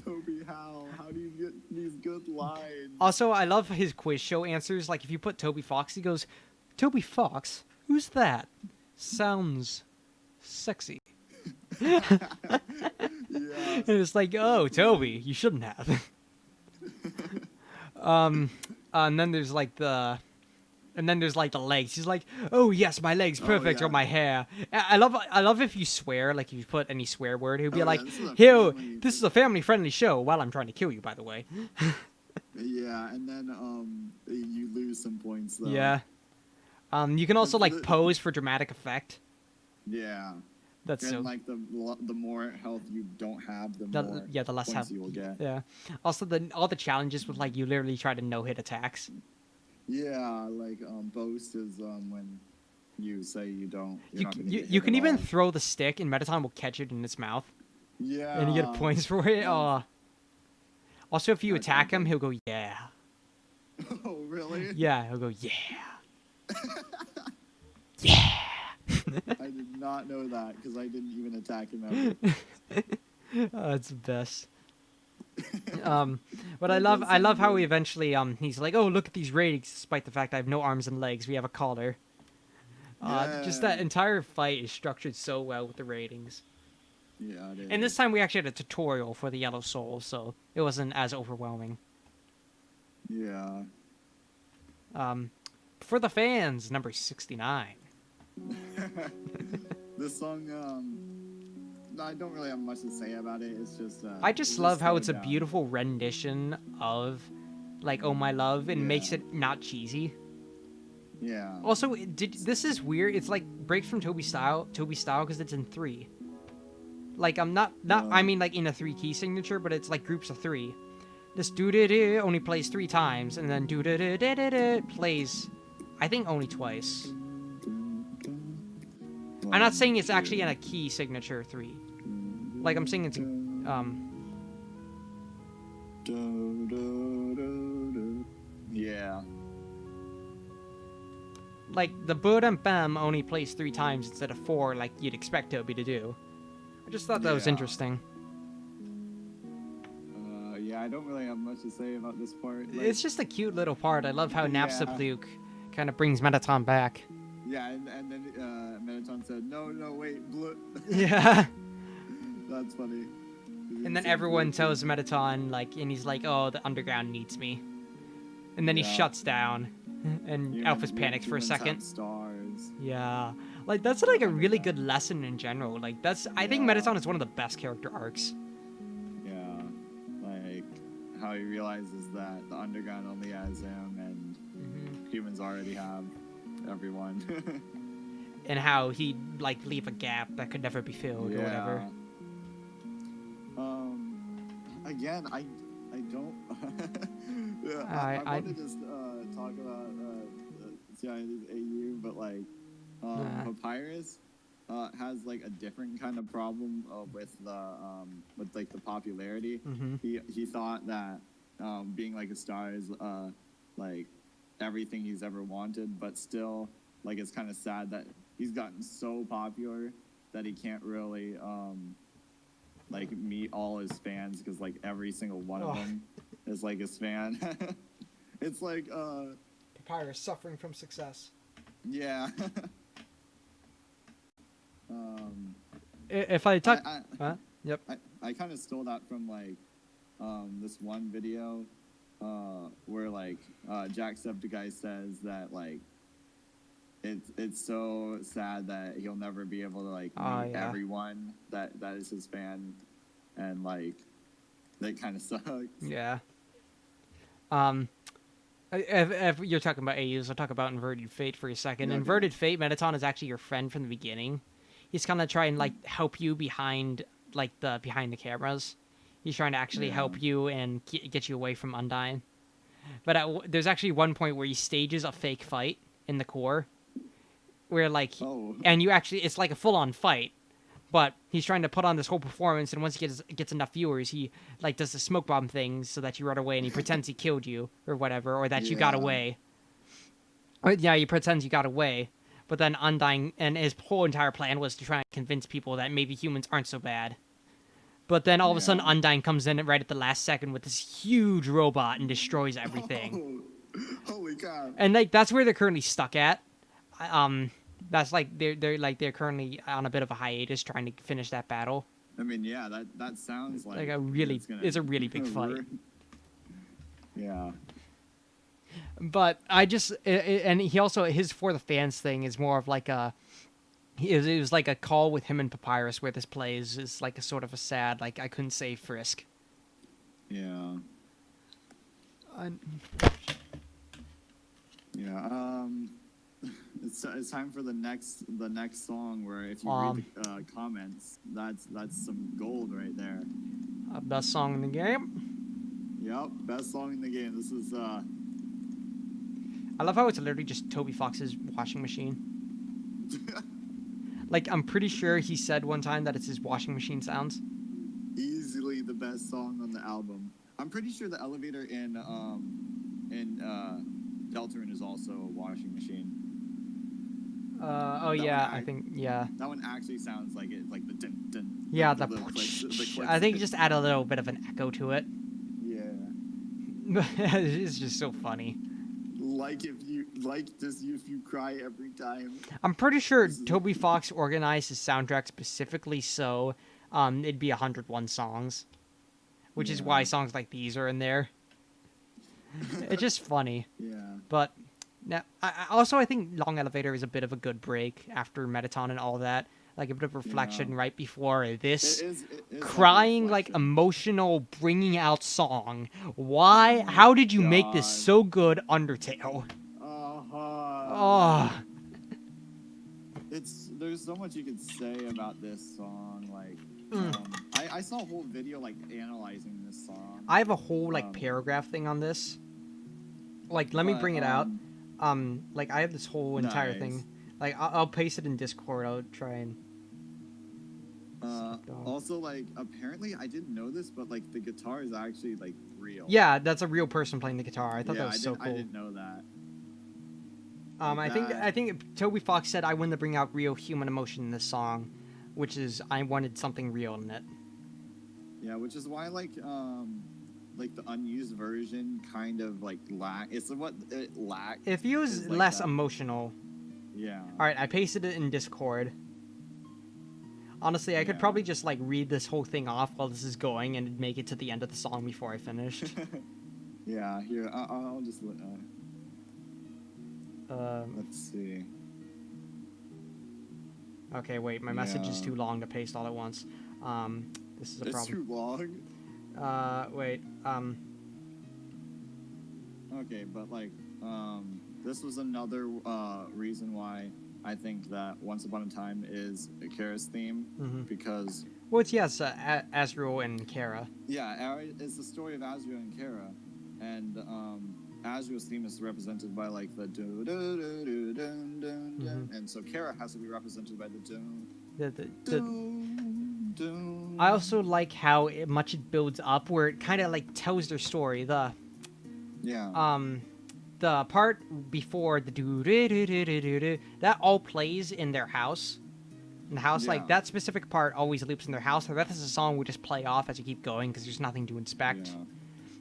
Toby how do you get these good lines? Also, I love his quiz show answers. Like if you put Toby Fox, he goes, Toby Fox, who's that? Sounds sexy. Yeah. And it's like, oh, Toby, you shouldn't have. And then there's like the legs. He's like, oh yes, my legs, perfect, yeah. or my hair. I love if you swear, like if you put any swear word, he'll be Oh, yeah, like, this is a here, family- this is a family-friendly show. While I'm trying to kill you, by the way. Yeah, and then you lose some points though. Yeah. You can also like The- pose for dramatic effect. Yeah. That's And so. like the more health you don't have, the The, more the less points have. you will get. Yeah. Also, all the challenges with like you literally try to no-hit attacks. Yeah, like boast is when you say you don't. You're You not gonna you, get you hit can at even all. throw the stick, and Mettaton will catch it in its mouth, Yeah. and you get points for it. That's- Also, if you That's attack him, epic. he'll go yeah. Oh really? Yeah, he'll go yeah. Yeah. I did not know that because I didn't even attack him ever. Oh, it's the best. But I love how he eventually he's like, oh, look at these ratings, despite the fact I have no arms and legs. We have a collar. Just that Yeah. entire fight is structured so well with the ratings. Yeah, it is. And this time we actually had a tutorial for the Yellow Soul, so it wasn't as overwhelming. Yeah. For the fans, number 69. This song, I don't really have much to say about it. It's just. I just love how slowed it's a down. beautiful rendition of, like, Oh My Love, and makes Yeah. it not cheesy. Yeah. Also, this is weird. It's like breaks from Toby style because it's in 3. Like I'm not I mean like in a 3 key signature, but it's like groups of 3. This do do only plays 3 times, and then do do plays, I think only twice. I'm not saying it's actually in a key signature 3. Like I'm saying it's Yeah. like the Budam Bam only plays 3 times instead of 4, like you'd expect Toby to do. I just thought that was Yeah. interesting. Yeah, I don't really have much to say about this part. Like, It's just a cute little part. I love how Yeah. Napstablook kind of brings Mettaton back. yeah, and then Mettaton said, no, wait, blue. Yeah. That's funny. And then everyone tells Mettaton, like, and he's like, oh, the underground needs me. And then he Yeah. shuts down. And Alphys panics for a Humans have second. Stars. Yeah. Like, that's like a really good lesson in general. Like, I think Yeah. Mettaton is one of the best character arcs. Yeah, like how he realizes that the underground only has him, and humans already have everyone. And how he'd, like, leave a gap that could never be filled or whatever. Again, I don't. Yeah, I I want to just talk about CIA's AU, but like Papyrus has like a different kind of problem with like the popularity. He thought that being like a star is like everything he's ever wanted, but still like it's kind of sad that he's gotten so popular that he can't really like meet all his fans, because like every single one of them is like his fan. It's like Papyrus suffering from success. yeah. If I talk... Yep. I kind of stole that from like this one video where like Jacksepticeye says that like it's so sad that he'll never be able to like meet everyone that is his fan, and like that kind of sucks. Yeah. If you're talking about AUs, I'll talk about Inverted Fate for a second. Okay. Inverted Fate, Mettaton is actually your friend from the beginning. He's kind of trying like help you behind the cameras. He's trying to actually help you and get you away from Undyne. But there's actually one point where he stages a fake fight in the core, where like, and you actually, it's like a full-on fight, But he's trying to put on this whole performance, and once he gets enough viewers, he like does the smoke bomb thing so that you run away, and he pretends he killed you or whatever, or that you got Yeah. away. Or, yeah, he pretends you got away. But then Undyne, and his whole entire plan was to try and convince people that maybe humans aren't so bad. But then all of a sudden, Yeah. Undyne comes in right at the last second with this huge robot and destroys everything. Oh, holy cow. And like that's where they're currently stuck at. That's like they're currently on a bit of a hiatus trying to finish that battle. I mean, yeah, that sounds like It's a really big fight. Yeah. But I just and he also his for the fans thing is more of like a it was like a call with him and Papyrus where this plays is like a sort of a sad like I couldn't say Frisk. Yeah. I- Yeah. It's time for the next song where if you read the comments, that's some gold right there. Best song in the game. Yep, best song in the game. This is I love how it's literally just Toby Fox's washing machine. Like I'm pretty sure he said one time that it's his washing machine sounds. easily the best song on the album. I'm pretty sure the elevator in Deltarune is also a washing machine. Oh yeah, I think yeah. That one actually sounds like it, like the dun dun. Yeah, the the clicks. I think you just add a little bit of an echo to it. Yeah. It's just so funny. Like if you cry every time. I'm pretty sure Toby Fox organized his soundtrack specifically so it'd be 101 songs, which is why Yeah. songs like these are in there. It's just funny. Yeah. But now, I think Long Elevator is a bit of a good break after Metaton and all that. Like a bit of reflection Yeah. right before this It is crying, like reflection. emotional, bringing out song. Why? How did you make this God. so good, Undertale? Uh-huh. Oh, There's so much you could say about this song. Like, Mm. I saw a whole video like analyzing this song. I have a whole like Um, paragraph thing on this. Like, let me but, bring it out. Like I have this whole entire Nice. thing. Like I'll paste it in Discord. I'll try and. Also, like, apparently, I didn't know this, but like the guitar is actually like real. Yeah, that's a real person playing the guitar. I thought that was so I cool. didn't know that. I think Toby Fox said I wanted to bring out real human emotion in this song, which is I wanted something real in it. Yeah, which is why like the unused version kind of like lack. It's what it lacks. It feels is, like, less that- emotional. Yeah. All right, I pasted it in Discord. Honestly, I could Yeah. probably just like read this whole thing off while this is going and make it to the end of the song before I finished. Yeah. Here, I'll just let's see. Okay, wait, my message is Yeah. too long to paste all at once. This is a It's problem. too long. Wait, Okay, but like, this was another reason why I think that Once Upon a Time is Kara's theme Mhm. because well, it's yes, Azrael and Kara. yeah, it's the story of Azrael and Kara, and Azrael's theme is represented by like the do do do do dun dun dun, and so Kara has to be represented by the dun The dun dun. I also like how much it builds up, where it kind of like tells their story. Yeah. The part before the do do do do do do do that all plays in their house. In the house, like Yeah. that specific part always loops in their house. The rest of the song would just play off as you keep going because there's nothing to inspect. Yeah.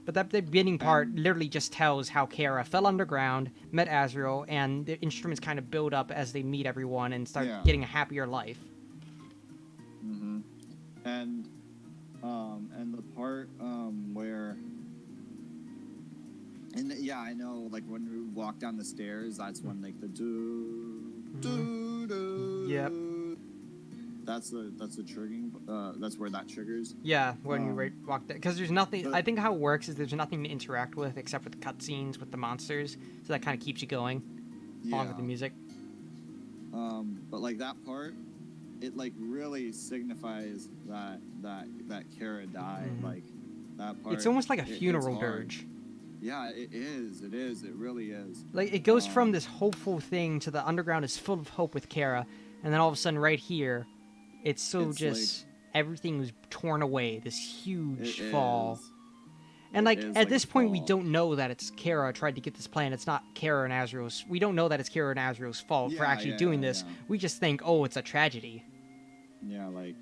But that the beginning part literally just tells how Kara fell underground, met Azrael, and the instruments kind of build up as they meet everyone and start Yeah. getting a happier life. Mm-hmm. And the part where yeah, I know, like when we walk down the stairs, that's when like the do. Yep. That's the triggering. That's where that triggers. Yeah, when you Um, walk there, because there's nothing. but- I think how it works is there's nothing to interact with except for the cutscenes with the monsters, so that kind of keeps you going along with the music. But like that part, it like really signifies that Kara died. Mhm. Like that part. It's almost like a it hits funeral hard. dirge. Yeah, it is. It is. It really is. Like it goes Um, from this hopeful thing to the underground is full of hope with Kara, and then all of a sudden, right here, It's so It's just everything was torn away. This huge it fall. is. And It like is at like a this point, we fall. don't know that it's Kara tried to get this plan. It's not Kara and Azrael's. We don't know that it's Kara and Azrael's fault for Yeah, actually yeah, doing yeah, this. yeah. We just think, oh, it's a tragedy. Yeah, like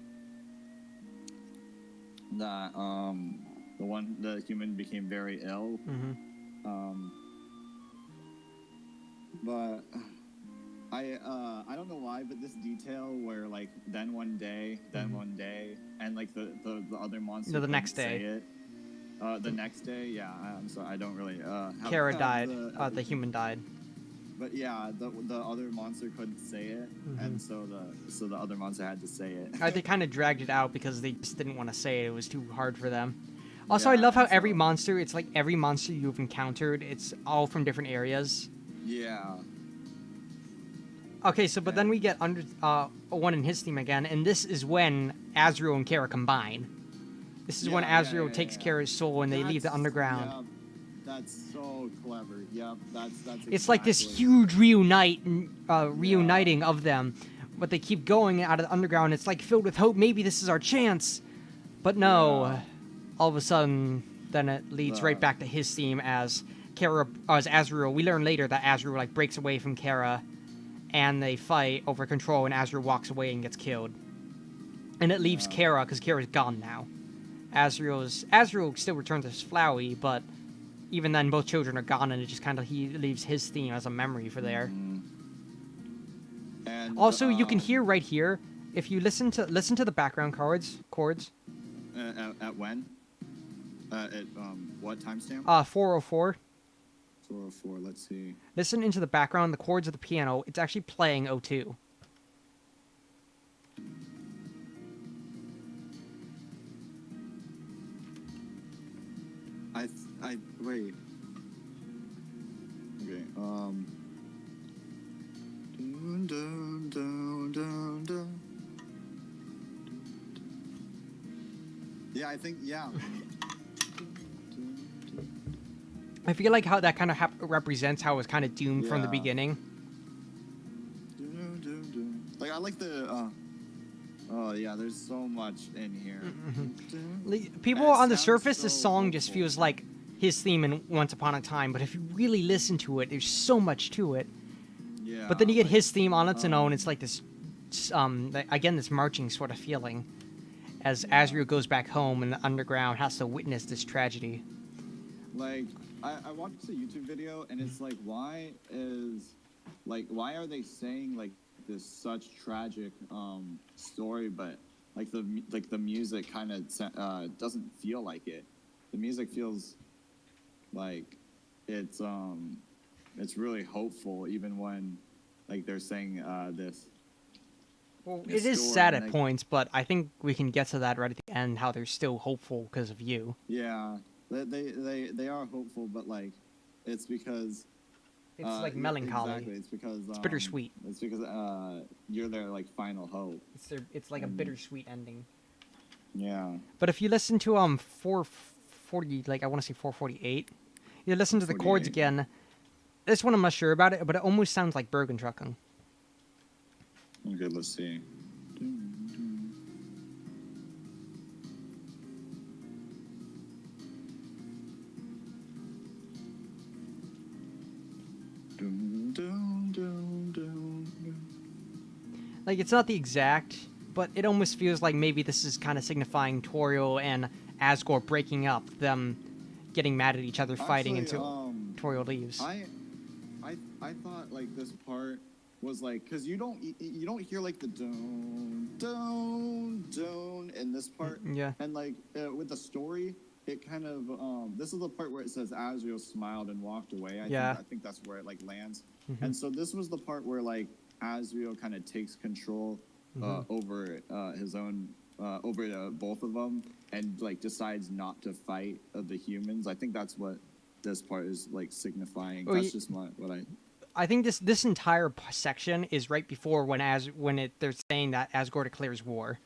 that. The human became very ill. Hmm. Um, but I don't know why, but this detail where like then one day, and like the other monster No, the couldn't next day. say it. The next day, yeah. I'm sorry, I don't really Kara have died. the The human died. But yeah, the other monster couldn't say it, and so the other monster had to say it. They kind of dragged it out because they just didn't want to say it. It was too hard for them. Also, I Yeah, love how and every so- monster, it's like every monster you've encountered, it's all from different areas. Yeah. Okay, so but then we get one in his theme again, and this is when Azrael and Kara combine. This is when Azrael takes Kara's soul and they leave the underground. Yeah, that's so clever. Yep, that's It's like this exactly- huge reuniting of them, but they keep going out of the underground. It's like filled with hope. Maybe this is our chance, but no. Yeah. All of a sudden, then it leads right back to his theme as Azrael. We learn later that Azrael like breaks away from Kara, and they fight over control, and Azrael walks away and gets killed. And it leaves Kara because Kara's gone now. Azrael still returns as Flowey, but even then, both children are gone, and it just kind of he leaves his theme as a memory for there. And Also, you can hear right here if you listen to the background chords. At when? At what timestamp? 404. 404. Let's see. Listen into the background, the chords of the piano. It's actually playing 02. I wait. Okay. Dun, dun, dun, dun, dun. Yeah, I think I feel like how that kind of represents how it was kind of doomed from the Yeah. beginning. Like I like the. Oh yeah, there's so much in here. People And it on the sounds surface, this so song just hopeful. feels like his theme in Once Upon a Time, but if you really listen to it, there's so much to it. Yeah. But then you get like, his theme on its own. It's like this, again, this marching sort of feeling, as Azrael goes back home and the underground has to witness this tragedy. Like I watched a YouTube video and it's like why are they saying like this such tragic story, but like the music kind of doesn't feel like it. The music feels like it's really hopeful even when like they're saying this. Well, The it is story, sad at like- points, but I think we can get to that right at the end. How they're still hopeful because of you. Yeah, they are hopeful, but like it's because It's like yeah, melancholy. Exactly. It's because It's bittersweet. It's because you're their like final hope. It's like a bittersweet ending. Yeah. But if you listen to 440, like I want to say 448, you listen to the chords 448. again. This one I'm not sure about it, but it almost sounds like Bergentrucken. Okay, let's see. Like it's not the exact, but it almost feels like maybe this is kind of signifying Toriel and Asgore breaking up, them getting mad at each other, fighting Actually, until Toriel leaves. I thought like this part was like because you don't hear like the don't in this part. Yeah. And like with the story, it kind of this is the part where it says Azrael smiled and walked away. I think that's where it like lands. And so this was the part where like Azrael kind of takes control over his own over both of them and like decides not to fight the humans. I think that's what this part is like signifying. Well, That's just what I think this entire section is right before they're saying that Asgore declares war.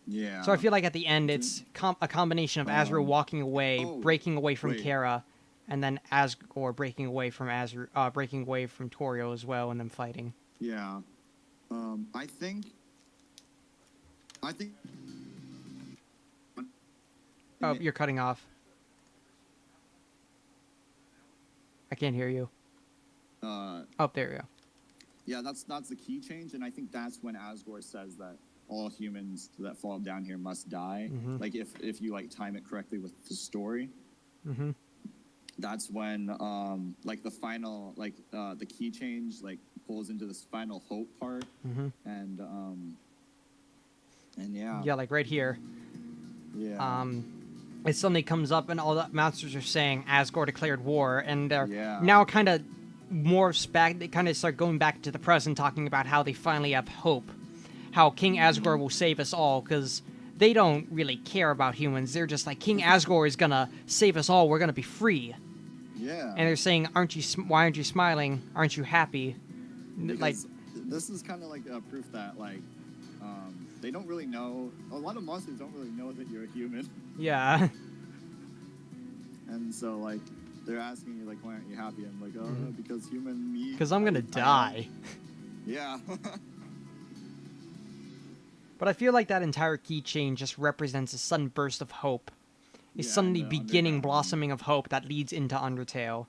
Yeah. So I feel like at the end it's a combination of Azrael walking away, breaking away from wait. Kara, and then Asgore breaking away from breaking away from Toriel as well, and them fighting. Yeah. I think I think. Oh, you're cutting off. I can't hear you. Oh, there we go. Yeah, that's the key change, and I think that's when Asgore says that all humans that fall down here must die. Mm-hmm. Like if you like time it correctly with the story. Mm-hmm. That's when like the final the key change like pulls into this final hope part. Mm-hmm. And yeah. Yeah, like right here. Yeah. It suddenly comes up and all the monsters are saying Asgore declared war, and they're Yeah. now kind of morphs back. They kind of start going back to the present, talking about how they finally have hope, how King Asgore will save us all, because they don't really care about humans. They're just like, King Asgore is gonna save us all. We're gonna be free. Yeah. And they're saying, why aren't you smiling? Aren't you happy? Because like, this is kind of like a proof that like they don't really know. A lot of monsters don't really know that you're a human. yeah. And so like they're asking you like, why aren't you happy? I'm like, oh, because human me. Because I'm gonna die. Yeah. But I feel like that entire keychain just represents a sudden burst of hope. A suddenly beginning blossoming of hope that leads into Undertale.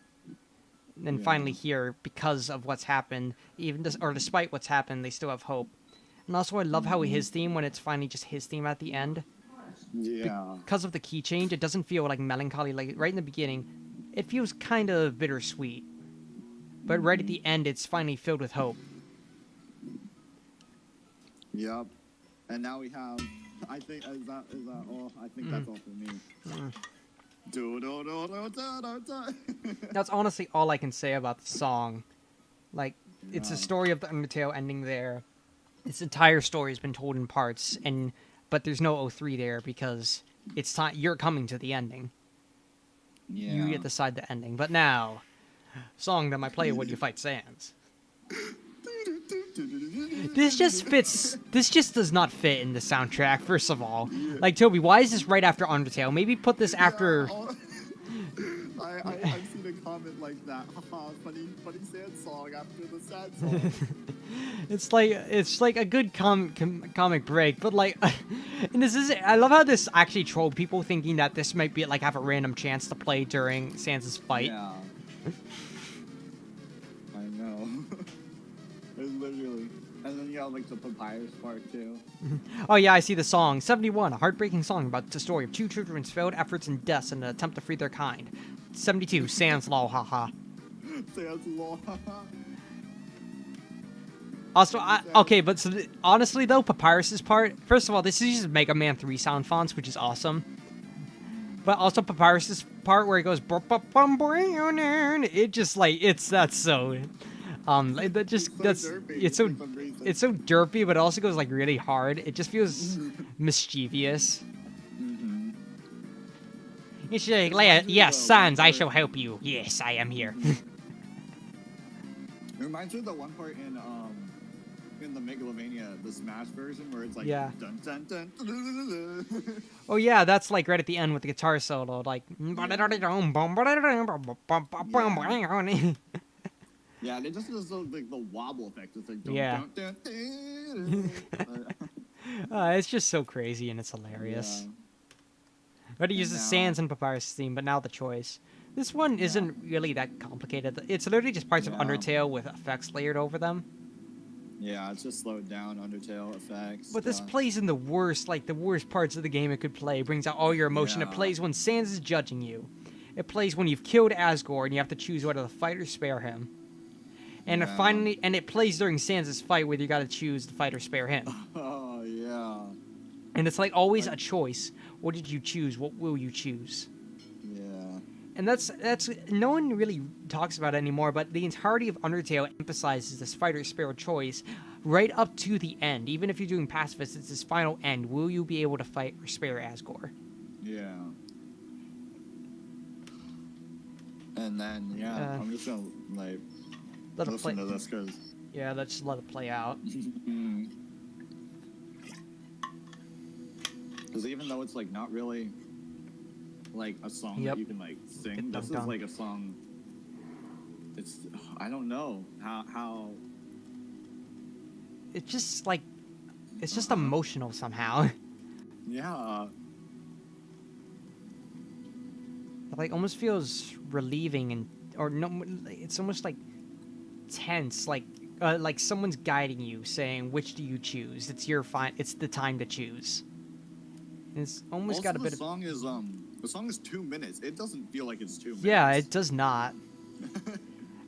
And finally here, because of what's happened, or despite what's happened, they still have hope. And also I love how his theme, when it's finally just his theme at the end. Yeah. Because of the key change, it doesn't feel like melancholy. Like right in the beginning, it feels kind of bittersweet. But right at the end, it's finally filled with hope. Yep. And now we have. I think is that all? I think that's all for me. That's honestly all I can say about the song. Like, it's a story of the Undertale ending there. Its entire story has been told in parts, but there's no O3 there because it's time. You're coming to the ending. Yeah. You get to decide the ending. But now, song that might play when you fight Sans. This just does not fit in the soundtrack, first of all. Like, Toby, why is this right after Undertale? Maybe put this after... I've seen a comment like that. Haha, funny sad song after the sad song. It's like a good comic break, but like, and I love how this actually trolled people thinking that this might be like have a random chance to play during Sans' fight. Yeah. I know. It's literally. And then you have like the papyrus part too. Oh yeah, I see the song 71, a heartbreaking song about the story of two children's failed efforts and deaths in an attempt to free their kind. 72, Sans lol, haha. Sans lol, haha. Also, okay, but honestly though, Papyrus's part, first of all, this is just Mega Man 3 sound fonts, which is awesome. But also Papyrus's part where it goes, it just like, that's so, it's so derpy, but it also goes like really hard. It just feels mischievous. You should like, yes, Sans, I shall help you. Yes, I am here. It reminds me of the one part in the Megalovania, the Smash version, where it's like yeah. Dun, dun, dun, dun, dun, dun. Oh yeah, that's like right at the end with the guitar solo, like. Yeah, they just does like the wobble effect. It's like yeah. Dun, dun, dun. It's just so crazy and it's hilarious. Yeah. But it uses Sans and Papyrus theme, but now the choice. This one isn't really that complicated. It's literally just parts of Undertale with effects layered over them. Yeah, it's just slowed down Undertale effects. But this plays in the worst parts of the game it could play. It brings out all your emotion. It plays when Sans is judging you. It plays when you've killed Asgore and you have to choose whether to fight or spare him. And it plays during Sans' fight where you gotta choose to fight or spare him. Oh, yeah. And it's like always a choice. What did you choose? What will you choose? Yeah. And that's no one really talks about it anymore, but the entirety of Undertale emphasizes this fight or spare choice right up to the end. Even if you're doing pacifist, it's this final end. Will you be able to fight or spare Asgore? Yeah. And then, I'm just gonna, like, listen to this, because... Yeah, let's just let it play out. Because even though it's, like, not really... like a song that you can like sing. This is like a song. It's I don't know how. It's just like it's just emotional somehow. Yeah. It, like almost feels relieving and or no, it's almost like tense, like someone's guiding you, saying which do you choose. It's your it's the time to choose. And it's almost Also, got a bit of the song is 2 minutes. It doesn't feel like it's 2 minutes. yeah, it does not.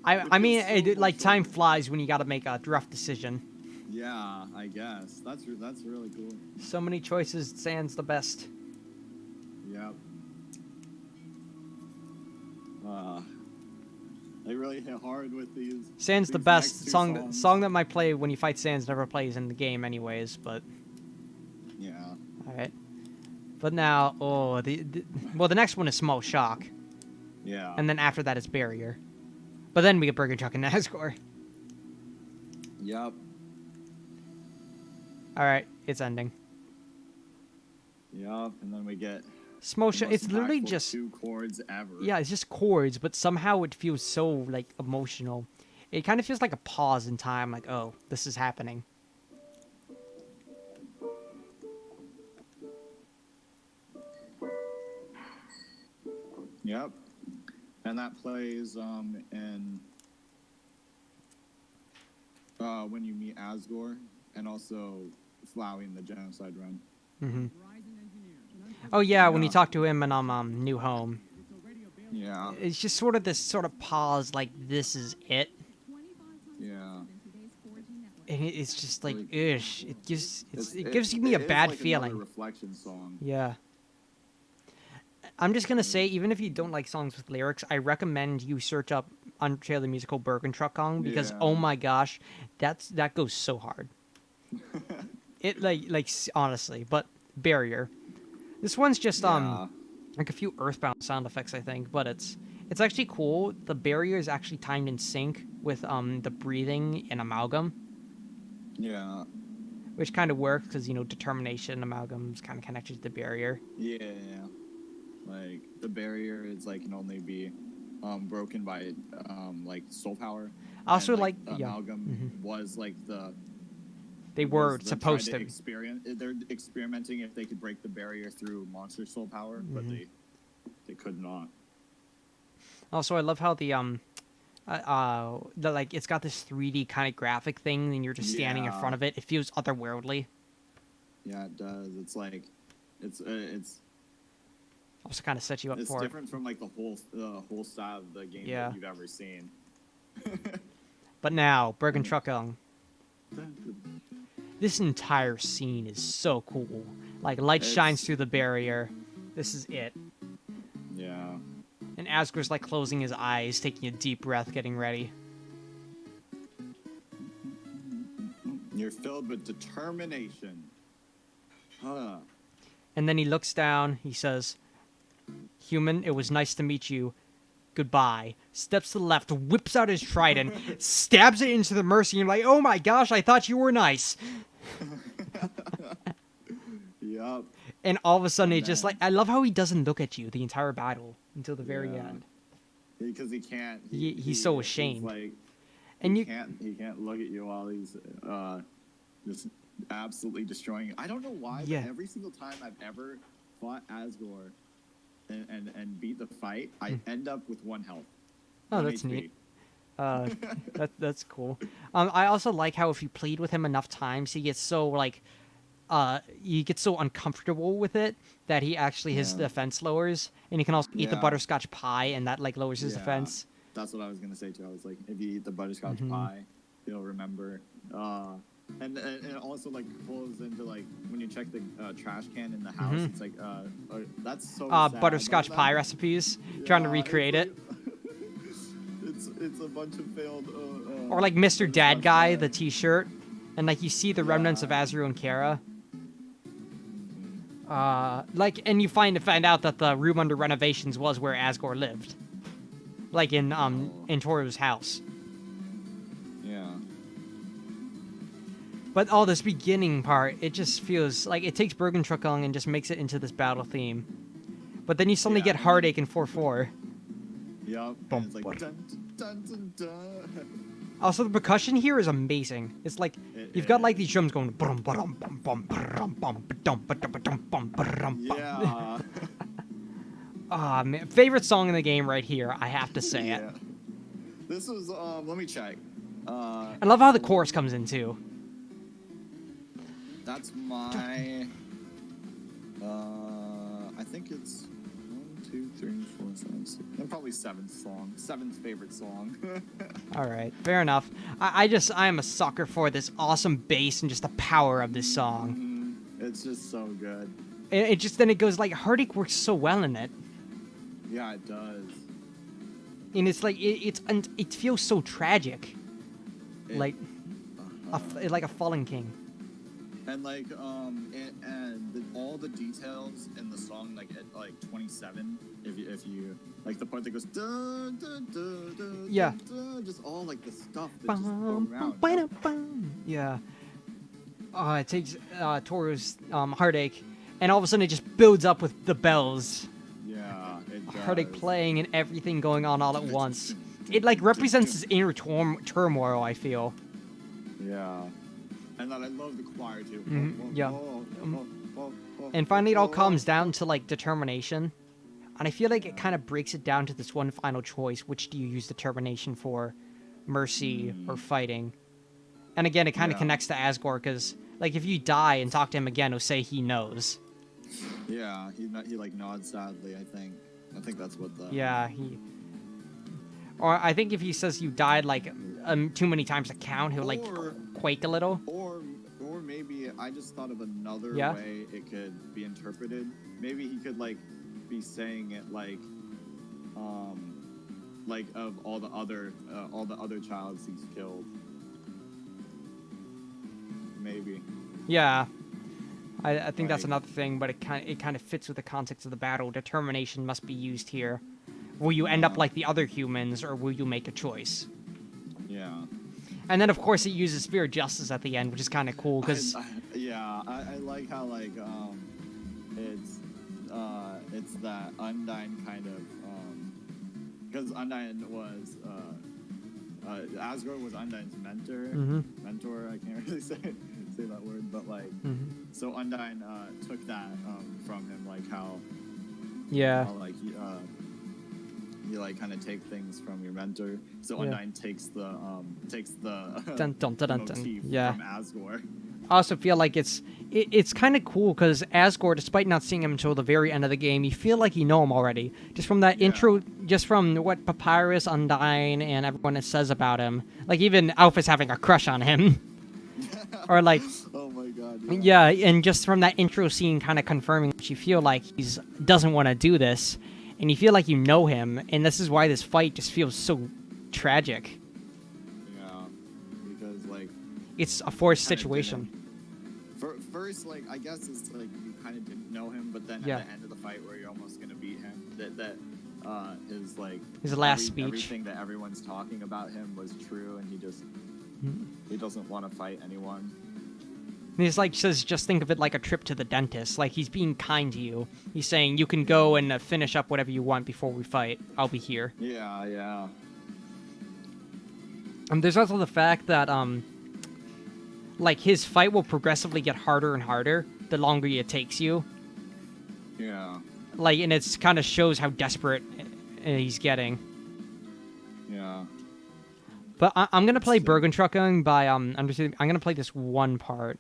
I mean, like time flies when you got to make a rough decision. Yeah, I guess that's really cool. So many choices. Sans the best. Yep. They really hit hard with these. Sans the these best next two song. songs. Song that might play when you fight Sans never plays in the game, anyways. But Yeah. all right. But now, the next one is Small Shock, Yeah. and then after that is Barrier. But then we get Burger Truck and Nazgul. Yep. All right, it's ending. Yep. And then we get. Small the Shock. most It's literally impactful just 2 chords ever. yeah, it's just chords, but somehow it feels so like emotional. It kind of feels like a pause in time, like oh, this is happening. Yep. And that plays in when you meet Asgore and also Flowey in the Genocide Run. Mm-hmm. Oh yeah, when you Yeah. talk to him in New Home, Yeah. it's just sort of this sort of pause, like this is it, Yeah. and it's just like Like- ish. It gives me a is bad like feeling. another reflection song. Yeah. I'm just gonna say, even if you don't like songs with lyrics, I recommend you search up Undertale the Musical Bergen Truckong because Yeah. oh my gosh, that goes so hard. It honestly, but Barrier. This one's just Yeah. like a few Earthbound sound effects, I think, but it's actually cool. The Barrier is actually timed in sync with the breathing in Amalgam, Yeah. which kind of works because Determination Amalgam's kind of connected to the Barrier. Yeah. Like the barrier is like can only be broken by like soul power. I also and, like the yeah. amalgam was like the They were was the supposed try to. experience. They're experimenting if they could break the barrier through monster soul power, but they could not. Also, I love how the like it's got this 3D kind of graphic thing, and you're just standing in Yeah. front of it. It feels otherworldly. Yeah, it does. It's like it's Also, kind of sets you up it's for it. different from like the whole style of the game Yeah. that you've ever seen. But now, Bergen Truckong. This entire scene is so cool. Like light shines It's- through the barrier. This is it. Yeah. And Asgore's like closing his eyes, taking a deep breath, getting ready. You're filled with determination. Huh. And then he looks down. He says, "Human, it was nice to meet you. Goodbye." Steps to the left, whips out his trident, stabs it into the Mercy. And you're like, oh my gosh, I thought you were nice. Yup. And all of a sudden, And it just then- like, I love how he doesn't look at you the entire battle until the very Yeah. end. Because he can't. He's so ashamed. He's like, And he you, can't look at you while he's just absolutely destroying you. I don't know why, Yeah. but every single time I've ever fought Asgore and beat the fight, I end up with 1 health. oh, 1 that's HP. neat. That's cool. I also like how if you played with him enough times, he gets so like, you get so uncomfortable with it that he actually his Yeah. defense lowers, and he can also eat the Yeah. butterscotch pie, and that like lowers his Yeah. defense. That's what I was gonna say too. I was like, if you eat the butterscotch Mhm. pie, you'll remember. And it also like pulls into like when you check the trash can in the house, Mhm. it's like that's so sad. Butterscotch Like, pie that- recipes, trying to Yeah, recreate it's it. like- it's a bunch of failed. Or like Mr. Dad butterscotch Guy, pie. the T-shirt, and like you see the remnants of Yeah. Azru and Kara. And you find out that the room under renovations was where Asgore lived, like in Toru's house. Yeah. But all this beginning part, it just feels like it takes Bergen Truckong and just makes it into this battle theme. But then you suddenly Yeah, get and Heartache in 4/4. Yup. Bum, And it's like bum. dun, dun, dun, dun. Also, the percussion here is amazing. It's like you've got like these drums going. Bum, ba-dum, bum, bum, ba-dum, bum, ba-dum, ba-dum, ba-dum, bum, ba-dum, bum. Yeah. Ah, man, favorite song in the game right here. I have to say it. Yeah. This was let me check. I love how the chorus comes in too. That's my I think it's 1, 2, 3, 4, 5, 6. Probably seventh favorite song. All right, fair enough. I am a sucker for this awesome bass and just the power of this song. It's just so good. It just then it goes like Heartache works so well in it, Yeah, it does. and it's like it feels so tragic, like like a fallen king. And like all the details in the song, like at like 27, if you like the part that goes dun, dun, dun, dun, Yeah. dun, dun, just all like the stuff that just go around. Yeah. It takes Toru's Heartache, and all of a sudden it just builds up with the bells. Yeah, it does. Heartache playing and everything going on all at once. It like represents his inner turmoil, I feel. Yeah. And then I love the choir too. Yeah. And finally it all comes down to like determination. And I feel like it kind of breaks it down to this one final choice. Which do you use determination for? Mercy or fighting? And again, it kind of connects to Asgore, because like if you die and talk to him again, he'll say he knows. Yeah, he like nods sadly, I think. I think that's what the... Yeah, Or I think if he says you died like too many times to count, he'll like quake a little. Or maybe I just thought of another way it could be interpreted. Maybe he could like be saying it like of all the other childs he's killed. Maybe. Yeah. I think that's another thing, but it kind of fits with the context of the battle. Determination must be used here. Will you end up like the other humans, or will you make a choice? Yeah. And then, of course, it uses Spear of Justice at the end, which is kind of cool, because... I like how, like, it's that Undyne kind of, because Undyne was, Asgore was Undyne's mentor, I can't really say that word, but, like, so Undyne, took that, from him, like, how, like, you like kind of take things from your mentor. So Undyne takes the dun, dun, dun, dun, motif yeah. from Asgore. I also feel like it's kind of cool because Asgore, despite not seeing him until the very end of the game, you feel like you know him already. Just from that intro, just from what Papyrus, Undyne, and everyone says about him. Like even Alpha's having a crush on him. Or like... Oh my god. Yeah, and just from that intro scene kind of confirming that you feel like he doesn't want to do this. And you feel like you know him, and this is why this fight just feels so tragic. Yeah, because like it's a forced situation. First, like I guess it's like you kind of didn't know him, but then at the end of the fight, where you're almost gonna beat him, his like his last speech, everything that everyone's talking about him was true, and he doesn't want to fight anyone. He's like says, just think of it like a trip to the dentist. Like he's being kind to you. He's saying you can go and finish up whatever you want before we fight. I'll be here. Yeah. There's also the fact that like his fight will progressively get harder and harder the longer it takes you. Yeah. Like, and it's kind of shows how desperate he's getting. Yeah. But I'm gonna play Bergentrucken by Undertale. I'm gonna play this one part.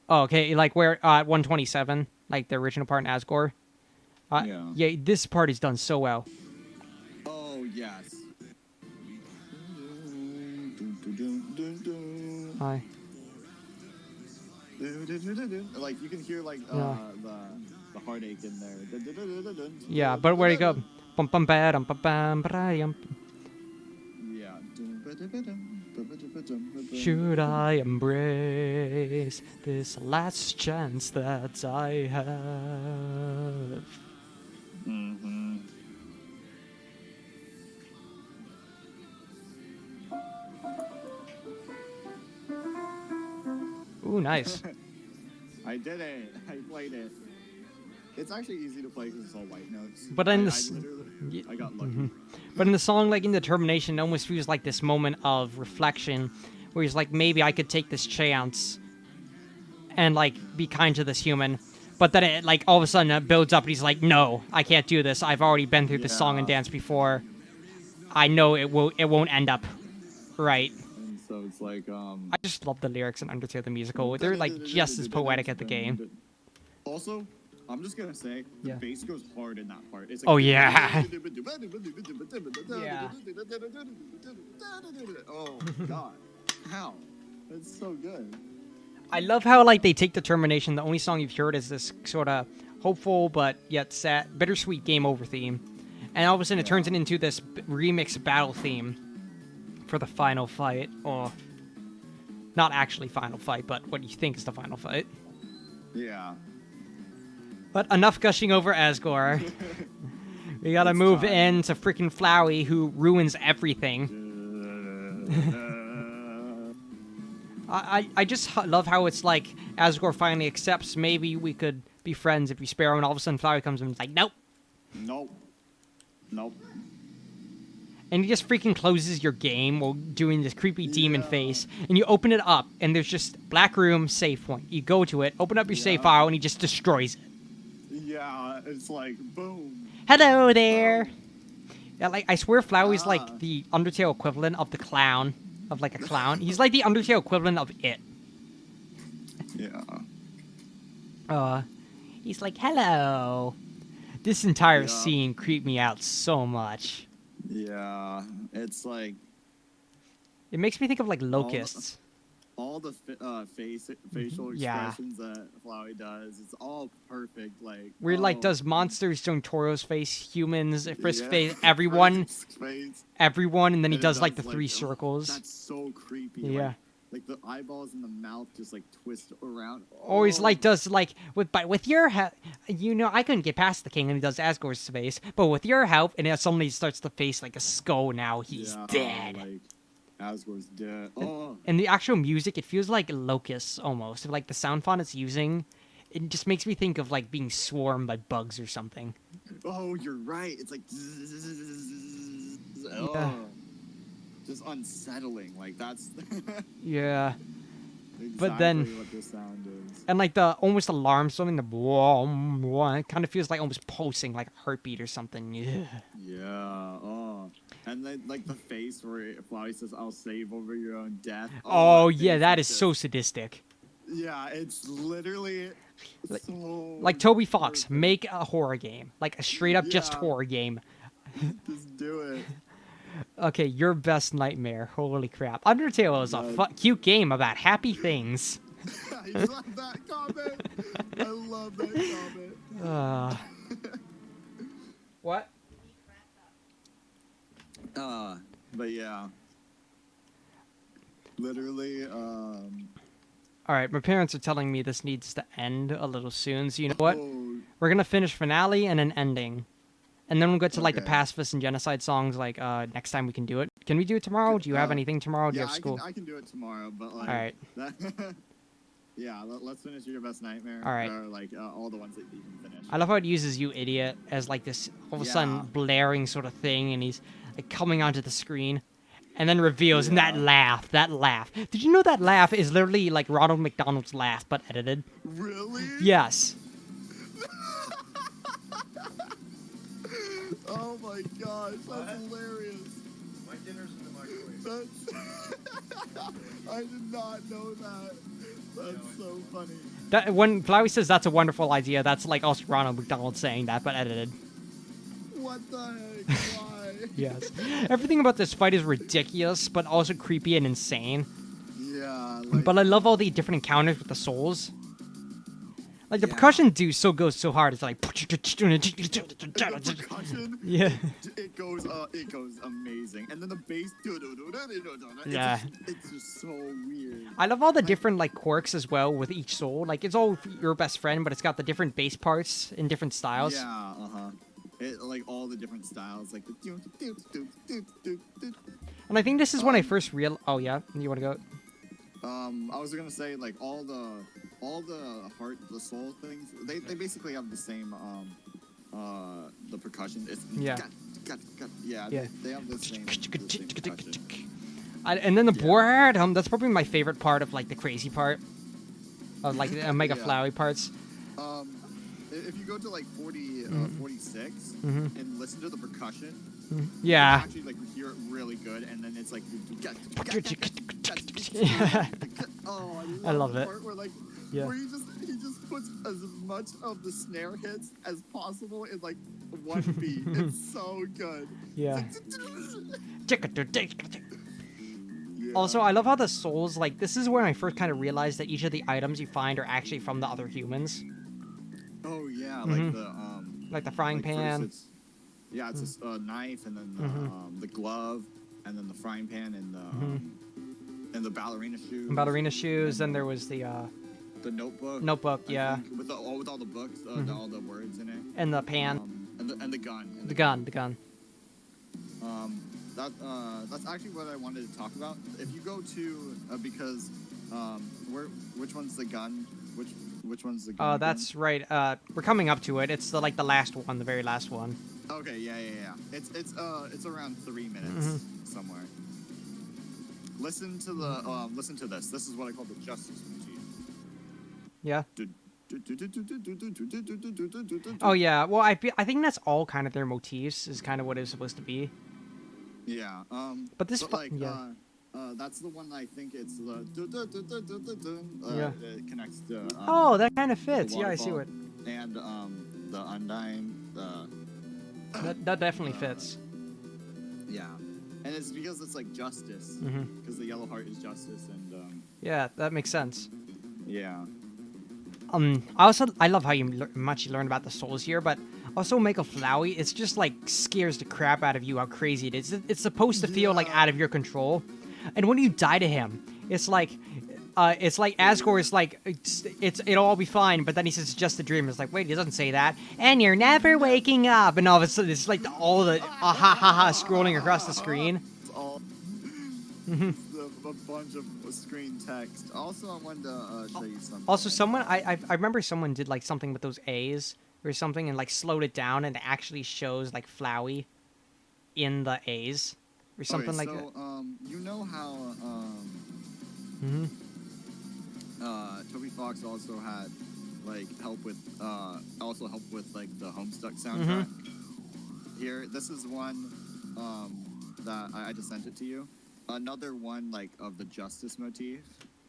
Oh, okay, like where 127, like the original part in Asgore. Yeah, this part is done so well. Oh yes. Hi. Like you can hear like the heartache in there. Yeah, but where do you go? Bum bum bam bum bam bam. Yeah. Should I embrace this last chance that I have? Mm-hmm. Ooh, nice. I did it. I played it. It's actually easy to play because it's all white notes. But in I got lucky. But in the song, like in Determination, it almost feels like this moment of reflection, where he's like, maybe I could take this chance, and like be kind to this human. But then it like all of a sudden it builds up, and he's like, no, I can't do this. I've already been through this song and dance before. I know it won't end up right. And so it's like I just love the lyrics in Undertale the musical. They're like just as poetic as the game. Also, I'm just gonna say the Yeah. bass goes hard in that part. It's like, Oh yeah. Yeah. Oh god, how? It's so good. I love how like they take Determination. The only song you've heard is this sort of hopeful but yet sad, bittersweet game over theme, and all of a sudden it turns it into this remix battle theme for the final fight, or not actually final fight, but what you think is the final fight. Yeah. But enough gushing over Asgore. We gotta It's move time. in to freaking Flowey, who ruins everything. I just love how it's like Asgore finally accepts maybe we could be friends if you spare him, and all of a sudden Flowey comes in and is like, nope. Nope. And he just freaking closes your game while doing this creepy demon Yeah. face. And you open it up, and there's just black room, save point. You go to it, open up your save Yeah. file, and he just destroys it. Yeah, it's like boom. Hello there. Yeah, like I swear Flowey's like the Undertale equivalent of the clown, of like a clown. He's like the Undertale equivalent of it. Yeah. He's like, hello. This entire Yeah. scene creeped me out so much. Yeah. It's like It makes me think of like locusts. all the facial Yeah. expressions that Flowey does. It's all perfect. Like Where he like oh, does monsters doing Toro's face, humans, Frisk's yeah. face, everyone, Frisk's face. everyone, and then he And it does like the does, three oh, circles. That's so creepy. Yeah. Like the eyeballs and the mouth just like twist around. Or he's Oh. like does like with your help, you know, I couldn't get past the king, and he does Asgore's face, but with your help, and then suddenly starts to face like a skull. Now he's Yeah, dead. Like Asgore's dead. Oh. And the actual music, it feels like locusts almost. Like the sound font it's using, it just makes me think of like being swarmed by bugs or something. Oh, you're right. It's like oh, just unsettling. Like that's Yeah. exactly But then- what this sound is. And like the almost alarm something, the it kind of feels like almost pulsing, like a heartbeat or something. Yeah. Yeah. Oh, and then like the face where Flowey says, "I'll save over your own death." Oh that yeah, face that is just- so sadistic. Yeah, it's literally so. Like Toby Fox, perfect. make a horror game, like a straight up just Yeah. horror game. Just do it. Okay, your best nightmare. Holy crap! Undertale is a Yeah. cute game about happy things. I love that comment. I love that comment. What? But yeah. Literally, All right, my parents are telling me this needs to end a little soon. So you know what? oh, We're gonna finish finale and an ending, and then we'll get to like the Okay. pacifist and genocide songs. Like next time we can do it. Can we do it tomorrow? Do you have anything tomorrow? Do you yeah, have school? I can do it tomorrow, but like, All right. that- yeah, let's finish your best nightmare. All right. Or like all the ones that you can finish. I love how it uses "you idiot" as like this all of a Yeah. sudden blaring sort of thing, and he's like coming onto the screen, and then reveals and that Yeah. laugh, that laugh. Did you know that laugh is literally like Ronald McDonald's laugh but edited? Really? Yes. Oh my gosh, that's hilarious. My dinner's in the microwave. That's. I did not know that. That's so funny. That when Flowey says that's a wonderful idea, that's like also Ronald McDonald saying that but edited. What the heck? Why? Yes. Everything about this fight is ridiculous, but also creepy and insane. Yeah. Like, But I love all the different encounters with the souls. Like the Yeah. percussion goes so hard. It's like the percussion. yeah. It goes amazing, and then the bass. Yeah. It's just so weird. I love all the different like quirks as well with each soul. Like it's all your best friend, but it's got the different bass parts in different styles. Yeah. It like all the different styles, like the. And I think this is when I first real. Oh yeah, you want to go? I was gonna say like all all the heart, the soul things, they basically have the same the percussion. It's Yeah. yeah. Yeah. They have the same percussion. And then the Yeah. boredom, that's probably my favorite part of like the crazy part of like the Omega Yeah. Flowey parts. If you go to like 46 Mhm. and listen to the percussion, Yeah. you actually like hear it really good, and then it's like, Yeah. oh, I love the it. part where like Yeah. where he just puts as much of the snare hits as possible in like one beat. It's so good. Yeah. Yeah. Also, I love how the souls, like, this is where I first kind of realized that each of the items you find are actually from the other humans. Oh yeah, Mhm. Like the frying like first pan. it's a knife, and then the glove, and then the frying pan, and the ballerina shoes. Ballerina shoes, and then there was the notebook. notebook, I yeah. think, with all the books, all the words in it. And the pan. And the gun. The gun. That's actually what I wanted to talk about. If you go to because which one's the gun? Which one's the gun? Oh, again? that's right. We're coming up to it. It's the last one, the very last one. Okay, yeah. It's around 3 minutes somewhere. Listen to this. This is what I call the justice motif. Yeah. Oh yeah. Well, I think that's all kind of their motifs. Is kind of what it's supposed to be. Yeah. But this, yeah. That's the one I think it's the. Yeah. It connects to. Oh, that kind of fits. Yeah, I see what. And the Undying. That definitely fits. Yeah. And it's because it's like justice. Mhm. Because the yellow heart is justice, and Yeah, that makes sense. yeah. I love how much you learn about the souls here, but also Omega Flowey, it's just like scares the crap out of you how crazy it is. It's supposed to feel like out of your control, and when you die to him, it's like Asgore is like it'll all be fine, but then he says it's just a dream. It's like, wait, he doesn't say that, and you're never waking up, and all of a sudden it's like all the ha ha ha scrolling across the screen. It's all a bunch of screen text. Also, I wanted to show you something. Also, I remember someone did like something with those A's or something and like slowed it down, and it actually shows like Flowey in the A's or something like that. You know how Toby Fox also had like helped with like the Homestuck soundtrack. Here, this is one that I just sent it to you. Another one like of the justice motif,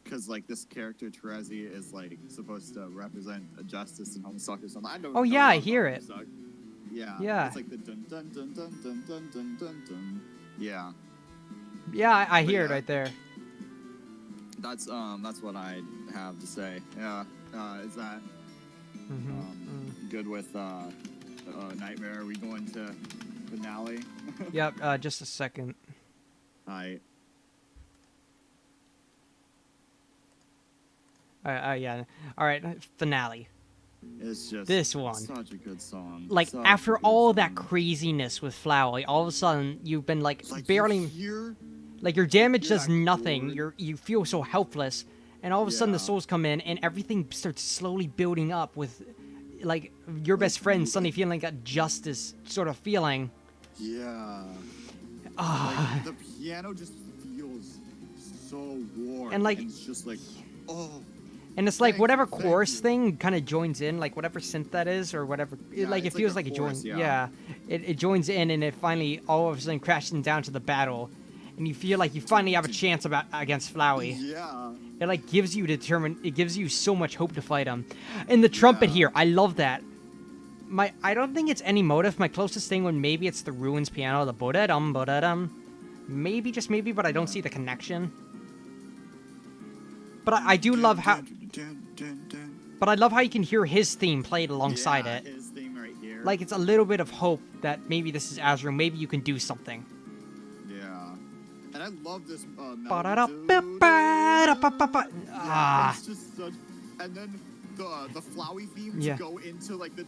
because like this character Terezi is like supposed to represent a justice and Homestuck or something. I don't. Oh know yeah, I about hear it. Homestuck. Yeah. Yeah. It's like the dun dun dun dun dun dun dun dun dun. Yeah. Yeah, I hear it yeah. right there. That's what I have to say. Yeah. Is that good with Nightmare? Are we going to finale? Yep. Just a second. Yeah. All right. Finale. It's just This one. Such a good song. Like Such after a good all song. that craziness with Flowey, all of a sudden you've been like barely. You hear Like your damage You're does that nothing. bored. You feel so helpless, and all of a sudden the Yeah. souls come in, and everything starts slowly building up with, like your best friend suddenly feeling like a justice sort of feeling. Yeah. Ah, Like, the piano just feels so warm. And, like- it's just like, oh. and it's like Thank whatever you, thank chorus you. thing kind of joins in, like whatever synth that is or whatever. Yeah, Like it it's like feels a like it chorus, joins. yeah. Yeah, it joins in, and it finally all of a sudden crashes down to the battle, and you feel like you finally have a chance against Flowey. Yeah. It like gives you It gives you so much hope to fight him. And the trumpet Yeah. here, I love that. I don't think it's any motive. My closest thing would maybe it's the Ruins piano, the bodadum. Maybe, just maybe, but I don't see the connection. But I do love how. But I love how you can hear his theme played alongside Yeah, it. his theme right here. Like it's a little bit of hope that maybe this is Azrael. Maybe you can do something. Yeah. And I love this Ba-da-da-ba-ba-da-ba-ba-ba. Ah. It's just such. And then the Flowey theme Yeah. to go into like the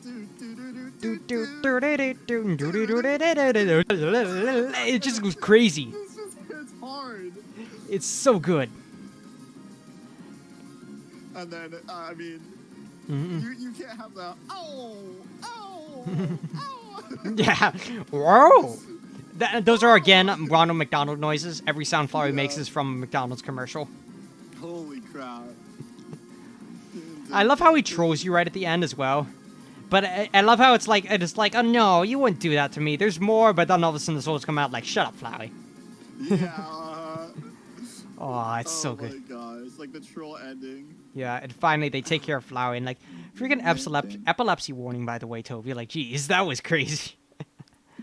It just goes crazy. It's just hits hard. It's so good. And then I mean, Mhm. you can't have that. Oh, oh, oh. Yeah. Whoa. Those are again Ronald McDonald noises. Every sound Flowey makes Yeah. is from a McDonald's commercial. Holy crap! I love how he trolls you right at the end as well. But I love how it's like, oh no, you wouldn't do that to me. There's more, but then all of a sudden the souls come out like, shut up, Flowey. Yeah. Oh, it's so Oh good. my gosh! Like the troll ending. Yeah, and finally they take care of Flowey and like, freaking epilepsy warning, by the way, Toby. Like, geez, that was crazy.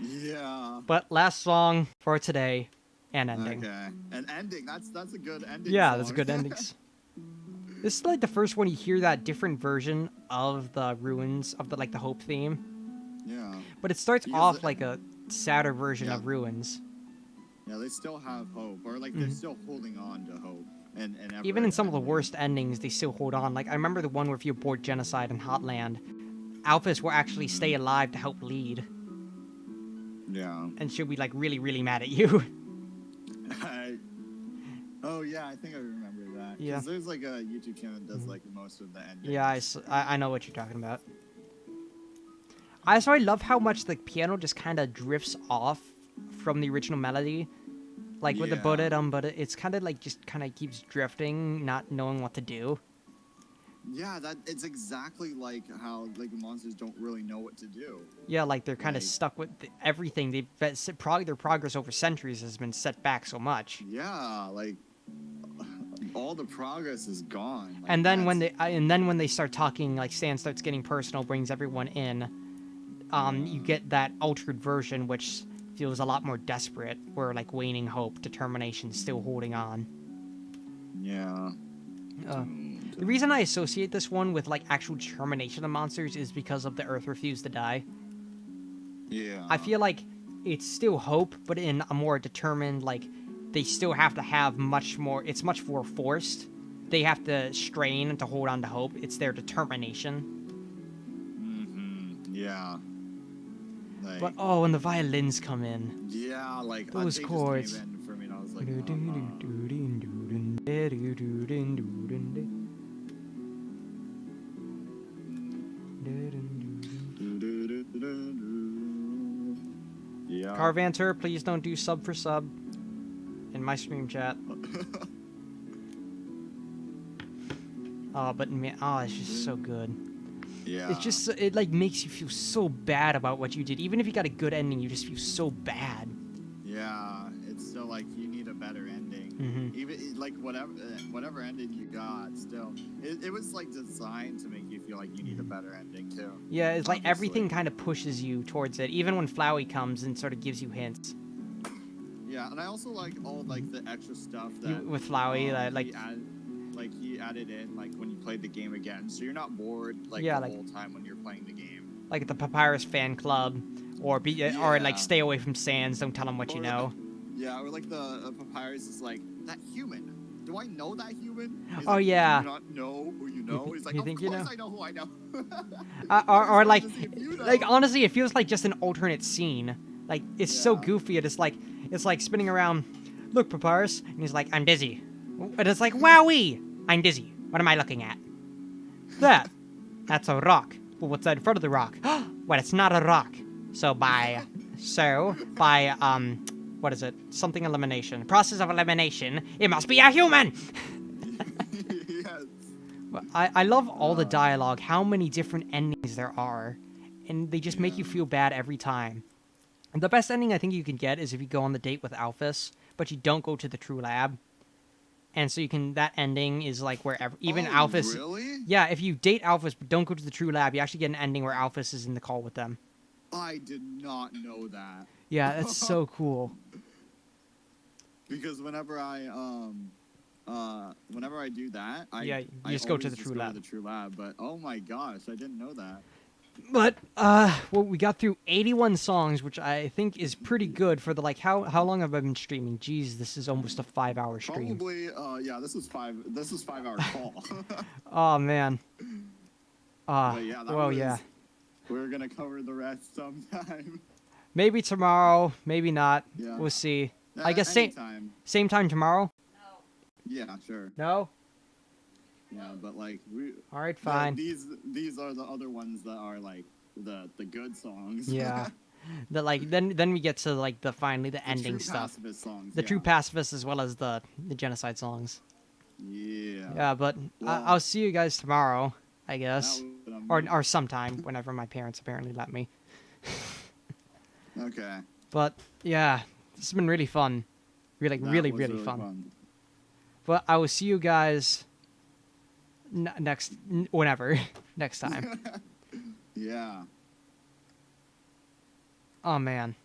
Yeah. But last song for today, and ending. Okay. An ending. That's a good ending. Yeah, song. that's a good endings. This is like the first one you hear that different version of the ruins of the the Hope theme. Yeah. But it starts Because off like a sadder version Yeah. of ruins. Yeah, they still have hope, or like they're still holding on to hope, and Even in some of the worst endings, they still hold on. Like I remember the one where if you abort genocide in Hotland, Alphys will actually stay alive to help lead, Yeah. and she'll be like really, really mad at you. Oh yeah, I think I remember that. Yeah. 'Cause there's like a YouTube channel that does like most of the endings. Yeah, I know what you're talking about. I love how much the piano just kind of drifts off from the original melody. Like with the Yeah. but it's kind of like just kind of keeps drifting, not knowing what to do. Yeah, that it's exactly like how like the monsters don't really know what to do. Yeah, like they're kind of Like- stuck with everything. Probably their progress over centuries has been set back so much. Yeah, like all the progress is gone. Like, And then when that's- they start talking, like Stan starts getting personal, brings everyone in. You get that altered version, which feels a lot more desperate, where like waning hope, determination, still holding on. Yeah. The reason I associate this one with like actual determination of monsters is because of the Earth refuse to die. Yeah. I feel like it's still hope, but in a more determined, like they still have to have much more. It's much more forced. They have to strain to hold on to hope. It's their determination. Yeah. Like, But oh, when the violins come in. yeah, like Those they chords. Just came in for me, and I was like, yeah. Carvanter, please don't do sub for sub in my stream chat. Oh, but man, oh, it's just so good. Yeah. It's just it like makes you feel so bad about what you did. Even if you got a good ending, you just feel so bad. Yeah, it's still like you need a better ending. Even like whatever ending you got, still it was like designed to make you feel like you need a better ending too. Yeah, it's like Obviously. everything kind of pushes you towards it. Even when Flowey comes and sort of gives you hints. Yeah, and I also like all like the extra stuff that With Flowey, he added in like when you played the game again, so you're not bored like Yeah, the like- whole time when you're playing the game. like the Papyrus fan club, or or like Yeah. stay away from Sans. Don't tell them what you Or, know. Yeah, or like the papyrus is like that human. Do I know that human? He's Oh, like, yeah. Do you not know who you know? He's like, you of think you course know? I know who I know. Or It's like to see if you know. like honestly, it feels like just an alternate scene. Like it's so Yeah. goofy. It's like spinning around. Look, Papyrus, and he's like, I'm dizzy. And it's like, wowee, I'm dizzy. What am I looking at? That's a rock. Well, what's that in front of the rock? Well, it's not a rock. So by what is it? Something elimination. Process of elimination. It must be a human. Yes. But I love all the dialogue. How many different endings there are, and they just make you feel bad every time. And the best ending I think you can get is if you go on the date with Alphys, but you don't go to the true lab. And so you can. That ending is like wherever, even Alphys. Really? Yeah, if you date Alphys but don't go to the true lab, you actually get an ending where Alphys is in the call with them. I did not know that. Yeah, that's so cool. Because whenever I do that, Yeah, you I just go to always the true go lab. To the true lab, but oh my gosh, I didn't know that. But well, we got through 81 songs, which I think is pretty good for the how long have I been streaming? Jeez, this is almost a 5-hour stream. Probably, yeah, this is 5-hour call. Oh man. But yeah, that well, was- yeah. We're gonna cover the rest sometime. Maybe tomorrow, maybe not. Yeah. We'll see. I guess same Anytime. time tomorrow. Yeah, sure. No. Yeah, but like All right, fine. these are the other ones that are like the good songs. Yeah. The like then we get to like the finally the ending true stuff. pacifist songs. The yeah. true pacifists as well as the genocide songs. Yeah. Yeah, but Well, I'll see you guys tomorrow, I that guess, was or sometime whenever my parents apparently let me. okay. But yeah, this has been really fun, That really was really fun. But I will see you guys whenever next time. Yeah. Oh man.